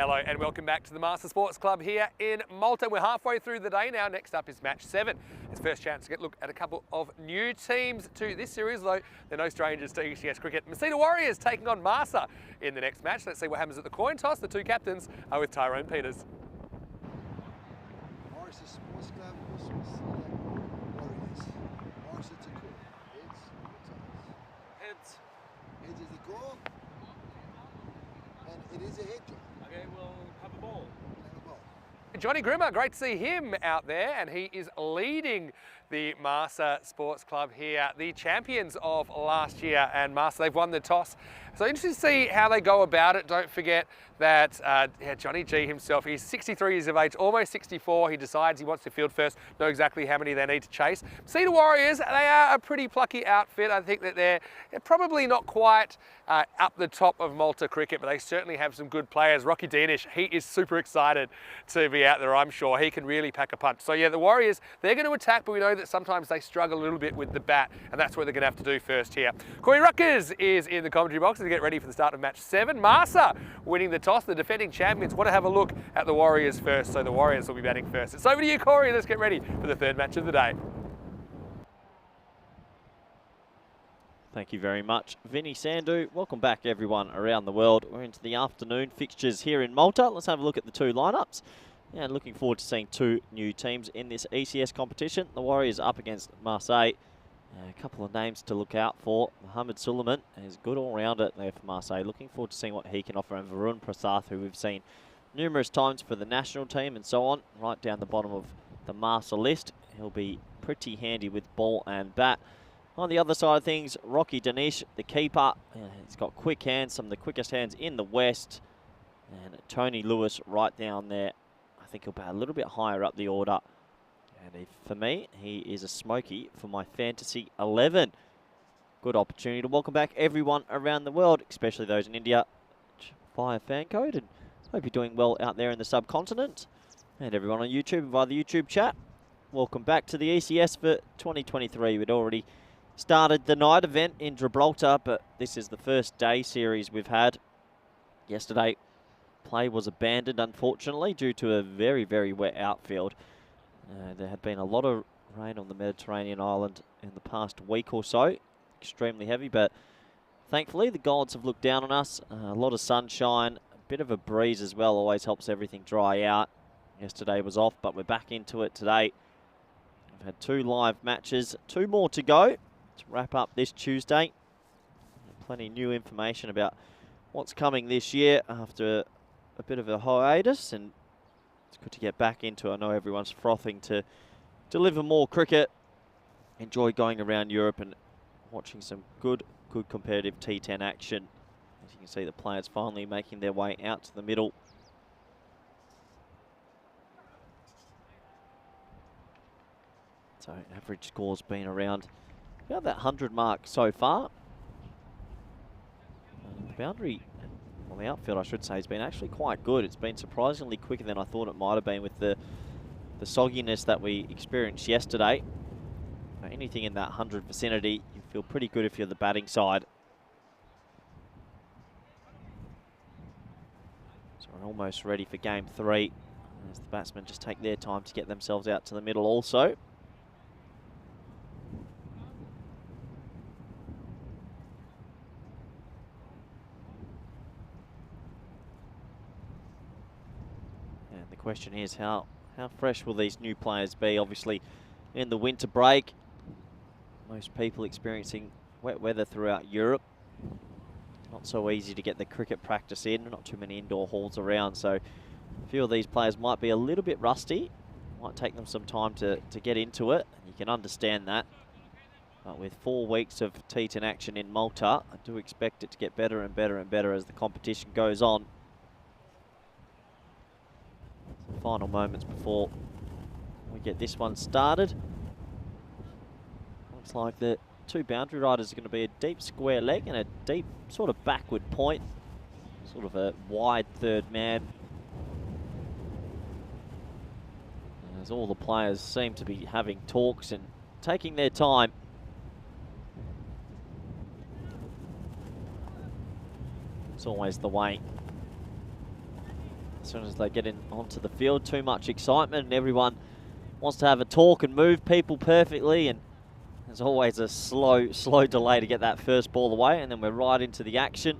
Hello and welcome back to the Master Sports Club here in Malta. We're halfway through the day now. Next up is match 7. It's first chance to get a look at a couple of new teams to this series, though they're no strangers to ECS cricket. Masita Warriors taking on Marsa in the next match. Let's see what happens at the coin toss. The two captains are with Tyrone Peters. Marsa Sports Club versus Warriors. Marsa to call. Heads. Heads is the call. And it is a head job. Okay, we'll have a ball. Johnny Grimmer, great to see him out there, and he is leading the Marsa Sports Club here, the champions of last year, and Marsa, they've won the toss. So interesting to see how they go about it. Don't forget that Johnny G himself, he's 63 years of age, almost 64. He decides he wants to field first, know exactly how many they need to chase. Cedar Warriors, they are a pretty plucky outfit. I think that they're probably not quite up the top of Malta cricket, but they certainly have some good players. Rocky Danish, he is super excited to be out there, I'm sure. He can really pack a punch. So yeah, the Warriors, they're going to attack, but we know that sometimes they struggle a little bit with the bat, and that's what they're going to have to do first here. Corey Ruckers is in the commentary box to get ready for the start of match 7. Marsa winning the toss. The defending champions want to have a look at the Warriors first, so the Warriors will be batting first. It's over to you, Corey. Let's get ready for the third match of the day. Thank you very much, Vinny Sandhu. Welcome back, everyone around the world. We're into the afternoon fixtures here in Malta. Let's have a look at the two lineups. And looking forward to seeing two new teams in this ECS competition. The Warriors up against Marseille. A couple of names to look out for. Mohammed Suleiman is good all-rounder there for Marseille. Looking forward to seeing what he can offer. And Varun Prasath, who we've seen numerous times for the national team and so on, right down the bottom of the Marsa list. He'll be pretty handy with ball and bat. On the other side of things, Rocky Danish, the keeper. He's got quick hands, some of the quickest hands in the West. And Tony Lewis right down there. I think he'll be a little bit higher up the order. And for me, he is a smoky for my Fantasy 11. Good opportunity to welcome back everyone around the world, especially those in India, via FanCode. And hope you're doing well out there in the subcontinent. And everyone on YouTube via the YouTube chat. Welcome back to the ECS for 2023. We'd already started the night event in Gibraltar, but this is the first day series we've had. Yesterday, play was abandoned, unfortunately, due to a very, very wet outfield. There had been a lot of rain on the Mediterranean island in the past week or so. Extremely heavy, but thankfully the gods have looked down on us. A lot of sunshine, a bit of a breeze as well, always helps everything dry out. Yesterday was off, but we're back into it today. We've had 2 live matches, 2 more to go to wrap up this Tuesday. Plenty of new information about what's coming this year after a bit of a hiatus, and it's good to get back into it. I know everyone's frothing to deliver more cricket. Enjoy going around Europe and watching some good competitive T10 action. As you can see, the players finally making their way out to the middle. So average score's been around about that 100 mark so far. The boundary, well, the outfield I should say, has been actually quite good. It's been surprisingly quicker than I thought it might have been with the sogginess that we experienced yesterday. Anything in that 100 vicinity, you feel pretty good if you're the batting side. So we're almost ready for game 3. As the batsmen just take their time to get themselves out to the middle also. The question is how fresh will these new players be? Obviously in the winter break, most people experiencing wet weather throughout Europe. Not so easy to get the cricket practice in, not too many indoor halls around, so a few of these players might be a little bit rusty. Might take them some time to get into it, and you can understand that. But with 4 weeks of T10 action in Malta, I do expect it to get better and better and better as the competition goes on. Final moments before we get this one started. Looks like the 2 boundary riders are going to be a deep square leg and a deep sort of backward point. Sort of a wide third man. As all the players seem to be having talks and taking their time. It's always the way. soon as they get in onto the field, too much excitement and everyone wants to have a talk and move people perfectly, and there's always a slow delay to get that first ball away, and then we're right into the action.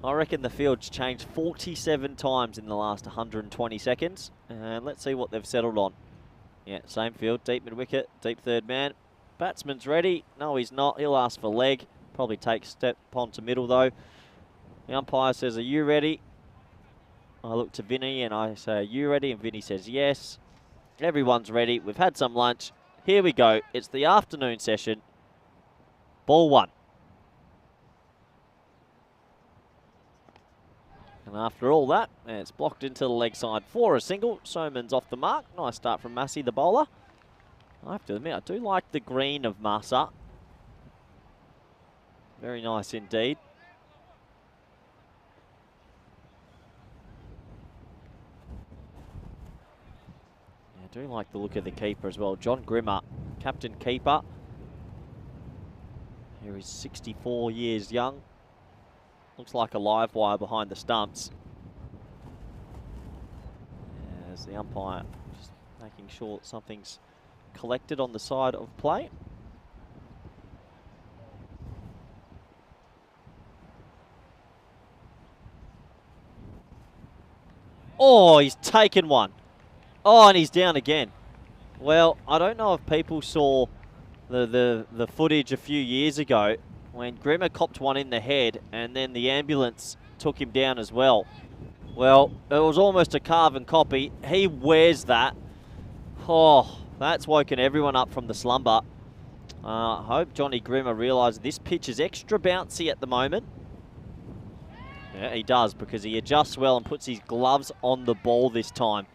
I reckon the field's changed 47 times in the last 120 seconds, and let's see what they've settled on. Yeah, same field, deep mid-wicket, deep third man. Batsman's ready. No, he's not. He'll ask for leg. Probably take step onto middle, though. The umpire says, are you ready? I look to Vinny and I say, are you ready? And Vinny says, yes. Everyone's ready. We've had some lunch. Here we go. It's the afternoon session. Ball 1. And after all that, it's blocked into the leg side for a single. Soman's off the mark. Nice start from Massey, the bowler. I have to admit, I do like the green of Massa. Very nice indeed. I do like the look of the keeper as well. John Grimmer, captain keeper. Here he's 64 years young. Looks like a live wire behind the stumps. As the umpire just making sure something's collected on the side of play. Oh, he's taken one. Oh, and he's down again. Well, I don't know if people saw the footage a few years ago when Grimmer copped one in the head and then the ambulance took him down as well. Well, it was almost a carbon copy. He wears that. Oh, that's woken everyone up from the slumber. I hope Johnny Grimmer realises this pitch is extra bouncy at the moment. Yeah, he does, because he adjusts well and puts his gloves on the ball this time.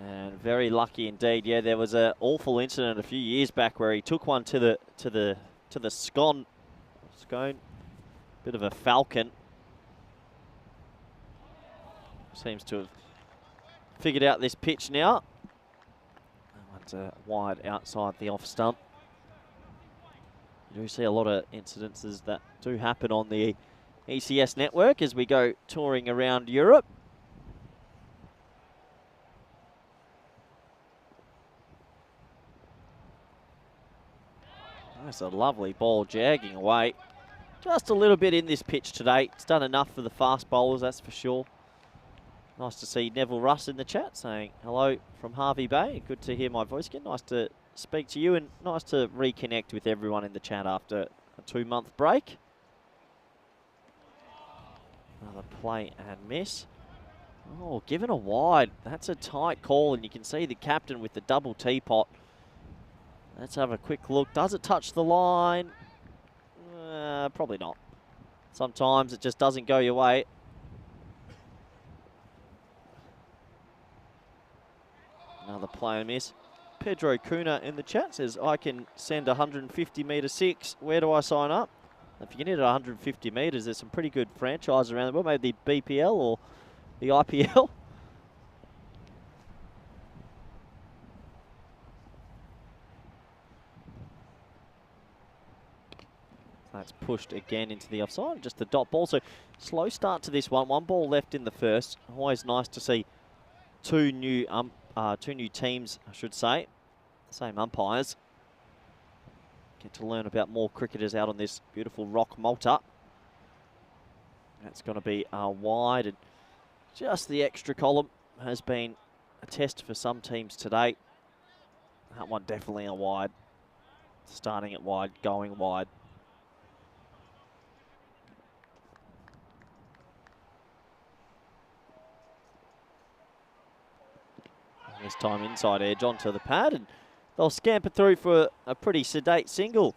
And very lucky indeed. Yeah, there was an awful incident a few years back where he took one to the scone. Bit of a falcon. Seems to have figured out this pitch now. That one's wide outside the off stump. You do see a lot of incidences that do happen on the ECS network as we go touring around Europe. That's a lovely ball jagging away. Just a little bit in this pitch today. It's done enough for the fast bowlers, that's for sure. Nice to see Neville Russ in the chat saying hello from Harvey Bay. Good to hear my voice again. Nice to speak to you and nice to reconnect with everyone in the chat after a 2-month break. Another play and miss. Oh, given a wide. That's a tight call, and you can see the captain with the double teapot. Let's have a quick look. Does it touch the line? Probably not. Sometimes it just doesn't go your way. Another play and miss. Pedro Cunha in the chat says, I can send 150 metre 6. Where do I sign up? If you can hit it 150 metres, there's some pretty good franchises around the world. Maybe the BPL or the IPL. That's pushed again into the offside. Just the dot ball. So slow start to this one. 1 ball left in the first. Always nice to see two new teams, I should say. Same umpires. Get to learn about more cricketers out on this beautiful rock Malta. That's going to be wide, and just the extra column has been a test for some teams today. That one definitely a wide. Starting at wide, going wide. And this time inside edge onto the pad, and they'll scamper through for a pretty sedate single.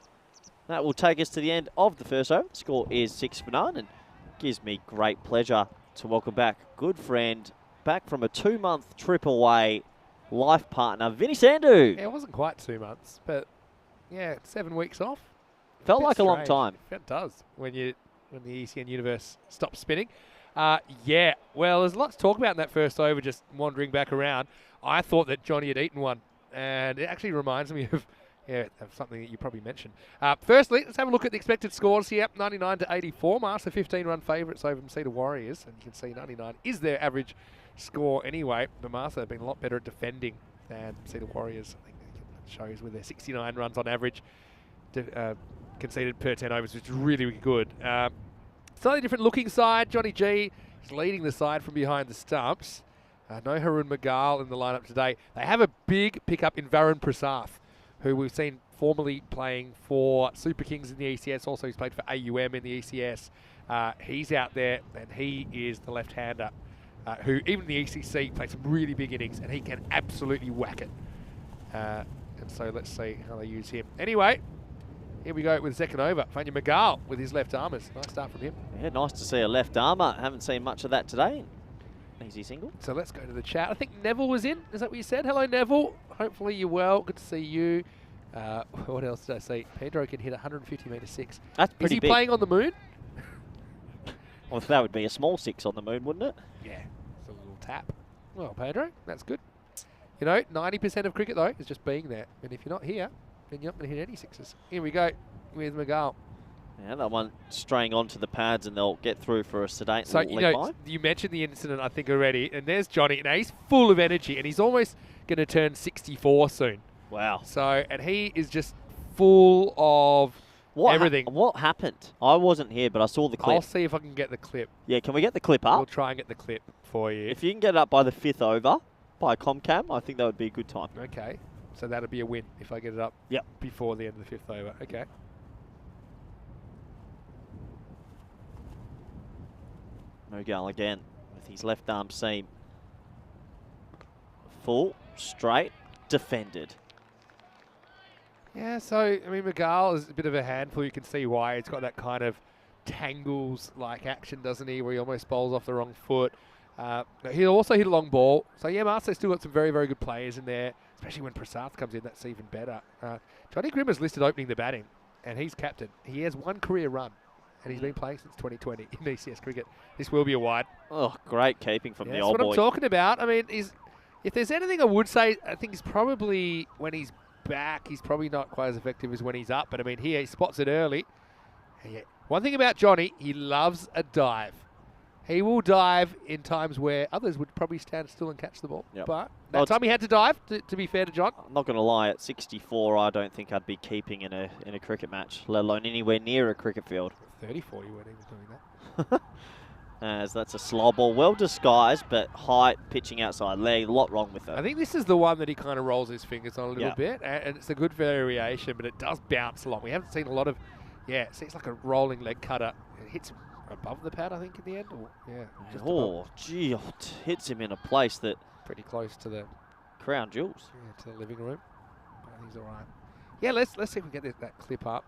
That will take us to the end of the first over. Score is 6 for none, and gives me great pleasure to welcome back good friend, back from a 2-month trip away, life partner, Vinny Sandhu. Yeah, it wasn't quite 2 months, but yeah, 7 weeks off. Felt like a long time. It does when the ECN universe stops spinning. Yeah, well, there's lots to talk about in that first over, just wandering back around. I thought that Johnny had eaten one, and it actually reminds me of Yeah, that's something that you probably mentioned. Firstly, let's have a look at the expected scores here. 99 to 84. Master 15-run favourites over Cedar Warriors. And you can see 99 is their average score anyway. But Master have been a lot better at defending than Cedar Warriors. I think it shows with their 69 runs on average conceded per 10 overs, which is really, really good. Slightly different looking side. Johnny G is leading the side from behind the stumps. No Haroon Magal in the lineup today. They have a big pickup in Varun Prasad, who we've seen formerly playing for Super Kings in the ECS. Also, he's played for AUM in the ECS. He's out there, and he is the left-hander who, even in the ECC, plays some really big innings, and he can absolutely whack it. And so let's see how they use him. Anyway, here we go with second over. Fania Magal with his left armers. Nice start from him. Yeah, nice to see a left armour. Haven't seen much of that today. Easy single. So let's go to the chat. I think Neville was in. Is that what you said? Hello, Neville. Hopefully you're well. Good to see you. What else did I see? Pedro can hit 150 metre six. That's pretty Is he big. playing on the moon? Well, that would be a small 6 on the moon, wouldn't it? Yeah, it's a little tap. Well, Pedro, that's good. You know, 90% of cricket, though, is just being there. And if you're not here, then you're not going to hit any sixes. Here we go with Magal. Yeah, that one straying onto the pads, and they'll get through for a sedate. So, you know, you mentioned the incident, I think, already. And there's Johnny. Now, he's full of energy, and he's almost going to turn 64 soon. Wow. So, and he is just full of everything. What happened? I wasn't here, but I saw the clip. I'll see if I can get the clip. Yeah, can we get the clip up? We'll try and get the clip for you. If you can get it up by the 5th over, by Comcam, I think that would be a good time. Okay. So that'll be a win if I get it up before the end of the 5th over. Okay. Magal again with his left arm seam. Full, straight, defended. Yeah, so, I mean, Magal is a bit of a handful. You can see why. He's got that kind of tangles-like action, doesn't he, where he almost bowls off the wrong foot. He'll also hit a long ball. So, yeah, Marseille's still got some very, very good players in there, especially when Prasad comes in. That's even better. Johnny Grimmer's listed opening the batting, and he's captain. He has one career run, and he's been playing since 2020 in ECS cricket. This will be a wide. Oh, great keeping from the That's old what boy. I'm talking about. I mean, if there's anything I would say, I think he's probably, when he's back, he's probably not quite as effective as when he's up. But, I mean, he spots it early. Yeah. One thing about Johnny, he loves a dive. He will dive in times where others would probably stand still and catch the ball. Yep. But that time he had to dive, to be fair to John. I'm not going to lie, at 64, I don't think I'd be keeping in a cricket match, let alone anywhere near a cricket field. 34, you weren't even doing that. As that's a slow ball, well disguised, but height, pitching outside leg, a lot wrong with it. I think this is the one that he kind of rolls his fingers on a little bit, and it's a good variation, but it does bounce along. We haven't seen a lot of, see, it's like a rolling leg cutter. It hits above the pad, I think, in the end. Or, just above. Gee, it hits him in a place that... Pretty close to the... Crown jewels. Yeah, to the living room. But I think he's all right. Yeah, let's see if we can get that clip up.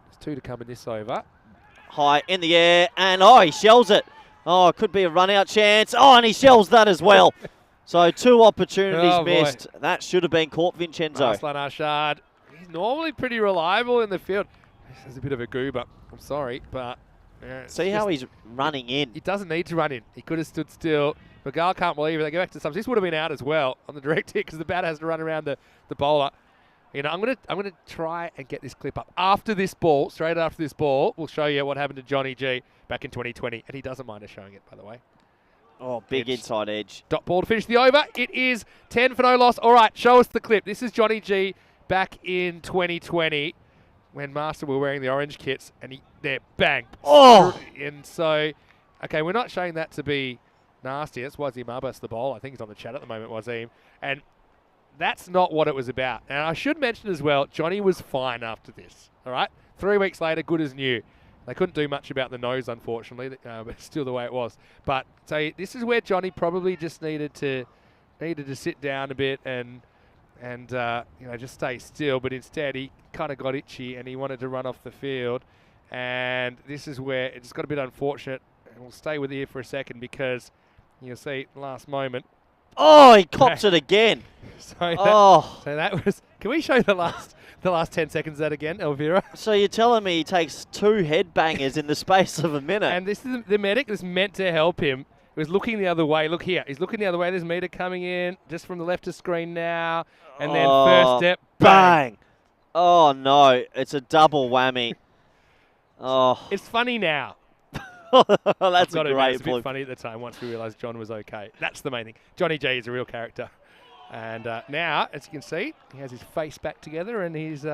There's 2 to come in this over. High in the air, and he shells it. Oh, it could be a run-out chance. Oh, and he shells that as well. So 2 opportunities missed. That should have been caught, Vincenzo. Arslan Arshad. He's normally pretty reliable in the field. This is a bit of a goober. I'm sorry, but... See how he's running in. He doesn't need to run in. He could have stood still. Magal can't believe it. They go back to subs. This would have been out as well on the direct hit because the batter has to run around the bowler. You know, I'm gonna try and get this clip up after this ball. Straight after this ball, we'll show you what happened to Johnny G back in 2020, and he doesn't mind us showing it, by the way. Oh, big inside edge. Dot ball to finish the over. It is 10 for no loss. All right, show us the clip. This is Johnny G back in 2020 when Master were wearing the orange kits, and there, bang. Oh! And so, okay, we're not showing that to be nasty. That's Wazim Abbas, the bowler. I think he's on the chat at the moment, Wazim. And that's not what it was about. And I should mention as well, Johnny was fine after this. All right? 3 weeks later, good as new. They couldn't do much about the nose, unfortunately, but still the way it was. But so this is where Johnny probably just needed to sit down a bit and just stay still. But instead, he kind of got itchy and he wanted to run off the field. And this is where it just got a bit unfortunate. And we'll stay with you here for a second because you'll see last moment. Oh, he cops it again. So that was. Can we show the last 10 seconds of that again, Elvira? So you're telling me he takes 2 headbangers in the space of a minute? And this is the medic that's meant to help him. He was looking the other way. Look here. He's looking the other way. There's meter coming in just from the left of screen now. And then first step, bang. Oh, no. It's a double whammy. Oh, It's funny now. that's Not a it great was a bit bloop. funny at the time once we realised John was okay. That's the main thing. Johnny J is a real character. And now, as you can see, he has his face back together and he's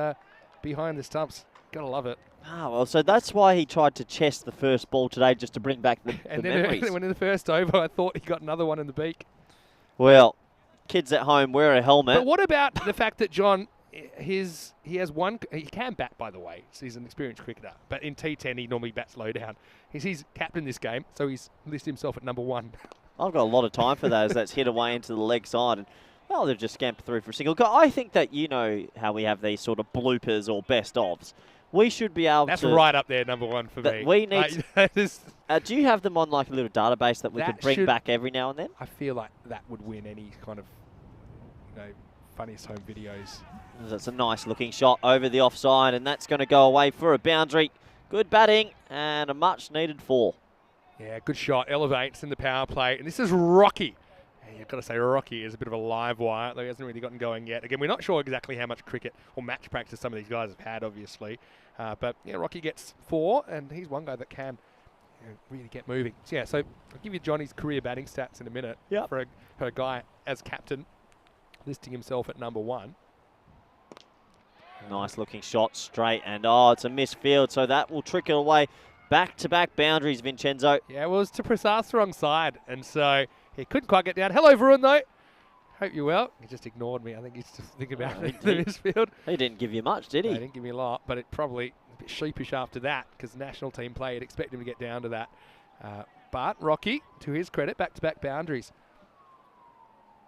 behind the stumps. Gotta love it. Ah, well, so that's why he tried to chest the first ball today, just to bring back the And then memories. when in the first over, I thought he got another one in the beak. Well, kids at home wear a helmet. But what about the fact that John, he has one, he can bat, by the way, so he's an experienced cricketer, but in T10 he normally bats low down. He's captain this game, so he's listed himself at number 1. I've got a lot of time for those. That's hit away into the leg side. And, well, they've just scampered through for a single. I think that, you know, how we have these sort of bloopers or best ofs. We should be able That's to... right up there, number 1 for me. We need do you have them on like a little database that we That could bring should- back every now and then? I feel like that would win any kind of, funniest home videos. That's a nice looking shot over the offside, and that's going to go away for a boundary. Good batting and a much needed 4. Yeah, good shot. Elevates in the power play. And this is Rocky. You've got to say Rocky is a bit of a live wire, though he hasn't really gotten going yet. Again, we're not sure exactly how much cricket or match practice some of these guys have had, obviously. But, yeah, Rocky gets 4, and he's one guy that can really get moving. So, yeah, so I'll give you Johnny's career batting stats in a minute. Yep. For a guy as captain, listing himself at number 1. Nice looking shot straight, and it's a missed field, so that will trick it away. Back-to-back boundaries, Vincenzo. Yeah, well, it was to Prasad's wrong side, and so he couldn't quite get down. Hello, Varun, though. Hope you're well. He just ignored me. I think he's just thinking about the misfield. He didn't give you much, did he? No, he didn't give me a lot, but it probably a bit sheepish after that because national team play, you'd expect him to get down to that. But Rocky, to his credit, back-to-back boundaries.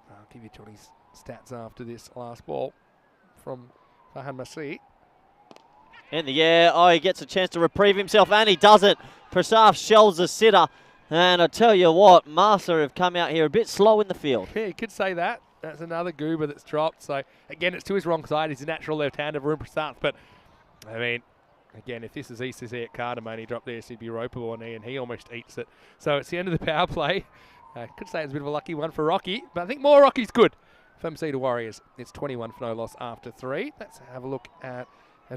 I'll give you Johnny's stats after this last ball from Fahan Masih. In the air, he gets a chance to reprieve himself, and he doesn't. Prasad shells the sitter, and I tell you what, Massa have come out here a bit slow in the field. Yeah, you could say that. That's another goober that's dropped. So, again, it's to his wrong side. He's a natural left-hander, Varun Prasad. But, I mean, again, if this is ECC at Cardamone, he dropped there, so he'd be ropeable on E, and he almost eats it. So, it's the end of the power play. Could say it's a bit of a lucky one for Rocky, but I think more Rocky's good. FMC to Warriors, it's 21 for no loss after 3. Let's have a look at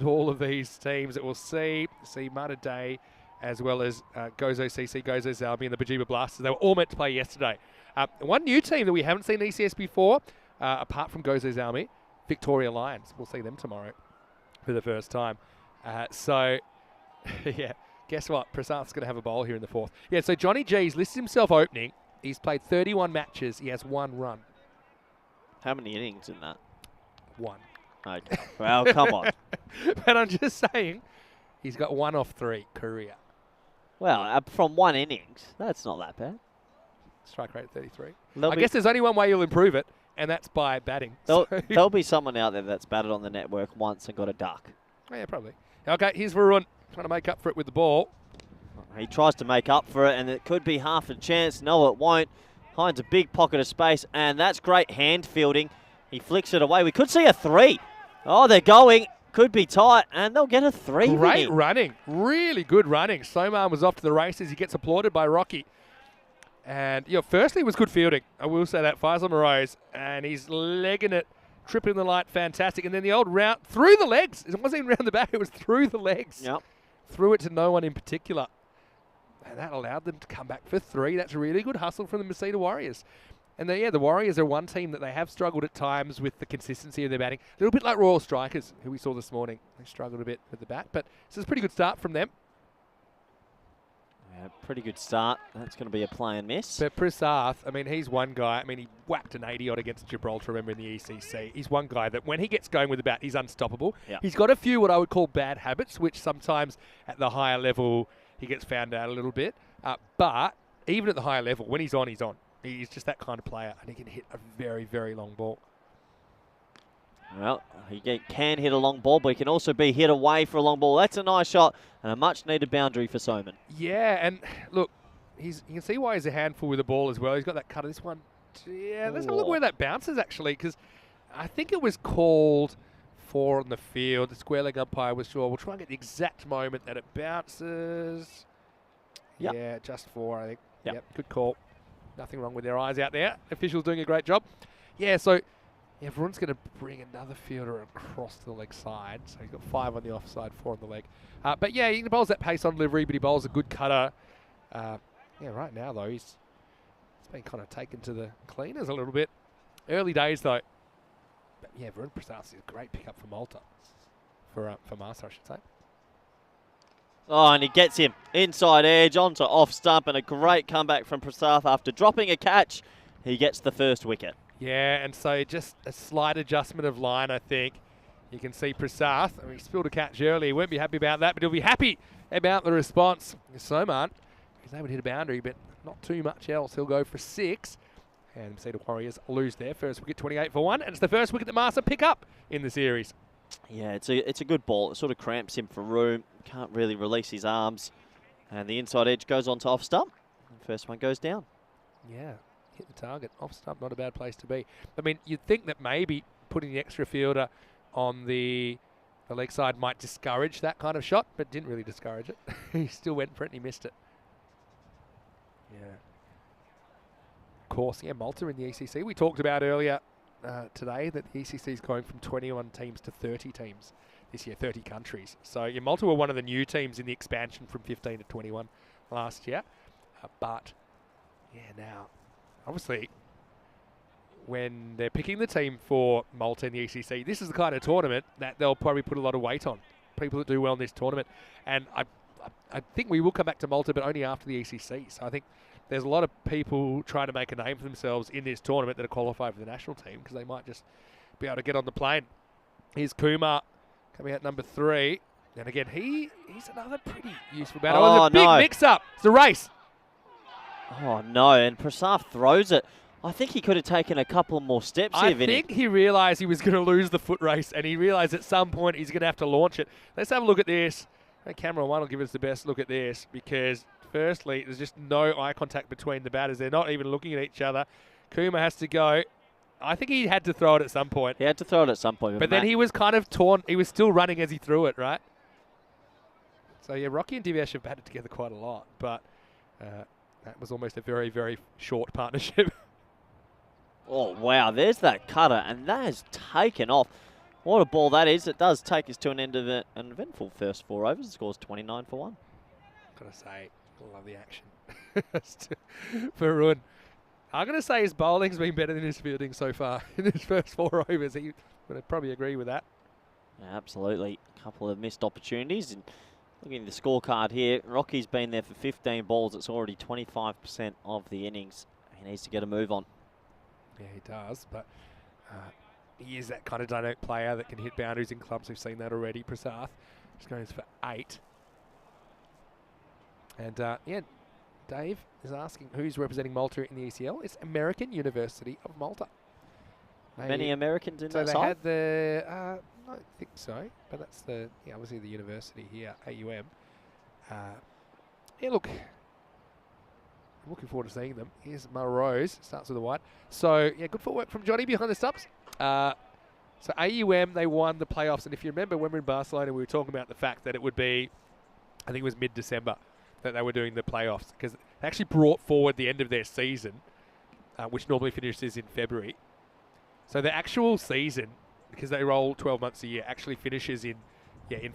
all of these teams that we'll see Mata Day as well as Gozo CC, Gozo Zalbi and the Bajiba Blasters. They were all meant to play yesterday. One new team that we haven't seen in ECS before, apart from Gozo Zalmi, Victoria Lions. We'll see them tomorrow for the first time. So, yeah, guess what? Prasad's going to have a bowl here in the 4th. Yeah, so Johnny G's listed himself opening. He's played 31 matches. He has 1 run. How many innings in that? 1. Okay. Well, come on. But I'm just saying, he's got 1 off 3 career. Well, from 1 innings, that's not that bad. Strike rate 33. There'll I be- guess there's only one way you'll improve it, and that's by batting. There'll be someone out there that's batted on the network once and got a duck. Yeah, probably. Okay, here's Varun trying to make up for it with the ball. He tries to make up for it, and it could be half a chance. No, it won't. Finds a big pocket of space, and that's great hand fielding. He flicks it away. We could see a 3. Oh, they're going. Could be tight, and they'll get a 3. Great running. Really good running. Soman was off to the races. He gets applauded by Rocky. And, firstly, it was good fielding. I will say that. Faisal Moroz, and he's legging it, tripping the light, fantastic. And then the old round, through the legs. It wasn't even round the back. It was through the legs. Yep. Threw it to no one in particular. And that allowed them to come back for 3. That's really good hustle from the Masita Warriors. And the Warriors are one team that they have struggled at times with the consistency of their batting. A little bit like Royal Strikers, who we saw this morning. They struggled a bit with the bat, but this is a pretty good start from them. Yeah, pretty good start. That's going to be a play and miss. But Prasad, he's one guy. He whacked an 80-odd against Gibraltar, remember, in the ECC. He's one guy that when he gets going with the bat, he's unstoppable. Yeah. He's got a few what I would call bad habits, which sometimes at the higher level he gets found out a little bit. But even at the higher level, when he's on, he's on. He's just that kind of player, and he can hit a very, very long ball. Well, he can hit a long ball, but he can also be hit away for a long ball. That's a nice shot and a much-needed boundary for Soman. Yeah, and look, you can see why he's a handful with the ball as well. He's got that cut of this one. Yeah, let's have a look where that bounces, actually, because I think it was called 4 on the field. The square leg umpire was sure. We'll try and get the exact moment that it bounces. Yep. Yeah, just 4, I think. Yep. Good call. Nothing wrong with their eyes out there. Officials doing a great job. Yeah, so Everyone's going to bring another fielder across to the leg side. So he's got 5 on the offside, 4 on the leg. But yeah, he bowls that pace on delivery, but he bowls a good cutter. Yeah, right now, though, he's been kind of taken to the cleaners a little bit. Early days, though. But yeah, Varun Prasad is a great pickup for Malta. For Martha, I should say. Oh, and he gets him inside edge onto off stump, and a great comeback from Prasad after dropping a catch. He gets the first wicket. Yeah, and so just a slight adjustment of line, I think. You can see Prasad, he spilled a catch early. He won't be happy about that, but he'll be happy about the response. Soman, he's able to hit a boundary, but not too much else. He'll go for 6. And the Warriors lose their first wicket, 28 for 1. And it's the first wicket that Martha pick up in the series. Yeah, it's a good ball. It sort of cramps him for room. Can't really release his arms. And the inside edge goes on to off stump. First one goes down. Yeah. Hit the target. Off stump, not a bad place to be. I mean, you'd think that maybe putting the extra fielder on the leg side might discourage that kind of shot, but didn't really discourage it. He still went for it and he missed it. Yeah. Of course, yeah, Malta in the ECC. We talked about earlier today that the ECC is going from 21 teams to 30 teams this year, 30 countries. So yeah, Malta were one of the new teams in the expansion from 15 to 21 last year. But yeah, now obviously, when they're picking the team for Malta in the ECC, this is the kind of tournament that they'll probably put a lot of weight on. People that do well in this tournament. And I think we will come back to Malta, but only after the ECC. So I think there's a lot of people trying to make a name for themselves in this tournament that are qualified for the national team because they might just be able to get on the plane. Here's Kumar coming out number 3. And again, he's another pretty useful batter. Oh, it was a big mix-up. It's a race. Oh, no, and Prasad throws it. I think he could have taken a couple more steps here, Vinny. I think he realised he was going to lose the foot race, and he realised at some point he's going to have to launch it. Let's have a look at this. Camera 1 will give us the best look at this because, firstly, there's just no eye contact between the batters. They're not even looking at each other. Kumar has to go. I think he had to throw it at some point. He had to throw it at some point. But then he was kind of torn. He was still running as he threw it, right? So, yeah, Rocky and Divyesh have batted together quite a lot, but that was almost a very, very short partnership. Oh, wow, there's that cutter, and that has taken off. What a ball that is. It does take us to an end of an eventful first 4 overs. It scores 29 for 1. Got to say, I love the action. Varun. I'm going to say his bowling's been better than his fielding so far in his first 4 overs. He would probably agree with that. Yeah, absolutely. A couple of missed opportunities. And looking at the scorecard here, Rocky's been there for 15 balls. It's already 25% of the innings. He needs to get a move on. Yeah, he does, but he is that kind of dynamic player that can hit boundaries in clubs. We've seen that already. Prasad just goes for 8. And yeah, Dave is asking who's representing Malta in the ECL. It's American University of Malta. Many Americans in that side? So they had the, I don't think so, but that's the, yeah, obviously the university here, AUM. Yeah, look, I'm looking forward to seeing them. Here's Rose, starts with a white. So, yeah, good footwork from Johnny behind the stumps. So AUM, they won the playoffs. And if you remember when we were in Barcelona, we were talking about the fact that it would be, I think it was mid-December, that they were doing the playoffs. Because they actually brought forward the end of their season, which normally finishes in February. So the actual season, because they roll 12 months a year, actually finishes in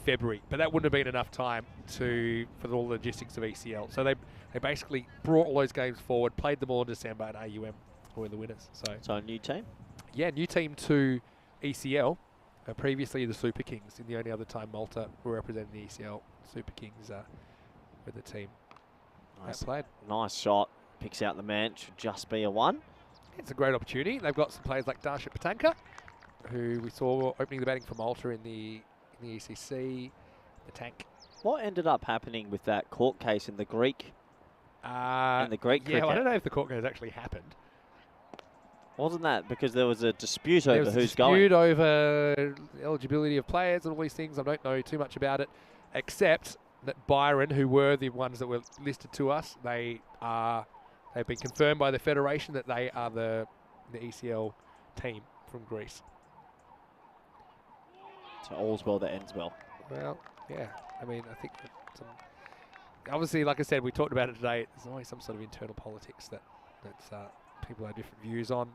February. But that wouldn't have been enough time for all the logistics of ECL. So they basically brought all those games forward, played them all in December, and AUM were the winners. So a new team? Yeah, new team to ECL. Previously the Super Kings, and the only other time Malta were representing the ECL. Super Kings were the team that played. Nice shot. Picks out the man. Should just be a 1. It's a great opportunity. They've got some players like Darshit Patanka, who we saw opening the batting for Malta in the ECC, the tank. What ended up happening with that court case in the Greek? In the Greek cricket? I don't know if the court case actually happened. Wasn't that because there was a dispute over who's going? There was a dispute over eligibility of players and all these things. I don't know too much about it, except that Byron, who were the ones that were listed to us, they've been confirmed by the federation that they are the ECL team from Greece. So all's well that ends well. Well, yeah. I mean, I think that obviously, like I said, we talked about it today. There's always some sort of internal politics that people have different views on.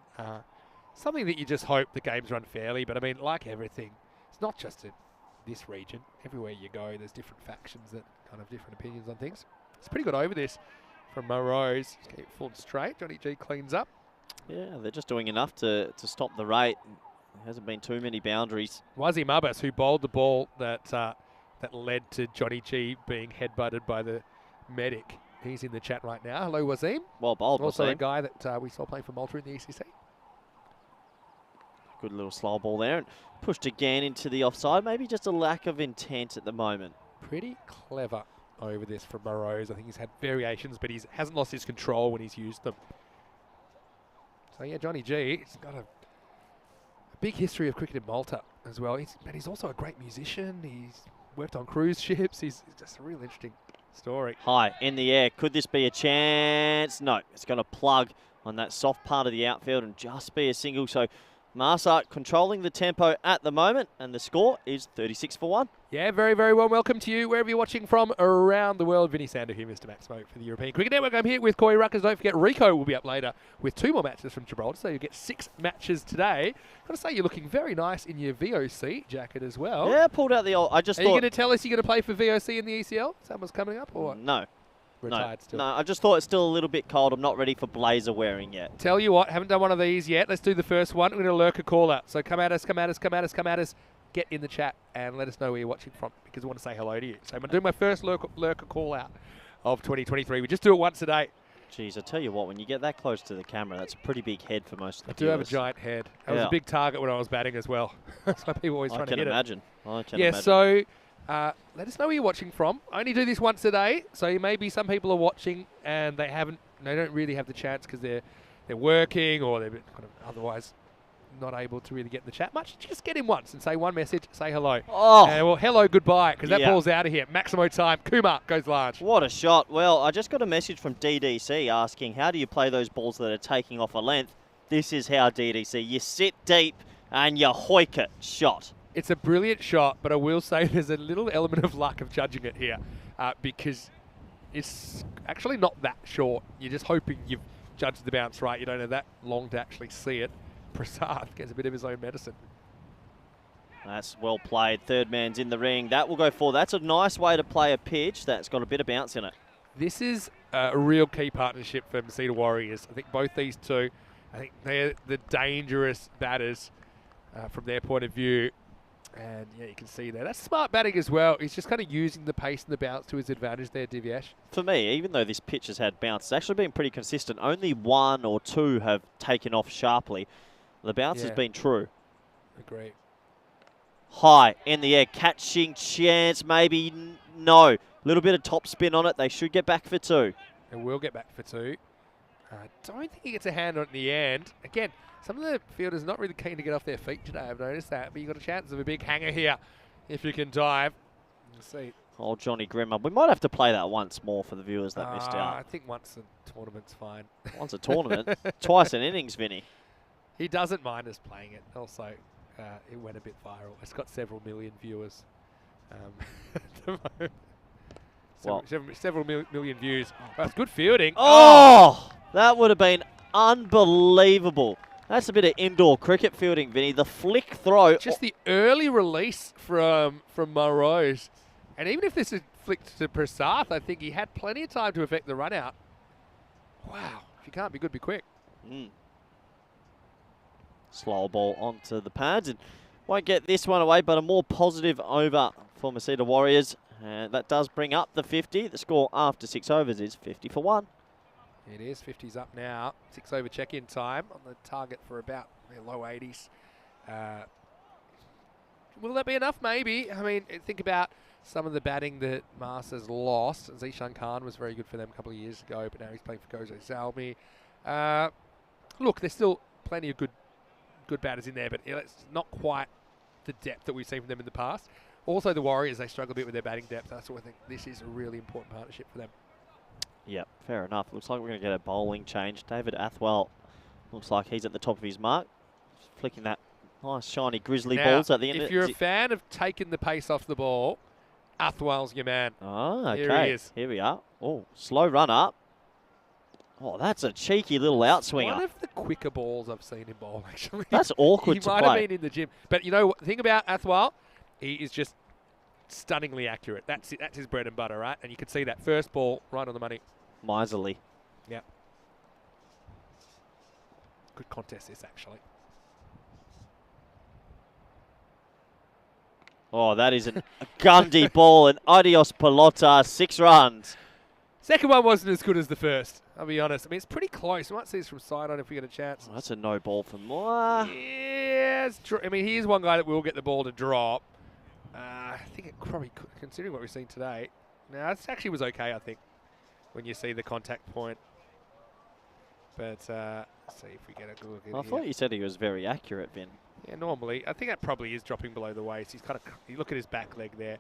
something that you just hope the games run fairly. But I mean, like everything, it's not just in this region. Everywhere you go, there's different factions that kind of different opinions on things. It's pretty good over this from Morose. Just keep full and straight. Johnny G cleans up. Yeah, they're just doing enough to stop the rate. There hasn't been too many boundaries. Wazzy Mubbas, who bowled the ball that that led to Johnny G being headbutted by the medic. He's in the chat right now. Hello, Wazim. Well bowled, Also Wasim. a guy that we saw playing for Malta in the ECC. Good little slow ball there. And pushed again into the offside. Maybe just a lack of intent at the moment. Pretty clever over this from Morose. I think he's had variations, but he hasn't lost his control when he's used them. So yeah, Johnny G, he's got a big history of cricket in Malta as well. But he's also a great musician. He's worked on cruise ships. He's just a real interesting story. High in the air. Could this be a chance? No, it's going to plug on that soft part of the outfield and just be a single. So Marsa controlling the tempo at the moment, and the score is 36 for 1. Yeah, very, very warm welcome to you, wherever you're watching from around the world. Vinny Sander here, Mr. Max Smoke for the European Cricket Network. I'm here with Corey Ruckers. Don't forget, Rico will be up later with 2 more matches from Gibraltar, so you'll get 6 matches today. Got to say, you're looking very nice in your VOC jacket as well. Yeah, pulled out the old... I just Are thought... you going to tell us you're going to play for VOC in the ECL? Someone's coming up, or what? No. Retired still? No, I just thought it's still a little bit cold. I'm not ready for blazer wearing yet. Tell you what, haven't done one of these yet. Let's do the first one. We're going to lurk a call out. So come at us, come at us, come at us, come at us. Get in the chat and let us know where you're watching from, because we want to say hello to you. So I'm going to do my first lurker call out of 2023. We just do it once a day. Jeez, I tell you what, when you get that close to the camera, that's a pretty big head for most of the I do have a viewers. giant head. That was a big target when I was batting as well. That's why people always trying to hit I can imagine. So let us know where you're watching from. I only do this once a day, so maybe some people are watching and they don't really have the chance because they're working or they're kind of otherwise not able to really get in the chat much. Just get in once and say one message, say hello. Oh, And well, hello, goodbye, because that Yeah. ball's out of here. Maximo time. Kumar goes large. what a shot. Well, I just got a message from DDC asking, how do you play those balls that are taking off a length? This is how, DDC. You sit deep and you hoik it. Shot. It's a brilliant shot, but I will say there's a little element of luck of judging it here because it's actually not that short. You're just hoping you've judged the bounce right. You don't have that long to actually see it. Prasad gets a bit of his own medicine. That's well played. Third man's in the ring. That will go for. That's a nice way to play a pitch that's got a bit of bounce in it. This is a real key partnership for Masita Warriors. I think both these two, I think they're the dangerous batters from their point of view. And yeah, you can see there. That's smart batting as well. He's just kind of using the pace and the bounce to his advantage there, Divyesh. For me, even though this pitch has had bounce, it's actually been pretty consistent. Only 1 or 2 have taken off sharply. The bounce has been true. Agree. High in the air, catching chance, maybe no. Little bit of top spin on it. They should get back for 2. And we'll get back for 2. I don't think he gets a hand on it in the end. Again, some of the fielders are not really keen to get off their feet today. I've noticed that. But you've got a chance of a big hanger here if you can dive. Let's see. Oh, Johnny Grimmer. We might have to play that once more for the viewers that missed I out. think once the tournament's fine. Once a tournament, twice an innings, Vinny. He doesn't mind us playing it. Also, it went a bit viral. It's got several million viewers at the moment. Several million views. That's good fielding. Oh, that would have been unbelievable. That's a bit of indoor cricket fielding, Vinny. The flick throw. Just the early release from Morose. And even if this is flicked to Prasad, I think he had plenty of time to affect the run out. Wow. If you can't be good, be quick. Slow ball onto the pads and won't get this one away, but a more positive over for Masita Warriors. And that does bring up the 50. The score after 6 overs is 50 for 1. It is. 50's up now. 6 over check-in time on the target for about the low 80s. Will that be enough? Maybe. I mean, think about some of the batting that Mars has lost. Zishan Khan was very good for them a couple of years ago, but now he's playing for Gozo Salmi. Look, there's still plenty of good batters in there, but it's not quite the depth that we've seen from them in the past. Also, the Warriors, they struggle a bit with their batting depth. That's why I think this is a really important partnership for them. Yep, fair enough. Looks like we're going to get a bowling change. David Athwell looks like he's at the top of his mark. Just flicking that nice shiny grizzly Now, balls at the end. if you're a fan of taking the pace off the ball, Athwell's your man. Oh, okay. Here he is. Here we are. Oh, slow run up. Oh, that's a cheeky little outswinger. One of the quicker balls I've seen him bowl, actually. That's awkward to He might play. have been in the gym. But you know what? The thing about Athwal, he is just stunningly accurate. That's it. That's his bread and butter, right? And you can see that first ball right on the money. Miserly. Yeah. Good contest, this, actually. Oh, that is a Gundy ball, and adios pelota, 6 runs. Second one wasn't as good as the first, I'll be honest. I mean, it's pretty close. We might see this from side on if we get a chance. Oh, that's a no ball for Moore. Yeah, it's true. I mean, he's one guy that will get the ball to drop. I think it probably could, considering what we've seen today. Now, it actually was okay, I think, when you see the contact point. But let's see if we get a good look at it. I thought you said he was very accurate, Vin. Yeah, normally. I think that probably is dropping below the waist. He's kind of, you look at his back leg there.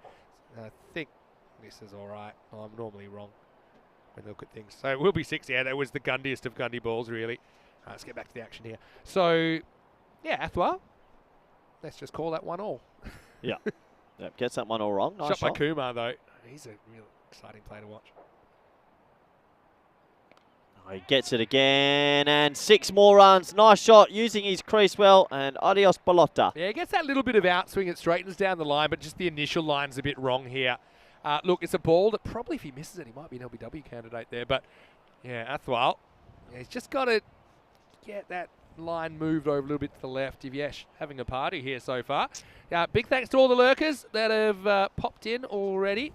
I think this is all right. Well, I'm normally wrong when they look at things. So it will be 6. Yeah, that was the gundiest of Gundy balls, really. Let's get back to the action here. So, yeah, Athwa, let's just call that 1-all. Yeah. Yep, gets that one all wrong. Nice Shot by shot. Kumar, though. He's a real exciting player to watch. Oh, he gets it again, and 6 more runs. Nice shot, using his crease well, and adios pelota. Yeah, he gets that little bit of outswing. It straightens down the line, but just the initial line's a bit wrong here. Look, it's a ball that probably if he misses it, he might be an LBW candidate there. But, yeah, Athwal, yeah, he's just got to get that line moved over a little bit to the left. Divyesh having a party here so far. Big thanks to all the lurkers that have popped in already.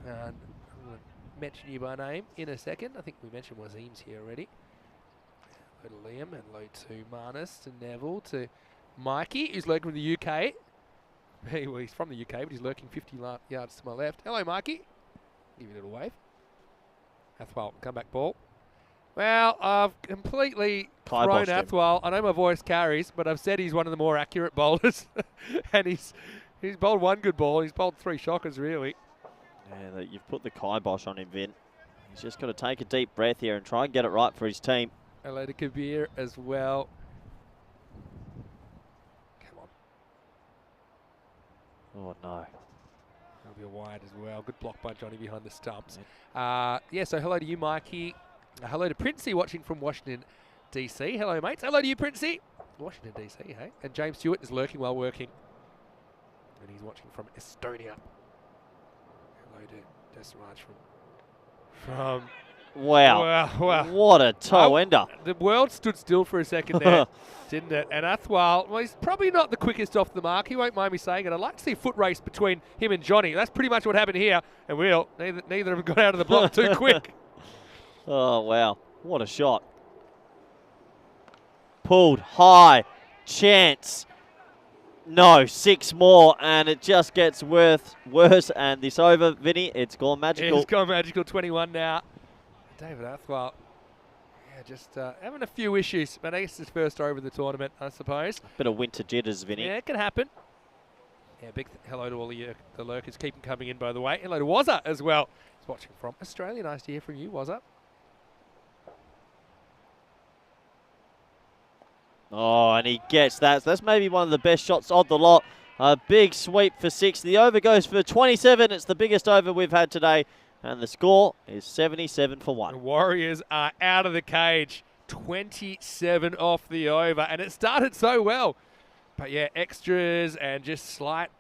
I'm going to mention you by name in a second. I think we mentioned Wazim's here already. Hello to Liam, and hello to Marnus, to Neville, to Mikey, who's lurking from the UK. Well, he's from the UK, but he's lurking 50 yards to my left. Hello, Mikey. Give you a little wave. Athwal, come back ball. Well, I've completely thrown Athwal. I know my voice carries, but I've said he's one of the more accurate bowlers. And he's bowled 1 good ball. He's bowled 3 shockers, really. Yeah, you've put the kibosh on him, Vin. He's just got to take a deep breath here and try and get it right for his team. Hello to Kabir as well. Come on. Oh, no. That'll be a wide as well. Good block by Johnny behind the stumps. Yeah, so hello to you, Mikey. Hello to Princey watching from Washington, D.C. Hello, mates. Hello to you, Princey. Washington, D.C., hey? And James Stewart is lurking while working. And he's watching from Estonia. Hello to Desraj from Wow. Wow. What a toe ender. The world stood still for a second there, didn't it? And Athwal, well, he's probably not the quickest off the mark. He won't mind me saying it. I'd like to see a foot race between him and Johnny. That's pretty much what happened here. And neither of them got out of the block too quick. Oh, wow. What a shot. Pulled high. Chance. No, 6 more, and it just gets worse. And this over, Vinny, it's gone magical. It's gone magical, 21 now. David Athwal, yeah, just having a few issues, but I guess his first over the tournament, I suppose. Bit of winter jitters, Vinny. Yeah, it can happen. Yeah, big hello to all the lurkers. Keep them coming in, by the way. Hello to Wazza as well. He's watching from Australia. Nice to hear from you, Wazza. Oh, and he gets that. So that's maybe one of the best shots of the lot. A big sweep for 6. The over goes for 27. It's the biggest over we've had today. And the score is 77 for 1. The Warriors are out of the cage. 27 off the over. And it started so well. But yeah, extras and just slight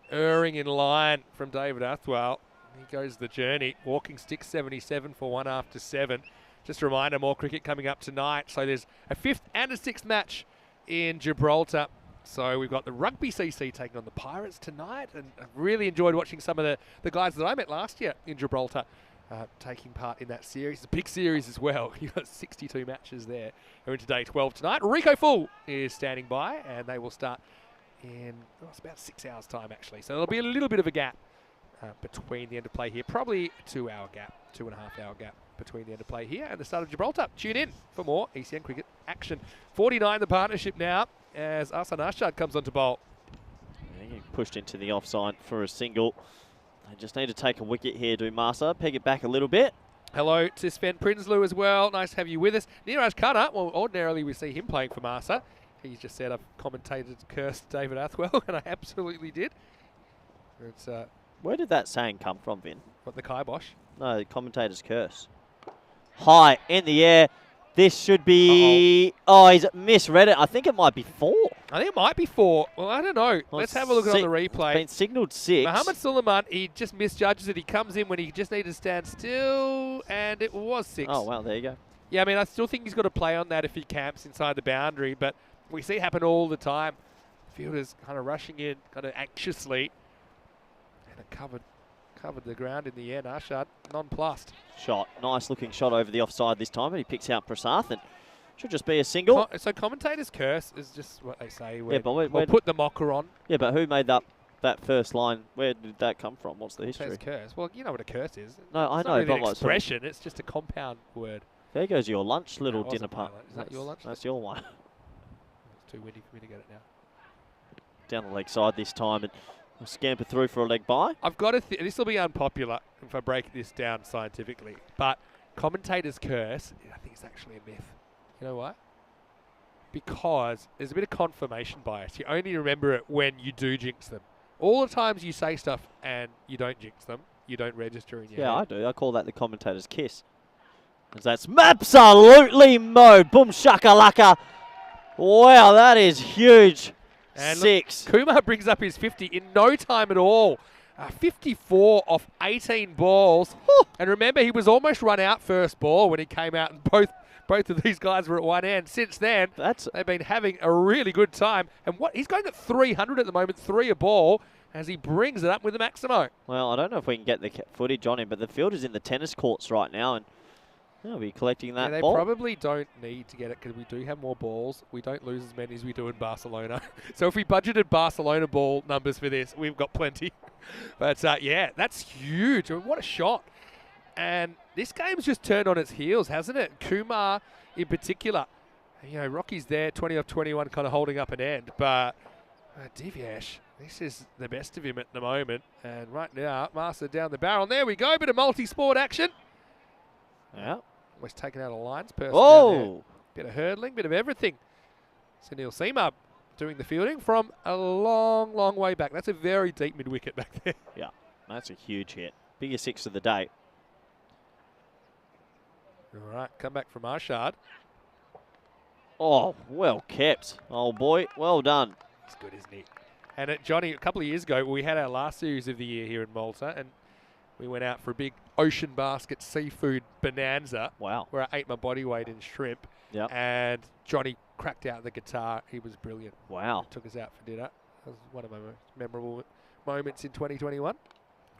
erring in line from David Athwal. He goes the journey. Walking stick 77 for 1 after 7. Just a reminder, more cricket coming up tonight. So there's a 5th and a 6th match in Gibraltar. So we've got the Rugby CC taking on the Pirates tonight. And I really enjoyed watching some of the guys that I met last year in Gibraltar taking part in that series. It's a big series as well. You've got 62 matches there. We're into day 12 tonight. Rico Full is standing by, and they will start in it's about 6 hours' time, actually. So there'll be a little bit of a gap between the end of play here. Probably a 2-hour gap, 2.5-hour gap between the end of play here and the start of Gibraltar. Tune in for more ECN cricket action. 49 the partnership now as Ahsan Ashad comes on to bowl. Yeah, pushed into the offside for a single. They just need to take a wicket here, do Masa. Peg it back a little bit. Hello to Sven Prinsloo as well. Nice to have you with us. Neeraj Khanna, well, ordinarily we see him playing for Masa. He's just said I've commentated cursed David Athwal, and I absolutely did. It's Where did that saying come from, Vin? what, the kibosh? No, the commentator's curse. high in the air. This should be... Oh, he's misread it. I think it might be 4. I think it might be 4. Well, I don't know. Well, Let's have a look on the replay. It's been signalled 6. Mohamed Suleiman, he just misjudges it. He comes in when he just needed to stand still, and it was 6. Oh, well, there you go. Yeah, I mean, I still think he's got to play on that if he camps inside the boundary, but we see it happen all the time. Fielders kind of rushing in, kind of anxiously, and it covered the ground in the end. Arshad, nonplussed. Shot. Nice looking shot over the offside this time, but he picks out Prasath and should just be a single. So commentators' curse is just what they say. Yeah, but we'll put the mocker on. Yeah, but who made that first line? Where did that come from? What's the history? Curse. Well, you know what a curse is. No, I it's know, not really but an what expression. It's just a compound word. There goes your lunch, little That dinner wasn't my part. lunch. Is that your lunch? That's your one. It's too windy for me to get it now. Down the leg side this time and we'll scamper through for a leg by. I've got to this will be unpopular if I break this down scientifically, but commentators' curse, I think it's actually a myth. You know why? Because there's a bit of confirmation bias. You only remember it when you do jinx them. All the times you say stuff and you don't jinx them, you don't register in your Yeah, head. I do. I call that the commentator's kiss. 'Cause that's absolutely mowed. Boom shakalaka. Wow, that is huge. And 6. Look, Kumar brings up his 50 in no time at all. 54 off 18 balls. And remember, he was almost run out first ball when he came out, and both of these guys were at one end. Since then, they've been having a really good time. And he's going at 300 at the moment, 3 a ball, as he brings it up with the Maximo. Well, I don't know if we can get the footage on him, but the fielder's in the tennis courts right now, and they'll be collecting that They ball. probably don't need to get it because we do have more balls. We don't lose as many as we do in Barcelona. So if we budgeted Barcelona ball numbers for this, we've got plenty. But yeah, that's huge. I mean, what a shot. And this game's just turned on its heels, hasn't it? Kumar in particular. You know, Rocky's there, 20 off 21, kind of holding up an end. But Divyesh, this is the best of him at the moment. And right now, Master down the barrel. And there we go, bit of multi-sport action. Yeah. Almost taken out of lines. Person Oh! Bit of hurdling, bit of everything. Sunil Seema doing the fielding from a long, long way back. That's a very deep mid-wicket back there. Yeah, that's a huge hit. Biggest 6 of the day. All right, come back from Arshad. Oh, well kept. Oh boy, well done. He's good, isn't he? And Johnny, a couple of years ago, we had our last series of the year here in Malta, and we went out for a big ocean basket seafood bonanza. Wow. Where I ate my body weight in shrimp. Yeah. And Johnny cracked out the guitar. He was brilliant. Wow. Took us out for dinner. That was one of my most memorable moments in 2021.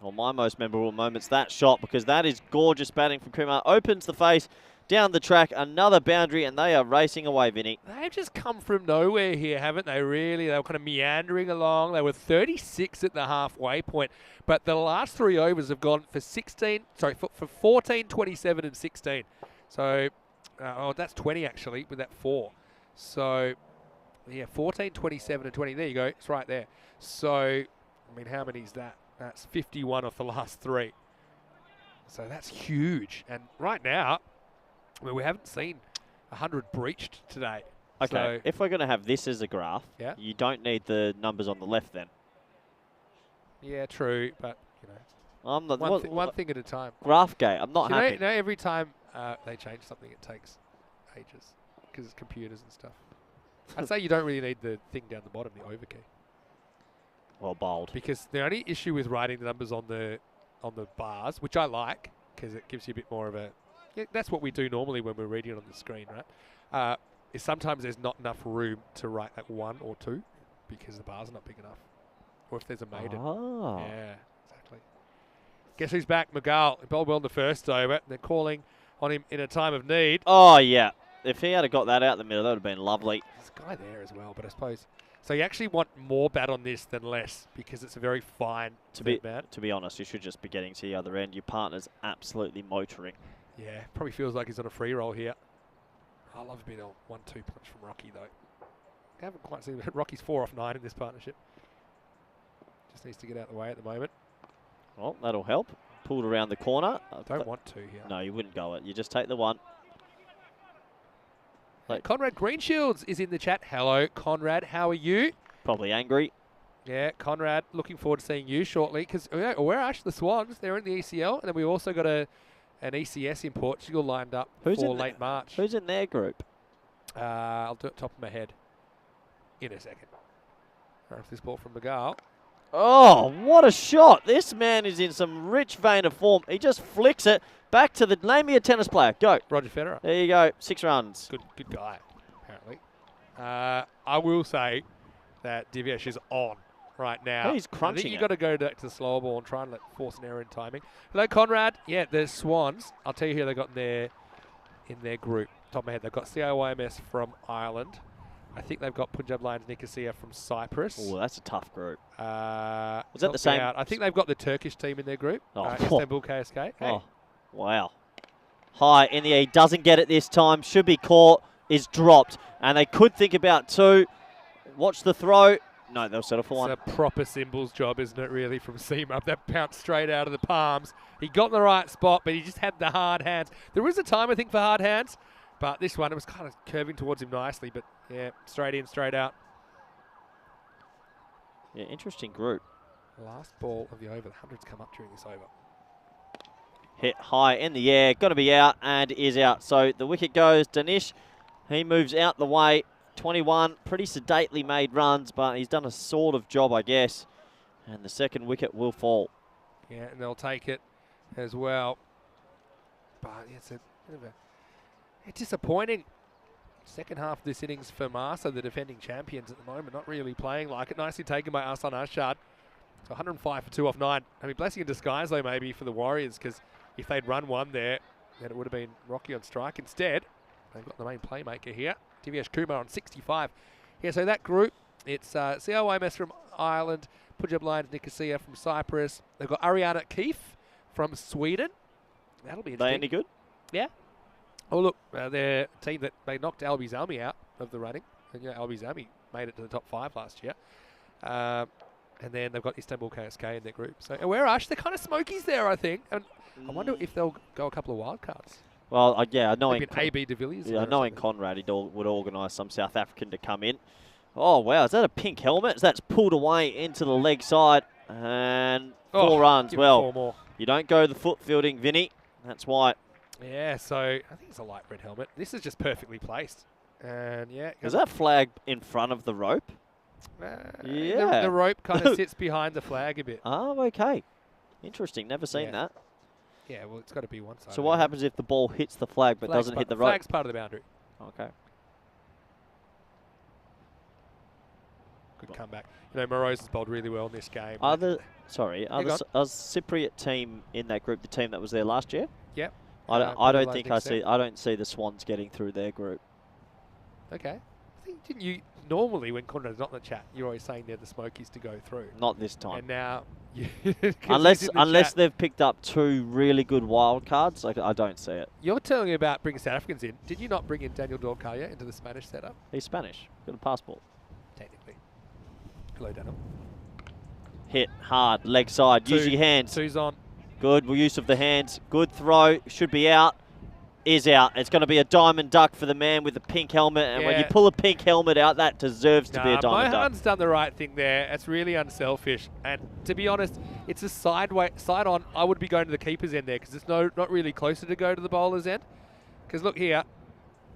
Well, my most memorable moment's that shot, because that is gorgeous batting from Kumar. Opens the face, down the track, another boundary, and they are racing away, Vinny. They've just come from nowhere here, haven't they, really? They were kind of meandering along. They were 36 at the halfway point. But the last 3 overs have gone for 14, 27 and 16. So, that's 20 actually with that 4. So, yeah, 14, 27 and 20. There you go. It's right there. So, I mean, how many is that? That's 51 off the last 3. So that's huge. And right now, I mean, we haven't seen 100 breached today. Okay, So, if we're going to have this as a graph, Yeah. you don't need the numbers on the left then. yeah, true. But, you know, I'm not, one thing at a time. graph gate, I'm not happy. You know, every time they change something, it takes ages because it's computers and stuff. I'd say you don't really need the thing down the bottom, the over key. Well, bold. Because the only issue with writing the numbers on the bars, which I like, because it gives you a bit more of a... Yeah, that's what we do normally when we're reading it on the screen, right? Is sometimes there's not enough room to write that 1 or 2 because the bar's not big enough. Or if there's a maiden. Oh. Yeah, exactly. Guess who's back? Magal. He bowled well in the first over. They're calling on him in a time of need. Oh, yeah. If he had got that out the middle, that would have been lovely. There's a guy there as well, but I suppose... So you actually want more bat on this than less because it's a very fine bat. To be honest, you should just be getting to the other end. Your partner's absolutely motoring. Yeah, probably feels like he's on a free roll here. I love a bit of 1-2 punch from Rocky, though. I haven't quite seen Rocky's 4 off 9 in this partnership. Just needs to get out of the way at the moment. Well, that'll help. Pulled around the corner. Don't want to here. No, you wouldn't go it. You just take the 1. Conrad Greenshields is in the chat. Hello, Conrad. How are you? Probably angry. Yeah, Conrad, looking forward to seeing you shortly because we're actually the Swans. They're in the ECL. And then we also got a an ECS in Portugal lined up Who's for in late March. Who's in their group? I'll do it top of my head in a second. Off this ball from Miguel. Oh, what a shot. This man is in some rich vein of form. He just flicks it back to the... Name me a tennis player. Go. Roger Federer. There you go. 6 runs. Good guy, apparently. I will say that Divyesh is on right now. He's I crunching think you've it. got to go back to the slower ball and try and force an error in timing. Hello, Conrad. Yeah, there's Swans. I'll tell you who they got in their group. Top of my head, they've got CIYMS from Ireland. I think they've got Punjab Lions Nicosia from Cyprus. Oh, that's a tough group. Was that the same? I think they've got the Turkish team in their group. Oh. Istanbul KSK. Hey. Oh, wow. High in the air. Doesn't get it this time. Should be caught. Is dropped. And they could think about 2. Watch the throw. No, they'll settle for 1. It's a proper symbols job, isn't it, really, from Seamup? That bounced straight out of the palms. He got in the right spot, but he just had the hard hands. There is a time, I think, for hard hands. But this one, it was kind of curving towards him nicely. But, yeah, straight in, straight out. Yeah, interesting group. Last ball of the over. The 100's come up during this over. Hit high in the air. Got to be out and is out. So the wicket goes. Danish, he moves out the way. 21, pretty sedately made runs, but he's done a sort of job, I guess. And the second wicket will fall. Yeah, and they'll take it as well. But it's a bit of a... It's disappointing. Second half of this innings for Marsa, the defending champions at the moment, not really playing like it. Nicely taken by Ahsan Ashad. So 105 for 2 off 9. I mean, blessing in disguise, though, maybe for the Warriors, because if they'd run 1 there, then it would have been Rocky on strike. Instead, they've got the main playmaker here, Divyesh Kumar on 65. Yeah, so that group, it's CIYMS from Ireland, Punjab Lions Nicosia from Cyprus. They've got Ariana Keefe from Sweden. That'll be interesting. They any good? Yeah. Oh, look, their team that they knocked Albi Zalmi out of the running. And, you know, Albi Zalmi made it to the top 5 last year. And then they've got Istanbul KSK in their group. So, and where Ash? They're kind of smokies there, I think. And I wonder if they'll go a couple of wild cards. Well, yeah, knowing AB de Villiers. yeah, knowing Conrad, he would organise some South African to come in. Oh, wow, is that a pink helmet? That's pulled away into the leg side. And 4 runs. Well, 4 more. You don't go the foot fielding, Vinny. That's why. Yeah, so I think it's a light red helmet. This is just perfectly placed. And, yeah. Is that flag in front of the rope? Yeah. The rope kind of sits behind the flag a bit. Oh, okay. Interesting. Never seen that. Yeah, well, it's got to be one side. So what happens if the ball hits the flag but doesn't hit the rope? Flag's part of the boundary. Okay. Good comeback. You know, Morose has bowled really well in this game. Are the Cypriot team in that group the team that was there last year? Yep. I don't see the Swans getting through their group. Okay. I think, didn't you normally when Conrad's not in the chat, you're always saying they're the smokies to go through. Not this time. And now, unless they've picked up 2 really good wild cards, I don't see it. You're telling me about bringing South Africans in. Did you not bring in Daniel Dorcaya into the Spanish setup? He's Spanish. Got a passport. Technically. Hello, Daniel. Hit hard, leg side. Use your hands. 2's on. Good use of the hands. Good throw. Should be out. Is out. It's going to be a diamond duck for the man with the pink helmet. And when you pull a pink helmet out, that deserves to be a diamond duck. Mohan's done the right thing there. It's really unselfish. And to be honest, it's a side on. I would be going to the keeper's end there because it's not really closer to go to the bowler's end. Because look here,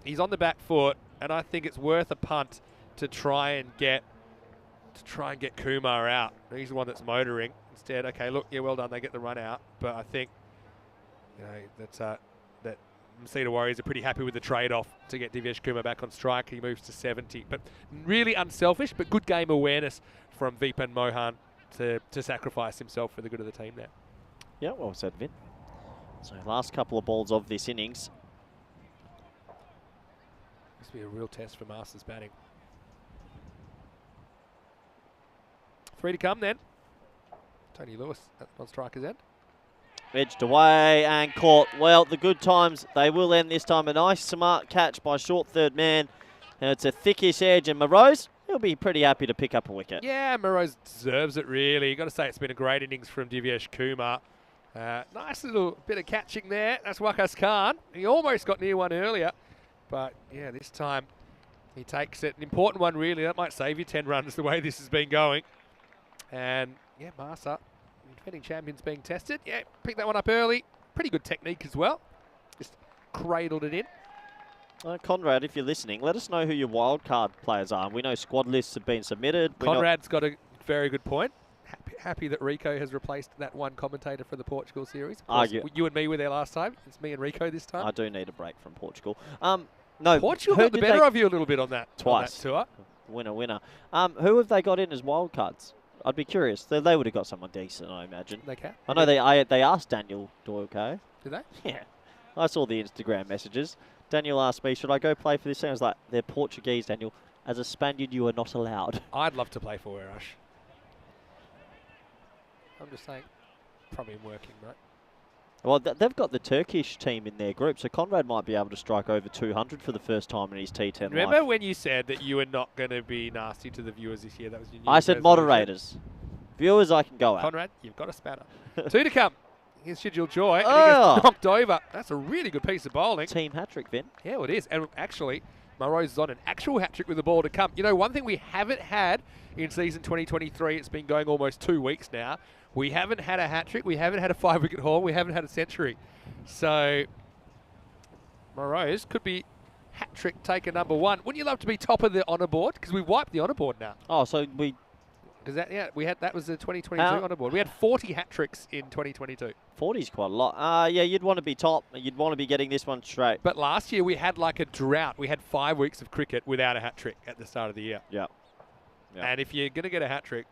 he's on the back foot, and I think it's worth a punt to try and get Kumar out. He's the one that's motoring. Instead, okay, look, yeah, well done. They get the run out, but I think that Masita Warriors are pretty happy with the trade-off to get Divyesh Kumar back on strike. He moves to 70, but really unselfish, but good game awareness from Vipan Mohan to sacrifice himself for the good of the team there. Yeah, well said, Vin. So last couple of balls of this innings. This will be a real test for Masters batting. 3 to come then. Tony Lewis on striker's end. Edged away and caught. Well, the good times, they will end this time. A nice smart catch by short third man. And it's a thickish edge, and Morose, he'll be pretty happy to pick up a wicket. Yeah, Morose deserves it, really. You've got to say it's been a great innings from Divyesh Kumar. Nice little bit of catching there. That's Wakas Khan. He almost got near one earlier. But, yeah, this time he takes it. An important one, really. That might save you 10 runs the way this has been going. And, yeah, Marsa, defending champions being tested. Yeah, pick that one up early. Pretty good technique as well. Just cradled it in. Conrad, if you're listening, let us know who your wildcard players are. We know squad lists have been submitted. Conrad's got a very good point. Happy that Rico has replaced that one commentator for the Portugal series. Of course, you and me were there last time. It's me and Rico this time. I do need a break from Portugal. No, Portugal got the better of you a little bit on that twice. On that Winner. tour. Who have they got in as wildcards? I'd be curious. They would have got someone decent, I imagine. They can. I know they asked Daniel Doyle. Did they? Yeah. I saw the Instagram messages. Daniel asked me, should I go play for this team? I was like, they're Portuguese, Daniel. As a Spaniard, you are not allowed. I'd love to play for Werash. I'm just saying, probably working, right? Well, they've got the Turkish team in their group, so Conrad might be able to strike over 200 for the first time in his T10 Remember life. when you said that you were not going to be nasty to the viewers this year? That was your new I said resolution. moderators. Viewers I can go at. Conrad, you've got a spanner. 2 to come. Here's Schedule Joy. And he Oh. gets knocked over. That's a really good piece of bowling. Team hat-trick, Vin. Yeah, well, it is. And actually, Monroe's is on an actual hat-trick with the ball to come. You know, one thing we haven't had in season 2023, it's been going almost 2 weeks now, we haven't had a hat-trick, we haven't had a 5-wicket haul, we haven't had a century. So, Monroe's could be hat-trick taker number 1. Wouldn't you love to be top of the honour board? Because we've wiped the honour board now. Oh, so we... Because that was the 2022 honour board. We had 40 hat-tricks in 2022. 40's quite a lot. Yeah, you'd want to be top. You'd want to be getting this one straight. But last year we had like a drought. We had 5 weeks of cricket without a hat-trick at the start of the year. Yeah. And if you're going to get a hat-trick,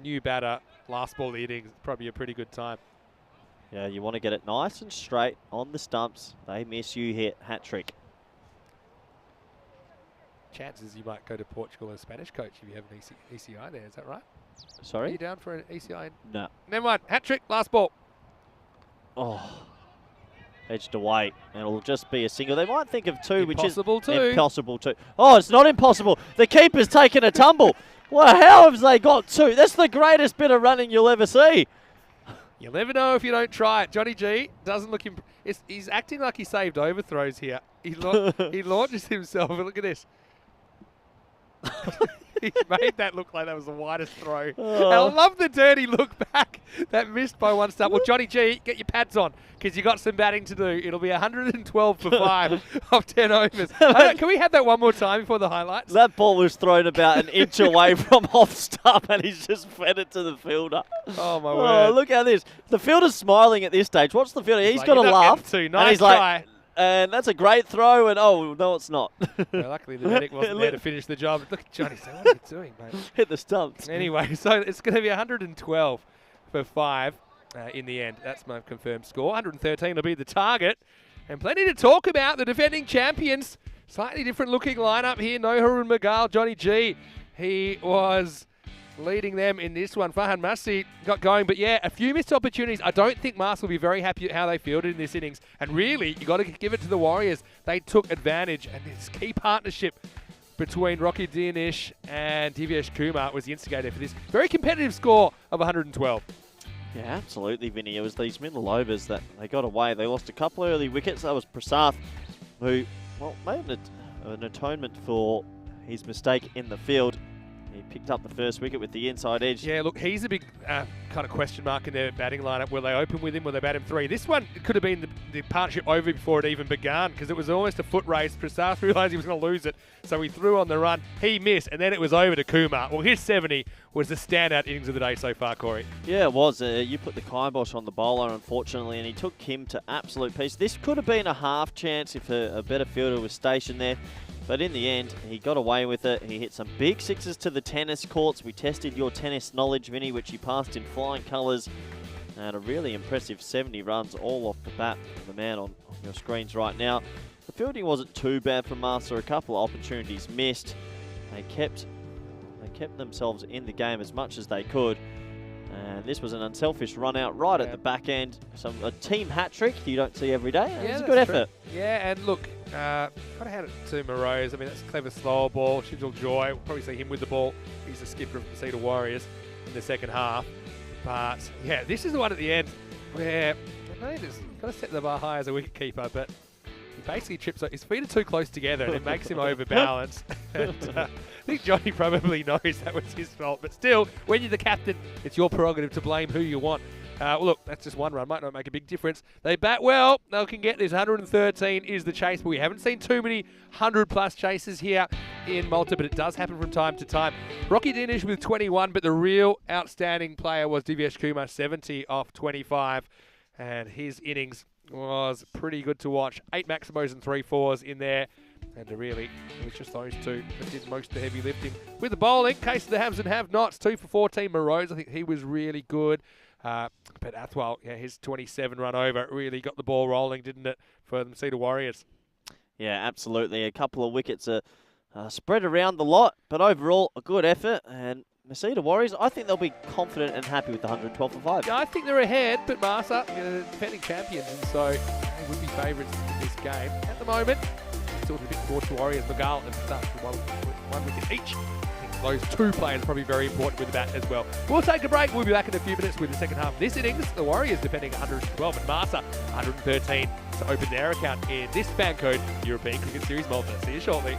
new batter, last ball of the innings, probably a pretty good time. Yeah, you want to get it nice and straight on the stumps. They miss, you hit, hat-trick. Chances you might go to Portugal as Spanish coach if you have an ECI there. Is that right? Are Sorry? you down for an ECI? No. Never mind. Hat-trick, last ball. Oh. Edged away. And it'll just be a single. They might think of 2, which is... Impossible 2. Impossible 2. Oh, it's not impossible. The keeper's taken a tumble. Well, how have they got 2? That's the greatest bit of running you'll ever see. You'll never know if you don't try it. Johnny G doesn't look... He's acting like he saved overthrows here. He launches himself. Look at this. He made that look like that was the widest throw. Oh. I love the dirty look back. That missed by 1 stump. Well, Johnny G, get your pads on because you got some batting to do. It'll be 112 for 5 of 10 overs. Can we have that one more time before the highlights? That ball was thrown about an inch away from off stump and he's just fed it to the fielder. Oh, my Oh, word. look at this. The fielder's smiling at this stage. Watch the fielder. He's like, got a "You're not laugh. getting to. And he's Nice like, and that's a great throw. And oh, no, it's not. Well, luckily, the medic wasn't there to finish the job. Look at Johnny saying, what are you doing, mate? Hit the stumps. Anyway, so it's going to be 112 for 5 in the end. That's my confirmed score. 113 will be the target. And plenty to talk about. The defending champions. Slightly different looking lineup here. Noha and Magal. Johnny G. He was leading them in this one. Farhan Masi got going. But yeah, a few missed opportunities. I don't think Mars will be very happy at how they fielded in this innings. And really, you got to give it to the Warriors. They took advantage. And this key partnership between Rocky Dianish and Divyesh Kumar was the instigator for this very competitive score of 112. Yeah, absolutely, Vinny. It was these middle overs that they got away. They lost a couple of early wickets. That was Prasath, who, well, made an atonement for his mistake in the field. He picked up the first wicket with the inside edge. Yeah, look, he's a big kind of question mark in their batting lineup. Will they open with him? Will they bat him 3? This one could have been the partnership over before it even began because it was almost a foot race. Prasath realised he was going to lose it, so he threw on the run. He missed, and then it was over to Kumar. Well, his 70 was the standout innings of the day so far, Corey. Yeah, it was. You put the kibosh on the bowler, unfortunately, and he took him to absolute peace. This could have been a half chance if a better fielder was stationed there. But in the end, he got away with it. He hit some big sixes to the tennis courts. We tested your tennis knowledge, Vinny, which he passed in flying colours. And a really impressive 70 runs all off the bat for the man on your screens right now. The fielding wasn't too bad for Master. A couple of opportunities missed. They kept themselves in the game as much as they could. And this was an unselfish run out right at the back end. A team hat-trick you don't see every day. It was a good effort. Yeah, and look, got to hand it to Morose. I mean, that's a clever slower ball. Schedule Joy, we'll probably see him with the ball. He's the skipper of the Cedar Warriors in the second half. But, yeah, this is the one at the end where you've got to set the bar high as a wicketkeeper, but he basically trips up. His feet are too close together and it makes him overbalance. And, I think Johnny probably knows that was his fault, but still, when you're the captain, it's your prerogative to blame who you want. Well, look, that's just one run. Might not make a big difference. They bat well. They can get this. 113 is the chase, but we haven't seen too many 100-plus chases here in Malta, but it does happen from time to time. Rocky Dinish with 21, but the real outstanding player was Divyesh Kumar, 70 off 25, and his innings was pretty good to watch. 8 Maximos and 3 4s in there. And really, it was just those two that did most of the heavy lifting. With the bowling, case of the haves and have-nots, 2 for 14. Morose, I think he was really good. But Athwal, yeah, his 27 run over really got the ball rolling, didn't it, for the Masita Warriors? Yeah, absolutely. A couple of wickets are spread around the lot, but overall, a good effort. And Masita Warriors, I think they'll be confident and happy with the 112 for 5. Yeah, I think they're ahead, but Marsa, defending champions, and so they would be favourites in this game. At the moment, still a bit more to Warriors. Magal and Stuff for one wicket each. I think those two players are probably very important with the bat as well. We'll take a break. We'll be back in a few minutes with the second half of this innings. The Warriors defending 112 and Marsa 113 to open their account in this FanCode European Cricket Series Malta. See you shortly.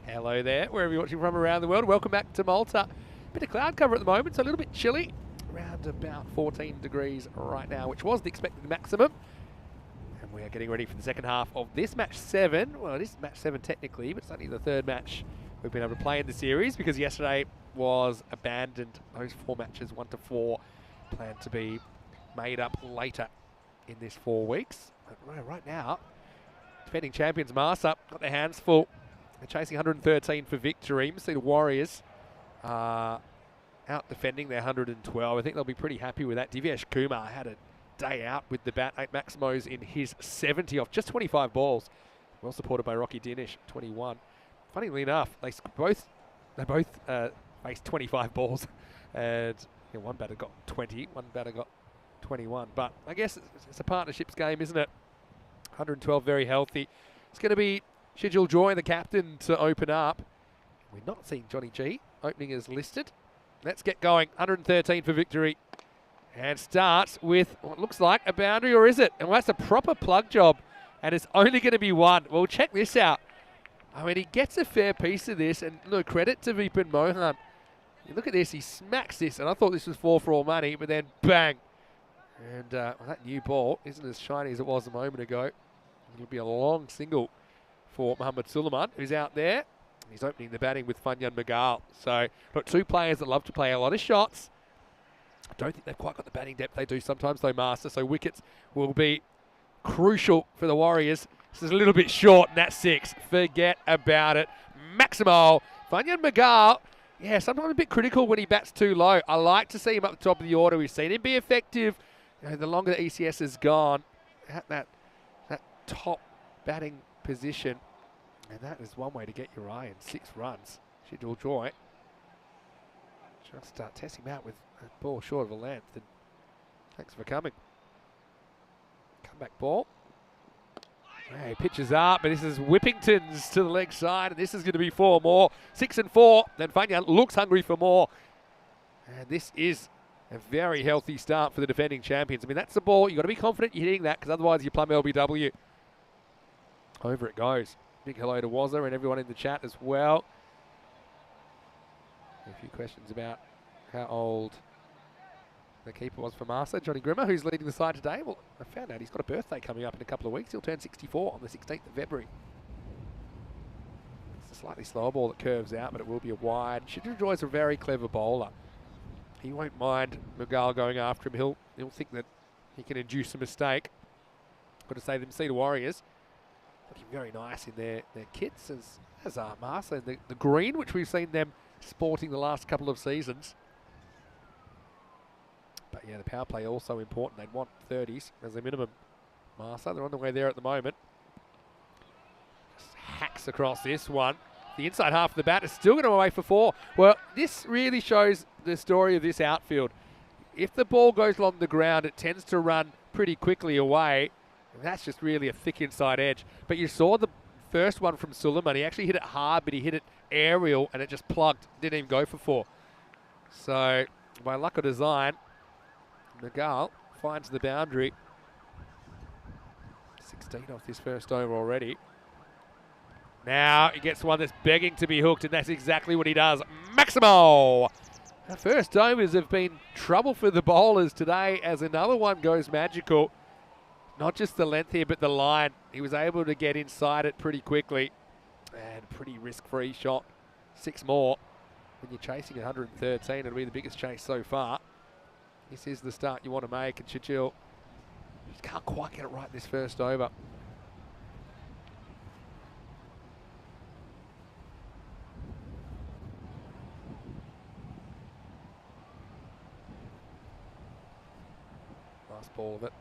Hello there, wherever you're watching from around the world. Welcome back to Malta. Bit of cloud cover at the moment, so a little bit chilly. Around about 14 degrees right now, which was the expected maximum. And we are getting ready for the second half of this match 7. Well, it is match 7 technically, but it's only the third match we've been able to play in the series because yesterday was abandoned. Those 4 matches, 1 to 4, planned to be made up later in this 4 weeks. But right now, defending champions Malta got their hands full. They're chasing 113 for victory. You see the Warriors out defending their 112. I think they'll be pretty happy with that. Divyesh Kumar had a day out with the bat. 8 Maximos in his 70 off just 25 balls. Well supported by Rocky Dinish, 21. Funnily enough, they both faced 25 balls, and one batter got 20, one batter got 21. But I guess it's a partnerships game, isn't it? 112 very healthy. It's going to be Shijil Joy, the captain, to open up. We're not seeing Johnny G opening as listed. Let's get going. 113 for victory. And starts with what looks like a boundary, or is it? And that's a proper plug job. And it's only going to be 1. Well, check this out. I mean, he gets a fair piece of this. And no credit to Vipin Mohan. You look at this. He smacks this. And I thought this was 4 for all money. But then bang. And well, that new ball isn't as shiny as it was a moment ago. It'll be a long single for Mohamed Suleiman, who's out there. He's opening the batting with Fanyan Magal. So, look, 2 players that love to play a lot of shots. I don't think they've quite got the batting depth they do sometimes, though, Master. So, wickets will be crucial for the Warriors. This is a little bit short, and that's 6. Forget about it. Maximo, Fanyan Magal. Yeah, sometimes a bit critical when he bats too low. I like to see him up the top of the order. We've seen him be effective. You know, the longer the ECS has gone at that top batting position. And that is one way to get your eye in 6 runs. Shijil Joy. Just start testing him out with a ball short of a length. And thanks for coming. Comeback ball. Hey, pitches up, but this is Whippington's to the leg side, and this is going to be 4 more. 6 and 4. Then Fanyan looks hungry for more. And this is a very healthy start for the defending champions. I mean, that's the ball. You've got to be confident you're hitting that, because otherwise you plumb LBW. Over it goes. Big hello to Wazza and everyone in the chat as well. A few questions about how old the keeper was for Marsa. Johnny Grimmer, who's leading the side today. Well, I found out he's got a birthday coming up in a couple of weeks. He'll turn 64 on the 16th of February. It's a slightly slower ball that curves out, but it will be a wide. Shijil Joy's a very clever bowler. He won't mind Mughal going after him. He'll think that he can induce a mistake. Got to say, them Cedar Warriors looking very nice in their kits, as are Marsa. And the green, which we've seen them sporting the last couple of seasons. But yeah, the power play also important. They'd want 30s as a minimum. Marsa, they're on the way there at the moment. Just hacks across this one. The inside half of the bat is still going to away for 4. Well, this really shows the story of this outfield. If the ball goes along the ground, it tends to run pretty quickly away. And that's just really a thick inside edge. But you saw the first one from Suleiman. He actually hit it hard, but he hit it aerial, and it just plugged. Didn't even go for 4. So, by luck of design, Nagal finds the boundary. 16 off this first over already. Now he gets one that's begging to be hooked, and that's exactly what he does. Maximo! The first overs have been trouble for the bowlers today as another one goes magical. Not just the length here, but the line. He was able to get inside it pretty quickly. And pretty risk-free shot. 6 more. When you're chasing 113, it'll be the biggest chase so far. This is the start you want to make, and Shijil just can't quite get it right this first over. Last ball of it.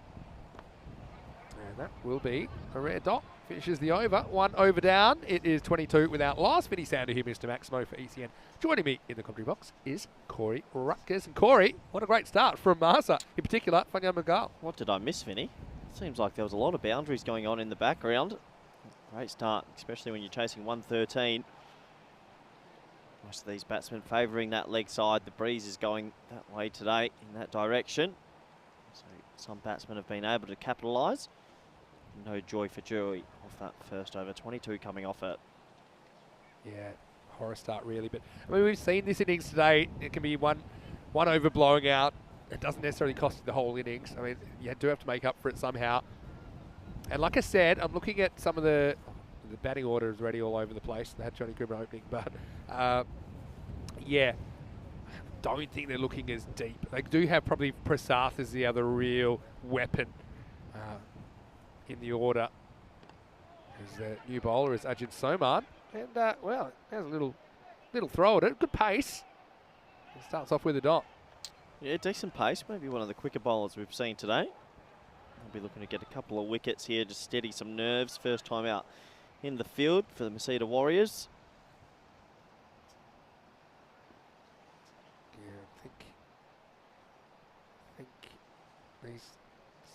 And that will be a rare dot. Finishes the over. 1 over down. It is 22 without loss. Vinny Sander here, Mr. Maximo for ECN. Joining me in the commentary box is Corey Rutgers. And Corey, what a great start from Marsa, in particular, Fanyan Magal. What did I miss, Vinny? Seems like there was a lot of boundaries going on in the background. Great start, especially when you're chasing 113. Most of these batsmen favouring that leg side. The breeze is going that way today, in that direction. So some batsmen have been able to capitalise. No joy for Joey off that first over. 22 coming off it. Yeah, horror start really. But I mean, we've seen this innings today. It can be one over blowing out. It doesn't necessarily cost you the whole innings. I mean, you do have to make up for it somehow. And like I said, I'm looking at some of the batting order is already all over the place. They had Johnny Grimmer opening, but yeah, don't think they're looking as deep. They do have probably Prasath as the other real weapon in the order. His new bowler is Ajit Soman, and well, has a little throw at it. Good pace. He starts off with a dot. Yeah, decent pace. Maybe one of the quicker bowlers we've seen today. We'll be looking to get a couple of wickets here to steady some nerves. First time out in the field for the Masita Warriors. Yeah, I think these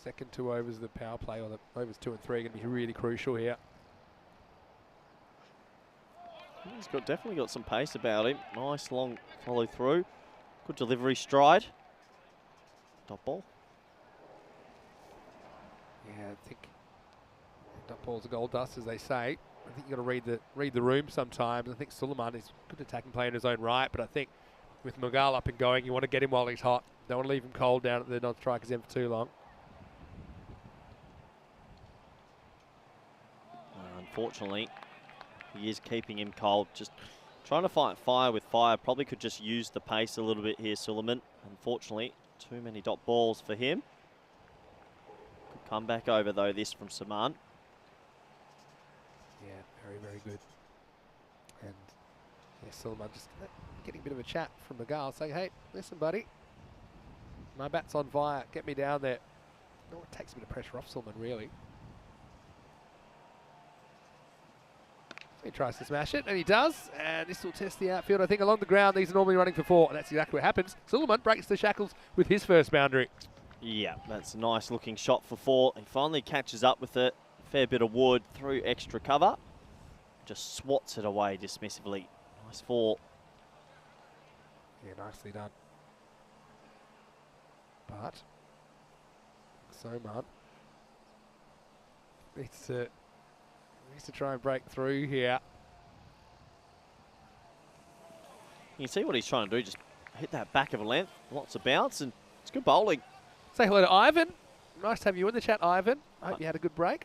second 2 overs of the power play, or the overs 2 and 3, are going to be really crucial here. He's definitely got some pace about him. Nice long follow through. Good delivery stride. Dot ball. Yeah, I think dot ball's a gold dust, as they say. I think you've got to read the room sometimes. I think Suleiman is a good attacking player in his own right, but I think with Mughal up and going, you want to get him while he's hot. Don't want to leave him cold down at the non-strikers end for too long. Unfortunately, he is keeping him cold. Just trying to fight fire with fire. Probably could just use the pace a little bit here, Suleiman. Unfortunately, too many dot balls for him. Could come back over, though, this from Saman. Yeah, very, very good. And yeah, Suleiman just getting a bit of a chat from Mughal, saying, hey, listen, buddy, my bat's on fire. Get me down there. No, it takes a bit of pressure off Suleiman, really. He tries to smash it, and he does, and this will test the outfield. I think along the ground, these are normally running for 4, and that's exactly what happens. Suleiman breaks the shackles with his first boundary. Yeah, that's a nice looking shot for 4. He finally catches up with it. Fair bit of wood through extra cover. Just swats it away dismissively. Nice 4. Yeah, nicely done. But Soman needs to try and break through here. You can see what he's trying to do. Just hit that back of a length. Lots of bounce, and it's good bowling. Say hello to Ivan. Nice to have you in the chat, Ivan. I hope you had a good break.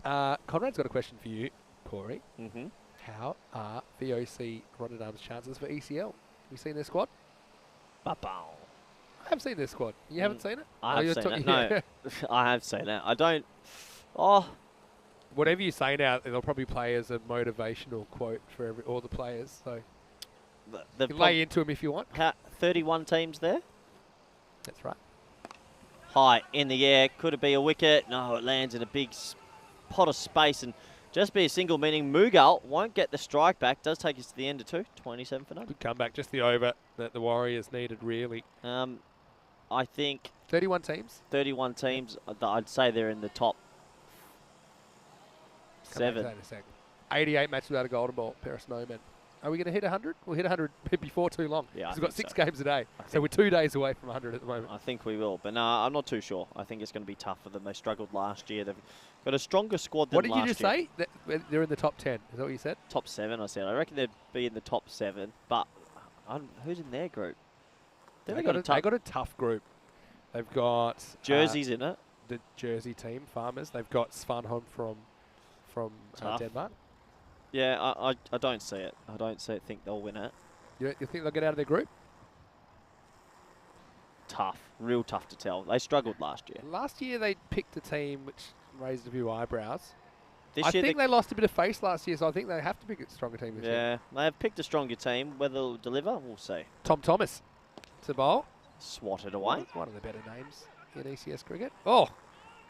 Conrad's got a question for you, Corey. Mm-hmm. How are VOC Rotterdam's chances for ECL? Have you seen their squad? Ba-bow. I have seen their squad. You haven't seen it? I have seen it. No, I have seen it. I don't. Oh. Whatever you say now, they'll probably play as a motivational quote for all the players. So you can lay into them if you want. 31 teams there. That's right. High in the air. Could it be a wicket? No, it lands in a big pot of space and just be a single, meaning Mughal won't get the strike back. Does take us to the end of 2. 27 for none. Good comeback. Just the over that the Warriors needed, really. I think 31 teams. 31 teams. I'd say they're in the top 7. 88 matches without a golden ball. Paris Snowman. Are we going to hit 100? We'll hit 100 before too long. Yeah, we've got 6 games a day. So we're 2 days away from 100 at the moment. I think we will. But no, I'm not too sure. I think it's going to be tough for them. They struggled last year. They've got a stronger squad than last year. What did you just say? That they're in the top 10. Is that what you said? Top 7, I said. I reckon they'd be in the top 7. But who's in their group? They got a tough group. They've got Jersey's in it. The Jersey team, Farmers. They've got Svanholm from Denmark. Yeah, I don't see it. I don't think they'll win it. You think they'll get out of their group? Tough. Real tough to tell. They struggled last year. Last year they picked a team which raised a few eyebrows. This I year think they lost a bit of face last year, so I think they have to pick a stronger team this year. Yeah, they have picked a stronger team. Whether they'll deliver, we'll see. Tom Thomas to bowl. Swatted away. One of the better names in ECS cricket. Oh,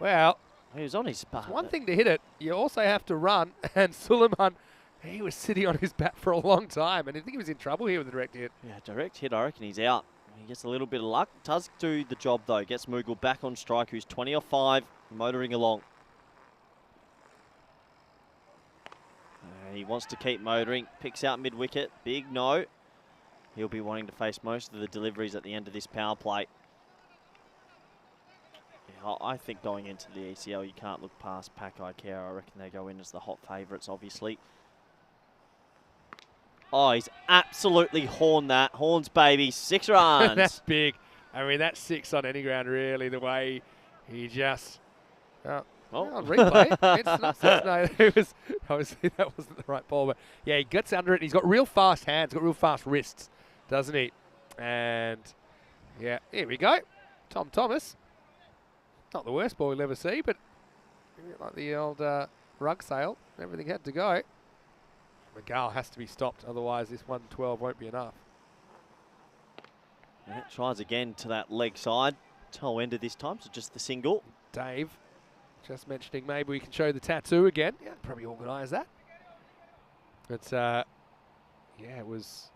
well. He was on his bat. It's one thing to hit it. You also have to run. And Suleiman, he was sitting on his bat for a long time. And I think he was in trouble here with the direct hit. Yeah, direct hit. I reckon he's out. He gets a little bit of luck. Does do the job, though. Gets Mughal back on strike, who's 20 off 5, motoring along. He wants to keep motoring. Picks out mid-wicket. Big no. He'll be wanting to face most of the deliveries at the end of this power play. Yeah, I think going into the ECL, you can't look past Pack Ikea. I reckon they go in as the hot favourites, obviously. Oh, he's absolutely horned that. Horns, baby. 6 runs. That's big. I mean, that's 6 on any ground, really, the way he just... on replay. It's not 6. No, it was, obviously that wasn't the right ball. But, yeah, he gets under it. And he's got real fast hands, got real fast wrists, doesn't he? And, yeah, here we go. Tom Thomas. Not the worst ball we'll ever see, but like the old rug sail, everything had to go. McGall has to be stopped, otherwise this 112 won't be enough. Yeah, tries again to that leg side. Toe ender this time, so just the single. Dave, just mentioning maybe we can show the tattoo again. Yeah, probably organise that. But, yeah, it was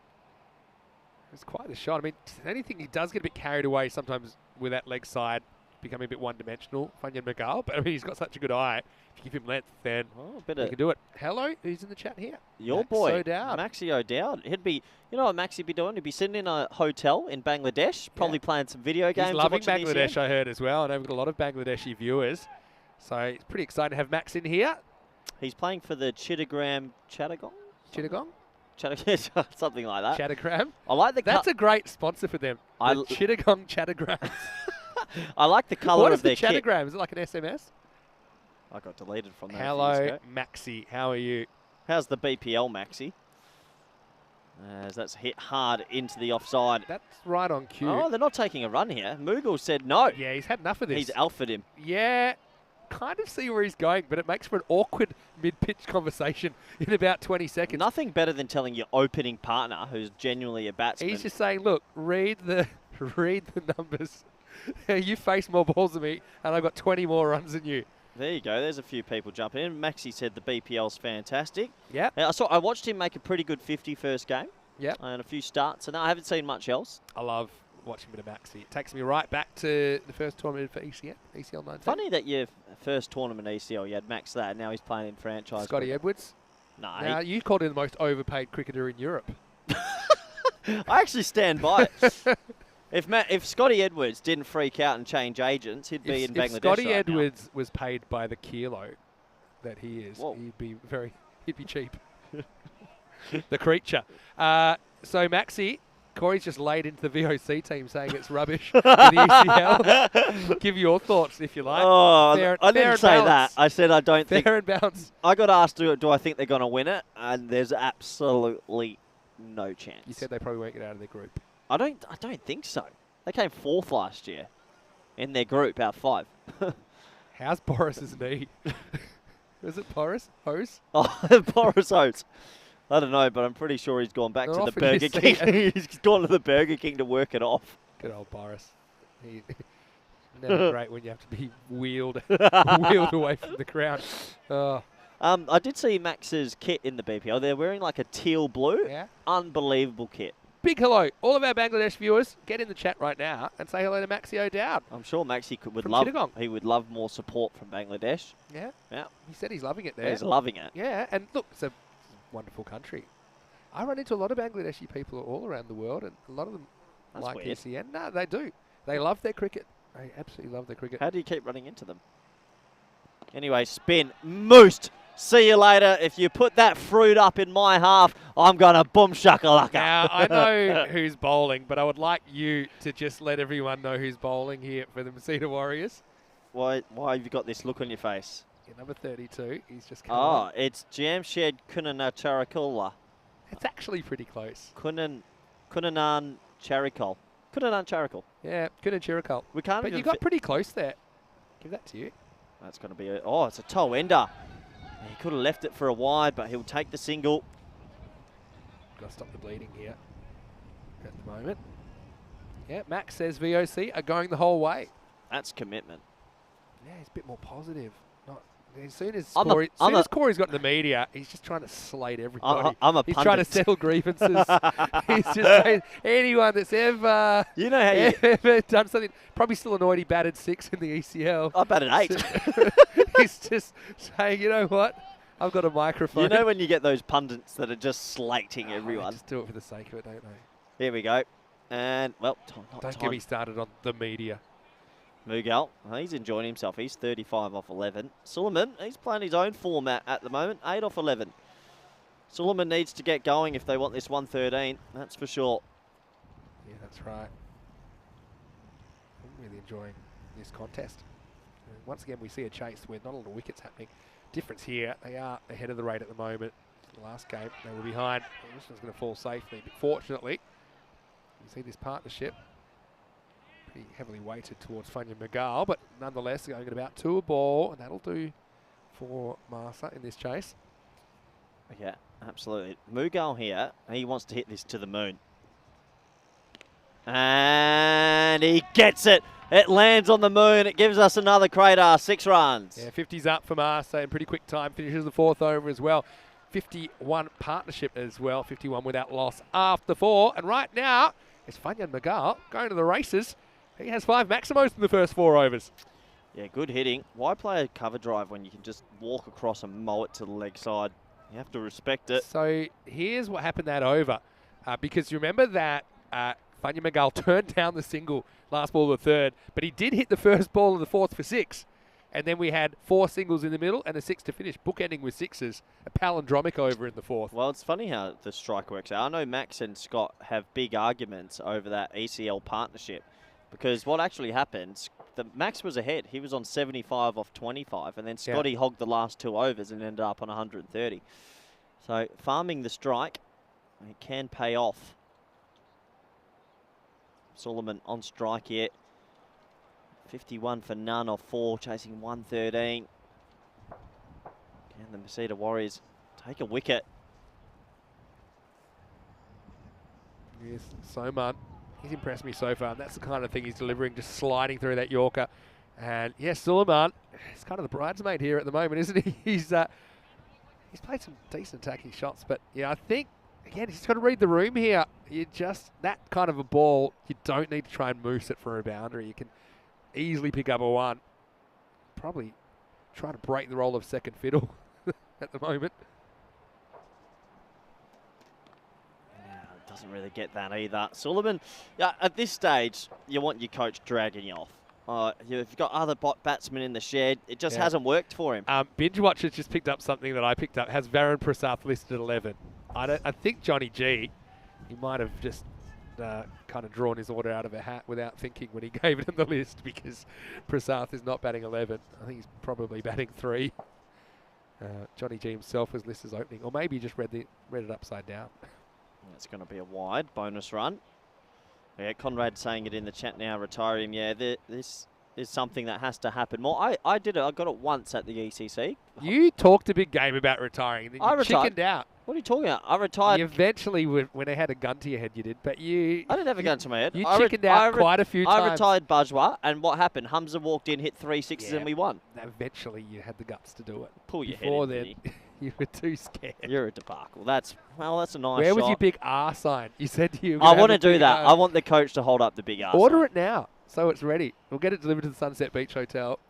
quite a shot. I mean, anything he does get a bit carried away sometimes with that leg side, becoming a bit one-dimensional, Funyan McGall. But, I mean, he's got such a good eye. If you give him length, then he can do it. Hello, who's in the chat here? Your Max boy, O'Dowd. Maxie O'Dowd. He'd be, you know what Maxie'd be doing? He'd be sitting in a hotel in Bangladesh, probably playing some video games. He's loving and watching Bangladesh, I heard as well. I know we've got a lot of Bangladeshi viewers. So it's pretty exciting to have Max in here. He's playing for the Chittagong? Chittagong? Something like that. Chattagram. I like the That's a great sponsor for them. The Chittagong Chattagrams. I like the colour What of is their the kit. Chattagram? Is it like an SMS? I got deleted from that. Hello, Maxi. How are you? How's the BPL, Maxi? As that's hit hard into the offside. That's right on cue. Oh, they're not taking a run here. Mughal said no. Yeah, he's had enough of this. He's alphaed him. Yeah, kind of see where he's going, but it makes for an awkward mid-pitch conversation in about 20 seconds. Nothing better than telling your opening partner, who's genuinely a batsman. He's just saying, look, read the numbers. You face more balls than me, and I've got 20 more runs than you. There you go. There's a few people jumping in. Maxi said the BPL's fantastic. Yeah. I watched him make a pretty good 50 first game. Yeah. And a few starts. And I haven't seen much else. I love watching a bit of Maxi. It takes me right back to the first tournament for ECL 19. Funny that your first tournament ECL, you had Max there. Now he's playing in franchise. Scotty Edwards. No. Now, you called him the most overpaid cricketer in Europe. I actually stand by it. If Scotty Edwards didn't freak out and change agents, he'd be in Bangladesh. If Scotty right Edwards was paid by the kilo that he is, Whoa. he'd be cheap. The creature. So Maxi, Corey's just laid into the VOC team saying it's rubbish for the ECL. Give your thoughts if you like. Oh, I didn't say that. I said I don't think. Fair and balanced. I got asked, do I think they're going to win it? And there's absolutely no chance. You said they probably won't get out of their group. I don't think so. They came 4th last year in their group out of 5. How's Boris's knee? Is it Boris? Hose? Oh, Boris Oates. I don't know, but I'm pretty sure he's gone back to the Burger King. He's gone to the Burger King to work it off. Good old Boris. Never great when you have to be wheeled away from the crowd. Oh. I did see Max's kit in the BPL. They're wearing like a teal blue. Yeah. Unbelievable kit. Big hello. All of our Bangladesh viewers, get in the chat right now and say hello to Maxi O'Dowd. I'm sure Maxi would love more support from Bangladesh. Yeah. Yeah. He said he's loving it there. He's loving it. Yeah, and look, it's a wonderful country. I run into a lot of Bangladeshi people all around the world, and a lot of them like weird. ECN. No, they do. They love their cricket. They absolutely love their cricket. How do you keep running into them? Anyway, spin. Moosed. See you later. If you put that fruit up in my half, I'm going to boom shakalaka. Now, I know who's bowling, but I would like you to just let everyone know who's bowling here for the Masita Warriors. Why have you got this look on your face? Yeah, number 32, he's just come on. It's Jamshed Kunanacharakula. It's actually pretty close. Kunanan Charikul. Kunanan Charikul. Yeah, Kunan Chirikul. We can't But even you got pretty close there. Give that to you. That's going to be it's a toe ender. He could have left it for a wide, but he'll take the single. Got to stop the bleeding here at the moment. Yeah, Max says VOC are going the whole way. That's commitment. Yeah, he's a bit more positive. As soon as Corey's got in the media, he's just trying to slate everybody. He's trying to settle grievances. He's just saying anyone that's ever done something, probably still annoyed he batted 6 in the ECL. I batted 8. He's just saying, you know what? I've got a microphone. You know when you get those pundits that are just slating everyone? They just do it for the sake of it, don't they? Here we go. And, well, don't get me started on the media. Mughal, he's enjoying himself. He's 35 off 11. Suleiman, he's playing his own format at the moment, 8 off 11. Suleiman needs to get going if they want this 113, that's for sure. Yeah, that's right. I'm really enjoying this contest. And once again, we see a chase with not a lot of wickets happening. Difference here, they are ahead of the rate at the moment. The last game, they were behind. This one's going to fall safely, but fortunately, you see this partnership pretty heavily weighted towards Funya Magal, but nonetheless, going at about 2 a ball, and that'll do for Martha in this chase. Yeah, absolutely. Mughal here, he wants to hit this to the moon. And he gets it. It lands on the moon. It gives us another Kratar, 6 runs. Yeah, 50's up for Martha in pretty quick time. Finishes the 4th over as well. 51 partnership as well. 51 without loss after 4. And right now, it's Funya Magal going to the races. He has 5 Maximos in the first 4 overs. Yeah, good hitting. Why play a cover drive when you can just walk across and mow it to the leg side? You have to respect it. So here's what happened that over. Because you remember that Funya Magal turned down the single last ball of the 3rd, but he did hit the first ball of the 4th for 6. And then we had 4 singles in the middle and a 6 to finish, bookending with 6s. A palindromic over in the 4th. Well, it's funny how the strike works out. I know Max and Scott have big arguments over that ECL partnership because what actually happens, Max was ahead. He was on 75 off 25, and then Scotty hogged the last 2 overs and ended up on 130. So farming the strike, it can pay off. Suleiman on strike here. 51 for none off 4, chasing 113. And the Masita Warriors take a wicket. Yes, Soman, he's impressed me so far. And that's the kind of thing he's delivering, just sliding through that Yorker. And yes, Suleiman, he's kind of the bridesmaid here at the moment, isn't he? He's played some decent attacking shots, but yeah, I think again he's got to read the room here. You just that kind of a ball, you don't need to try and moose it for a boundary. You can easily pick up a 1. Probably try to break the role of second fiddle at the moment. Yeah, doesn't really get that either. Suleiman, yeah, at this stage, you want your coach dragging you off. You've got other batsmen in the shed. It just hasn't worked for him. Binge Watch has just picked up something that I picked up. Has Varun Prasath listed at 11. I think Johnny G, he might have just kind of drawn his order out of a hat without thinking when he gave it in the list because Prasath is not batting 11. I think he's probably batting 3. Johnny G himself was listed as opening, or maybe he just read it upside down. It's going to be a wide bonus run. Yeah, Conrad saying it in the chat now, retire him. Yeah, this is something that has to happen more. I did it. I got it once at the ECC. You talked a big game about retiring, and then you chickened out. What are you talking about? I retired. You eventually, when they had a gun to your head, you did. But you... I didn't have a gun to my head. You chickened out quite a few times. I retired Bajwa, and what happened? Hamza walked in, hit 3 6s, and we won. Eventually, you had the guts to do it. Pull your Before head in, then, you were too scared. You're a debacle. That's a nice shot. Where was your big R sign? You said you were I want to do that. I want the coach to hold up the big R sign. Order it now, so it's ready. We'll get it delivered to the Sunset Beach Hotel.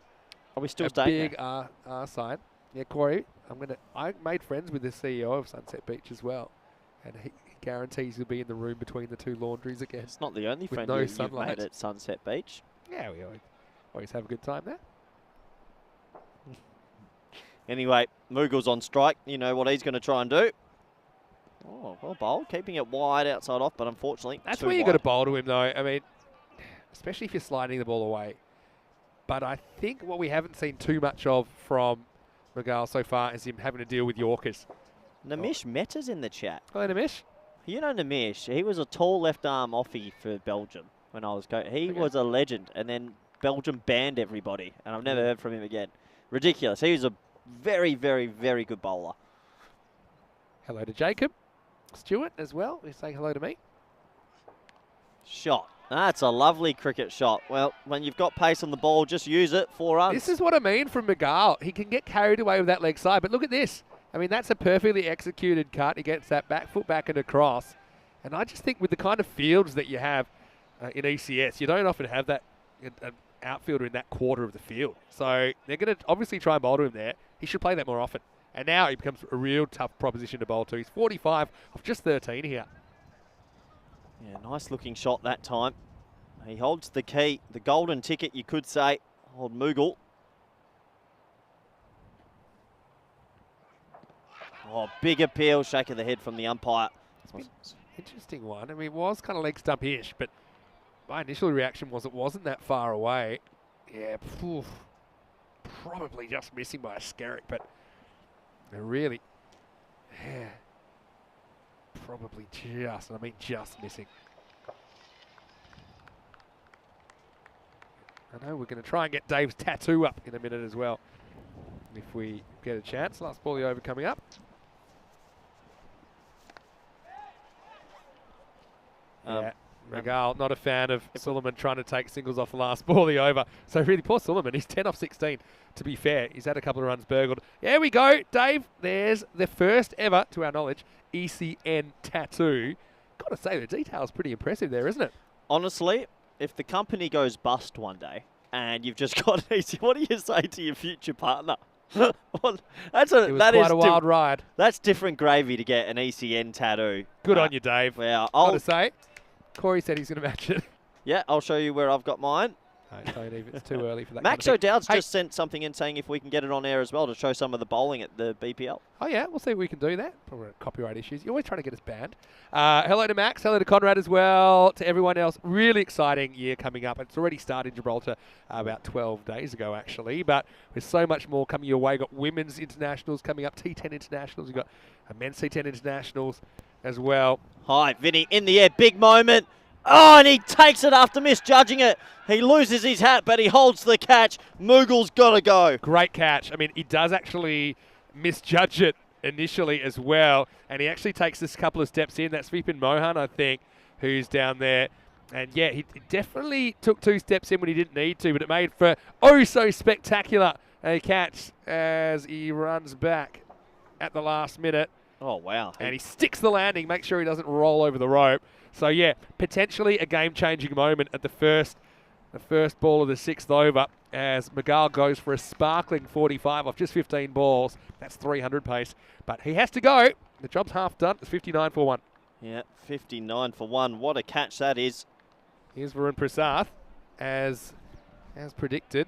Are we still staying big R sign. Yeah, Corey, I made friends with the CEO of Sunset Beach as well, and he guarantees he'll be in the room between the 2 laundries again. It's not the only friend no you've made at Sunset Beach. Yeah, we always have a good time there. Anyway, Mughal's on strike. You know what he's going to try and do. Oh, well bowled. Keeping it wide outside off, but unfortunately that's where you got to bowl to him, though. I mean, especially if you're sliding the ball away. But I think what we haven't seen too much of from Magal so far is him having to deal with Yorkers. Namish Meta's in the chat. Hello, Namish. You know Namish. He was a tall left arm offie for Belgium when I was going. He was a legend, and then Belgium banned everybody, and I've never heard from him again. Ridiculous. He was a very, very, very good bowler. Hello to Jacob Stewart as well. He's saying hello to me. Shot. That's a lovely cricket shot. Well, when you've got pace on the ball, just use it. 4 runs. This is what I mean from Magal. He can get carried away with that leg side, but look at this. I mean, that's a perfectly executed cut. He gets that back foot back and across. And I just think with the kind of fields that you have in ECS, you don't often have that an outfielder in that quarter of the field. So they're going to obviously try and bowl to him there. He should play that more often. And now he becomes a real tough proposition to bowl to. He's 45 off just 13 here. Yeah, nice looking shot that time. He holds the key, the golden ticket, you could say. Hold Mughal. Oh, big appeal, shake of the head from the umpire. Interesting one. I mean, it was kind of leg stump-ish, but my initial reaction was it wasn't that far away. Yeah, probably just missing by a skerrick, but really, yeah, probably just, and I mean just missing. I know we're going to try and get Dave's tattoo up in a minute as well, if we get a chance. Last ball of the over coming up. Yeah, Regal, not a fan of Suleiman trying to take singles off the last ball of the over. So really, poor Suleiman, he's 10 off 16. To be fair, he's had a couple of runs burgled. There we go, Dave. There's the first ever, to our knowledge, ECN tattoo. Got to say, the detail's pretty impressive there, isn't it? Honestly, if the company goes bust one day and you've just got an ECN, what do you say to your future partner? It was quite a wild ride. That's different gravy to get an ECN tattoo. Good on you, Dave. Well, Got to say, Corey said he's going to match it. Yeah, I'll show you where I've got mine. No, don't even. It's too early for that. Max kind of thing. O'Dowd's just sent something in saying if we can get it on air as well to show some of the bowling at the BPL. Oh, yeah, we'll see if we can do that. Probably copyright issues. You're always trying to get us banned. Hello to Max. Hello to Conrad as well. To everyone else. Really exciting year coming up. It's already started in Gibraltar about 12 days ago, actually. But there's so much more coming your way. You've got women's internationals coming up, T10 internationals. You've got men's T10 internationals as well. Hi, Vinny, in the air. Big moment. Oh, and he takes it after misjudging it. He loses his hat, but he holds the catch. Mughul's got to go. Great catch. I mean, he does actually misjudge it initially as well, and he actually takes this couple of steps in. That's Vipin Mohan, I think, who's down there. And, yeah, he definitely took 2 steps in when he didn't need to, but it made for so spectacular a catch as he runs back at the last minute. Oh, wow. And he sticks the landing, makes sure he doesn't roll over the rope. So, yeah, potentially a game-changing moment at the first ball of the 6th over as Magal goes for a sparkling 45 off just 15 balls. That's 300 pace. But he has to go. The job's half done. It's 59 for 1. Yeah, 59 for 1. What a catch that is. Here's Varun Prasad as predicted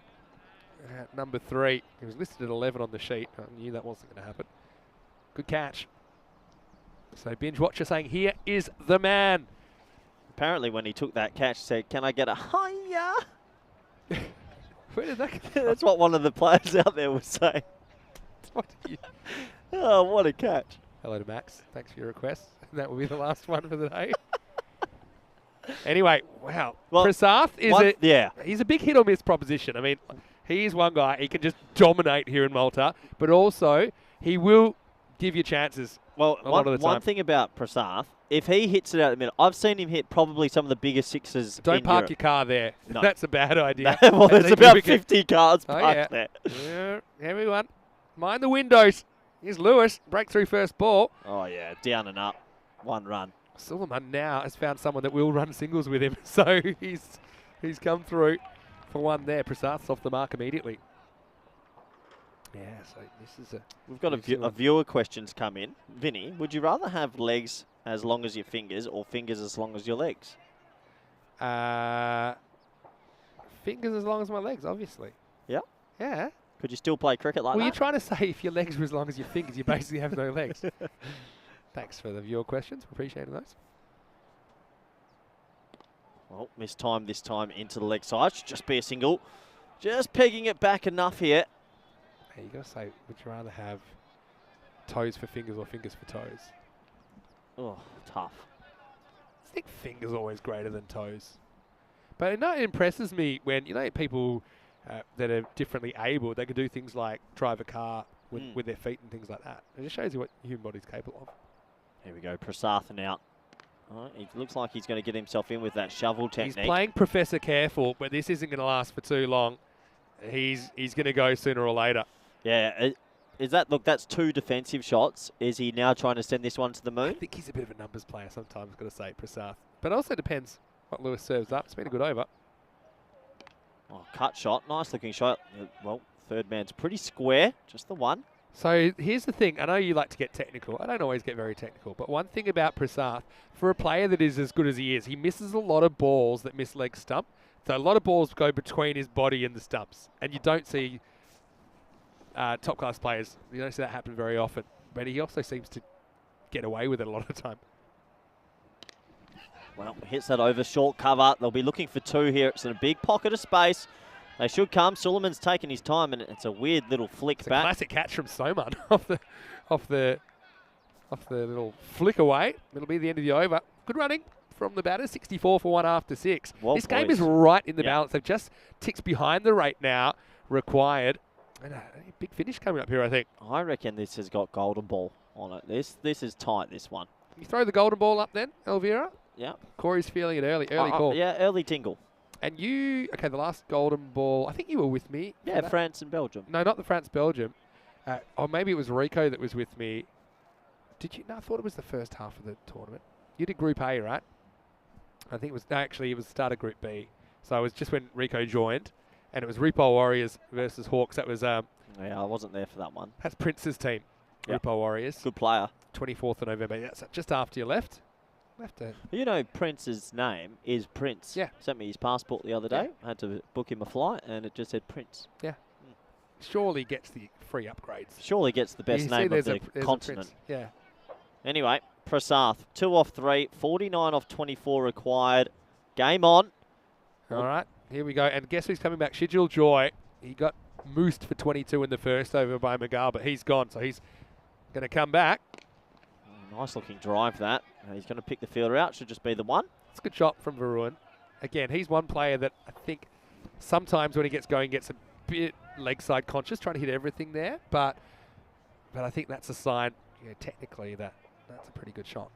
at number 3. He was listed at 11 on the sheet. I knew that wasn't going to happen. Good catch. So Binge Watcher saying, here is the man. Apparently when he took that catch, said, can I get a hiya? Where did that come That's what one of the players out there was saying. Oh, what a catch. Hello to Max. Thanks for your request. That will be the last one for the day. Anyway, wow. Well, Prasad he's a big hit or miss proposition. I mean, he's one guy. He can just dominate here in Malta, but also he will give you chances. Well, a lot of the time. One thing about Prasad, if he hits it out of the middle, I've seen him hit probably some of the biggest sixes. Don't park your car there. No. That's a bad idea. Well, there's about 50 cars parked there. Yeah, everyone, mind the windows. Here's Lewis, breakthrough first ball. Oh, yeah, down and up. 1 run. Suleiman now has found someone that will run singles with him, so he's come through for 1 there. Prasad's off the mark immediately. Yeah, so this is We've got a viewer questions come in. Vinny, would you rather have legs as long as your fingers or fingers as long as your legs? Fingers as long as my legs, obviously. Yeah? Yeah. Could you still play cricket like that? Well, you're trying to say if your legs were as long as your fingers, you basically have no legs. Thanks for the viewer questions. Appreciating those. Well, missed time this time into the leg side. Should just be a single. Just pegging it back enough here. Hey, you got to say, would you rather have toes for fingers or fingers for toes? Oh, tough. I think fingers are always greater than toes. But it impresses me when, people that are differently able, they can do things like drive a car with their feet and things like that. It just shows you what the human body's capable of. Here we go, Prasathan out. Right, it looks like he's going to get himself in with that shovel technique. He's playing Professor Careful, but this isn't going to last for too long. He's going to go sooner or later. Yeah, that's 2 defensive shots. Is he now trying to send this one to the moon? I think he's a bit of a numbers player sometimes, got to say, Prasad. But it also depends what Lewis serves up. It's been a good over. Oh, cut shot. Nice looking shot. Well, third man's pretty square. Just the one. So here's the thing. I know you like to get technical. I don't always get very technical. But one thing about Prasad, for a player that is as good as he is, he misses a lot of balls that miss leg stump. So a lot of balls go between his body and the stumps. And you don't see top-class players. You don't see that happen very often. but he also seems to get away with it a lot of the time. Well, hits that over short cover. They'll be looking for 2 here. It's in a big pocket of space. They should come. Suleiman's taking his time, and it's a weird little flick It's a back. classic catch from Soman off the little flick away. It'll be the end of the over. Good running from the batter. 64 for 1 after 6. Well, this game boys. is right in the Yeah. balance. They've just ticks behind the rate now required. And a big finish coming up here, I think. I reckon this has got golden ball on it. This is tight, this one. You throw the golden ball up then, Elvira. Yeah. Corey's feeling it early call. Yeah, early tingle. And you, okay, the last golden ball, I think you were with me. for Yeah, that. France and Belgium. No, not the France-Belgium. Or maybe it was Rico that was with me. Did you? No, I thought it was the first half of the tournament. You did Group A, right? I think it was, no, actually, it was the start of Group B. So it was just when Rico joined, and it was Repol Warriors versus Hawks. That was, Yeah, I wasn't there for that one. that's Prince's team, Yep. Repol Warriors. Good player. 24th of November. That's just after you left. You know, Prince's name is Prince. Yeah. Sent me his passport the other day. I had to book him a flight, and it just said Prince. Surely gets the free upgrades. Surely gets the best You see name of there's the there's continent. Prince. Yeah. Anyway, Prasath, 2 off 3, 49 off 24 required. Game on. All right, here we go. And guess who's coming back? Shijil Joy. He got moosed for 22 in the first over by Magal, but he's gone, so he's going to come back. Nice looking drive that. He's going to pick the fielder out. Should just be the one. It's a good shot from Varun. Again, he's one player that I think sometimes when he gets going gets a bit leg side conscious, trying to hit everything there. But I think that's a sign, technically, that's a pretty good shot.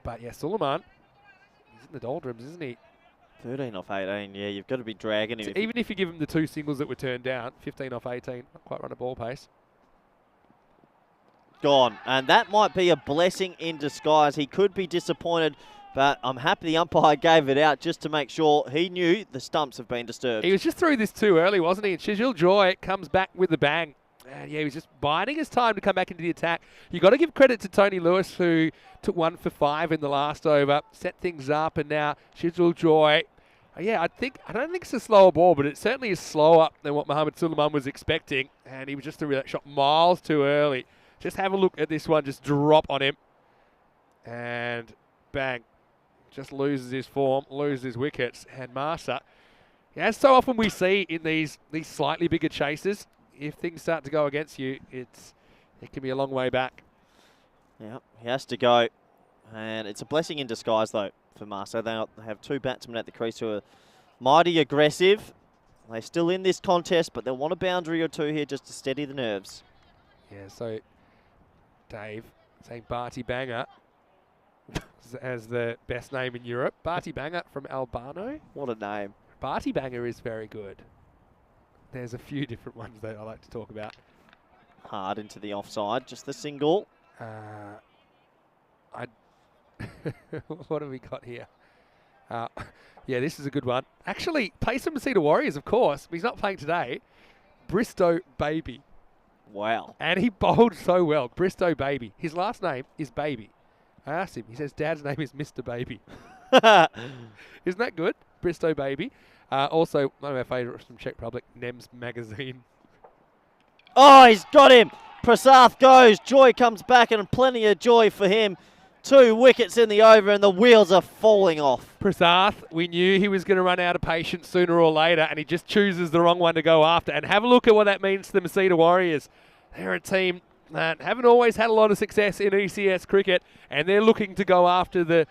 But yeah, Suleiman, he's in the doldrums, isn't he? 13 off 18. Yeah, you've got to be dragging him. So even if you give him the 2 singles that were turned down, 15 off 18, not quite run a ball pace. Gone. And that might be a blessing in disguise. He could be disappointed, but I'm happy the umpire gave it out just to make sure he knew the stumps have been disturbed. He was just through this too early, wasn't he? And Shijil Joy comes back with the bang. And yeah, he was just biding his time to come back into the attack. You got to give credit to Tony Lewis, who took 1 for 5 in the last over, set things up, and now Shijil Joy. Yeah, I don't think it's a slower ball, but it certainly is slower than what Mohamed Suleiman was expecting. And he was just through that shot miles too early. Just have a look at this one, just drop on him. And bang. Just loses his form, loses his wickets. And Marsa, as so often we see in these slightly bigger chases, if things start to go against you, it can be a long way back. Yeah, he has to go. And it's a blessing in disguise, though, for Marsa. They have 2 batsmen at the crease who are mighty aggressive. They're still in this contest, but they'll want a boundary or 2 here just to steady the nerves. Yeah, so Dave saying Barty Banger as the best name in Europe. Barty Banger from Albano. What a name. Barty Banger is very good. There's a few different ones that I like to talk about. Hard into the offside, just the single. What have we got here? Yeah, this is a good one. Actually, plays for Masita Warriors, of course, but he's not playing today. Bristow Baby. Wow. And he bowled so well. Bristow Baby. His last name is Baby. I asked him. He says Dad's name is Mr. Baby. Isn't that good? Bristow Baby. Also, one of our favourites from Czech Republic, Nems Magazine. Oh, he's got him. Prasath goes. Joy comes back, and plenty of joy for him. 2 wickets in the over, and the wheels are falling off. Prasath, we knew he was going to run out of patience sooner or later, and he just chooses the wrong one to go after. And have a look at what that means to the Masita Warriors. They're a team that haven't always had a lot of success in ECS cricket, and they're looking to go after the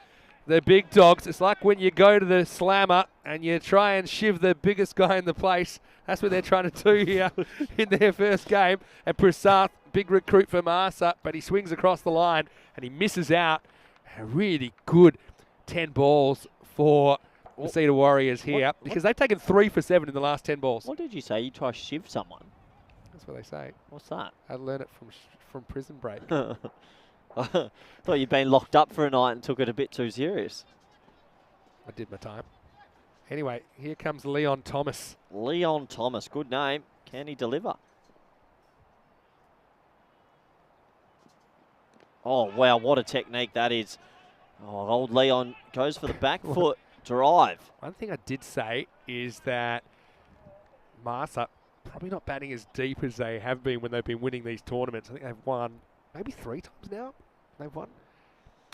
big dogs. It's like when you go to the slammer and you try and shiv the biggest guy in the place. That's what they're trying to do here in their first game. And Prasath, big recruit for Marsa, but he swings across the line and he misses out. A really good 10 balls for Masita Warriors here because they've taken 3 for 7 in the last 10 balls. What did you say? You try to shiv someone? That's what they say. What's that? I learned it from Prison Break. I thought you'd been locked up for a night and took it a bit too serious. I did my time. Anyway, here comes Leon Thomas. Leon Thomas, good name. Can he deliver? Oh, wow, what a technique that is. Oh, old Leon goes for the back foot drive. One thing I did say is that Marsa probably not batting as deep as they have been when they've been winning these tournaments. I think they've won maybe 3 times now. They've won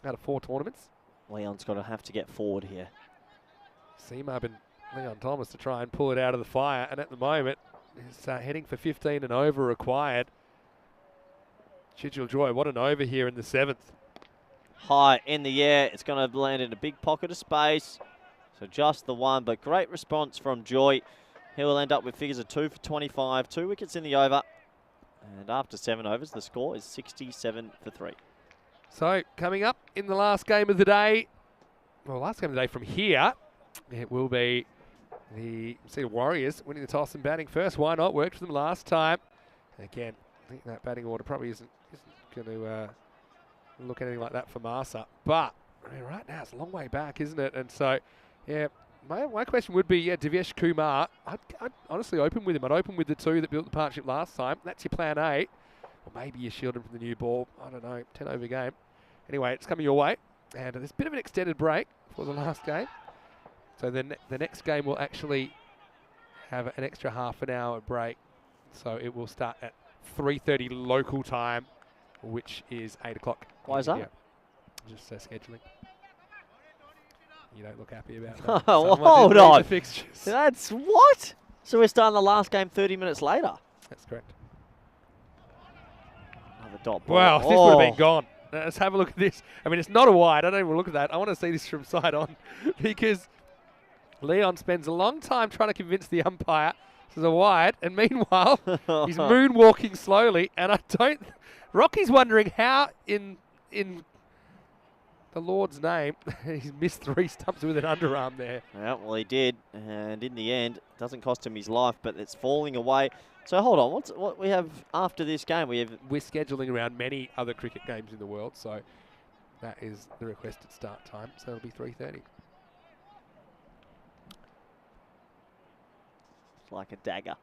out of 4 tournaments. Leon's got to have to get forward here. Seamab and Leon Thomas to try and pull it out of the fire, and at the moment it's heading for 15 and over required. Chidgel Joy, what an over here in the 7th. High in the air, it's going to land in a big pocket of space. So just the one, but great response from Joy. He will end up with figures of 2 for 25, 2 wickets in the over. And after 7 overs, the score is 67 for 3. So coming up in the last game of the day, well, last game of the day from here, it will be the Warriors winning the toss and batting first. Why not? Worked for them last time. And again, I think that batting order probably isn't going to look anything like that for Marsa. But I mean, right now it's a long way back, isn't it? And so, yeah, my question would be, Divyesh Kumar, I'd honestly open with him. I'd open with the 2 that built the partnership last time. That's your plan A. Or maybe you shield him from the new ball. I don't know, 10 over game. Anyway, it's coming your way. And there's a bit of an extended break for the last game. So the next game will actually have an extra half an hour break. So it will start at 3:30 local time, which is 8 o'clock. Why is that? Yeah. Just scheduling. You don't look happy about that. Oh, Someone hold did read on. the fixtures. That's what? So we're starting the last game 30 minutes later. That's correct. Another dot ball. Wow, this would have been gone. Let's have a look at this. I mean, it's not a wide. I don't even look at that. I want to see this from side on because Leon spends a long time trying to convince the umpire this is a wide, and meanwhile, he's moonwalking slowly, and I don't... Rocky's wondering how in the Lord's name he's missed 3 stumps with an underarm there. Yeah, well, he did, and in the end, it doesn't cost him his life, but it's falling away. So hold on, what we have after this game? We're scheduling around many other cricket games in the world, so that is the requested start time. So it'll be 3:30. It's like a dagger.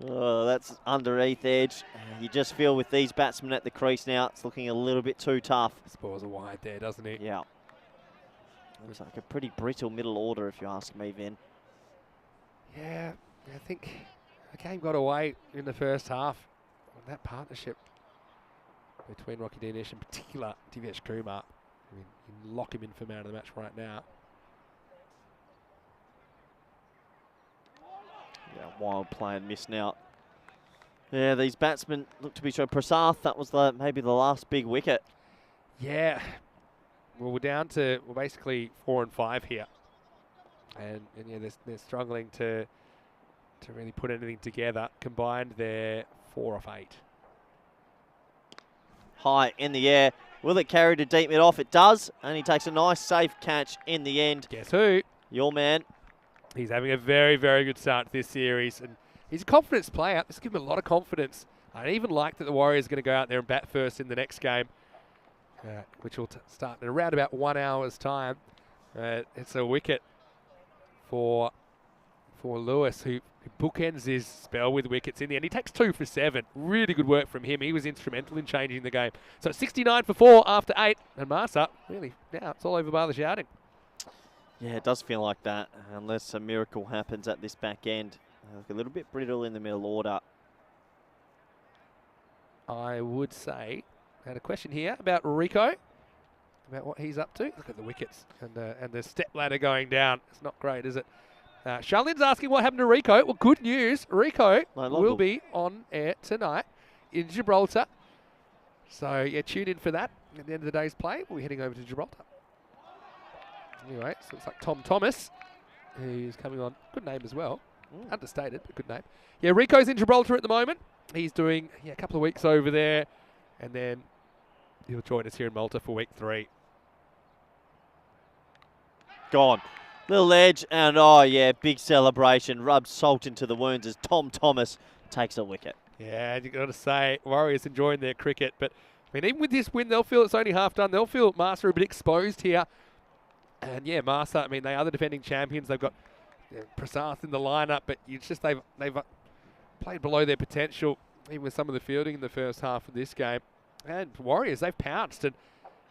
Oh, that's underneath edge. You just feel with these batsmen at the crease now, it's looking a little bit too tough. Spores are wide there, doesn't it? Yeah. Looks like a pretty brittle middle order, if you ask me, Vin. Yeah, I think the game got away in the first half. That partnership between Rocky Dinesh, in particular Divyesh Kumar, I mean, you can lock him in for man of the match right now. Yeah, wild play and missing out. Yeah, these batsmen look to be so Prasath. That was maybe the last big wicket. Yeah. Well, we're down to basically 4 and 5 here, and yeah, they're struggling to really put anything together. Combined, they're 4 off 8. High in the air. Will it carry to deep mid off? It does, and he takes a nice safe catch in the end. Guess who? Your man. He's having a very, very good start to this series, and he's a confidence player. This gives him a lot of confidence. I even like that the Warriors are going to go out there and bat first in the next game, which will start in around about 1 hour's time. It's a wicket for Lewis, who bookends his spell with wickets in the end. He takes 2 for 7. Really good work from him. He was instrumental in changing the game. So 69 for 4 after 8, and Marsa, really, now it's all over by the shouting. Yeah, it does feel like that, unless a miracle happens at this back end. A little bit brittle in the middle order. I would say, I had a question here about Rico, about what he's up to. Look at the wickets and the step ladder going down. It's not great, is it? Charlene's asking what happened to Rico. Well, good news. Rico will be on air tonight in Gibraltar. So, yeah, tune in for that. At the end of the day's play, we'll be heading over to Gibraltar. Anyway, so it's like Tom Thomas, who's coming on. Good name as well. Understated, but good name. Yeah, Rico's in Gibraltar at the moment. He's doing a couple of weeks over there, and then he'll join us here in Malta for week 3. Gone. Little edge, and oh yeah, big celebration. Rubs salt into the wounds as Tom Thomas takes a wicket. Yeah, and you've got to say, Warriors enjoying their cricket, but I mean, even with this win, they'll feel it's only half done. They'll feel Marsa a bit exposed here. And yeah, Marsa, I mean, they are the defending champions. They've got Prasath in the lineup, but they've played below their potential, even with some of the fielding in the first half of this game. And Warriors, they've pounced. And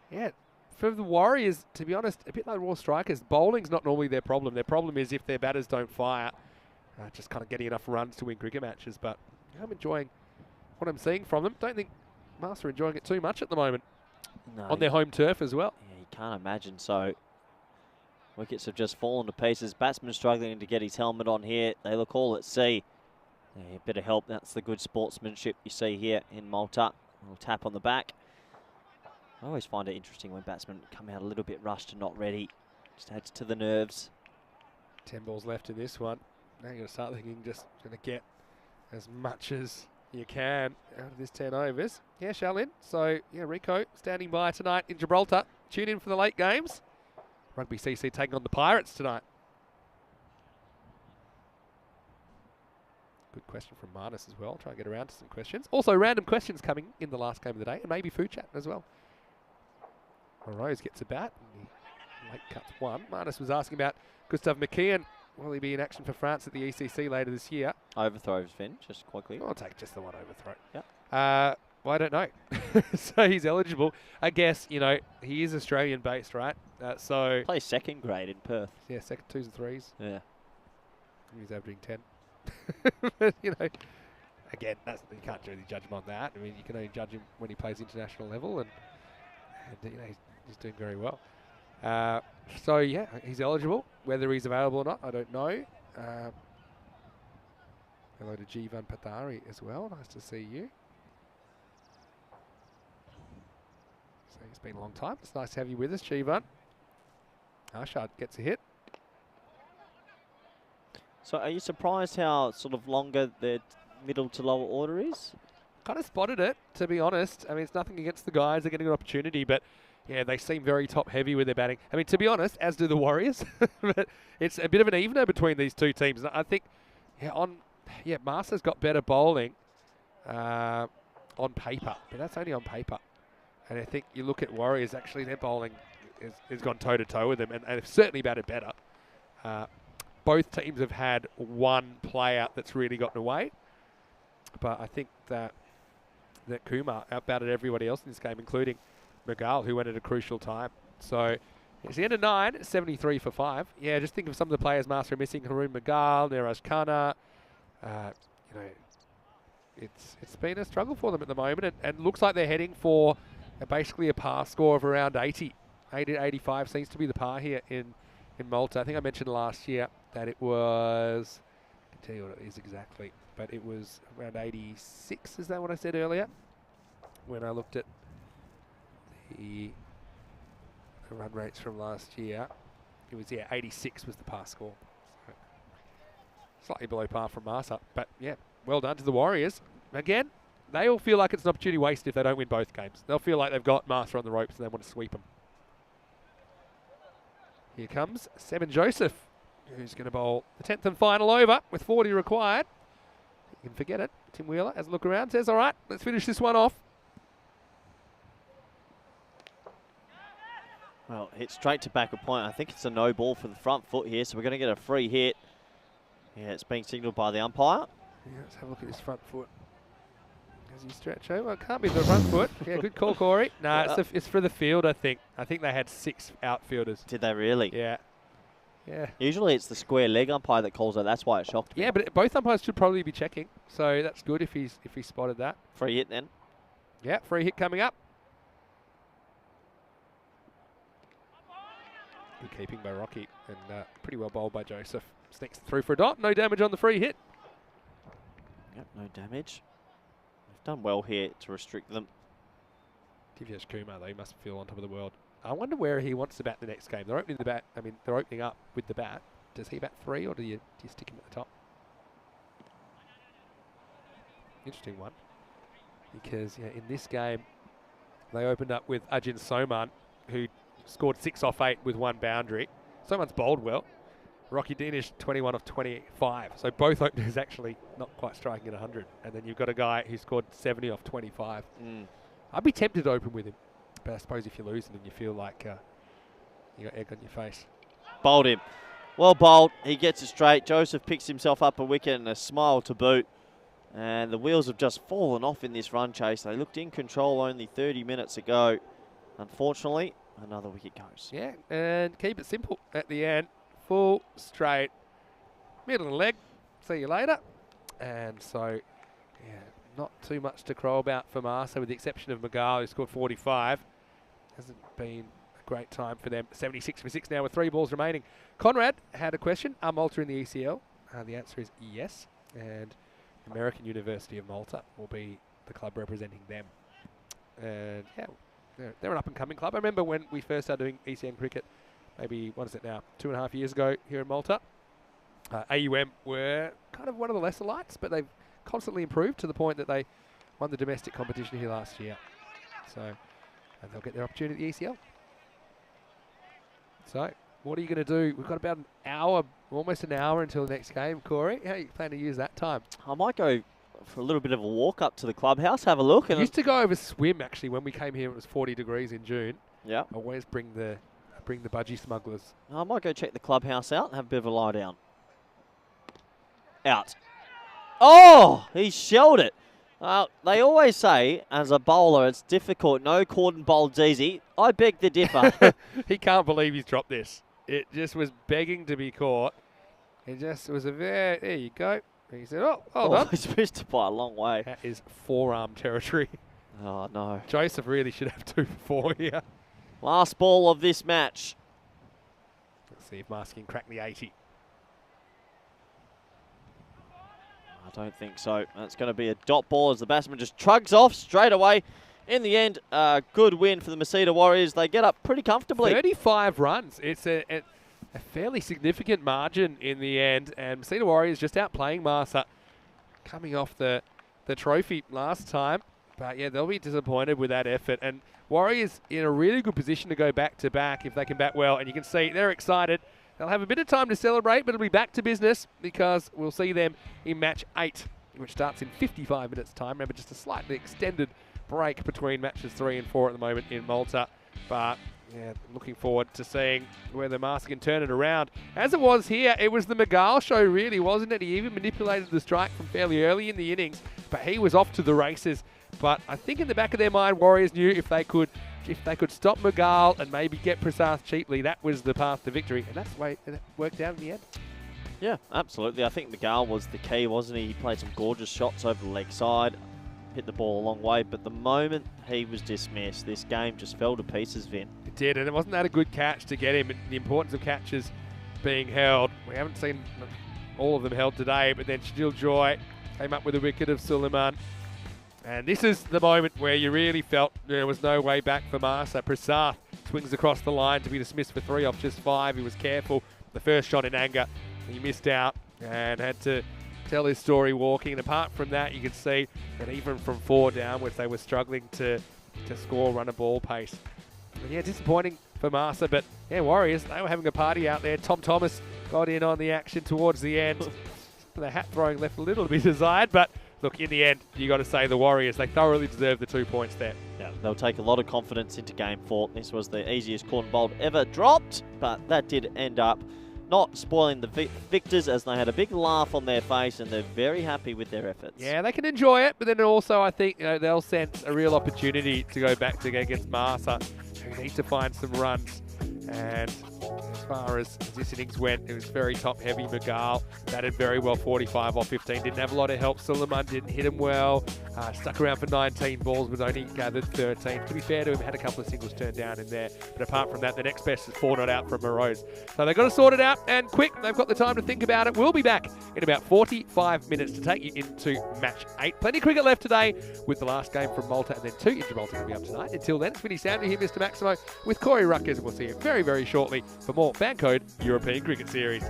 yeah, for the Warriors, to be honest, a bit like Raw Strikers, bowling's not normally their problem. Their problem is if their batters don't fire. just kind of getting enough runs to win cricket matches. But I'm enjoying what I'm seeing from them. Don't think Martha are enjoying it too much at the moment No, on their home turf as well. yeah, you can't imagine. So wickets have just fallen to pieces. Batsman struggling to get his helmet on here. They look all at sea. Yeah, a bit of help. That's the good sportsmanship you see here in Malta. A little tap on the back. I always find it interesting when batsmen come out a little bit rushed and not ready. Just adds to the nerves. 10 balls left in this one. Now you've got to start thinking just going to get as much as you can out of this 10 overs. Yeah, Charlene. So, yeah, Rico standing by tonight in Gibraltar. Tune in for the late games. Rugby CC taking on the Pirates tonight. Good question from Marnus as well. Try and get around to some questions. Also, random questions coming in the last game of the day, and maybe food chat as well. Rose gets a bat. And he late cuts one. Marnus was asking about Gustav McKeon. Will he be in action for France at the ECC later this year? Overthrows, Finn, just quickly. I'll take just the one overthrow. Yep. Well, I don't know. So he's eligible. I guess, you know, he is Australian-based, right? So Plays second grade in Perth. yeah, second twos and threes. Yeah. He's averaging 10. But, you know, again, you can't really judge him on that. I mean, you can only judge him when he plays international level, and you know, he's doing very well. So yeah, he's eligible. Whether he's available or not, I don't know. Hello to Jivan Patari as well. Nice to see you. So it's been a long time. It's nice to have you with us, Jivan. Arshad gets a hit. So are you surprised how sort of longer the middle to lower order is? Kind of spotted it, to be honest. I mean, it's nothing against the guys. They're getting an opportunity, but yeah, they seem very top-heavy with their batting. I mean, to be honest, as do the Warriors. But it's a bit of an evener between these two teams. I think, Marsa's got better bowling on paper, but that's only on paper. And I think you look at Warriors, actually, their bowling has gone toe-to-toe with them, and have certainly batted better. Both teams have had one play-out that's really gotten away. But I think that Kumar outbatted everybody else in this game, including Magal, who went at a crucial time. So it's the end of 9, 73 for 5. Yeah, just think of some of the players Master are missing. Haroon Magal, Neeraj Khanna. You know, it's been a struggle for them at the moment, and looks like they're heading for basically a par score of around 80. 80 to 85 seems to be the par here in Malta. I think I mentioned last year that it was, I can tell you what it is exactly, but it was around 86. Is that what I said earlier? When I looked at the run rates from last year, it was, 86 was the par score. So slightly below par from Marsa, but yeah, well done to the Warriors. Again, they all feel like it's an opportunity waste if they don't win both games. They'll feel like they've got Marsa on the ropes and they want to sweep them. Here comes Seven Joseph, who's going to bowl the 10th and final over with 40 required. You can forget it. Tim Wheeler has a look around, says, all right, let's finish this one off. Well, hit straight to backward point. I think it's a no ball for the front foot here, so we're going to get a free hit. Yeah, it's being signalled by the umpire. Yeah, let's have a look at his front foot. As you stretch over, it can't be the front foot. Yeah, good call, Corey. No, it's for the field, I think. I think they had 6 outfielders. Did they really? Yeah. Yeah. Usually it's the square leg umpire that calls it. That's why it shocked me. Yeah, but both umpires should probably be checking. So that's good if he spotted that. Free hit then. Yeah, free hit coming up. Good keeping by Rocky, and pretty well bowled by Joseph. Sneaks through for a dot. No damage on the free hit. Yep, no damage. They've done well here to restrict them. Divyesh Kumar, though, he must feel on top of the world. I wonder where he wants to bat the next game. They're opening the bat. I mean, they're opening up with the bat. Does he bat 3, or do you stick him at the top? Interesting one. Because in this game, they opened up with Ajin Soman, who scored 6 off 8 with 1 boundary. Soman's bowled well. Rocky Dinish 21 off 25. So both openers actually not quite striking at 100. And then you've got a guy who scored 70 off 25. I'd be tempted to open with him. But I suppose if you're losing and you feel like you got egg on your face. Bowled him. Well bowled. He gets it straight. Joseph picks himself up a wicket and a smile to boot. And the wheels have just fallen off in this run chase. They looked in control only 30 minutes ago. Unfortunately, another wicket goes. Yeah, and keep it simple at the end. Full, straight, middle of the leg. see you later. And so, yeah, not too much to crow about for Marsa, with the exception of McGall, who scored 45. Hasn't been a great time for them. 76 for 6 now with 3 balls remaining. Conrad had a question. Are Malta in the ECL? The answer is yes. And American University of Malta will be the club representing them. And yeah, they're an up-and-coming club. I remember when we first started doing ECN cricket, maybe, what is it now, 2.5 years ago here in Malta. AUM were kind of one of the lesser lights, but they've constantly improved to the point that they won the domestic competition here last year. So, and they'll get their opportunity at the ECL. So, what are you going to do? We've got about an hour, almost an hour until the next game, Corey. How are you planning to use that time? I might go for a little bit of a walk up to the clubhouse, have a look. I And used to go over swim, actually. When we came here, it was 40 degrees in June. yeah, I always bring the budgie smugglers. I might go check the clubhouse out and have a bit of a lie down. Out. Oh, he shelled it. They always say, as a bowler, it's difficult. No cordon bowled's easy. I beg to differ. He can't believe he's dropped this. It just was begging to be caught. It just was a very... There you go. He said, oh, hold on. He's missed it by a long way. That is forearm territory. Oh, no. Joseph really should have 2 for 4 here. Last ball of this match. Let's see if Marsk can crack the 80. I don't think so. It's going to be a dot ball as the batsman just trugs off straight away. In the end, a good win for the Masita Warriors. They get up pretty comfortably. 35 runs. It's a fairly significant margin in the end. And Masita Warriors just outplaying Marsa, coming off the trophy last time. But yeah, they'll be disappointed with that effort. And Warriors in a really good position to go back-to-back if they can bat well. And you can see they're excited. They'll have a bit of time to celebrate, but it'll be back to business because we'll see them in match 8, which starts in 55 minutes' time. Remember, just a slightly extended break between matches 3 and 4 at the moment in Malta. But yeah, looking forward to seeing whether Marsk can turn it around. As it was here, it was the McGall show, really, wasn't it? He even manipulated the strike from fairly early in the innings, but he was off to the races. But I think in the back of their mind, Warriors knew if they could stop McGall and maybe get Prasath cheaply, that was the path to victory. And that's the way it worked out in the end. Yeah, absolutely. I think McGall was the key, wasn't he? He played some gorgeous shots over the leg side, hit the ball a long way. But the moment he was dismissed, this game just fell to pieces, Vin. It did, and it wasn't that a good catch to get him. The importance of catches being held. We haven't seen all of them held today, but then Shadil Joy came up with a wicket of Suleiman. And this is the moment where you really felt there was no way back for Marsa. Prasath swings across the line to be dismissed for 3 off just 5. He was careful. The first shot in anger, he missed out and had to tell his story walking. And apart from that, you can see that even from 4 downwards, they were struggling to score, run a ball pace. And yeah, disappointing for Marsa, but yeah, Warriors, they were having a party out there. Tom Thomas got in on the action towards the end. The hat throwing left a little to be desired, but look, in the end, you got to say the Warriors, they thoroughly deserved the 2 points there. Yeah, they'll take a lot of confidence into game 4. This was the easiest cordon bowl ever dropped, but that did end up not spoiling the victors, as they had a big laugh on their face and they're very happy with their efforts. Yeah, they can enjoy it, but then also I think they'll sense a real opportunity to go back to against Marsa, who need to find some runs. And as far as this innings went, it was very top-heavy. McGall batted very well, 45 off 15. Didn't have a lot of help. Suleiman didn't hit him well. Stuck around for 19 balls, but only gathered 13. To be fair to him, had a couple of singles turned down in there. But apart from that, the next best is 4 not out from Morose. So they've got to sort it out, and quick. They've got the time to think about it. We'll be back in about 45 minutes to take you into match 8. Plenty of cricket left today with the last game from Malta, and then 2 in Gibraltar will be up tonight. Until then, it's Vinny Sanders here, Mr. Maximo, with Corey Ruckers, and we'll see you very, very shortly for more FanCode European Cricket Series.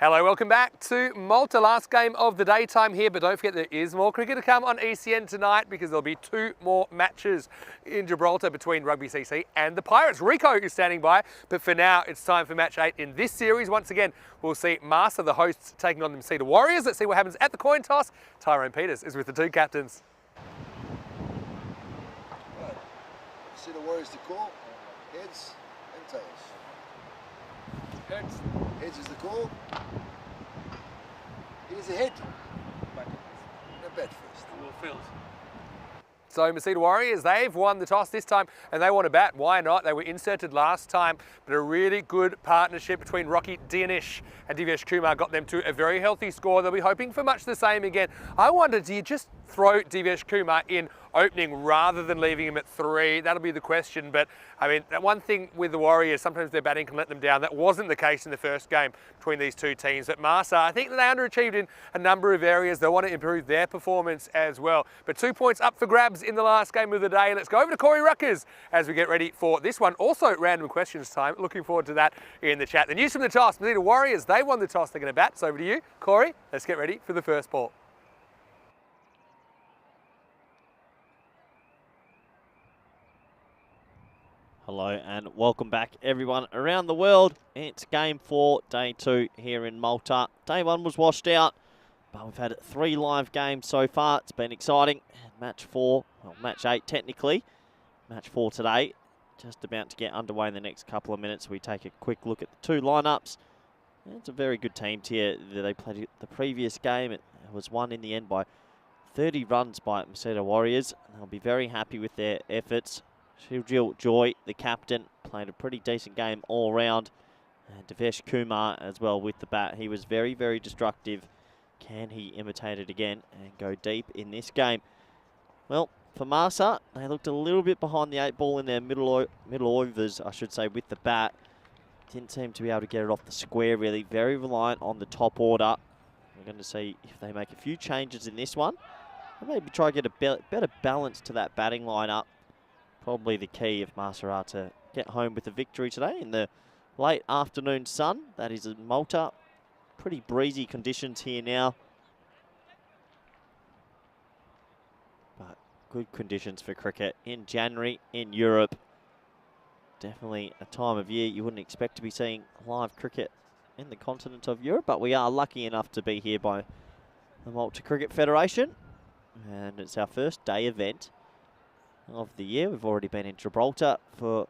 Hello, welcome back to Malta. Last game of the daytime here, but don't forget there is more cricket to come on ECN tonight because there'll be 2 more matches in Gibraltar between Rugby CC and the Pirates. Rico is standing by, but for now it's time for match 8 in this series. Once again, we'll see Malta, the hosts, taking on the Masita Warriors. Let's see what happens at the coin toss. Tyrone Peters is with the 2 captains. Right. See the Warriors to call. Heads and tails. Heads. Heads is the call. It is a head. No bat first. Will field. So Masita Warriors, they've won the toss this time and they want to bat. Why not? They were inserted last time, but a really good partnership between Rocky Dianish and Divesh Kumar got them to a very healthy score. They'll be hoping for much the same again. I wonder, do you just throw Divesh Kumar in opening rather than leaving him at 3? That'll be the question. But I mean, that one thing with the Warriors, sometimes their batting can let them down. That wasn't the case in the first game between these 2 teams. But Malta, I think they underachieved in a number of areas. They want to improve their performance as well. But 2 points up for grabs in the last game of the day. Let's go over to Corey Ruckers as we get ready for this one. Also, random questions time. Looking forward to that in the chat. The news from the toss, Masita Warriors, they won the toss. They're going to bat. So over to you, Corey. Let's get ready for the first ball. Hello and welcome back everyone around the world. It's game 4, day 2 here in Malta. Day 1 was washed out, but we've had 3 live games so far. It's been exciting. Match 4, well match 8 technically. Match 4 today, just about to get underway in the next couple of minutes. We take a quick look at the 2 lineups. It's a very good team here. They played the previous game. It was won in the end by 30 runs by Masita Warriors. They'll be very happy with their efforts. Shivjil Joy, the captain, played a pretty decent game all round. And Divesh Kumar as well with the bat. He was very, very destructive. Can he imitate it again and go deep in this game? Well, for Malta, they looked a little bit behind the 8 ball in their middle overs, I should say, with the bat. Didn't seem to be able to get it off the square, really. Very reliant on the top order. We're going to see if they make a few changes in this one. And maybe try to get a better balance to that batting lineup. Probably the key if Malta are to get home with a victory today in the late afternoon sun. That is in Malta. Pretty breezy conditions here now. But good conditions for cricket in January in Europe. Definitely a time of year you wouldn't expect to be seeing live cricket in the continent of Europe, but we are lucky enough to be here by the Malta Cricket Federation. And it's our first day event of the year. We've already been in Gibraltar for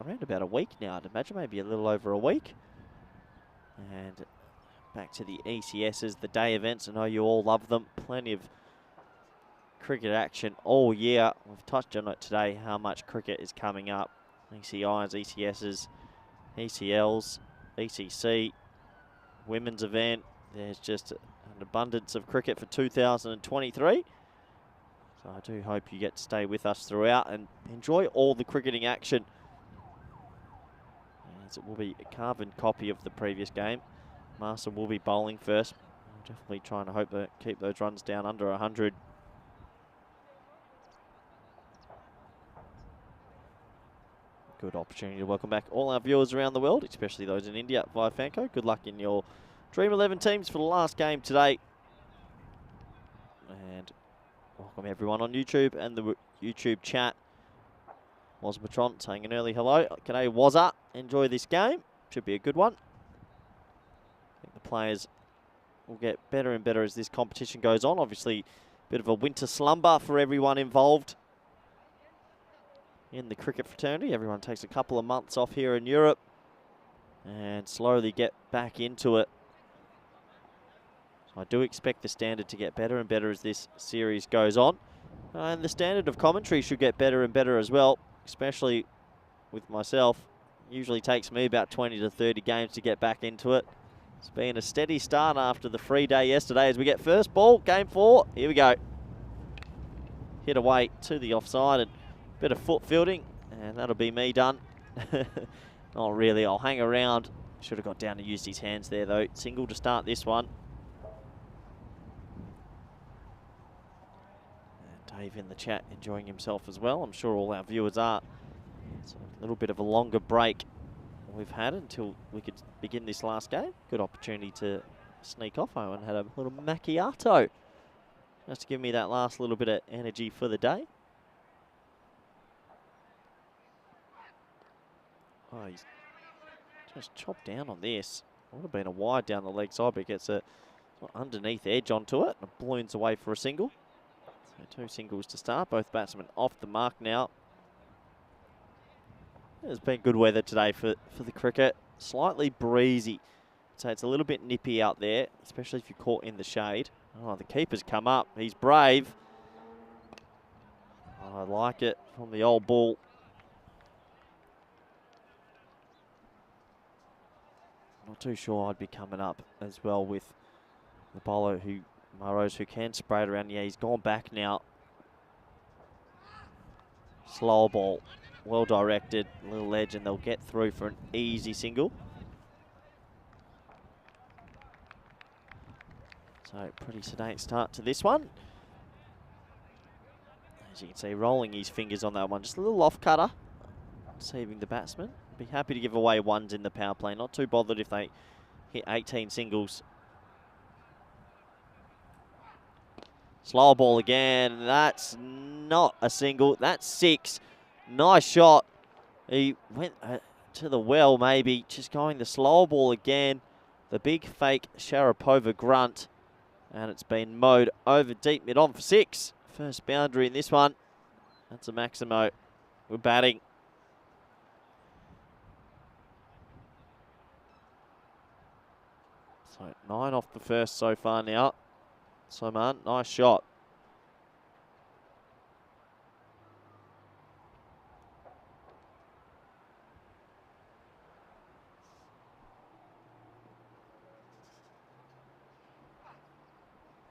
around about a week now, I'd imagine, maybe a little over a week. And back to the ECSs, the day events. I know you all love them. Plenty of cricket action all year. We've touched on it today, how much cricket is coming up. ECIs, ECSs, ECLs, ECC, women's event. There's just an abundance of cricket for 2023. So I do hope you get to stay with us throughout and enjoy all the cricketing action. As it will be a carbon copy of the previous game. Malta will be bowling first. Definitely trying to hope to keep those runs down under 100. Good opportunity to welcome back all our viewers around the world, especially those in India via FanCode. Good luck in your Dream 11 teams for the last game today. And welcome everyone on YouTube and the YouTube chat. Wasmatron saying an early hello. G'day Wazza. Enjoy this game. Should be a good one. I think the players will get better and better as this competition goes on. Obviously, a bit of a winter slumber for everyone involved in the cricket fraternity. Everyone takes a couple of months off here in Europe and slowly get back into it. I do expect the standard to get better and better as this series goes on. And the standard of commentary should get better and better as well, especially with myself. Usually takes me about 20 to 30 games to get back into it. It's been a steady start after the free day yesterday as we get first ball, game 4. Here we go. Hit away to the offside and a bit of foot fielding, and that'll be me done. Not really, I'll hang around. Should have got down to use his hands there though. Single to start this one. Dave in the chat enjoying himself as well. I'm sure all our viewers are. It's a little bit of a longer break we've had until we could begin this last game. Good opportunity to sneak off. I had a little macchiato just to give me that last little bit of energy for the day. Oh, he's just chopped down on this. Would have been a wide down the leg side, but gets a underneath edge onto it and balloons away for a single. So 2 singles to start. Both batsmen off the mark now. It's been good weather today for the cricket. Slightly breezy. So it's a little bit nippy out there, especially if you're caught in the shade. Oh, the keeper's come up. He's brave. Oh, I like it from the old bull. Not too sure I'd be coming up as well with the bowler Murrows, who can spray it around. Yeah, he's gone back now. Slow ball. Well directed. Little edge, and they'll get through for an easy single. So pretty sedate start to this one. As you can see, rolling his fingers on that one. Just a little off cutter. Deceiving the batsman. Be happy to give away ones in the power play. Not too bothered if they hit 18 singles. Slow ball again. That's not a single. That's 6. Nice shot. He went to the well, maybe. Just going the slow ball again. The big fake Sharapova grunt. And it's been mowed over deep mid on for 6. First boundary in this one. That's a Maximo. We're batting. So 9 off the first so far now. Soman, nice shot.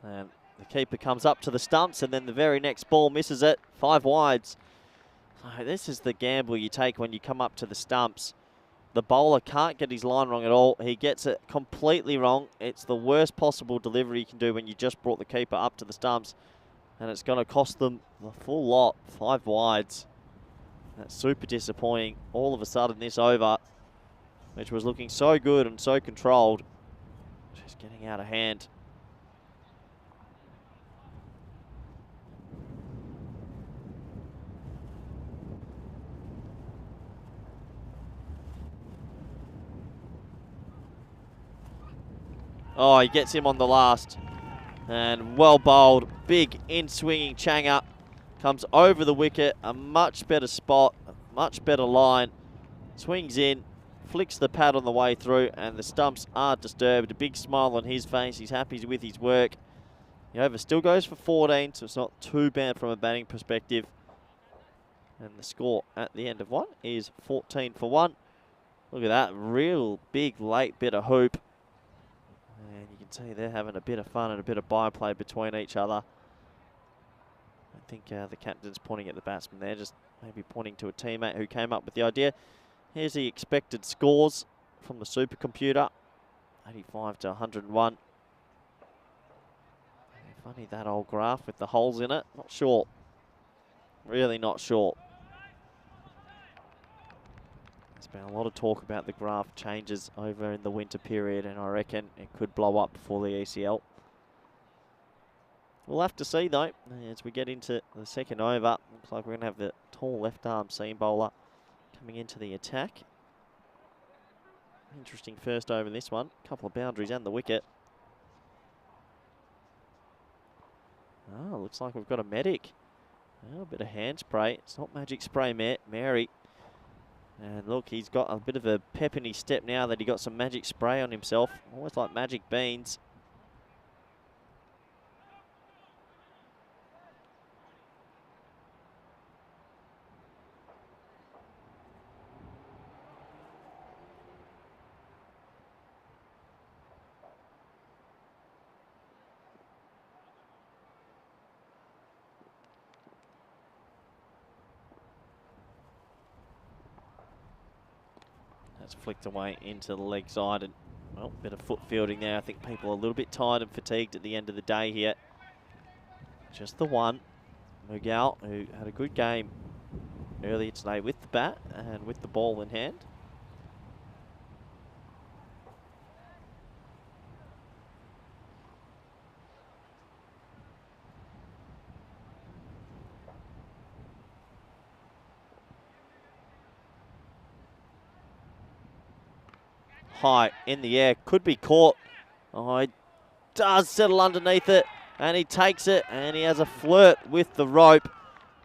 And the keeper comes up to the stumps, and then the very next ball misses it. 5 wides. So this is the gamble you take when you come up to the stumps. The bowler can't get his line wrong at all. He gets it completely wrong. It's the worst possible delivery you can do when you just brought the keeper up to the stumps. And it's going to cost them the full lot. 5 wides. That's super disappointing. All of a sudden this over, which was looking so good and so controlled, just getting out of hand. Oh, he gets him on the last. And well bowled. Big in-swinging changer. Comes over the wicket. A much better spot. A much better line. Swings in. Flicks the pad on the way through. And the stumps aren't disturbed. A big smile on his face. He's happy with his work. The over still goes for 14, so it's not too bad from a batting perspective. And the score at the end of one is 14 for 1. Look at that. Real big late bit of hoop. And you can see they're having a bit of fun and a bit of byplay between each other. I think the captain's pointing at the batsman there, just maybe pointing to a teammate who came up with the idea. Here's the expected scores from the supercomputer. 85 to 101. Funny that old graph with the holes in it. Not sure. Really not sure. There's been a lot of talk about the graph changes over in the winter period, and I reckon it could blow up before the ECL. We'll have to see though, as we get into the second over. Looks like we're going to have the tall left arm seam bowler coming into the attack. Interesting first over in this one. Couple of boundaries and the wicket. Oh, looks like we've got a medic. Oh, a bit of hand spray. It's not magic spray, Mary. And look, he's got a bit of a pep in his step now that he got some magic spray on himself. Almost like magic beans. That's flicked away into the leg side, and well, bit of foot fielding there. I think people are a little bit tired and fatigued at the end of the day here. Just the one. Mughal, who had a good game earlier today with the bat and with the ball in hand. high in the air. Could be caught. Oh, he does settle underneath it. And he takes it. And he has a flirt with the rope.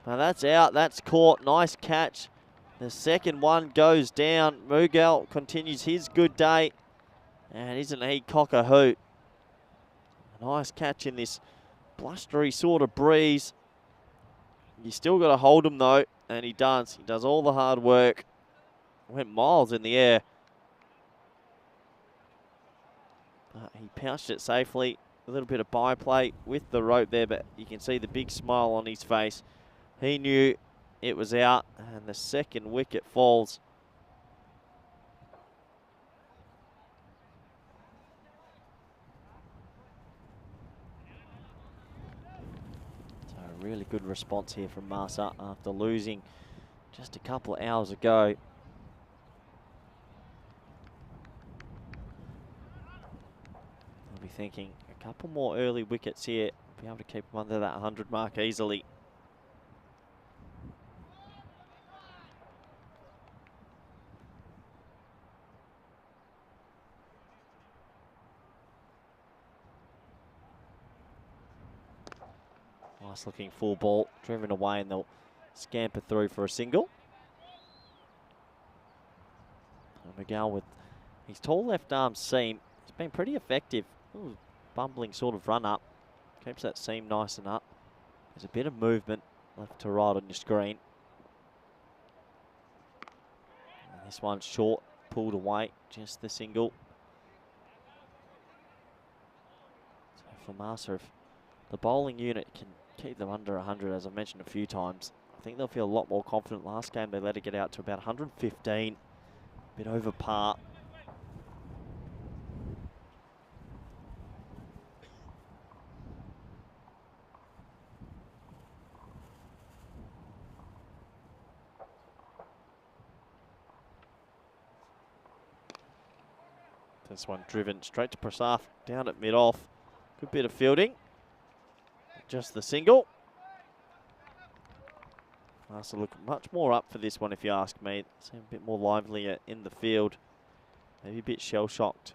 Now that's out. That's caught. Nice catch. The second one goes down. Mughal continues his good day. And isn't he cock a hoot? A nice catch in this blustery sort of breeze. You still got to hold him though. And he does. He does all the hard work. Went miles in the air. But he pounched it safely. A little bit of byplay with the rope there, but you can see the big smile on his face. He knew it was out, and the second wicket falls. So a really good response here from Malta after losing just a couple of hours ago. I'll be thinking a couple more early wickets here. Be able to keep them under that 100 mark easily. Nice looking full ball, driven away, and they'll scamper through for a single. And Mughal with his tall left arm seam, he's been pretty effective. Ooh, bumbling sort of run up, keeps that seam nice and up. There's a bit of movement left to right on your screen. And this one's short, pulled away, just the single. So for Malta, if the bowling unit can keep them under 100, as I've mentioned a few times, I think they'll feel a lot more confident. Last game they let it get out to about 115, a bit over par. This one driven straight to Prasad, down at mid-off. Good bit of fielding. Just the single. Nice to look much more up for this one, if you ask me. Seem a bit more livelier in the field. Maybe a bit shell-shocked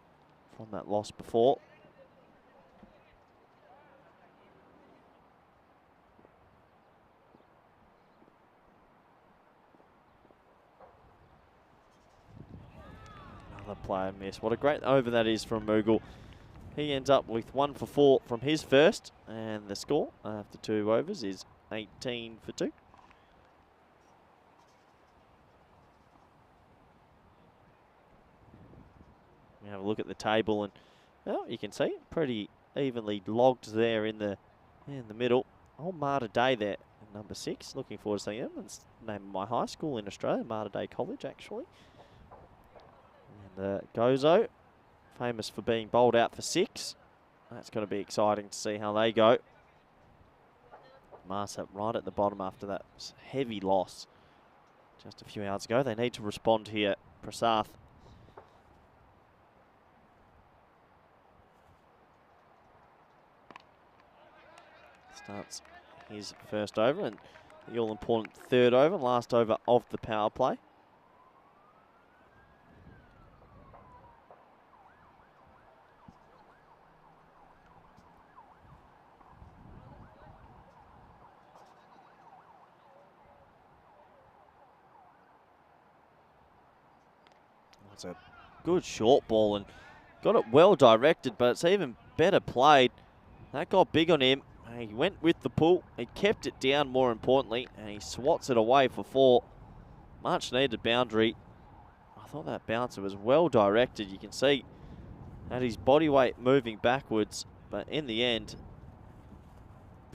from that loss before. Another player miss. What a great over that is from Mughal. He ends up with 1 for 4 from his first, and the score after 2 overs is 18 for 2. We have a look at the table, and well, you can see pretty evenly logged there in the middle. Old Mater Day there, number 6. Looking forward to seeing him. It's the name of my high school in Australia, Mater Day College, actually. And Gozo, famous for being bowled out for 6. That's going to be exciting to see how they go. Malta right at the bottom after that heavy loss just a few hours ago. They need to respond here. Prasad. Starts his first over and the all-important third over, last over of the power play. That's a good short ball and got it well directed, but it's even better played. That got big on him. He went with the pull. He kept it down, more importantly, and he swats it away for 4. Much needed boundary. I thought that bouncer was well directed. You can see that his body weight moving backwards, but in the end,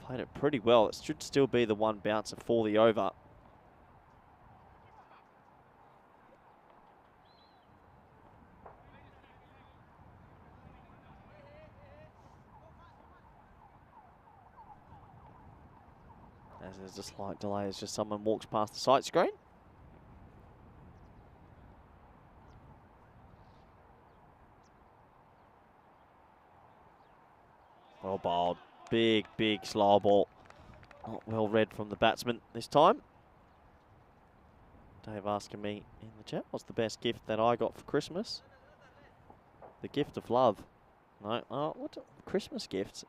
played it pretty well. It should still be the one bouncer for the over. As there's a slight delay as just someone walks past the sight screen. Well bowled. Big, big slow ball. Not well read from the batsman this time. Dave asking me in the chat, what's the best gift that I got for Christmas? The gift of love. No, oh, what Christmas gifts?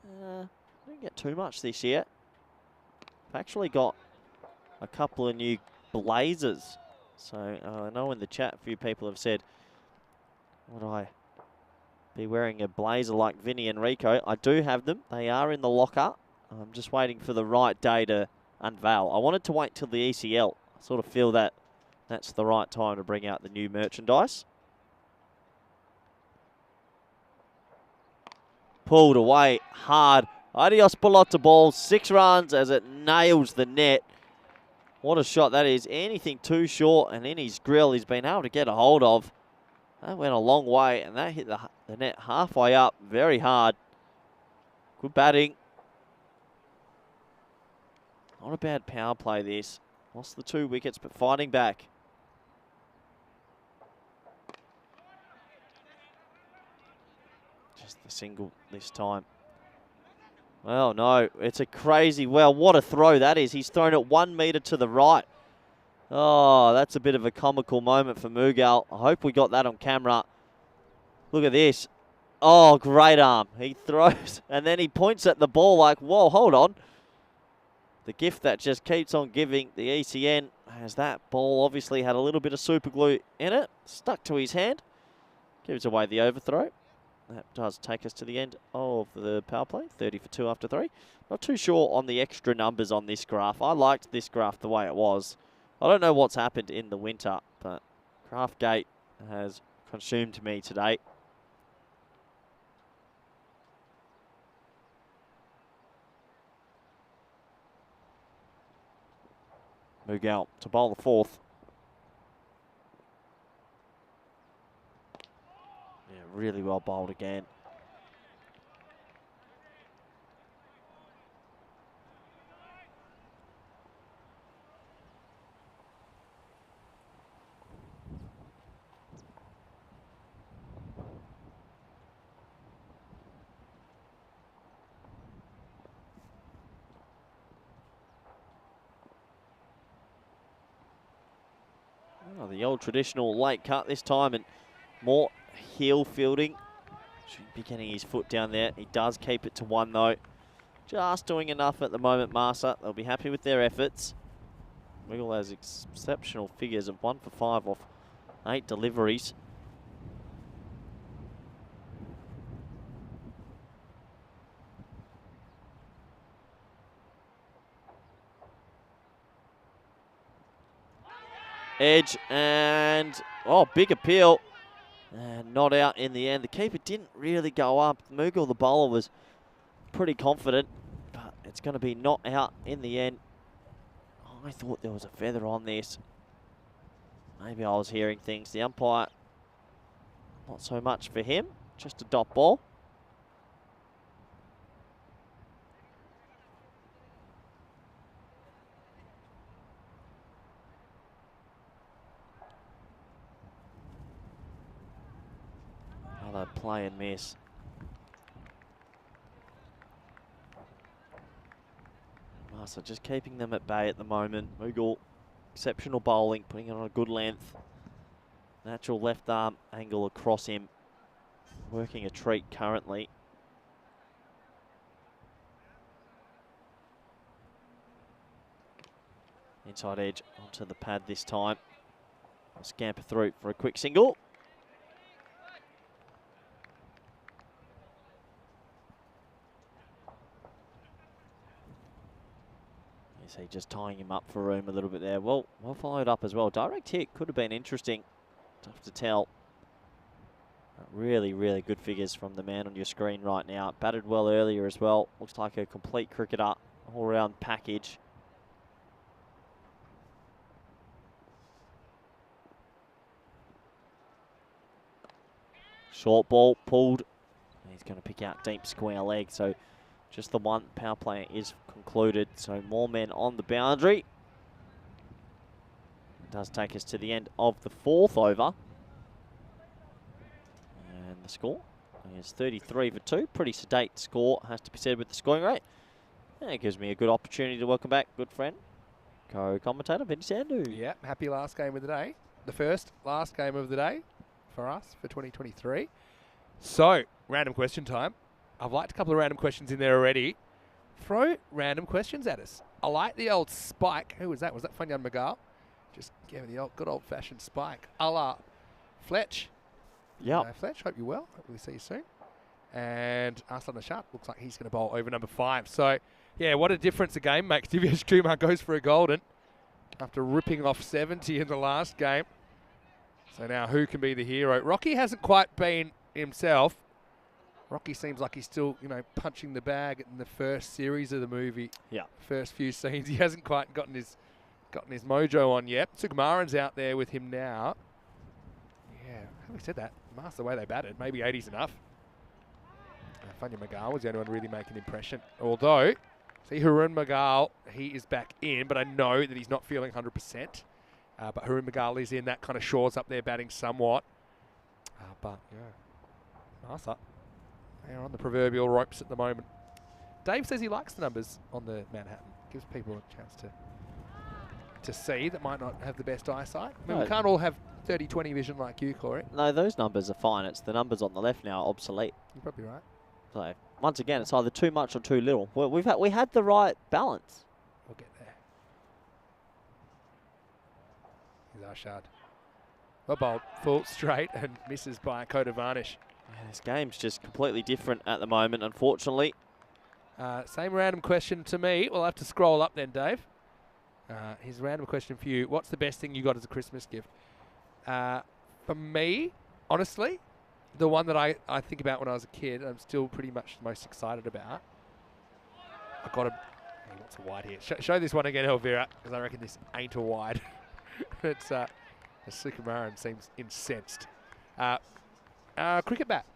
I didn't get too much this year. I've actually got a couple of new blazers. So I know in the chat a few people have said, would I be wearing a blazer like Vinny and Rico? I do have them. They are in the locker. I'm just waiting for the right day to unveil. I wanted to wait till the ECL. I sort of feel that that's the right time to bring out the new merchandise. Pulled away hard. Adios Pilotta ball. 6 runs as it nails the net. What a shot that is. Anything too short and in his grill he's been able to get a hold of. That went a long way and that hit the net halfway up very hard. Good batting. Not a bad power play this. Lost the 2 wickets but fighting back. Just the single this time. Well, no, it's a crazy, well, what a throw that is. He's thrown it 1 metre to the right. Oh, that's a bit of a comical moment for Mughal. I hope we got that on camera. Look at this. Oh, great arm. He throws and then he points at the ball like, whoa, hold on. The gift that just keeps on giving. The ECN has that ball obviously had a little bit of super glue in it. Stuck to his hand. Gives away the overthrow. That does take us to the end of the power play. 30 for 2 after 3. Not too sure on the extra numbers on this graph. I liked this graph the way it was. I don't know what's happened in the winter, but Craftgate has consumed me today. Mughal to bowl the 4th. Yeah, really well bowled again. Oh, the old traditional late cut this time and more heel fielding. Should be getting his foot down there. He does keep it to 1 though. Just doing enough at the moment, Marsa. They'll be happy with their efforts. Wiggle has exceptional figures of 1 for 5 off 8 deliveries. Edge and, oh, big appeal. And not out in the end. The keeper didn't really go up. Mughal, the bowler, was pretty confident, but it's going to be not out in the end. I thought there was a feather on this. Maybe I was hearing things. The umpire, not so much for him. Just a dot ball. Another play and miss. Marsa just keeping them at bay at the moment. Mughal, exceptional bowling, putting it on a good length. Natural left arm angle across him. Working a treat currently. Inside edge onto the pad this time. I'll scamper through for a quick single. Is he just tying him up for room a little bit there? Well followed up as well. Direct hit could have been interesting. Tough to tell. Really, really good figures from the man on your screen right now. Batted well earlier as well. Looks like a complete cricketer, all-round package. Short ball pulled. He's going to pick out deep square leg. So just the 1 power play is concluded. So more men on the boundary. It does take us to the end of the 4th over. And the score is 33 for 2. Pretty sedate score, has to be said, with the scoring rate. And it gives me a good opportunity to welcome back good friend, co-commentator Vinny Sandu. Yeah, happy last game of the day. The last game of the day for us for 2023. So, random question time. I've liked a couple of random questions in there already. Throw random questions at us. I like the old spike. Who was that? Was that Funyan Magal? Just give me the good old-fashioned spike. A la Fletch. Yep. Fletch, hope you're well. Hope we see you soon. And Arslan Ashat looks like he's going to bowl over number 5. So, yeah, what a difference a game makes. Divyesh Kumar goes for a golden after ripping off 70 in the last game. So now who can be the hero? Rocky hasn't quite been himself. Rocky seems like he's still, punching the bag in the first series of the movie. Yeah. First few scenes. He hasn't quite gotten his mojo on yet. Sukumaran's out there with him now. Yeah, having said that, master the way they batted. Maybe 80's enough. Funyan Magal was the only one really making an impression. Although, see Harun Magal, he is back in, but I know that he's not feeling 100%. But Harun Magal is in. That kind of shores up their batting somewhat. But, yeah, nice up. They're on the proverbial ropes at the moment. Dave says he likes the numbers on the Manhattan. Gives people a chance to see that might not have the best eyesight. I mean, we can't all have 30-20 vision like you, Corey. No, those numbers are fine. It's the numbers on the left now are obsolete. You're probably right. So once again, it's either too much or too little. Well, we had the right balance. We'll get there. Here's Arshad. Well bowled, full straight and misses by a coat of varnish. Yeah, this game's just completely different at the moment, unfortunately. Same random question to me. We'll have to scroll up then, Dave. Here's a random question for you. What's the best thing you got as a Christmas gift? For me, honestly, the one that I think about when I was a kid, I'm still pretty much the most excited about. I got a... He wants a wide here. Show this one again, Elvira, because I reckon this ain't a wide. It's Sukumaran seems incensed. Cricket bat.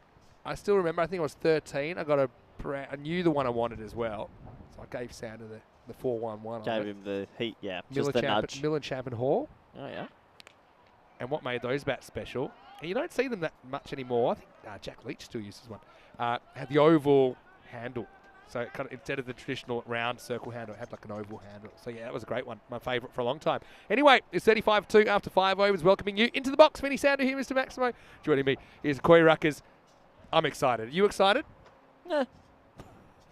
I still remember, I think I was 13. I got I knew the one I wanted as well. So I gave Sander the 411. Gave him the heat, yeah, just the nudge. Mill and Chapman Hall. Oh, yeah. And what made those bats special, and you don't see them that much anymore. I think Jack Leach still uses one. Had the oval handle. So it kind of, instead of the traditional round circle handle, it had like an oval handle. So yeah, that was a great one. My favourite for a long time. Anyway, it's 35-2 after 5 overs. Welcoming you into the box. Vinny Sander here, Mr. Maximo. Joining me is Corey Ruckers. I'm excited. Are you excited? Yeah.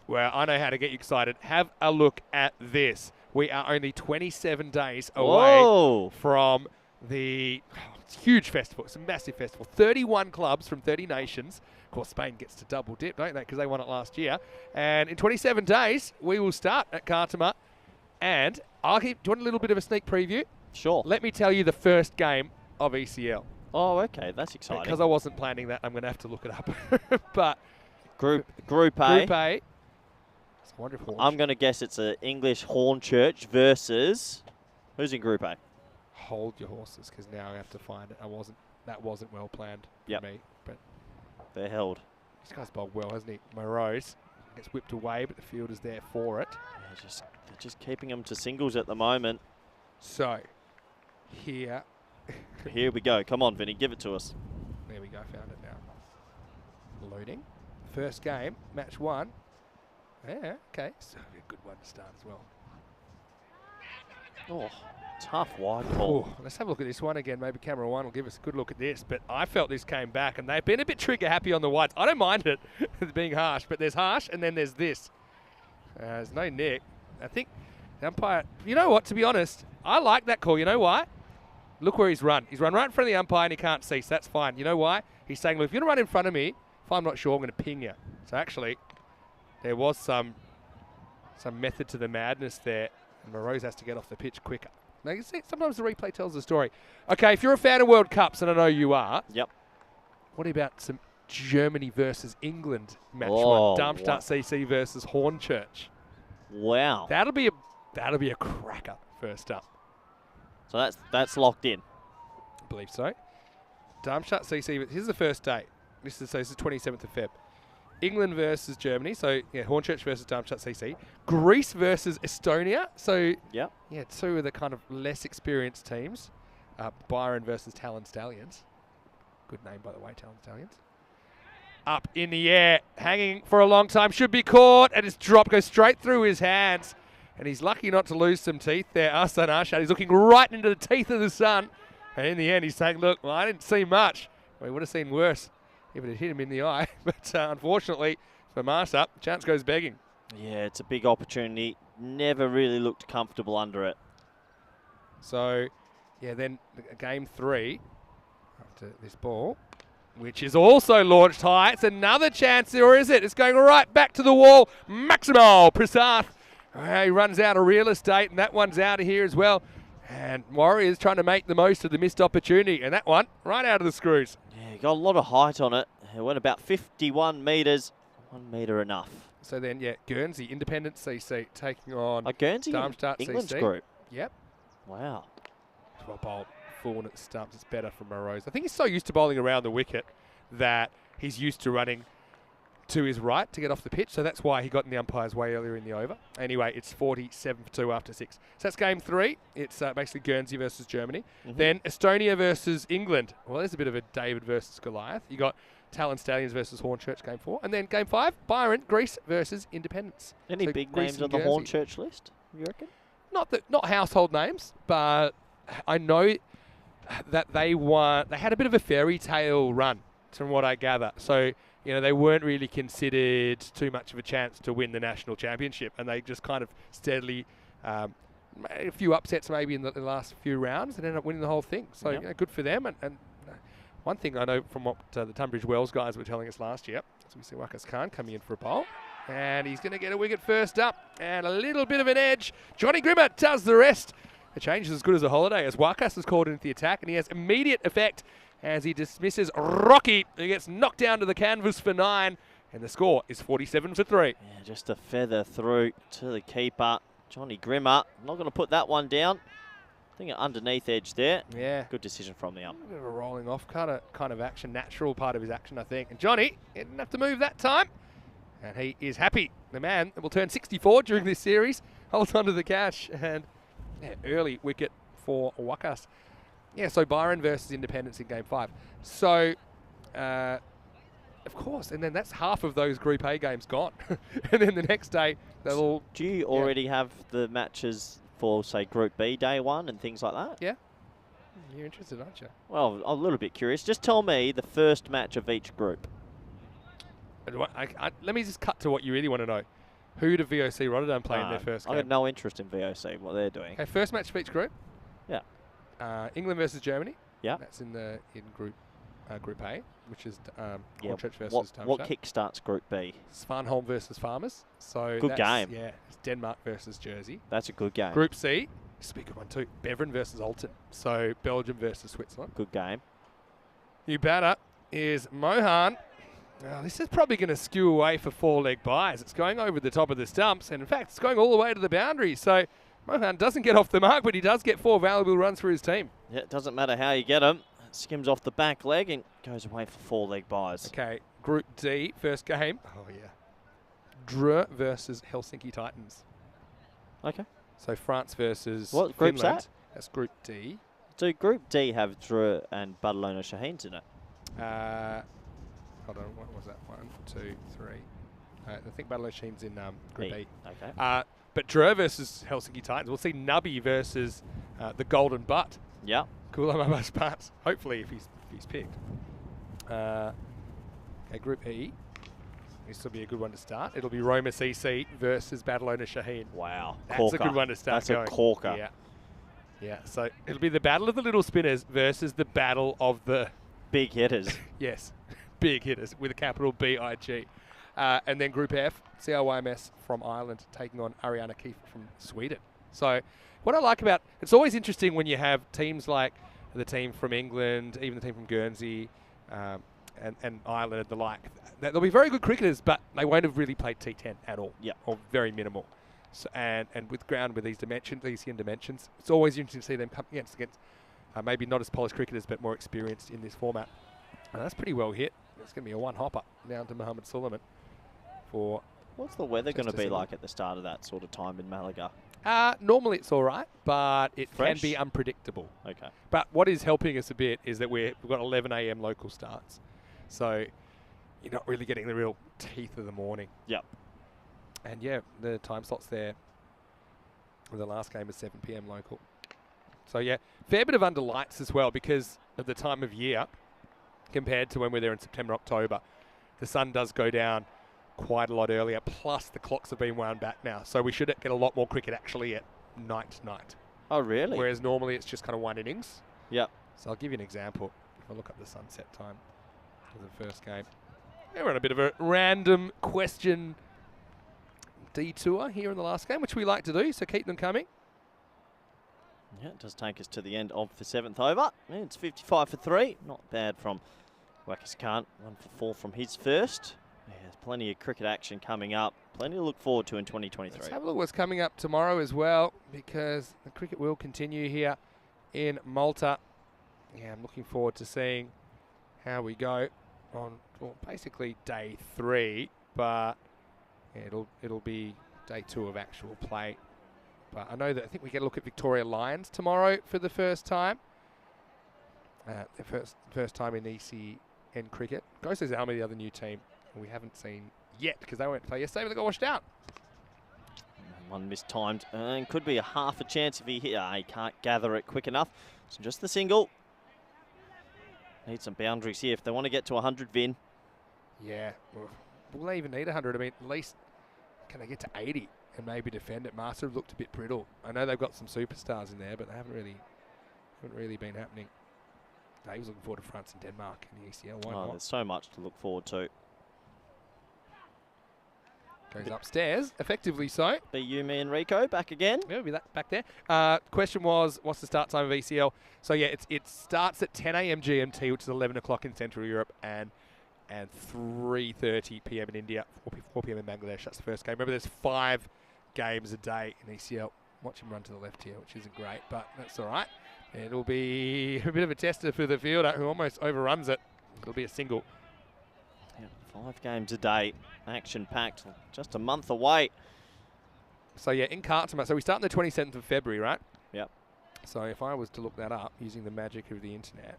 Well, I know how to get you excited. Have a look at this. We are only 27 days away from the it's a huge festival. It's a massive festival. 31 clubs from 30 nations. Of course, Spain gets to double dip, don't they? Because they won it last year. And in 27 days, we will start at Khartoum. And do you want a little bit of a sneak preview? Sure. Let me tell you the first game of ECL. Oh, okay. That's exciting. Because I wasn't planning that, I'm going to have to look it up. But Group A. Group A. It's a wonderful. I'm going to guess it's an English Hornchurch versus... Who's in Group A? Hold your horses, because now I have to find it. That wasn't well planned for me. But they're held. This guy's bowled well, hasn't he? Morose gets whipped away, but the field is there for it. Yeah, they're just keeping them to singles at the moment. So, here. Here we go. Come on, Vinny, give it to us. There we go, found it now. Loading. First game, match 1. Yeah, okay. So a good one to start as well. Oh, tough wide ball. Let's have a look at this one again. Maybe camera 1 will give us a good look at this. But I felt this came back, and they've been a bit trigger happy on the wides. I don't mind it being harsh, but there's harsh, and then there's this. There's no nick. I think the umpire... You know what, to be honest, I like that call. You know why? Look where he's run. He's run right in front of the umpire, and he can't see, so that's fine. You know why? He's saying, look, if you're going to run in front of me, if I'm not sure, I'm going to ping you. So actually, there was some method to the madness there, and Morose has to get off the pitch quicker. Now, you see, sometimes the replay tells the story. Okay, if you're a fan of World Cups, and I know you are. Yep. What about some Germany versus England match 1? Darmstadt CC versus Hornchurch. Wow. That'll be a cracker first up. So that's locked in. I believe so. Darmstadt CC, here's the first date. This is 27th of Feb. England versus Germany, so yeah, Hornchurch versus Darmstadt CC. Greece versus Estonia, so yeah, two of the kind of less experienced teams. Byron versus Talon Stallions. Good name, by the way, Talon Stallions. Up in the air, hanging for a long time, should be caught, and it's dropped, goes straight through his hands. And he's lucky not to lose some teeth there. Arslan Arshad, he's looking right into the teeth of the sun. And in the end, he's saying, look, well, I didn't see much. We would have seen worse if it had hit him in the eye. But unfortunately for Malta, chance goes begging. Yeah, it's a big opportunity. Never really looked comfortable under it. So, yeah, then game 3 after this ball, which is also launched high. It's another chance, or is it? It's going right back to the wall. Maximo Prasad. He runs out of real estate, and that one's out of here as well. And Warriors trying to make the most of the missed opportunity, and that one right out of the screws. Yeah, got a lot of height on it. It went about 51 metres. 1 metre enough. So then, yeah, Guernsey, Independent CC taking on Guernsey, Darmstadt England's CC. group. Yep. Wow. Well bowled, full at the stumps. It's better from Morose. I think he's so used to bowling around the wicket that he's used to running to his right to get off the pitch. So that's why he got in the umpire's way earlier in the over. Anyway, it's 47 for 2 after 6. So that's game 3. It's basically Guernsey versus Germany. Then Estonia versus England. Well, there's a bit of a David versus Goliath. You got Talon Stallions versus Hornchurch game 4. And then game 5, Byron, Greece versus Independence. Any So big Greece names and on the Guernsey. Hornchurch list, you reckon? Not household names, but I know that they had a bit of a fairy tale run, from what I gather. So, you know, they weren't really considered too much of a chance to win the national championship, and they just kind of steadily made a few upsets maybe in the last few rounds and ended up winning the whole thing. So, Yep. you know, good for them. And one thing I know from what the Tunbridge Wells guys were telling us last year, so we see Wakas Khan coming in for a bowl. And he's going to get a wicket first up. And a little bit of an edge. Johnny Grimmer does the rest. The change is as good as a holiday as Wakas is called into the attack. And he has immediate effect as he dismisses Rocky, who gets knocked down to the canvas for 9. And the score is 47 for 3. Yeah, just a feather through to the keeper, Johnny Grimmer. I'm not going to put that one down. I think an underneath edge there. Yeah. Good decision from the ump. A bit of a rolling off kind of action, natural part of his action, I think. And Johnny, he didn't have to move that time. And he is happy. The man that will turn 64 during this series holds on to the cash. And yeah, early wicket for Wakas. Yeah, so Byron versus Independence in game 5. So, of course, and then that's half of those Group A games gone. And then the next day, they'll all... Do you already have the matches for, say, Group B day 1 and things like that? Yeah. You're interested, aren't you? Well, I'm a little bit curious. Just tell me the first match of each group. Let me just cut to what you really want to know. Who did VOC Rotterdam play in their first game? I got no interest in VOC, what they're doing. Okay, first match for each group. Yeah. England versus Germany. Yeah. That's in Group A, which is Yeah, Hornchurch versus what Darmstadt. kick starts Group B? Svanholm versus Farmers. So Good that's, game. Yeah, it's Denmark versus Jersey. That's a good game. Group C, this will be a good one too. Beveren versus Alton. So Belgium versus Switzerland. Good game. New batter is Mohan. Now, this is probably going to skew away for 4-leg buys. It's going over the top of the stumps, and in fact, it's going all the way to the boundary. So Mohan doesn't get off the mark, but he does get 4 valuable runs for his team. Yeah, it doesn't matter how you get them. Skims off the back leg and goes away for 4-leg buys. Okay, Group D, first game. Oh, yeah. Dre versus Helsinki Titans. Okay. So France versus What group's Finland. that? That's Group D. Do Group D have Drew and Badalona Shaheens in it? Hold on, what was that? 1, 2, 3. I think Badalona Shaheen's in Group E. Okay. But Dre versus Helsinki Titans. We'll see Nubby versus the Golden Butt. Yeah. Kulamama's Butt. Hopefully, if he's picked. Okay, Group E. This will be a good one to start. It'll be Roma CC versus Badalona Shaheen. Wow. That's Corker. a good one to start That's going. a corker. Yeah. Yeah, so it'll be the battle of the little spinners versus the battle of the... Big hitters. Yes, big hitters with a capital B-I-G. And then Group F, CRYMS from Ireland taking on Ariana Keefe from Sweden. So what I like about... It's always interesting when you have teams like the team from England, even the team from Guernsey, and Ireland and the like. They'll be very good cricketers, but they won't have really played T10 at all. Yeah. Or very minimal. So, and with ground with these dimensions, these skin dimensions, it's always interesting to see them come against maybe not as polished cricketers, but more experienced in this format. And that's pretty well hit. It's going to be a one-hopper down to Mohammed Suleiman for... What's the weather going to be December. like at the start of that sort of time in Malaga? Normally it's all right, but it Fresh? can be unpredictable. Okay. But what is helping us a bit is that we've got 11 a.m. local starts. So you're not really getting the real teeth of the morning. Yep. And yeah, the time slots there. The last game is 7 p.m. local. So yeah, fair bit of under lights as well because of the time of year. compared to when we're there in September, October. The sun does go down quite a lot earlier, plus the clocks have been wound back now. So we should get a lot more cricket actually at night. Oh, really? Whereas normally it's just kind of one innings. Yep. So I'll give you an example. If I look up the sunset time for the first game. Yeah, we're on a bit of a random question detour here in the last game, which we like to do, so keep them coming. Yeah, it does take us to the end of the 7th over. Yeah, it's 55 for 3. Not bad from Wackers Khan. 1 for 4 from his first. Yeah, there's plenty of cricket action coming up. Plenty to look forward to in 2023. Let's have a look what's coming up tomorrow as well, because the cricket will continue here in Malta. Yeah, I'm looking forward to seeing how we go on basically day 3, but yeah, it'll be day 2 of actual play. But I know that I think we get a look at Victoria Lions tomorrow for the first time. The first time in ECN cricket. Goes to Zalmi, the other new team, we haven't seen yet because they went to play yesterday, but they got washed out. One mistimed and could be a half a chance if he hit. He can't gather it quick enough. So just the single. Need some boundaries here if they want to get to 100, Vin. Yeah, will they even need 100? I mean, at least can they get to 80 and maybe defend it? Master have looked a bit brittle. I know they've got some superstars in there, but they haven't really been happening. Dave's looking forward to France and Denmark in the ECL. Why not? There's so much to look forward to. Goes upstairs, effectively so. Be you, me, and Rico back again. Yeah, we'll be back there. Question was, what's the start time of ECL? So yeah, it starts at 10 a.m. GMT, which is 11 o'clock in Central Europe, and 3:30 p.m. in India, 4 p.m. in Bangladesh. That's the first game. Remember, there's 5 games a day in ECL. Watch him run to the left here, which isn't great, but that's all right. It'll be a bit of a tester for the fielder who almost overruns it. It'll be a single. Yeah, 5 games a day, action-packed, just a month away. So yeah, in Khartoum. So we start on the 27th of February, right? Yep. So if I was to look that up using the magic of the internet,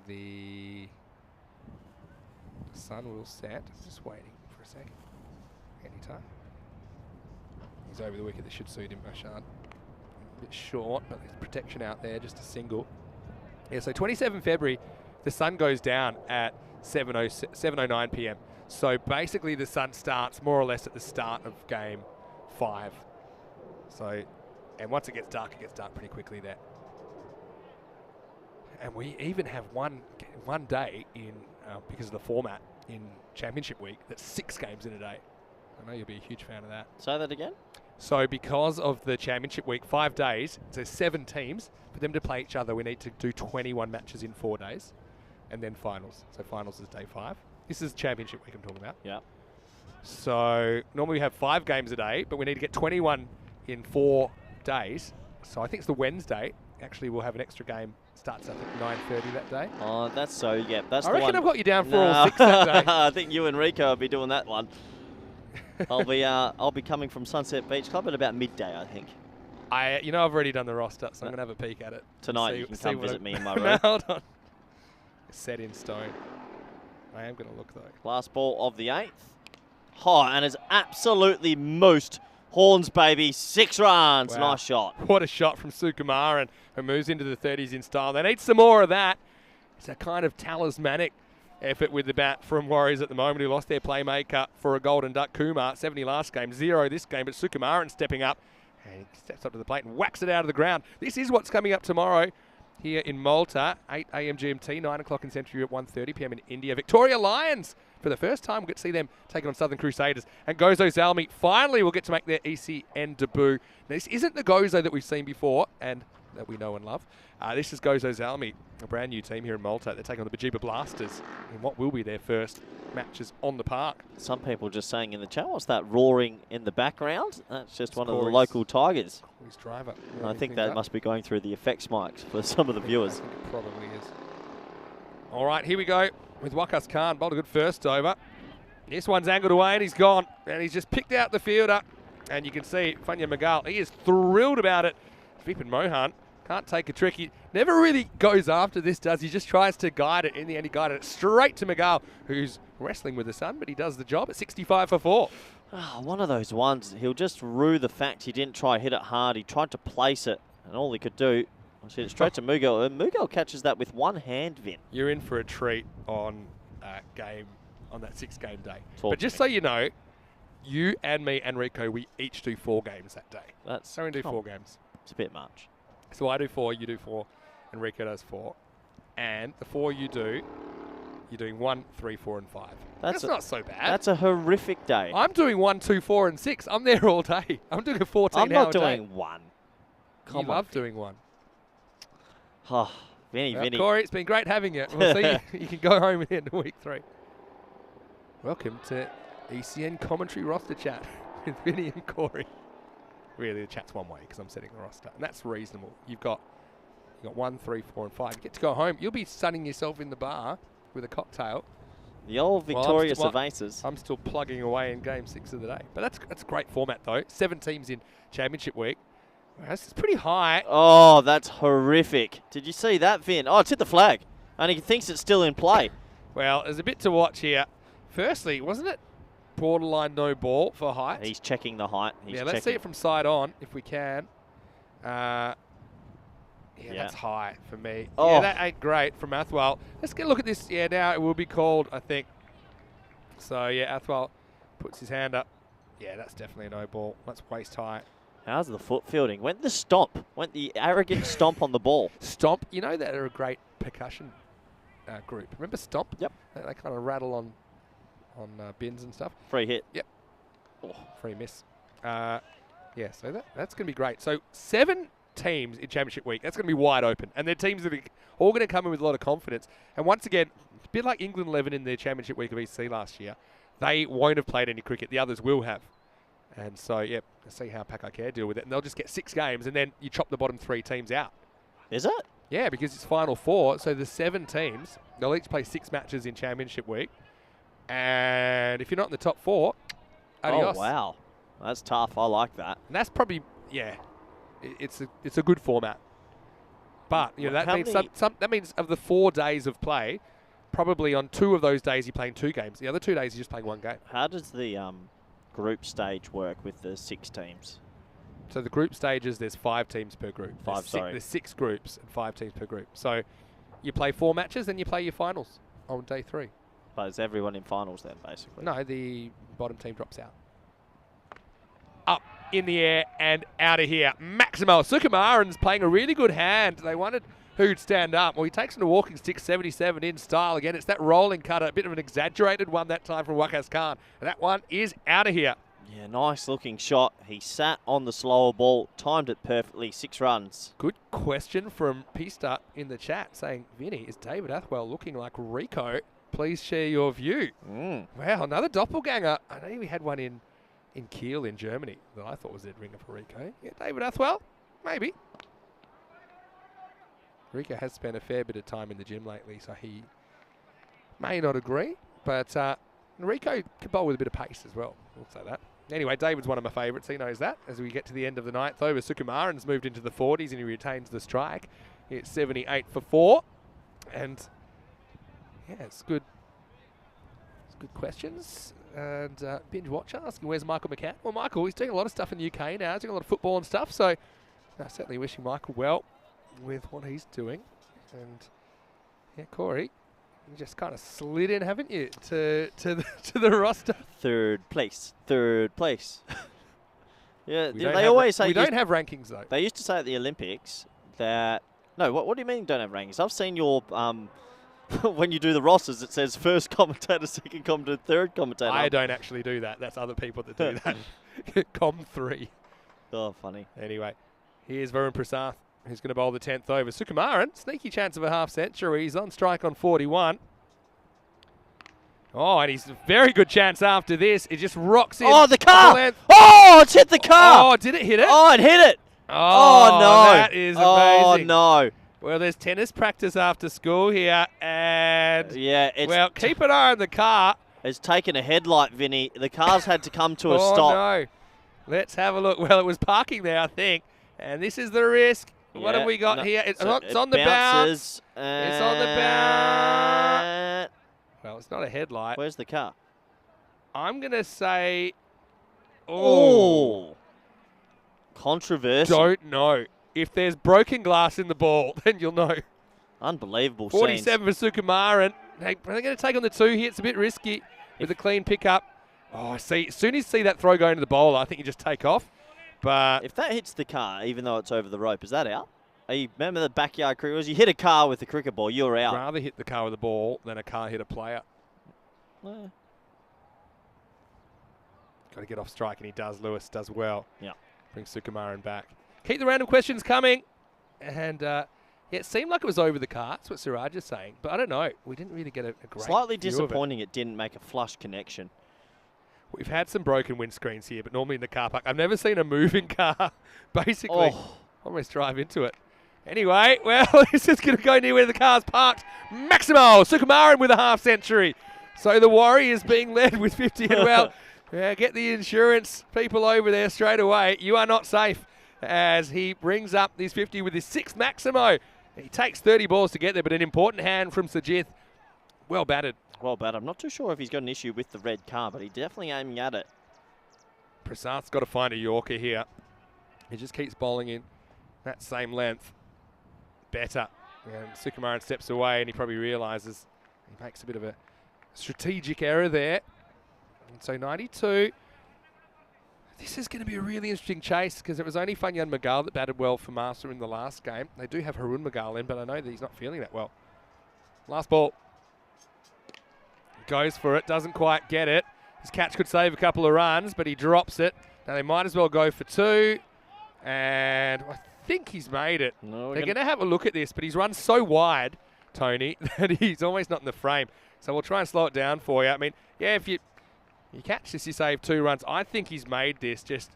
the sun will set. Just waiting for a second. Anytime. He's over the wicket. That should suit him, Ashad. A bit short, but there's protection out there. Just a single. Yeah. So 27 February, the sun goes down at 7:09 p.m. So basically, the sun starts more or less at the start of game 5. So, and once it gets dark pretty quickly there. And we even have one day in because of the format in Championship Week that's 6 games in a day. I know you'll be a huge fan of that. Say that again. So because of the Championship Week, 5 days, so 7 teams, for them to play each other, we need to do 21 matches in 4 days, and then finals. So finals is day 5. This is Championship Week I'm talking about. Yeah. So normally we have 5 games a day, but we need to get 21 in 4 days. So I think it's the Wednesday. Actually, we'll have an extra game. Starts, I think, 9:30 that day. Oh, that's so, yeah. That's I the reckon one. I've got you down for all 6 that day. I think you and Rico will be doing that one. I'll be coming from Sunset Beach Club at about midday, I think. I've already done the roster, so I'm going to have a peek at it. Tonight you can come visit me in my room. Hold on. Set in stone. I am going to look, though. Last ball of the 8th. Oh, and it's absolutely moosed. Horns, baby. 6 runs. Wow. Nice shot. What a shot from Sukumaran, who moves into the 30s in style. They need some more of that. It's a kind of talismanic effort with the bat from Warriors at the moment, who lost their playmaker for a golden duck. Kumar, 70 last game, 0 this game, but Sukumaran stepping up. And he steps up to the plate and whacks it out of the ground. This is what's coming up tomorrow here in Malta, 8 a.m. GMT, 9 o'clock in Central Europe, 1:30 p.m. in India. Victoria Lions, for the first time, we'll get to see them taking on Southern Crusaders. And Gozo Zalmi finally will get to make their ECN debut. Now, this isn't the Gozo that we've seen before and that we know and love. This is Gozo Zalmi, a brand new team here in Malta. They're taking on the Bajiba Blasters in what will be their first matches on the park. Some people just saying in the chat, what's that roaring in the background? That's just one of the Corey's- local Tigers. Corey's driver. I think that must be going through the effects mics for some of the I viewers. think it probably is. All right, here we go with Wakas Khan. Bowled a good first over. This one's angled away and he's gone. And he's just picked out the fielder. And you can see Funya Magal, he is thrilled about it. Vipin Mohan can't take a trick. He never really goes after this, does he? Just tries to guide it. In the end, he guided it straight to Magal, who's wrestling with the sun, but he does the job at 65 for 4. One of those ones, he'll just rue the fact he didn't try hit it hard. He tried to place it, and all he could do Hit it straight to Mughal, and Mughal catches that with one hand, Vin. You're in for a treat on that 6-game day. Talk But to just me. so you know, you and me and Rico, we each do 4 games that day. That's So we do 4 games. It's a bit much. So I do 4, you do 4, and Rico does 4. And the 4 you do, you're doing 1, 3, 4, and 5. That's not so bad. That's a horrific day. I'm doing 1, 2, 4, and 6. I'm there all day. I'm doing a 14-hour I'm not day. doing one. You love doing 1. Oh, Vinny. Corey, it's been great having you. We'll see you. You can go home in week 3. Welcome to ECN Commentary Roster Chat with Vinny and Corey. Really, the chat's one way because I'm setting the roster, and that's reasonable. You've got 1, 3, 4, and 5. You get to go home. You'll be sunning yourself in the bar with a cocktail. The old victorious Aces. I'm still plugging away in Game 6 of the day. But that's a great format, though. 7 teams in Championship Week. Well, this is pretty high. Oh, that's horrific. Did you see that, Vin? Oh, it's hit the flag. And he thinks it's still in play. Well, there's a bit to watch here. Firstly, wasn't it borderline no ball for height? He's checking the height. Let's see it from side on if we can. Yeah, that's high for me. Oh. Yeah, that ain't great from Athwal. Let's get a look at this. Yeah, now it will be called, I think. So, yeah, Athwal puts his hand up. Yeah, that's definitely a no ball. That's waist high. How's the foot fielding? Went the stomp. Went the arrogant stomp on the ball. Stomp. You know they're a great percussion group. Remember Stomp? Yep. They kind of rattle on bins and stuff. Free hit. Yep. Oh, free miss. Yeah, so that's going to be great. So 7 teams in Championship Week. That's going to be wide open. And they're teams that are all going to come in with a lot of confidence. And once again, a bit like England 11 in their Championship Week of EC last year, they won't have played any cricket. The others will have. And so, yeah, let's see how Pack I Care deal with it. And they'll just get 6 games, and then you chop the bottom 3 teams out. Is it? Yeah, because it's Final 4. So the 7 teams, they'll each play 6 matches in Championship Week. And if you're not in the top 4, adios. Oh, wow. That's tough. I like that. And that's probably, it's a good format. But you know that means of the 4 days of play, probably on 2 of those days you're playing 2 games. The other 2 days you're just playing 1 game. How does the group stage work with the 6 teams? So the group stages, there's 5 teams per group. There's 6 groups and 5 teams per group. So you play 4 matches, then you play your finals on day 3. But is everyone in finals then, basically? No, the bottom team drops out. Up in the air and out of here. Maximo Sukumaran's playing a really good hand. They wondered who'd stand up. Well, he takes him to walking stick 77 in style again. It's that rolling cutter, a bit of an exaggerated one that time from Waqas Khan. And that one is out of here. Yeah, nice looking shot. He sat on the slower ball, timed it perfectly, 6 runs. Good question from Pista in the chat saying, Vinny, is David Athwell looking like Rico? Please share your view. Wow, another doppelganger. I know we had one in Kiel in Germany that I thought was Ed Ringer for Rico. Yeah, David Athwell, maybe. Rico has spent a fair bit of time in the gym lately, so he may not agree. But Rico can bowl with a bit of pace as well. We'll say that. Anyway, David's one of my favourites. He knows that. As we get to the end of the 9th over, Sukumaran's moved into the 40s and he retains the strike. It's 78 for 4. And yeah, it's good. It's good questions. And Binge Watcher asking, where's Michael McCann? Well, Michael, he's doing a lot of stuff in the UK now. He's doing a lot of football and stuff. So certainly wishing Michael well with what he's doing. And yeah, Corey, you just kind of slid in, haven't you, to the roster? Third place. Yeah, We they always say... We don't have rankings, though. They used to say at the Olympics that... No, what do you mean you don't have rankings? I've seen your... when you do the rosters, it says first commentator, second commentator, third commentator. I don't actually do that. That's other people that do that. Com 3. Oh, funny. Anyway, here's Varun Prasath, who's going to bowl the 10th over. Sukumaran, sneaky chance of a half century. He's on strike on 41. Oh, and he's a very good chance after this. It just rocks in. Oh, the car! Oh, it's hit the car! Oh, did it hit it? Oh, it hit it! Oh, no. That is Oh, amazing. no. Well, there's tennis practice after school here, and yeah, well, keep an eye on the car. It's taken a headlight, Vinny. The car's had to come to a Oh, stop. no. Let's have a look. Well, it was parking there, I think, and this is the risk. What have we got here? It's on the bounce. It's on the bounce. Well, it's not a headlight. Where's the car? I'm going to say... Oh. Controversial. Don't know. if there's broken glass in the ball, then you'll know. Unbelievable 47 scenes. for Sukumaran. They're going to take on the 2 here. It's a bit risky with a clean pickup. Oh, I see. As soon as you see that throw going to the bowler, I think you just take off. But If that hits the car, even though it's over the rope, is that out? Remember the backyard cricketers? You hit a car with a cricket ball, you're out. I'd rather hit the car with the ball than a car hit a player. Well, Got to get off strike, and he does. Lewis does well. Yeah. Brings Sukumaran back. Keep the random questions coming. And yeah, it seemed like it was over the car. That's what Siraj is saying. But I don't know. We didn't really get a great slightly view of it. disappointing it didn't make a flush connection. We've had some broken windscreens here, but normally in the car park. I've never seen a moving car basically almost drive into it. Anyway, well, this is going to go near where the car's parked. Maximo Sukumaran with a half century. So the Warriors being led with 50. And well, get the insurance people over there straight away. You are not safe as he brings up his 50 with his 6th Maximo. He takes 30 balls to get there, but an important hand from Sajith. Well batted. Well, but I'm not too sure if he's got an issue with the red car, but he's definitely aiming at it. Prasad's got to find a Yorker here. He just keeps bowling in that same length. Better. And Sukumaran steps away, and he probably realises he makes a bit of a strategic error there. And so 92. This is going to be a really interesting chase because it was only Fanyan Magal that batted well for Master in the last game. They do have Harun Magal in, but I know that he's not feeling that well. Last ball. Goes for it, doesn't quite get it. His catch could save a couple of runs, but he drops it. Now they might as well go for 2. And I think he's made it. No, They're going to have a look at this, but he's run so wide, Tony, that he's almost not in the frame. So we'll try and slow it down for you. I mean, yeah, if you catch this, you save 2 runs. I think he's made this, just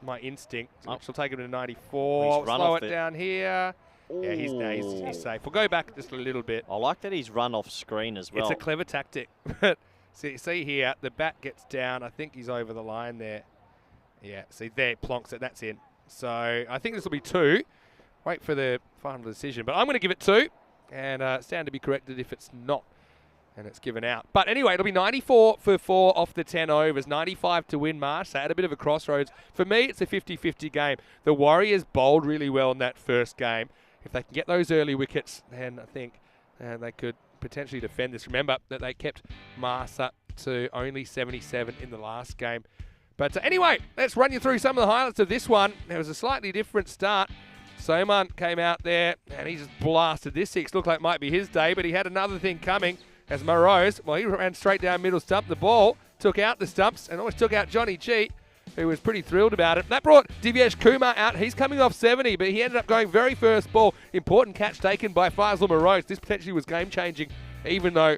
my instinct. Oh. She'll take him to 94. He's run Slow off it it. down here. Yeah, he's safe. We'll go back just a little bit. I like that he's run off screen as well. It's a clever tactic. But see here, the bat gets down. I think he's over the line there. Yeah, see there, plonks it. That's in. So I think this will be 2. Wait for the final decision. But I'm going to give it 2 and stand to be corrected if it's not. And it's given out. But anyway, it'll be 94 for 4 off the 10 overs. 95 to win Marsh. So at a bit of a crossroads. For me, it's a 50-50 game. The Warriors bowled really well in that first game. If they can get those early wickets, then I think they could potentially defend this. Remember that they kept Marsa to only 77 in the last game. But anyway, let's run you through some of the highlights of this one. There was a slightly different start. Soman came out there and he just blasted this 6. Looked like it might be his day, but he had another thing coming as Morose. Well, he ran straight down middle stump. The ball took out the stumps and almost took out Johnny G, who was pretty thrilled about it. That brought Divyesh Kumar out. He's coming off 70, but he ended up going very first ball. Important catch taken by Faisal Morose. This potentially was game-changing, even though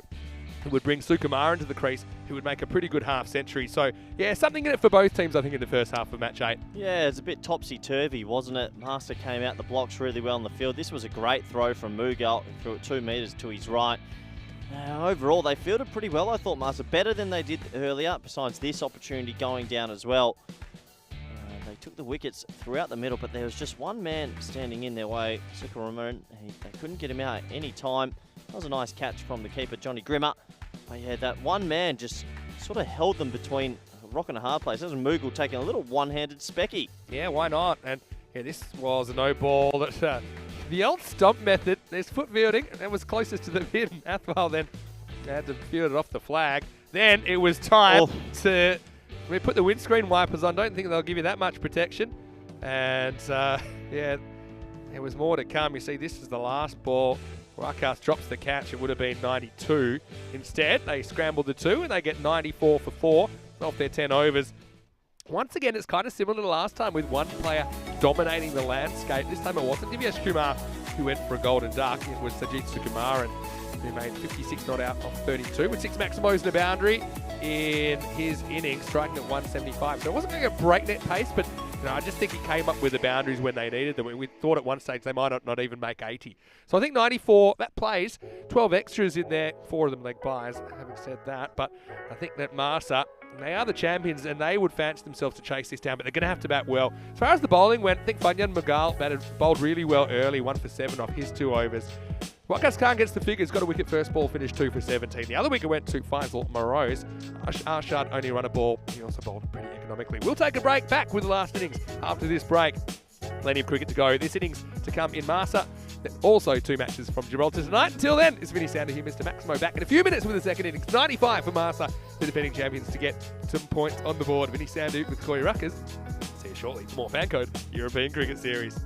it would bring Sukumaran into the crease, who would make a pretty good half-century. So, yeah, something in it for both teams, I think, in the first half of match 8. Yeah, it's a bit topsy-turvy, wasn't it? Master came out the blocks really well in the field. This was a great throw from Mughal. He threw it 2 metres to his right. Overall, they fielded pretty well, I thought, Master. Better than they did earlier, besides this opportunity going down as well. They took the wickets throughout the middle, but there was just one man standing in their way, Sukumaran. They couldn't get him out at any time. That was a nice catch from the keeper, Johnny Grimmer. But yeah, that one man just sort of held them between a rock and a hard place. That was Mughal taking a little one-handed specky. Yeah, why not? And yeah, this was a no ball. That the old stump method, there's foot fielding, and that was closest to the pin. Athwal then had to field it off the flag. Then it was time to put the windscreen wipers on. Don't think they'll give you that much protection. And yeah, there was more to come. You see, this is the last ball. Rakas drops the catch. It would have been 92. Instead, they scrambled the 2 and they get 94 for 4 off their 10 overs. Once again, it's kind of similar to last time with one player dominating the landscape. This time it wasn't Divyesh Kumar who went for a golden duck. It was Sajith Sukumaran who made 56 not out off 32 with 6 Maximos in the boundary in his innings, striking at 175. So it wasn't going to get breakneck pace, but I just think he came up with the boundaries when they needed them. We thought at one stage they might not even make 80. So I think 94, that plays. 12 extras in there, 4 of them leg byes, having said that. But I think that Marsa, they are the champions and they would fancy themselves to chase this down, but they're going to have to bat well. As far as the bowling went, I think Fanyan Magal bowled really well early, 1 for 7 off his 2 overs. Wakas Khan gets the figures, got a wicket first ball, finished 2 for 17. The other wicket went to Faisal Morose. Arshad only run a ball. He also bowled pretty economically. We'll take a break, back with the last innings after this break. Plenty of cricket to go. This innings to come in Malta. Also 2 matches from Gibraltar tonight. Until then, it's Vinny Sander here, Mr. Maximo, back in a few minutes with the second innings. 95 for Malta, the defending champions, to get some points on the board. Vinny Sander with Corey Ruckers. See you shortly for more FanCode European Cricket Series.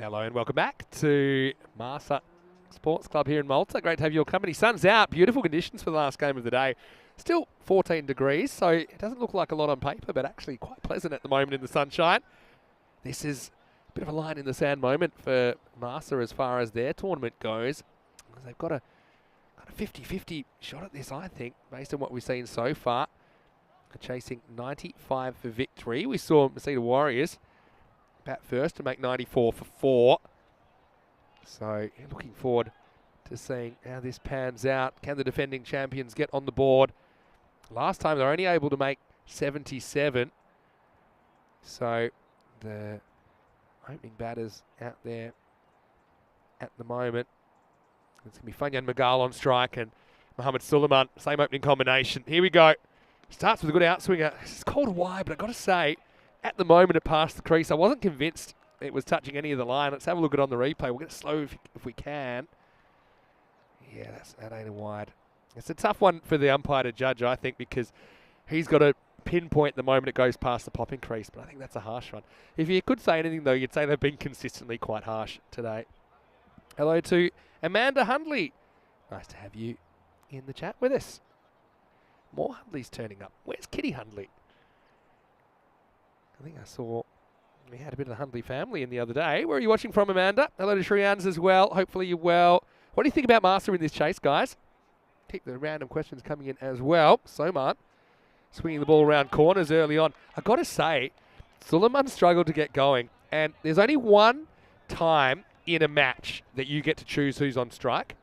Hello and welcome back to Malta Sports Club here in Malta. Great to have your company. Sun's out, beautiful conditions for the last game of the day. Still 14 degrees, so it doesn't look like a lot on paper, but actually quite pleasant at the moment in the sunshine. This is a bit of a line in the sand moment for Malta as far as their tournament goes. They've got a 50-50 shot at this, I think, based on what we've seen so far. They're chasing 95 for victory. We saw Masita Warriors bat first to make 94 for 4. So looking forward to seeing how this pans out. Can the defending champions get on the board? Last time they were only able to make 77. So the opening batters out there at the moment. It's going to be Fanyan Magal on strike and Mohamed Suleiman, same opening combination. Here we go. Starts with a good outswinger. It's called wide, but I've got to say, at the moment it passed the crease. I wasn't convinced it was touching any of the line. Let's have a look at it on the replay. We'll get it slow if we can. Yeah, that ain't a wide. It's a tough one for the umpire to judge, I think, because he's got to pinpoint the moment it goes past the popping crease, but I think that's a harsh one. If you could say anything, though, you'd say they've been consistently quite harsh today. Hello to Amanda Hundley. Nice to have you in the chat with us. More Hundleys turning up. Where's Kitty Hundley? I think I saw we had a bit of the Hundley family in the other day. Where are you watching from, Amanda? Hello to Shreyan's as well. Hopefully you're well. What do you think about Master in this chase, guys? Keep the random questions coming in as well. Soman swinging the ball around corners early on. I've got to say, Suleiman struggled to get going, and there's only one time in a match that you get to choose who's on strike,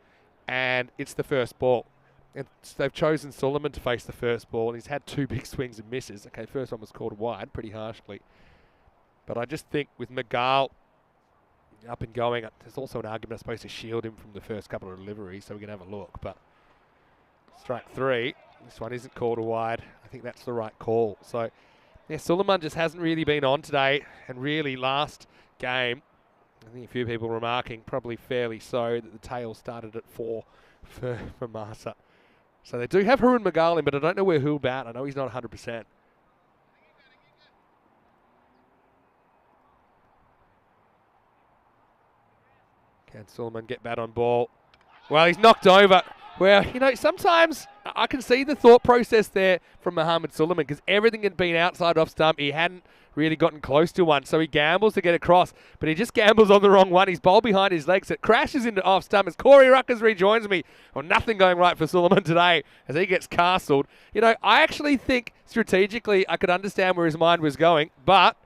and it's the first ball. And they've chosen Suleiman to face the first ball, and he's had 2 big swings and misses. Okay, first one was called wide pretty harshly. But I just think with Magal up and going, there's also an argument, I suppose, to shield him from the first couple of deliveries, so we can have a look. But strike 3, this one isn't called a wide. I think that's the right call. So, yeah, Suleiman just hasn't really been on today, and really last game, I think a few people remarking, probably fairly so, that the tail started at 4 for Marsa. So they do have Harun Magal in, but I don't know where he'll bat. I know he's not 100%. Can Suleiman get bat on ball? Well, he's knocked over. Well, you know, sometimes I can see the thought process there from Mohamed Suleiman, because everything had been outside off stump. He hadn't really gotten close to one, so he gambles to get across, but he just gambles on the wrong one. He's bowled behind his legs. It crashes into off stump as Corey Ruckers rejoins me. Well, nothing going right for Suleiman today as he gets castled. You know, I actually think strategically I could understand where his mind was going, but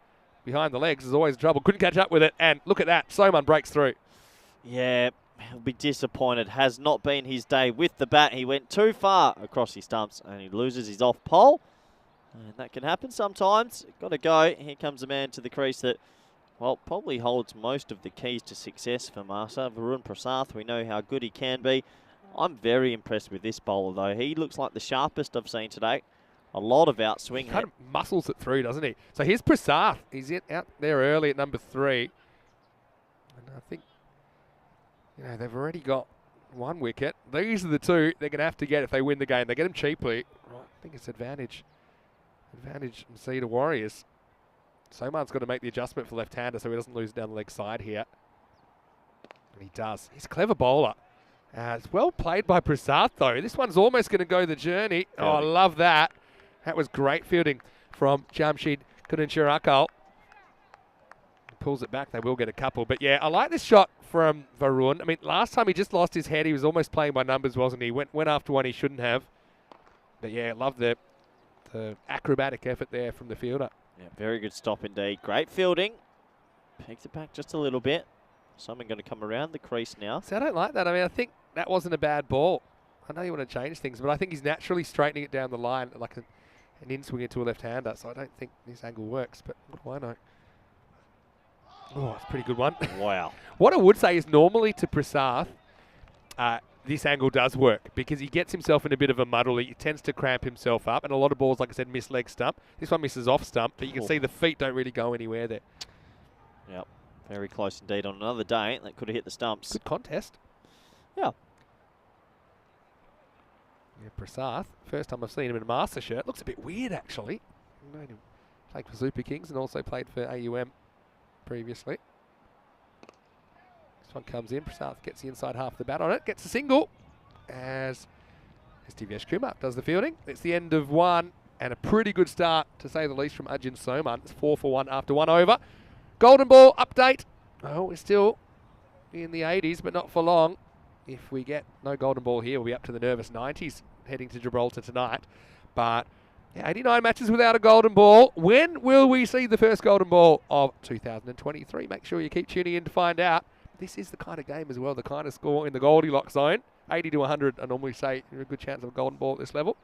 behind the legs is always trouble. Couldn't catch up with it, and look at that. Soman breaks through. Yeah, he'll be disappointed. Has not been his day with the bat. He went too far across his stumps and he loses his off pole. And that can happen sometimes. Got to go. Here comes a man to the crease that, well, probably holds most of the keys to success for Marsa. Varun Prasath, we know how good he can be. I'm very impressed with this bowler, though. He looks like the sharpest I've seen today. A lot of outswing. He kind of muscles it through, doesn't he? So here's Prasath. He's out there early at number 3. And I think, you know, they've already got 1 wicket. These are the 2 they're going to have to get if they win the game. They get them cheaply. I think it's advantage Masita Warriors. Soman's got to make the adjustment for left-hander so he doesn't lose down the leg side here. And he does. He's a clever bowler. It's well played by Prasath, though. This one's almost going to go the journey. Oh, I love that. That was great fielding from Jamshid Kuninchirakal. Pulls it back. They will get a couple. But, yeah, I like this shot from Varun. I mean, last time he just lost his head. He was almost playing by numbers, wasn't he? Went after one he shouldn't have. But, yeah, love the acrobatic effort there from the fielder. Yeah, very good stop indeed. Great fielding. Pegs it back just a little bit. Someone going to come around the crease now. See, I don't like that. I mean, I think that wasn't a bad ball. I know you want to change things, but I think he's naturally straightening it down the line like an in-swing into a left-hander, so I don't think this angle works, but what do I know? Oh, it's a pretty good one. Wow. What I would say is normally to Prasath, this angle does work because he gets himself in a bit of a muddle. He tends to cramp himself up, and a lot of balls, like I said, miss leg stump. This one misses off stump, but you can see the feet don't really go anywhere there. Yep, very close indeed. On another day, that could have hit the stumps. Good contest. Yeah. Yeah, Prasath, first time I've seen him in a master shirt. Looks a bit weird, actually. I've known him played for Super Kings and also played for AUM previously. This one comes in. Prasath gets the inside half of the bat on it. Gets a single as Estivesh Kumar does the fielding. It's the end of one and a pretty good start, to say the least, from Ajin Soman. It's 4 for 1 after 1 over. Golden ball update. Oh, we're still in the 80s, but not for long. If we get no golden ball here, we'll be up to the nervous 90s heading to Gibraltar tonight. But yeah, 89 matches without a golden ball. When will we see the first golden ball of 2023? Make sure you keep tuning in to find out. This is the kind of game as well, the kind of score in the Goldilocks zone. 80 to 100, I normally say you're a good chance of a golden ball at this level.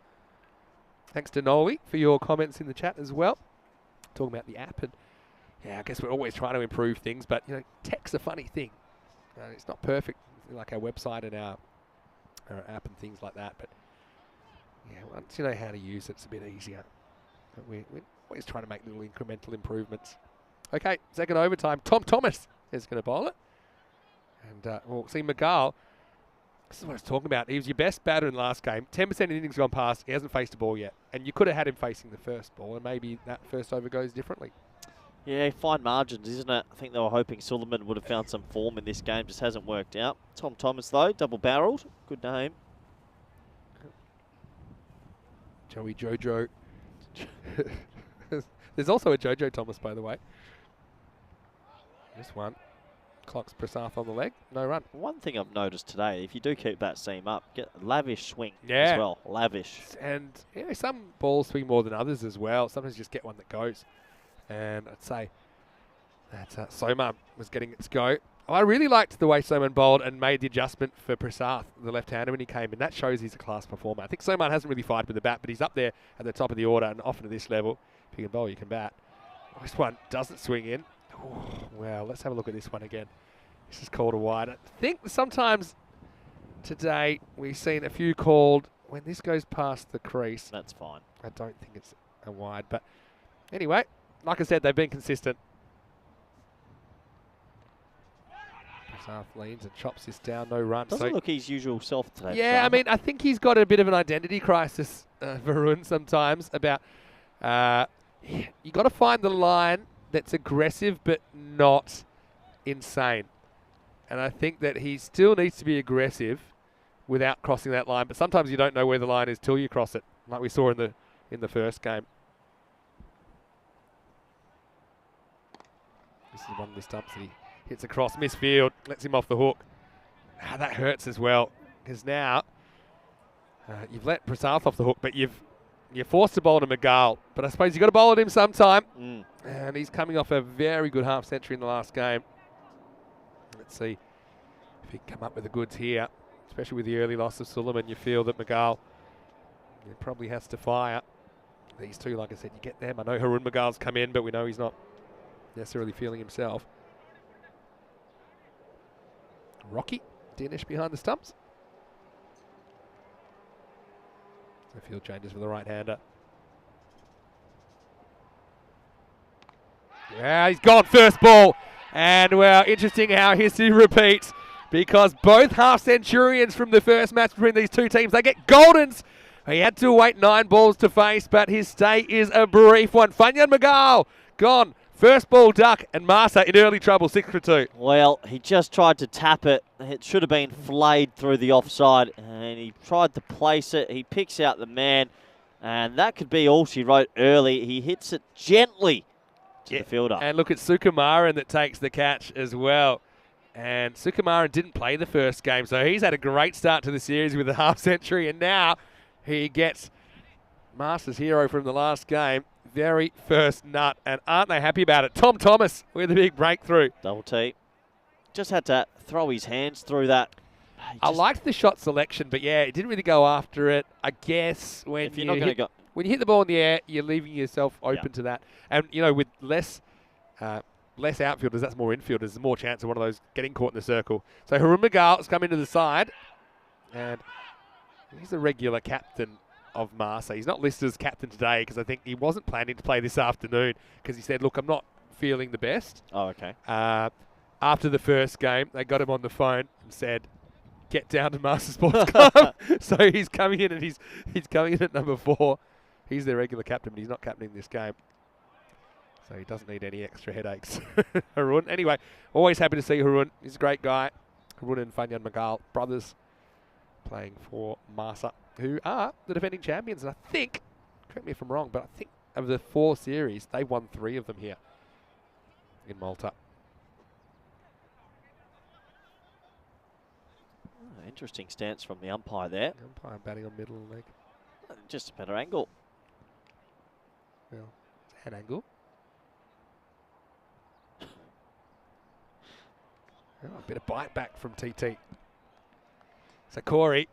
Thanks to Noli for your comments in the chat as well. Talking about the app, and yeah, I guess we're always trying to improve things, but you know, tech's a funny thing. It's not perfect like our website and our app and things like that, but yeah, once you know how to use it, it's a bit easier. But we're always trying to make little incremental improvements. Okay, second overtime. Tom Thomas is going to bowl it. And we'll see McGarl. This is what I was talking about. He was your best batter in the last game. 10% of innings gone past. He hasn't faced a ball yet. And you could have had him facing the first ball, and maybe that first over goes differently. Yeah, fine margins, isn't it? I think they were hoping Suleiman would have found some form in this game. Just hasn't worked out. Tom Thomas, though, double-barreled. Good name. Joey Jojo. There's also a Jojo Thomas, by the way. This one. Clocks Prasath on the leg. No run. One thing I've noticed today, if you do keep that seam up, get a lavish swing Yeah. as well. Lavish. And you know, some balls swing more than others as well. Sometimes you just get one that goes. And I'd say that Soman was getting its go. I really liked the way Soman bowled and made the adjustment for Prasath, the left-hander, when he came in. That shows he's a class performer. I think Soman hasn't really fired with the bat, but he's up there at the top of the order, and often at this level, if you can bowl, you can bat. This one doesn't swing in. Oh, well, let's have a look at this one again. This is called a wide. I think sometimes today we've seen a few called when this goes past the crease. That's fine. I don't think it's a wide, but anyway, like I said, they've been consistent. Prasath leans and chops this down, no run. Doesn't look his usual self today. Yeah, I mean, I think he's got a bit of an identity crisis, Varun, sometimes about you got to find the line that's aggressive but not insane. And I think that he still needs to be aggressive without crossing that line. But sometimes you don't know where the line is till you cross it, like we saw in the first game. This is one of the stumps that he hits across misfield, lets him off the hook. That hurts as well, because now you've let Prasath off the hook, but you're forced to bowl to McGarl. But I suppose you've got to bowl at him sometime. And he's coming off a very good half century in the last game. Let's see if he can come up with the goods here, especially with the early loss of Suleiman. You feel that McGarl probably has to fire. These two, like I said, you get them. I know Harun McGarl's come in, but we know he's not necessarily feeling himself. Rocky, Dinesh behind the stumps. The field changes for the right-hander. Yeah, he's gone first ball. And, well, interesting how history repeats, because both half-centurions from the first match between these two teams, they get goldens. He had to wait 9 balls to face, but his stay is a brief one. Fanyan McGarl gone. First ball duck, and Massa in early trouble, 6 for 2. Well, he just tried to tap it. It should have been flayed through the offside, and he tried to place it. He picks out the man, and that could be all she wrote early. He hits it gently to the fielder. And look at Sukumaran that takes the catch as well. And Sukumaran didn't play the first game, so he's had a great start to the series with a half century, and now he gets Masters hero from the last game. Very first nut, and aren't they happy about it? Tom Thomas with a big breakthrough. Double T. Just had to throw his hands through that. I liked the shot selection, but yeah, it didn't really go after it. I guess when you hit the ball in the air, you're leaving yourself open to that. And, you know, with less outfielders, that's more infielders. There's more chance of one of those getting caught in the circle. So Harun McGarl's come into the side, and he's the regular captain of Marseille. He's not listed as captain today because I think he wasn't planning to play this afternoon because he said, look, I'm not feeling the best. Oh, okay. After the first game, they got him on the phone and said, get down to Master Sports Club. So he's coming in, and he's coming in at number 4. He's their regular captain, but he's not captaining this game. So he doesn't need any extra headaches. Harun. Anyway, always happy to see Harun. He's a great guy. Harun and Fanyan Magal, brothers, playing for Malta, who are the defending champions. And I think, correct me if I'm wrong, but I think of the 4 series, they won 3 of them here in Malta. Oh, interesting stance from the umpire there. Umpire batting on middle leg. Just a better angle. Well, it's a head angle. Oh, a bit of bite back from TT. So, Corey,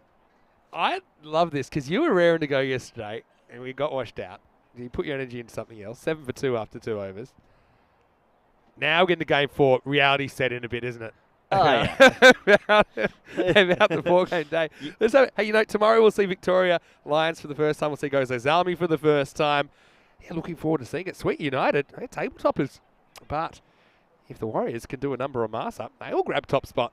I love this because you were raring to go yesterday and we got washed out. You put your energy into something else. 7 for 2 after 2 overs. Now we're getting to game 4. Reality set in a bit, isn't it? Oh, yeah. about the 4-game day. Hey, you know, tomorrow we'll see Victoria Lions for the first time. We'll see Gozo Zalmi for the first time. Yeah, looking forward to seeing it. Sweet United, hey, tabletoppers. But if the Warriors can do a number on Mars-up, they all grab top spot.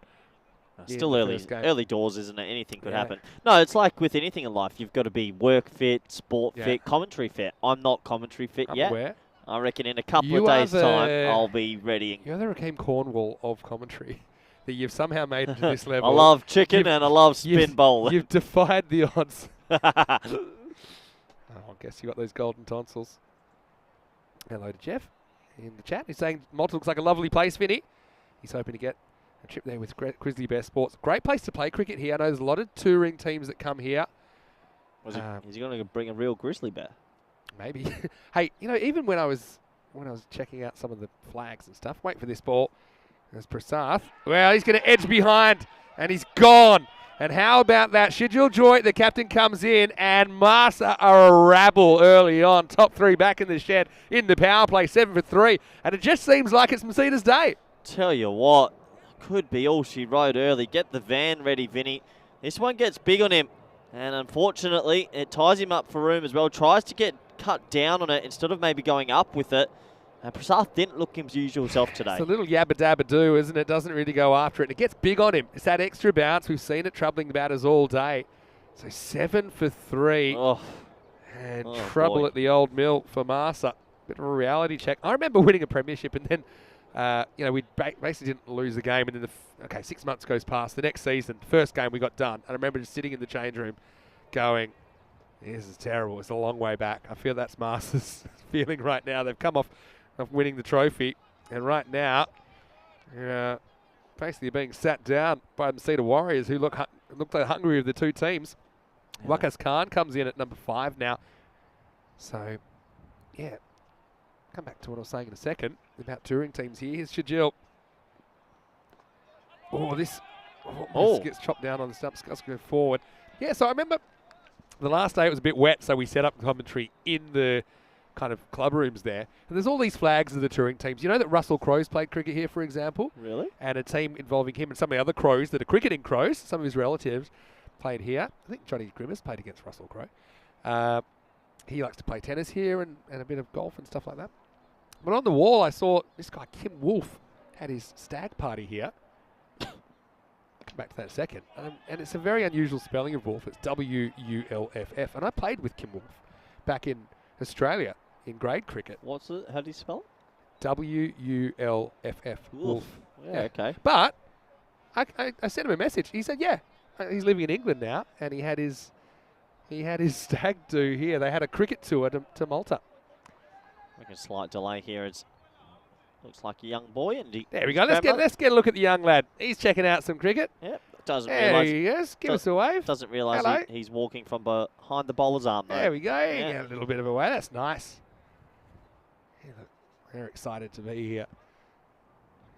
Still early doors, isn't it? Anything could happen. No, it's like with anything in life. You've got to be work fit, sport fit, commentary fit. I'm not commentary fit yet. Aware. I reckon in a couple of days' time, I'll be ready. You're the Rakeem Cornwall of commentary. That you've somehow made it to this level. I love chicken and I love spin bowling. You've defied the odds. I guess you got those golden tonsils. Hello to Jeff in the chat. He's saying Malta looks like a lovely place, Vinny. He's hoping to get a trip there with Grizzly Bear Sports. Great place to play cricket here. I know there's a lot of touring teams that come here. Is he going to bring a real grizzly bear? Maybe. Hey, you know, even when I was checking out some of the flags and stuff, wait for this ball. There's Prasath. Well, he's going to edge behind, and he's gone. And how about that? Shijil Joy, the captain, comes in, and Masa are a rabble early on. Top 3 back in the shed in the power play, 7 for 3. And it just seems like it's Masita's day. Tell you what, could be all she wrote early. Get the van ready, Vinny. This one gets big on him. And unfortunately, it ties him up for room as well. Tries to get cut down on it instead of maybe going up with it. And Prasath didn't look his usual self today. It's a little yabba dabba do, isn't it? Doesn't really go after it. It gets big on him. It's that extra bounce. We've seen it troubling the batters all day. So 7 for 3. Oh. And trouble at the old mill for Masa. Bit of a reality check. I remember winning a premiership and then, you know, we basically didn't lose the game. And then, 6 months goes past. The next season, first game we got done. I remember just sitting in the change room going, this is terrible. It's a long way back. I feel that's Masa's feeling right now. They've come off of winning the trophy, and right now, basically being sat down by the Masita Warriors, who look the hungry of the 2 teams. Yeah. Wakas Khan comes in at number 5 now. So, yeah, come back to what I was saying in a second about touring teams here. Here's Shajil. This gets chopped down on the stumps. Let's go forward. Yeah, so I remember the last day it was a bit wet, so we set up commentary in the kind of club rooms there. And there's all these flags of the touring teams. You know that Russell Crowe's played cricket here, for example? Really? And a team involving him and some of the other Crows that are cricketing Crows, some of his relatives, played here. I think Johnny Grimace played against Russell Crowe. He likes to play tennis here and a bit of golf and stuff like that. But on the wall, I saw this guy, Kim Wolf, had his stag party here. Come back to that in a second. And it's a very unusual spelling of Wolf. It's W-U-L-F-F. And I played with Kim Wolf back in Australia in grade cricket. What's it? How do you spell it? W-U-L-F-F. Wolf. Yeah, okay. But I sent him a message. He said, yeah, he's living in England now, and he had his stag do here. They had a cricket tour to Malta. Like a slight delay here. It looks like a young boy. And there we go. Let's get a look at the young lad. He's checking out some cricket. Yep. Doesn't there realise. he is. Give us a wave. Doesn't realise he's walking from behind the bowler's arm, though. There we go. Yeah. Get a little bit of a wave. That's nice. Yeah, look, they're excited to be here.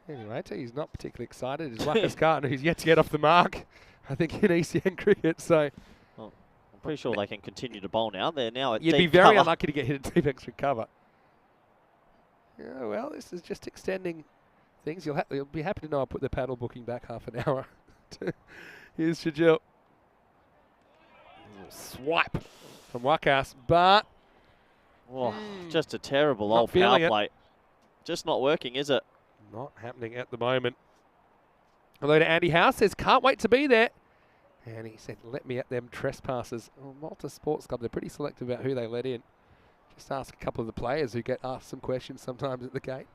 Anyway, he's not particularly excited. It's Wakas Khan, who's yet to get off the mark, I think, in ECN cricket. So, I'm pretty sure they can continue to bowl now. They're now at you'd be very unlucky to get hit at deep extra cover. Yeah, well, this is just extending things. You'll be happy to know I put the paddle booking back half an hour. Here's Shajil. Swipe from Wakas, but just a terrible old power play. Just not working, is it? Not happening at the moment. Hello to Andy House, says, can't wait to be there. And he said, let me at them trespassers. Well, Malta Sports Club, they're pretty selective about who they let in. Just ask a couple of the players who get asked some questions sometimes at the gate.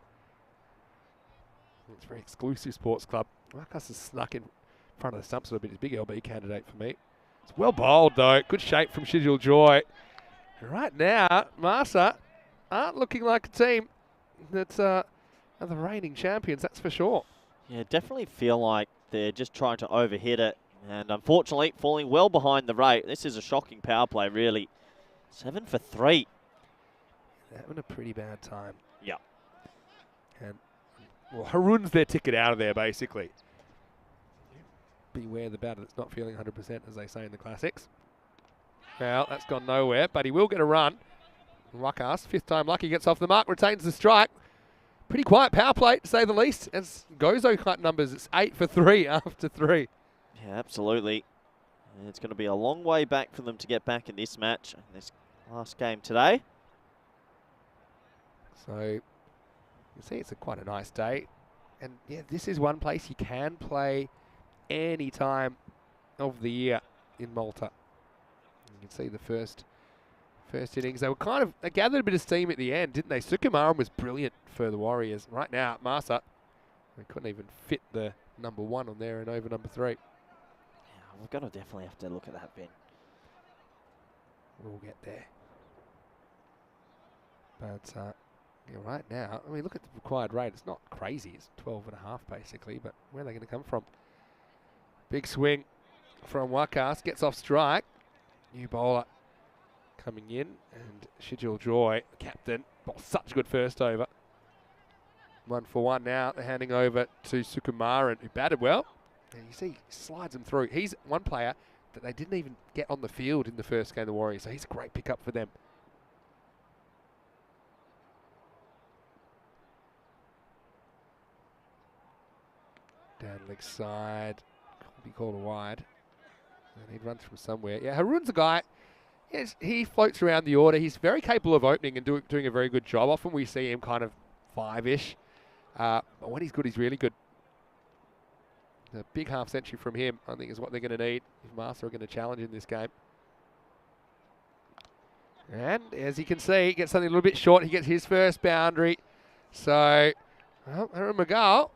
It's a very exclusive sports club. Marcus has snuck in front of the stumps a little bit. He's a big LB candidate for me. It's well bowled though. Good shape from Schedule Joy. And right now, Marsa aren't looking like a team that's are the reigning champions, that's for sure. Yeah, definitely feel like they're just trying to overhit it. And unfortunately, falling well behind the rate. This is a shocking power play, really. 7 for 3. They're having a pretty bad time. Yeah. And, well, Haroon's their ticket out of there, basically. Beware the batter that's not feeling 100%, as they say in the classics. Well, that's gone nowhere, but he will get a run. Wakas, 5th time lucky, gets off the mark, retains the strike. Pretty quiet power play, to say the least. As Gozo cut numbers, it's 8 for 3 after 3. Yeah, absolutely. And it's going to be a long way back for them to get back in this match, this last game today. So, you can see it's quite a nice day. And yeah, this is one place you can play any time of the year in Malta. You can see the first innings. They gathered a bit of steam at the end, didn't they? Sukumaran was brilliant for the Warriors. Right now, Marsa, they couldn't even fit the number 1 on there and over number 3. Yeah, we're going to definitely have to look at that, Ben. We'll get there. But yeah, right now, I mean, look at the required rate. It's not crazy. It's 12.5 basically, but where are they going to come from? Big swing from Wakas. Gets off strike. New bowler coming in. And Schedule Joy, captain. Oh, such a good first over. 1 for 1 now. They're handing over to Sukumaran, who batted well. And you see, he slides them through. He's one player that they didn't even get on the field in the first game of the Warriors, so he's a great pickup for them. Down leg side, could be called a wide. And he runs from somewhere. Yeah, Haroon's a guy, yes, he floats around the order. He's very capable of opening and doing a very good job. Often we see him kind of 5-ish. But when he's good, he's really good. A big half century from him, I think, is what they're going to need if Martha are going to challenge in this game. And as you can see, he gets something a little bit short. He gets his first boundary. So, well, Aaron McGall,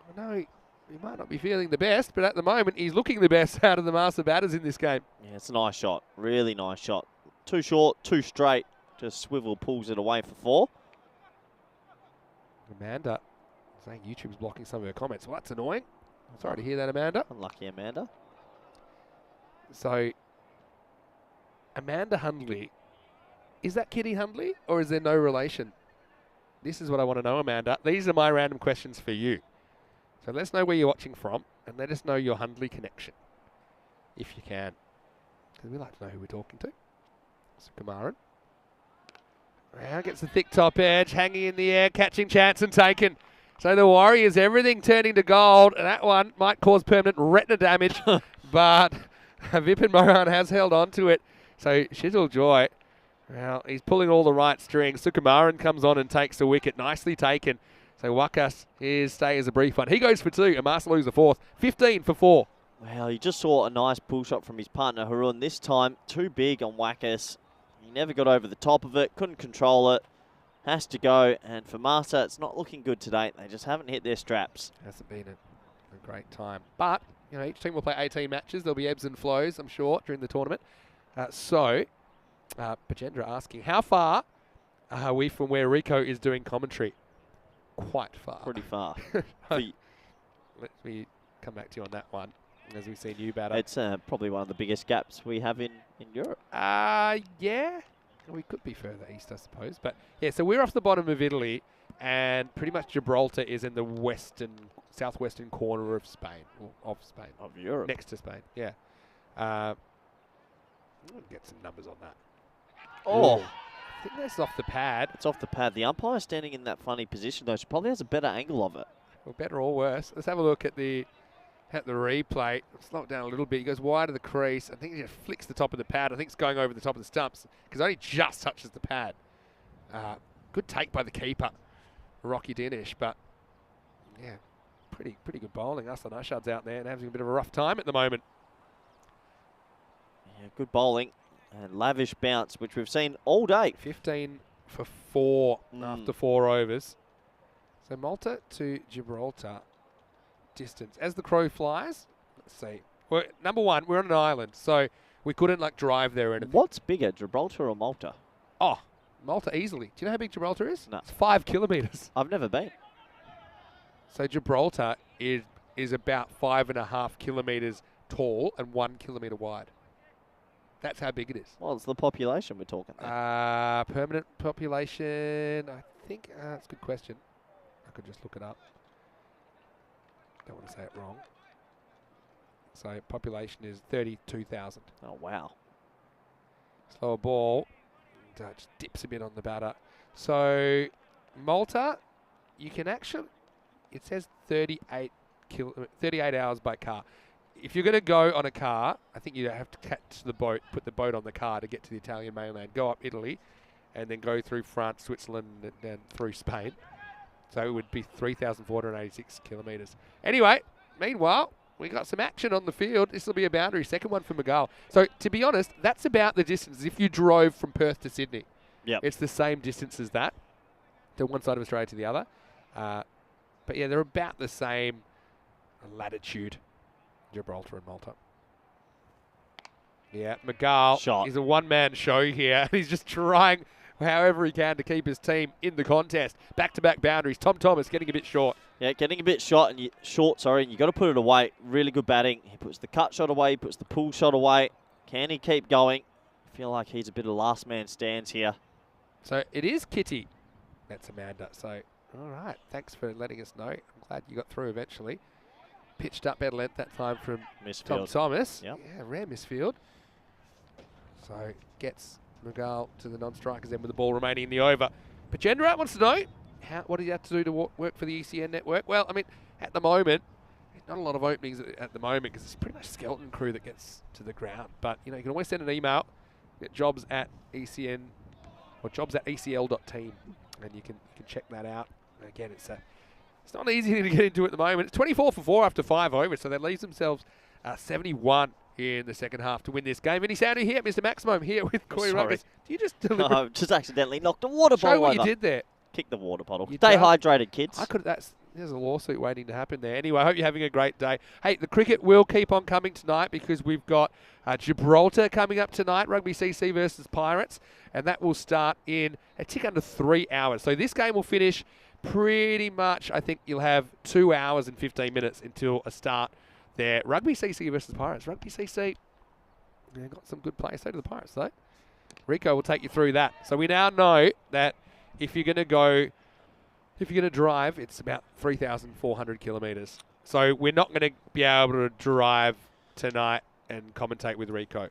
I know he might not be feeling the best, but at the moment, he's looking the best out of the Martha batters in this game. Yeah, it's a nice shot. Really nice shot. Too short, too straight. Just swivel pulls it away for 4. Amanda saying YouTube's blocking some of her comments. Well, that's annoying. Sorry to hear that, Amanda. Unlucky, Amanda. So, Amanda Hundley, is that Kitty Hundley or is there no relation? This is what I want to know, Amanda. These are my random questions for you. So let us know where you're watching from and let us know your Hundley connection, if you can. Because we like to know who we're talking to. Sukumaran. Now gets the thick top edge, hanging in the air, catching chance and taken. So the Warriors, everything turning to gold. And that one might cause permanent retina damage, but Vipin Mohan has held on to it. So Schedule Joy, well, he's pulling all the right strings. Sukumaran comes on and takes the wicket. Nicely taken. So Wakas, his stay is a brief one. He goes for 2 and Marcel loses the 4th. 15 for 4. Well, you just saw a nice pull shot from his partner, Haroon. This time, too big on Wakas. He never got over the top of it, couldn't control it. Has to go, and for Marta, it's not looking good today. They just haven't hit their straps. Hasn't been a great time. But, you know, each team will play 18 matches. There'll be ebbs and flows, I'm sure, during the tournament. Bajendra asking, how far are we from where Rico is doing commentary? Quite far. Pretty far. Let me come back to you on that one, as we see new batter. It's probably one of the biggest gaps we have in Europe. Yeah. We could be further east, I suppose. But, yeah, so we're off the bottom of Italy, and pretty much Gibraltar is in the southwestern corner of Spain. Or of Spain. Of Europe. Next to Spain, yeah. We'll get some numbers on that. Oh. I think that's off the pad. It's off the pad. The umpire standing in that funny position, though. She probably has a better angle of it. Well, better or worse. Let's have a look at the replay. Slow it down a little bit. He goes wide of the crease. I think he just flicks the top of the pad. I think it's going over the top of the stumps because it only just touches the pad. Good take by the keeper, Rocky Dinesh, but yeah, pretty good bowling. Aslan Ashad's out there and having a bit of a rough time at the moment. Yeah, good bowling. And lavish bounce, which we've seen all day. 15 for 4 after 4 overs. So Malta to Gibraltar distance. As the crow flies, let's see. Well, number one, we're on an island, so we couldn't like drive there or anything. What's bigger, Gibraltar or Malta? Oh, Malta easily. Do you know how big Gibraltar is? No. It's 5 kilometres. I've never been. So Gibraltar is about 5.5 kilometres tall and 1 kilometre wide. That's how big it is. Well, it's the population we're talking there. Permanent population, I think, that's a good question. I could just look it up. Don't want to say it wrong. So population is 32,000. Oh, wow. Slower ball. Just dips a bit on the batter. So Malta, you can actually, it says 38 hours by car. If you're going to go on a car, I think you have to catch the boat, put the boat on the car to get to the Italian mainland, go up Italy, and then go through France, Switzerland, and then through Spain. So it would be 3,486 kilometres. Anyway, meanwhile, we got some action on the field. This will be a boundary, second one for Miguel. So to be honest, that's about the distance. If you drove from Perth to Sydney, it's the same distance as that, to one side of Australia to the other. But yeah, they're about the same latitude, Gibraltar and Malta. Yeah, Miguel is a one-man show here. He's just trying however he can to keep his team in the contest. Back-to-back boundaries. Tom Thomas getting a bit short. Yeah, getting a bit short, and you got to put it away. Really good batting. He puts the cut shot away, he puts the pull shot away. Can he keep going? I feel like he's a bit of last man stands here. So it is Kitty. That's Amanda. So, all right. Thanks for letting us know. I'm glad you got through eventually. Pitched up better length that time from Tom Thomas. Yep. Yeah, rare misfield. So gets Miguel to the non-strikers then with the ball remaining in the over. Pachendra wants to know, what do you have to do to work for the ECN network? Well, I mean, at the moment, not a lot of openings at the moment because it's pretty much skeleton crew that gets to the ground. But, you know, you can always send an email, get jobs at ECN or jobs at ECL.team, and you can check that out. And again, it's not easy to get into at the moment. It's 24 for 4 after 5 overs, so they leave themselves 71 in the second half to win this game. Any sound here, Mr. Maximum here with Koi Ruggers. Do you just deliver? No, just accidentally knocked a water bottle over. Show what you did there. Kick the water bottle. You Stay did. hydrated, kids. There's a lawsuit waiting to happen there. Anyway, I hope you're having a great day. Hey, the cricket will keep on coming tonight because we've got Gibraltar coming up tonight, Rugby CC versus Pirates, and that will start in a tick under 3 hours. So this game will finish pretty much, I think you'll have 2 hours and 15 minutes until a start there. Rugby CC versus Pirates. Rugby CC, got some good players. So do the Pirates, though. Rico will take you through that. So we now know that if you're going to drive, it's about 3,400 kilometres. So we're not going to be able to drive tonight and commentate with Rico.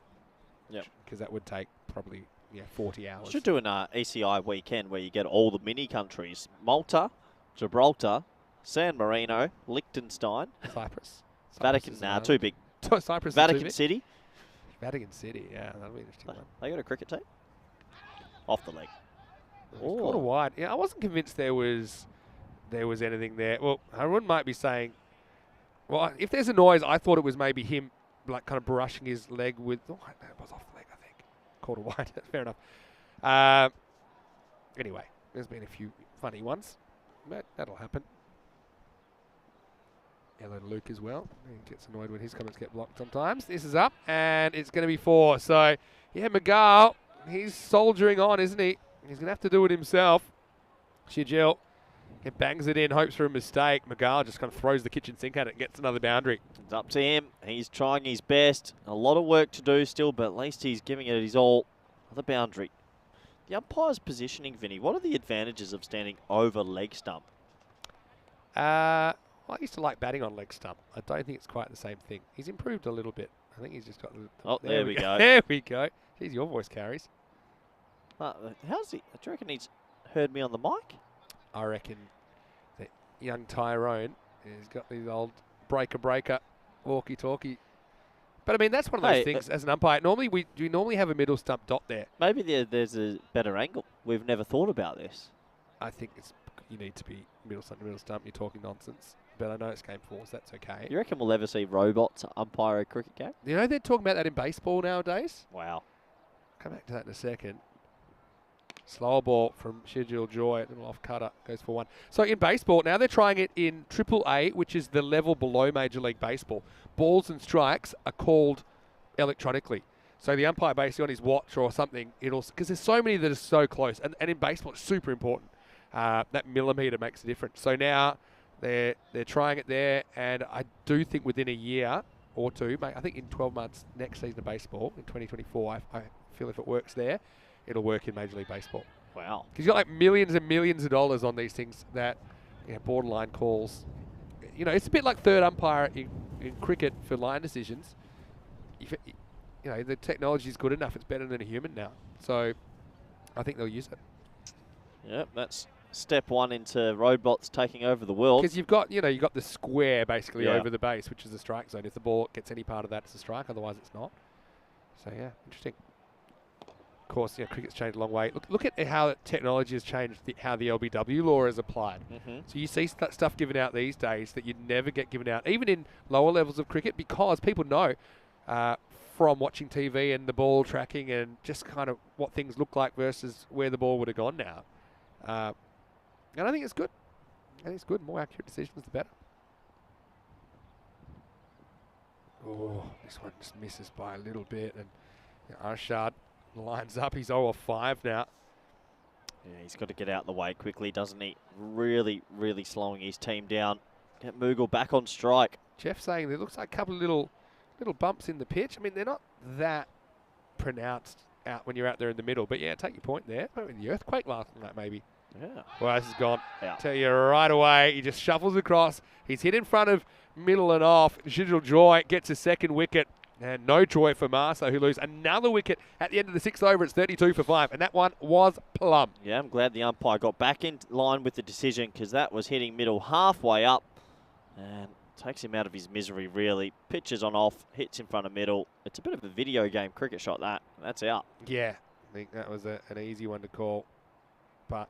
Yeah, because that would take probably 40 hours. Should do an ECI weekend where you get all the mini countries: Malta, Gibraltar, San Marino, Liechtenstein, Cyprus. Vatican. Too big. Cyprus. Vatican City. Vatican City. Yeah, that'll be an interesting one. They got a cricket team. Off the leg. Quarter wide. Yeah, I wasn't convinced there was anything there. Well, Harun might be saying, well, if there's a noise, I thought it was maybe him, like kind of brushing his leg with. Oh, that was off the leg, I think. Quarter wide. Fair enough. Anyway, there's been a few funny ones, but that'll happen. Hello to Luke as well. He gets annoyed when his comments get blocked sometimes. This is up, and it's going to be 4. So, yeah, Miguel, he's soldiering on, isn't he? He's going to have to do it himself. Shijil bangs it in, hopes for a mistake. Miguel just kind of throws the kitchen sink at it and gets another boundary. It's up to him. He's trying his best. A lot of work to do still, but at least he's giving it his all. Another boundary. The umpire's positioning, Vinny, what are the advantages of standing over leg stump? I used to like batting on leg stump. I don't think it's quite the same thing. He's improved a little bit. I think he's just got... Oh, there we go. There we go. Jeez, your voice carries. How's he? Do you reckon he's heard me on the mic? I reckon that young Tyrone has got these old breaker walkie-talkie. But, I mean, that's one of those things as an umpire. Normally, we normally have a middle stump dot there. Maybe there's a better angle. We've never thought about this. I think you need to be middle stump to middle stump. You're talking nonsense. But I know it's game 4, so that's okay. You reckon we'll ever see robots umpire a cricket game? You know, they're talking about that in baseball nowadays. Wow. come back to that in a second. Slower ball from Schedule Joy, a little off cutter, goes for 1. So in baseball, now they're trying it in AAA, which is the level below Major League Baseball. Balls and strikes are called electronically. So the umpire basically on his watch or something, because there's so many that are so close. And in baseball, it's super important. That millimetre makes a difference. So now they're trying it there, and I do think within a year or two, I think in 12 months next season of baseball, in 2024, I feel if it works there, it'll work in Major League Baseball. Wow. Because you've got like millions and millions of dollars on these things that borderline calls. It's a bit like third umpire in cricket for line decisions. If the technology is good enough, it's better than a human now. So I think they'll use it. Yep, that's step 1 into robots taking over the world. Because you've got the square basically over the base, which is the strike zone. If the ball gets any part of that, it's a strike. Otherwise, it's not. So yeah, interesting. Of course, cricket's changed a long way. Look at how technology has changed how the LBW law is applied. So you see stuff given out these days that you'd never get given out, even in lower levels of cricket, because people know from watching TV and the ball tracking and just kind of what things look like versus where the ball would have gone now. And I think it's good. I think it's good. More accurate decisions, the better. Oh, this one just misses by a little bit, and Arshad lines up. He's 0 of 5 now. Yeah, he's got to get out the way quickly, doesn't he? Really, really slowing his team down. Get Mughal back on strike. Jeff saying there looks like a couple of little bumps in the pitch. I mean, they're not that pronounced out when you're out there in the middle. But yeah, take your point there. Maybe the earthquake last night, maybe. Yeah. Well, this is gone. Yeah. Tell you right away. He just shuffles across. He's hit in front of middle and off. Schedule Joy gets a second wicket. And no joy for Marso, who lose another wicket at the end of the 6th over. It's 32 for 5, and that one was plumb. Yeah, I'm glad the umpire got back in line with the decision, because that was hitting middle halfway up and takes him out of his misery, really. Pitches on off, hits in front of middle. It's a bit of a video game cricket shot, that. That's out. Yeah, I think that was an easy one to call. But,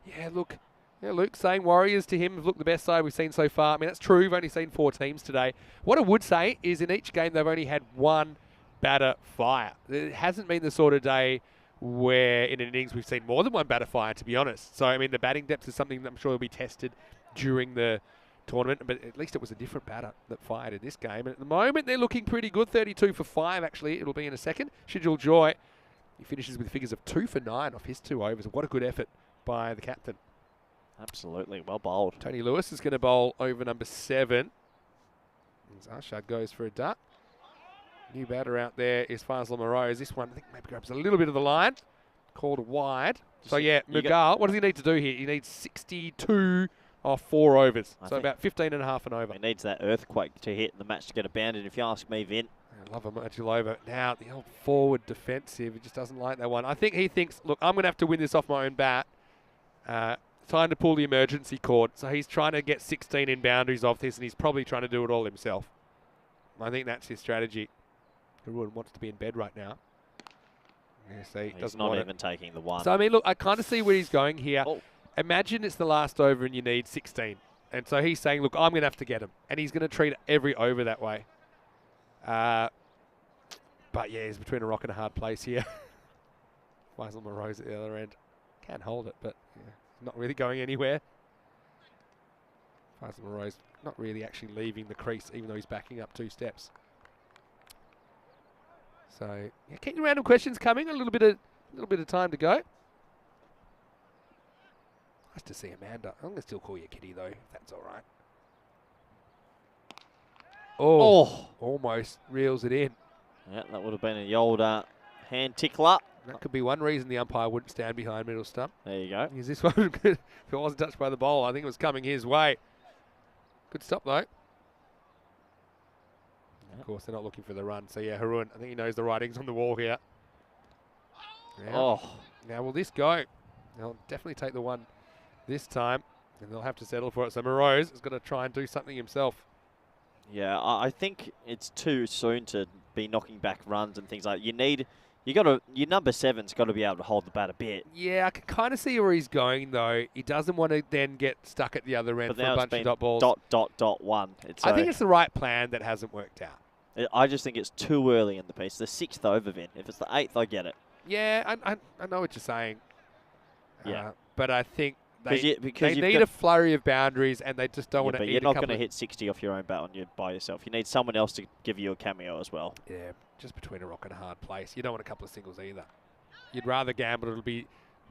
yeah, look, Luke's saying Warriors to him have looked the best side we've seen so far. I mean, that's true. We've only seen 4 teams today. What I would say is in each game they've only had one batter fire. It hasn't been the sort of day where in an innings we've seen more than one batter fire, to be honest. So, I mean, the batting depth is something that I'm sure will be tested during the tournament, but at least it was a different batter that fired in this game. And at the moment, they're looking pretty good. 32 for 5, actually. It'll be in a second. Schedule Joy, he finishes with figures of 2 for 9 off his 2 overs. What a good effort by the captain. Absolutely, well bowled. Tony Lewis is going to bowl over number 7. Arshad goes for a duck. New batter out there is Fazal Morose. This one, I think, maybe grabs a little bit of the line. Called wide. So, yeah, Mughal, what does he need to do here? He needs 62 off 4 overs. So about 15 and a half and over. He needs that earthquake to hit the match to get abandoned, if you ask me, Vin. I love him at over. Now, the old forward defensive, he just doesn't like that one. I think he thinks, look, I'm going to have to win this off my own bat. Time to pull the emergency cord. So he's trying to get 16 in boundaries off this, and he's probably trying to do it all himself. I think that's his strategy. Everyone wants to be in bed right now. Yeah, see, he's not even taking the one. So, I mean, look, I kind of see where he's going here. Oh. Imagine it's the last over and you need 16. And so he's saying, look, I'm going to have to get him. And he's going to treat every over that way. But, yeah, he's between a rock and a hard place here. Faisal Morose at the other end. Can't hold it, but yeah, not really going anywhere. Faisal Morose not really actually leaving the crease, even though he's backing up 2 steps. So, yeah, keep the random questions coming. A little bit of time to go. Nice to see Amanda. I'm going to still call you Kitty, though, if that's all right. Oh, almost reels it in. Yeah, that would have been the old hand tickler. That could be one reason the umpire wouldn't stand behind middle stump. There you go. Is this one good? If it wasn't touched by the bowl, I think it was coming his way. Good stop, though. Yep. Of course, they're not looking for the run. So, yeah, Haroon, I think he knows the writing's on the wall here. Now, will this go? They'll definitely take the one this time, and they'll have to settle for it. So, Morose is going to try and do something himself. Yeah, I think it's too soon to be knocking back runs and things like that. Your number 7's got to be able to hold the bat a bit. Yeah, I can kind of see where he's going, though. He doesn't want to then get stuck at the other end for a bunch of dot balls. Dot, 1. I think it's the right plan that hasn't worked out. I just think it's too early in the piece. The 6th over, Vin. If it's the 8th, I get it. Yeah, I know what you're saying. Yeah. But I think Because they need a flurry of boundaries, and they just don't want to but eat you're a not couple going to hit 60 off your own bat by yourself. You need someone else to give you a cameo as well. Yeah, just between a rock and a hard place. You don't want a couple of singles either. You'd rather gamble it'll be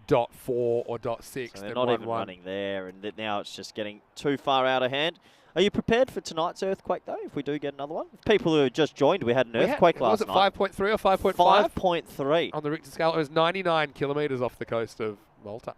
.4 or .6 So they're than not 1-1. even running there, and now it's just getting too far out of hand. Are you prepared for tonight's earthquake, though, if we do get another one? People who have just joined, we had an earthquake last night. Was it 5.3 or 5.5? 5.3. On the Richter scale. It was 99 kilometres off the coast of Malta.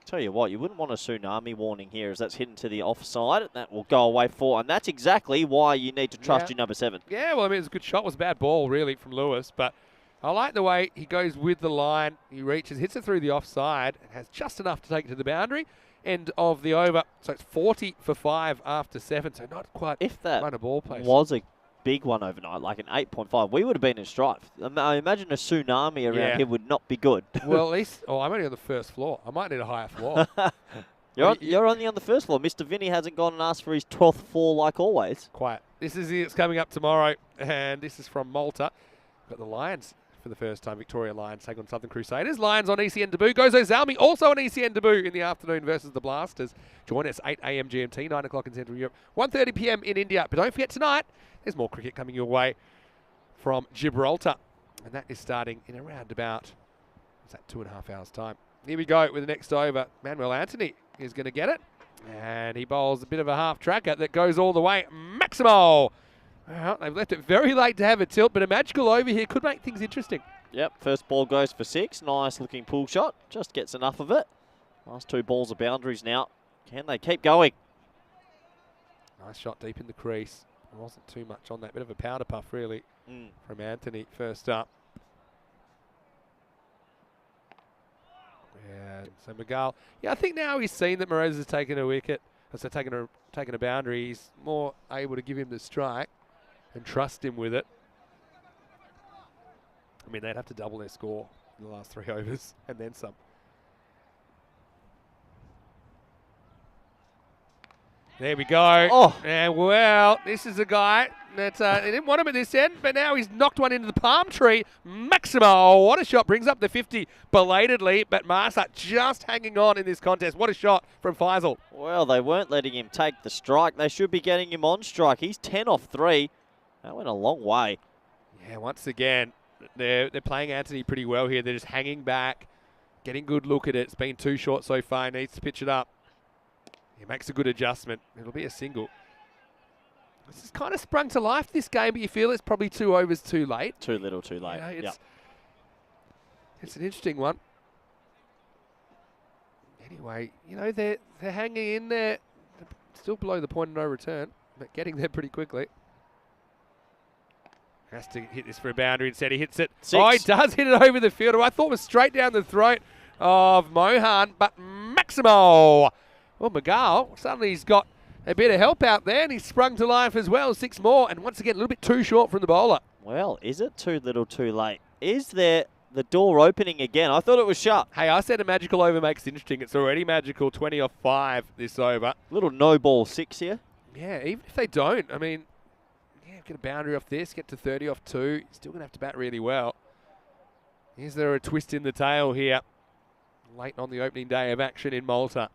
Tell you what, you wouldn't want a tsunami warning here as that's hidden to the offside. And that will go away for, and that's exactly why you need to trust your number 7. Yeah, well, I mean, it was a good shot. It was a bad ball, really, from Lewis, but I like the way he goes with the line. He reaches, hits it through the offside, and has just enough to take it to the boundary. End of the over. So it's 40 for 5 after 7, so not quite If that run a ball pace. was a big one overnight, like an 8.5, we would have been in strife. I imagine a tsunami around here would not be good. Well, at least, I'm only on the first floor. I might need a higher floor. You're only on the first floor. Mr. Vinny hasn't gone and asked for his 12th floor like always. Quiet. It's coming up tomorrow, and this is from Malta. Got the Lions for the first time. Victoria Lions take on Southern Crusaders. Lions on ECN debut. Gozo Zalmi also on ECN debut in the afternoon versus the Blasters. Join us 8 a.m. GMT, 9 o'clock in Central Europe, 1:30 p.m. in India. But don't forget tonight, there's more cricket coming your way from Gibraltar. And that is starting in around about, what's that, 2.5 hours' time. Here we go with the next over. Manuel Anthony is going to get it. And he bowls a bit of a half tracker that goes all the way. Maximo! Well, they've left it very late to have a tilt, but a magical over here could make things interesting. Yep, first ball goes for 6. Nice looking pull shot. Just gets enough of it. Last 2 balls are boundaries now. Can they keep going? Nice shot deep in the crease. There wasn't too much on that. Bit of a powder puff, really, from Anthony first up. Yeah, so Miguel. Yeah, I think now he's seen that Morales has taken a wicket, so taken a boundary. He's more able to give him the strike and trust him with it. I mean, they'd have to double their score in the last 3 overs and then some. There we go. Oh. And, well, this is a guy that they didn't want him at this end, but now he's knocked one into the palm tree. Maximo, what a shot. Brings up the 50 belatedly, but Marsa just hanging on in this contest. What a shot from Faisal. Well, they weren't letting him take the strike. They should be getting him on strike. He's 10 off 3. That went a long way. Yeah, once again, they're playing Anthony pretty well here. They're just hanging back, getting good look at it. It's been too short so far. He needs to pitch it up. He makes a good adjustment. It'll be a single. This has kind of sprung to life, this game, but you feel it's probably 2 overs too late. Too little, too late. It's an interesting one. Anyway, they're hanging in there, still below the point of no return, but getting there pretty quickly. Has to hit this for a boundary. Instead, he hits it. 6. Oh, he does hit it over the fielder. I thought it was straight down the throat of Mohan, but Maximo. Well, Miguel, suddenly he's got a bit of help out there, and he's sprung to life as well. 6 more, and once again, a little bit too short from the bowler. Well, is it too little, too late? Is there the door opening again? I thought it was shut. Hey, I said a magical over makes it interesting. It's already magical, 20 off 5 this over. Little no ball 6 here. Yeah, even if they don't, I mean, get a boundary off this, get to 30 off 2. You're still going to have to bat really well. Is there a twist in the tail here? Late on the opening day of action in Malta.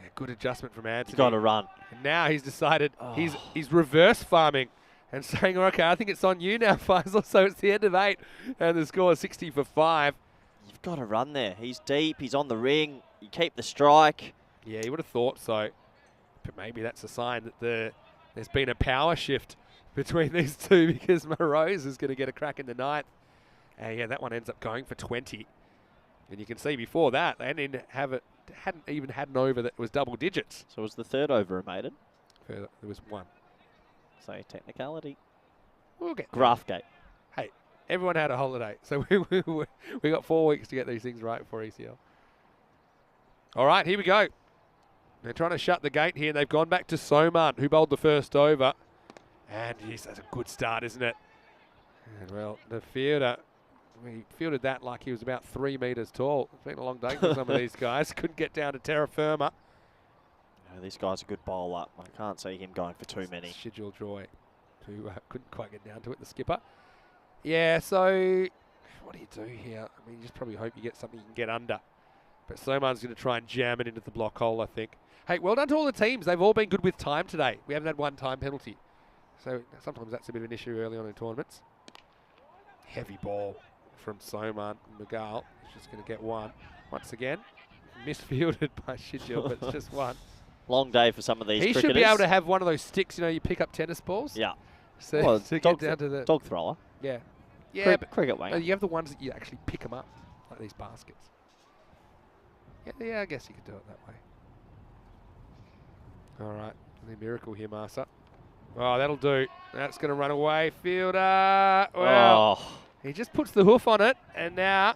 Yeah, good adjustment from Anthony. He's got to run. And now he's decided he's reverse farming and saying, okay, I think it's on you now, Faisal. So it's the end of 8 and the score is 60 for 5. You've got to run there. He's deep. He's on the ring. You keep the strike. Yeah, you would have thought so. But maybe that's a sign that there's been a power shift between these two because Morose is going to get a crack in the 9th. And yeah, that one ends up going for 20. And you can see before that, they hadn't even had an over that was double digits. So was the 3rd over a maiden? There was 1. So technicality. We'll get Graphgate. Hey, everyone had a holiday. So we got 4 weeks to get these things right for ECL. All right, here we go. They're trying to shut the gate here. They've gone back to Soman, who bowled the first over. And yes, that's a good start, isn't it? And well, the fielder, he fielded that like he was about 3 metres tall. It's been a long day for some of these guys. Couldn't get down to terra firma. This guy's a good bowler. I can't see him going for too many. Schedule Joy, who couldn't quite get down to it, the skipper. Yeah, so what do you do here? I mean, you just probably hope you get something you can get under. But Soman's going to try and jam it into the block hole, I think. Hey, well done to all the teams. They've all been good with time today. We haven't had one time penalty. So sometimes that's a bit of an issue early on in tournaments. Heavy ball from Soman. Magal is just going to get one. Once again, misfielded by Shidjil, but it's just one. Long day for some of these cricketers. He should be able to have one of those sticks, you know, you pick up tennis balls. Yeah. So Well, to get down to the... Dog thrower. Yeah. Yeah, but Cricket winger. you have the ones that you actually pick them up, like these baskets. Yeah, I guess you could do it that way. All right, the miracle here, Massa. Oh, that'll do. That's going to run away. Fielder. Well, he just puts the hoof on it, and now,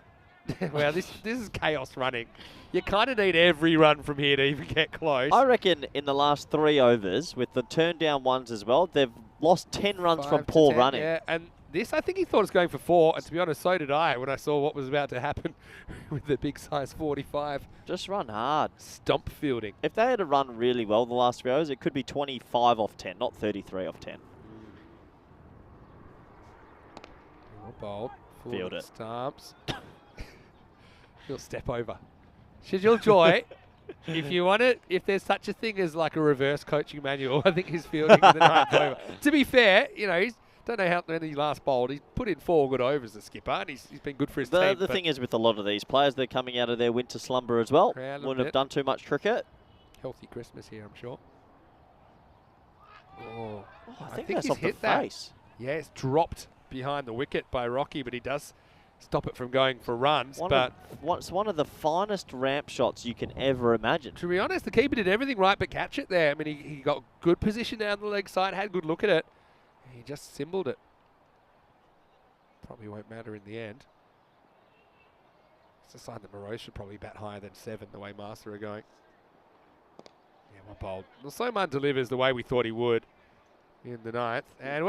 well, this is chaos running. You kind of need every run from here to even get close. I reckon in the last 3 overs, with the turn down ones as well, they've lost 10 runs from 5 to poor 10, running. Yeah, and this, I think he thought it was going for 4, and to be honest, so did I when I saw what was about to happen with the big size 45. Just run hard. Stump fielding. If they had to run really well the last 3 overs, it could be 25 off 10, not 33 off 10. Well bowled. Field it. Stumps. He'll step over. Schedule Joy. If you want it, if there's such a thing as like a reverse coaching manual, I think he's fielding in the ninth over. To be fair, you know, he's don't know how many last bowled. He's put in 4 good overs, the skipper, and he's been good for his team. The thing is with a lot of these players, they're coming out of their winter slumber as well. Yeah, Wouldn't have done too much cricket. Healthy Christmas here, I'm sure. Oh, I think he's that's off the hit that. face. Yeah, it's dropped behind the wicket by Rocky, but he does stop it from going for runs. It's one of the finest ramp shots you can ever imagine. To be honest, the keeper did everything right but catch it there. I mean, he got good position down the leg side, had a good look at it. He just symboled it. Probably won't matter in the end. It's a sign that Moreau should probably bat higher than 7 the way Master are going. Yeah, well bowled. Well, Soman delivers the way we thought he would in the 9th. And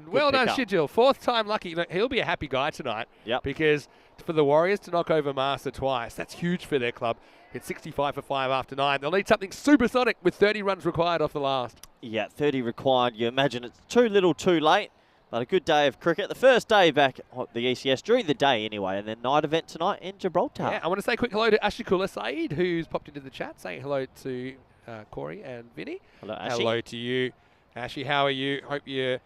well done, Shidjil. 4th time lucky. Look, he'll be a happy guy tonight. Yep. Because for the Warriors to knock over Master twice, that's huge for their club. It's 65 for 5 after 9. They'll need something supersonic with 30 runs required off the last. Yeah, 30 required. You imagine it's too little too late. But a good day of cricket. The first day back at the ECS during the day anyway. And then night event tonight in Gibraltar. Yeah, I want to say a quick hello to Ashikula Saeed, who's popped into the chat, saying hello to Corey and Vinny. Hello, Ashi. Hello to you. Ashi, how are you? Hope you're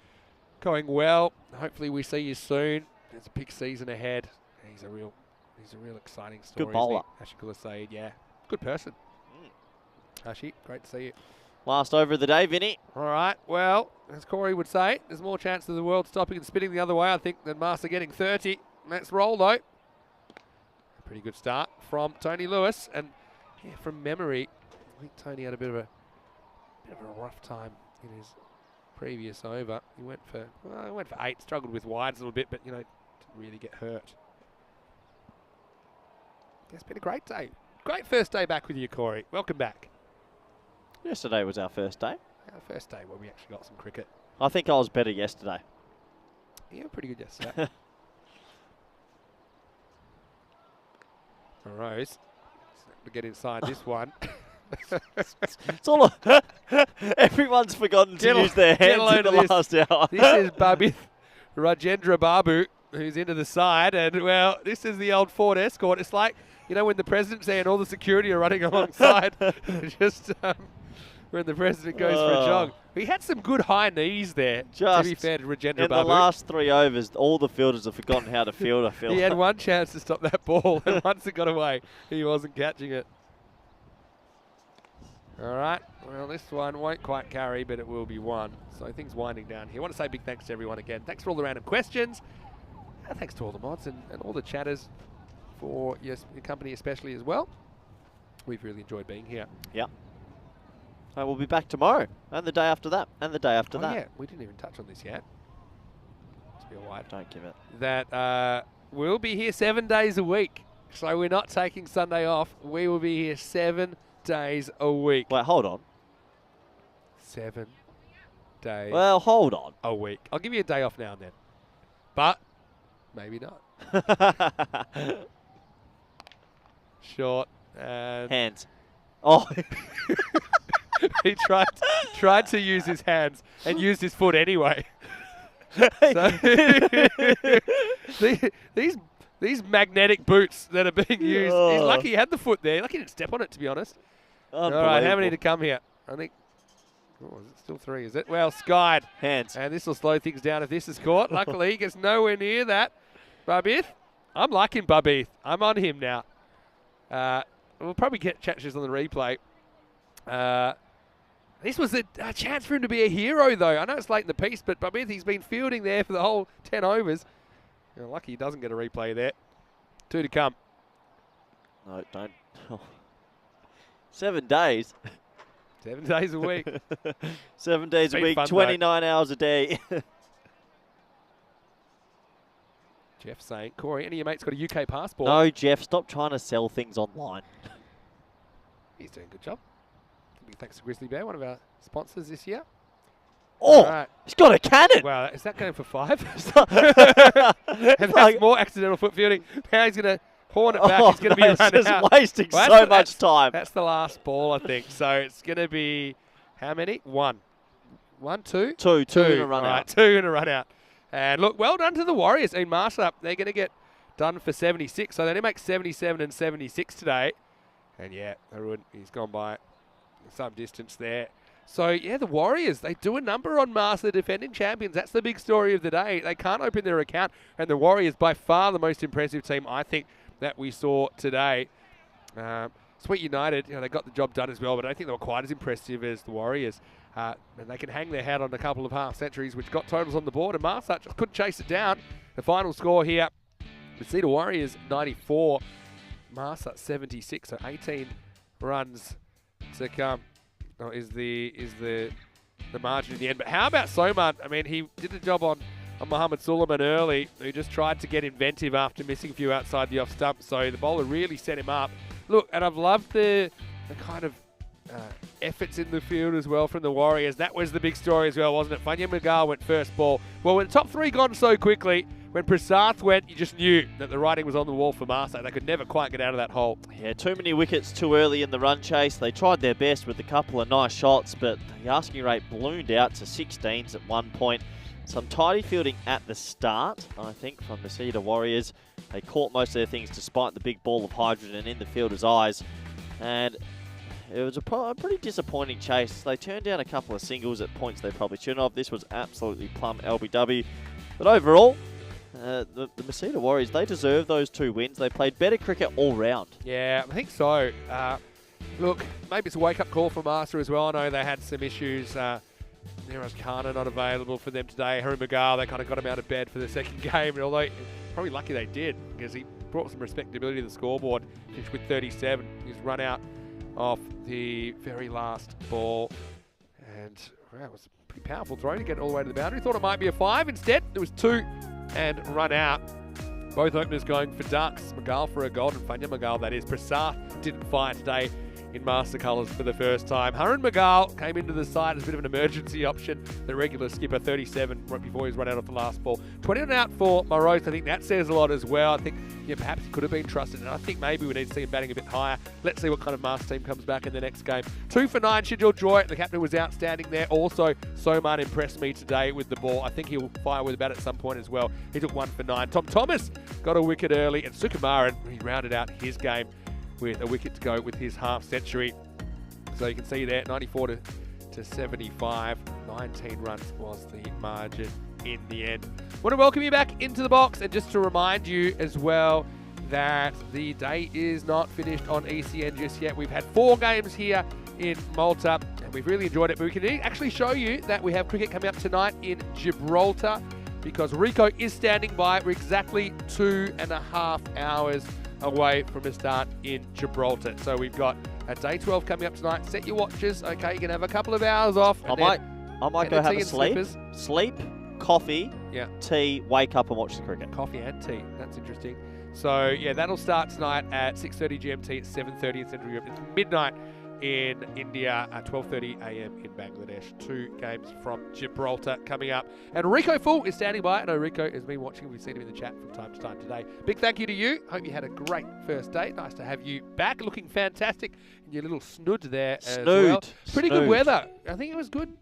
going well. Hopefully we see you soon. There's a big season ahead. He's a real exciting story. Good bowler. Ashikula Saeed, yeah. Good person. Ashi, great to see you. Last over of the day, Vinny. All right, well, as Corey would say, there's more chance of the world stopping and spinning the other way, I think, than Master getting 30. Let's roll, though. A pretty good start from Tony Lewis. And yeah, from memory, I think Tony had a bit of a rough time in his previous over. He went for 8, struggled with wides a little bit, but, you know, didn't really get hurt. It's been a great day. Great first day back with you, Corey. Welcome back. Yesterday was our first day. Our first day where we actually got some cricket. I think I was better yesterday. Yeah, pretty good yesterday. Rose. To get inside this one. It's all everyone's forgotten to use their hands in the last hour. This is Babith Rajendra Babu, who's into the side. And, well, this is the old Ford Escort. It's like, you know, when the president's there and all the security are running alongside. Just when the president goes for a jog. He had some good high knees there, to be fair to Rajendra Babu. In the last 3 overs, all the fielders have forgotten how to field, I feel. He had one chance to stop that ball, and once it got away, he wasn't catching it. All right, well, this one won't quite carry, but it will be one. So things winding down here. I want to say big thanks to everyone again. Thanks for all the random questions. And thanks to all the mods and all the chatters for your company especially as well. We've really enjoyed being here. Yep. We'll be back tomorrow, and the day after that, and the day after that. Yeah, we didn't even touch on this yet. Let's be all right. Don't give it. That we'll be here 7 days a week. So we're not taking Sunday off. We will be here 7 days a week. Wait, hold on. 7 days Well, hold on. a week. I'll give you a day off now and then. But maybe not. Short and... Hands. Oh. He tried to use his hands and used his foot anyway. So these magnetic boots that are being used. Oh. He's lucky he had the foot there. Lucky he didn't step on it, to be honest. All right, how many to come here? I think. Oh, is it still 3? Is it? Well, skied. Hands. And this will slow things down if this is caught. Luckily, he gets nowhere near that. Babith. I'm liking Babith. I'm on him now. We'll probably get catches on the replay. This was a chance for him to be a hero, though. I know it's late in the piece, but Babith, he's been fielding there for the whole 10 overs. You're lucky he doesn't get a replay there. 2 to come. No, don't. 7 days. 7 days a week. 7 days a been week, fun, 29 hours a day. Jeff saying, Corey, any of your mates got a UK passport? No, Jeff, stop trying to sell things online. He's doing a good job. Big thanks to Grizzly Bear, one of our sponsors this year. Oh, Right. he's got a cannon. Well, is that going for 5? It's And that's like- more accidental foot fielding. Now he's going to horn it back. He's going to be no, it's run just out. wasting Well, so much time. That's the last ball, I think. So it's going to be how many? 1. 1, 2? Two in a run All out. right, 2 in a run out. And look, well done to the Warriors in Marshall. They're going to get done for 76. So they make 77 and 76 today. And yeah, he's gone by some distance there. So yeah, the Warriors, they do a number on Marshall, the defending champions. That's the big story of the day. They can't open their account. And the Warriors, by far the most impressive team, I think, that we saw today. Sweet United, they got the job done as well, but I don't think they were quite as impressive as the Warriors. And they can hang their hat on a couple of half centuries, which got totals on the board, and Marshall just couldn't chase it down. The final score here, we see the Warriors 94, Marshall 76, so 18 runs to come. Is the margin in the end. But how about Soman? I mean, he did the job on Mohammed Suleiman early, who just tried to get inventive after missing a few outside the off stump. So the bowler really set him up. Look, and I've loved the kind of efforts in the field as well from the Warriors. That was the big story as well, wasn't it? Fanya Magal went first ball. Well, when the top 3 gone so quickly, when Prasath went, you just knew that the writing was on the wall for Marseille. They could never quite get out of that hole. Yeah, too many wickets too early in the run chase. They tried their best with a couple of nice shots, but the asking rate ballooned out to 16s at one point. Some tidy fielding at the start, I think, from the Cedar Warriors. They caught most of their things despite the big ball of hydrogen in the fielder's eyes. And it was a pretty disappointing chase. They turned down a couple of singles at points they probably shouldn't have. This was absolutely plumb LBW. But overall, the Masita Warriors, they deserve those 2 wins. They played better cricket all round. Yeah, I think so. Look, maybe it's a wake-up call for Master as well. I know they had some issues. Neeraj Khanna not available for them today. Harry Magal, they kind of got him out of bed for the second game. And although probably lucky they did, because he brought some respectability to the scoreboard. Finished with 37. He's run out off the very last ball. And wow, it was a pretty powerful throw to get it all the way to the boundary. Thought it might be a 5. Instead, it was 2 and run out. Both openers going for ducks. Magal for a gold, and Fanya Magal, that is. Prasath didn't fire today in master colours for the first time. Harun Magal came into the side as a bit of an emergency option. The regular skipper, 37, right before he's run out off the last ball. 20 out for Morose. I think that says a lot as well. I think perhaps he could have been trusted, and I think maybe we need to see him batting a bit higher. Let's see what kind of master team comes back in the next game. 2 for 9, Shijil Joy. The captain was outstanding there. Also, Soman impressed me today with the ball. I think he'll fire with a bat at some point as well. He took 1 for 9. Tom Thomas got a wicket early, and Sukumaran, he rounded out his game with a wicket to go with his half century. So you can see there, 94 to 75. 19 runs was the margin in the end. Want to welcome you back into the box, and just to remind you as well that the day is not finished on ECN just yet. We've had 4 games here in Malta, and we've really enjoyed it. But we can actually show you that we have cricket coming up tonight in Gibraltar, because Rico is standing by. We're exactly 2.5 hours away from a start in Gibraltar. So we've got a day 12 coming up tonight. Set your watches, okay? You can have a couple of hours off. I might go have a sleep. Sleep, coffee, tea, wake up and watch the cricket. Coffee and tea. That's interesting. So yeah, that'll start tonight at 6:30 GMT. At 7:30 in Central Europe. It's midnight in India at 12:30 a.m. in Bangladesh. 2 games from Gibraltar coming up. And Rico Full is standing by. I know Rico has been watching. We've seen him in the chat from time to time today. Big thank you to you. Hope you had a great first day. Nice to have you back, looking fantastic in your little snood there as well. Pretty good weather. I think it was good.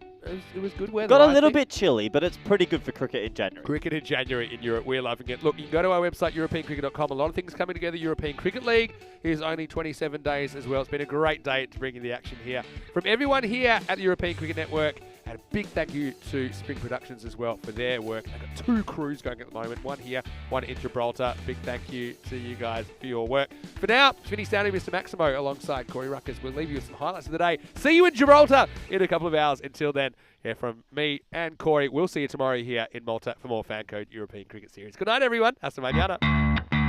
It was good weather. Got a little bit chilly, but it's pretty good for cricket in January. Cricket in January in Europe. We're loving it. Look, you can go to our website, EuropeanCricket.com. A lot of things coming together. European Cricket League is only 27 days as well. It's been a great day to bring you the action here. From everyone here at the European Cricket Network, and a big thank you to Spring Productions as well for their work. They've got 2 crews going at the moment. One here, one in Gibraltar. Big thank you to you guys for your work. For now, Vinny Stanley, Mr. Maximo, alongside Corey Ruckers. We'll leave you with some highlights of the day. See you in Gibraltar in a couple of hours. Until then, from me and Corey, we'll see you tomorrow here in Malta for more FanCode European Cricket Series. Good night, everyone. Hasta mañana.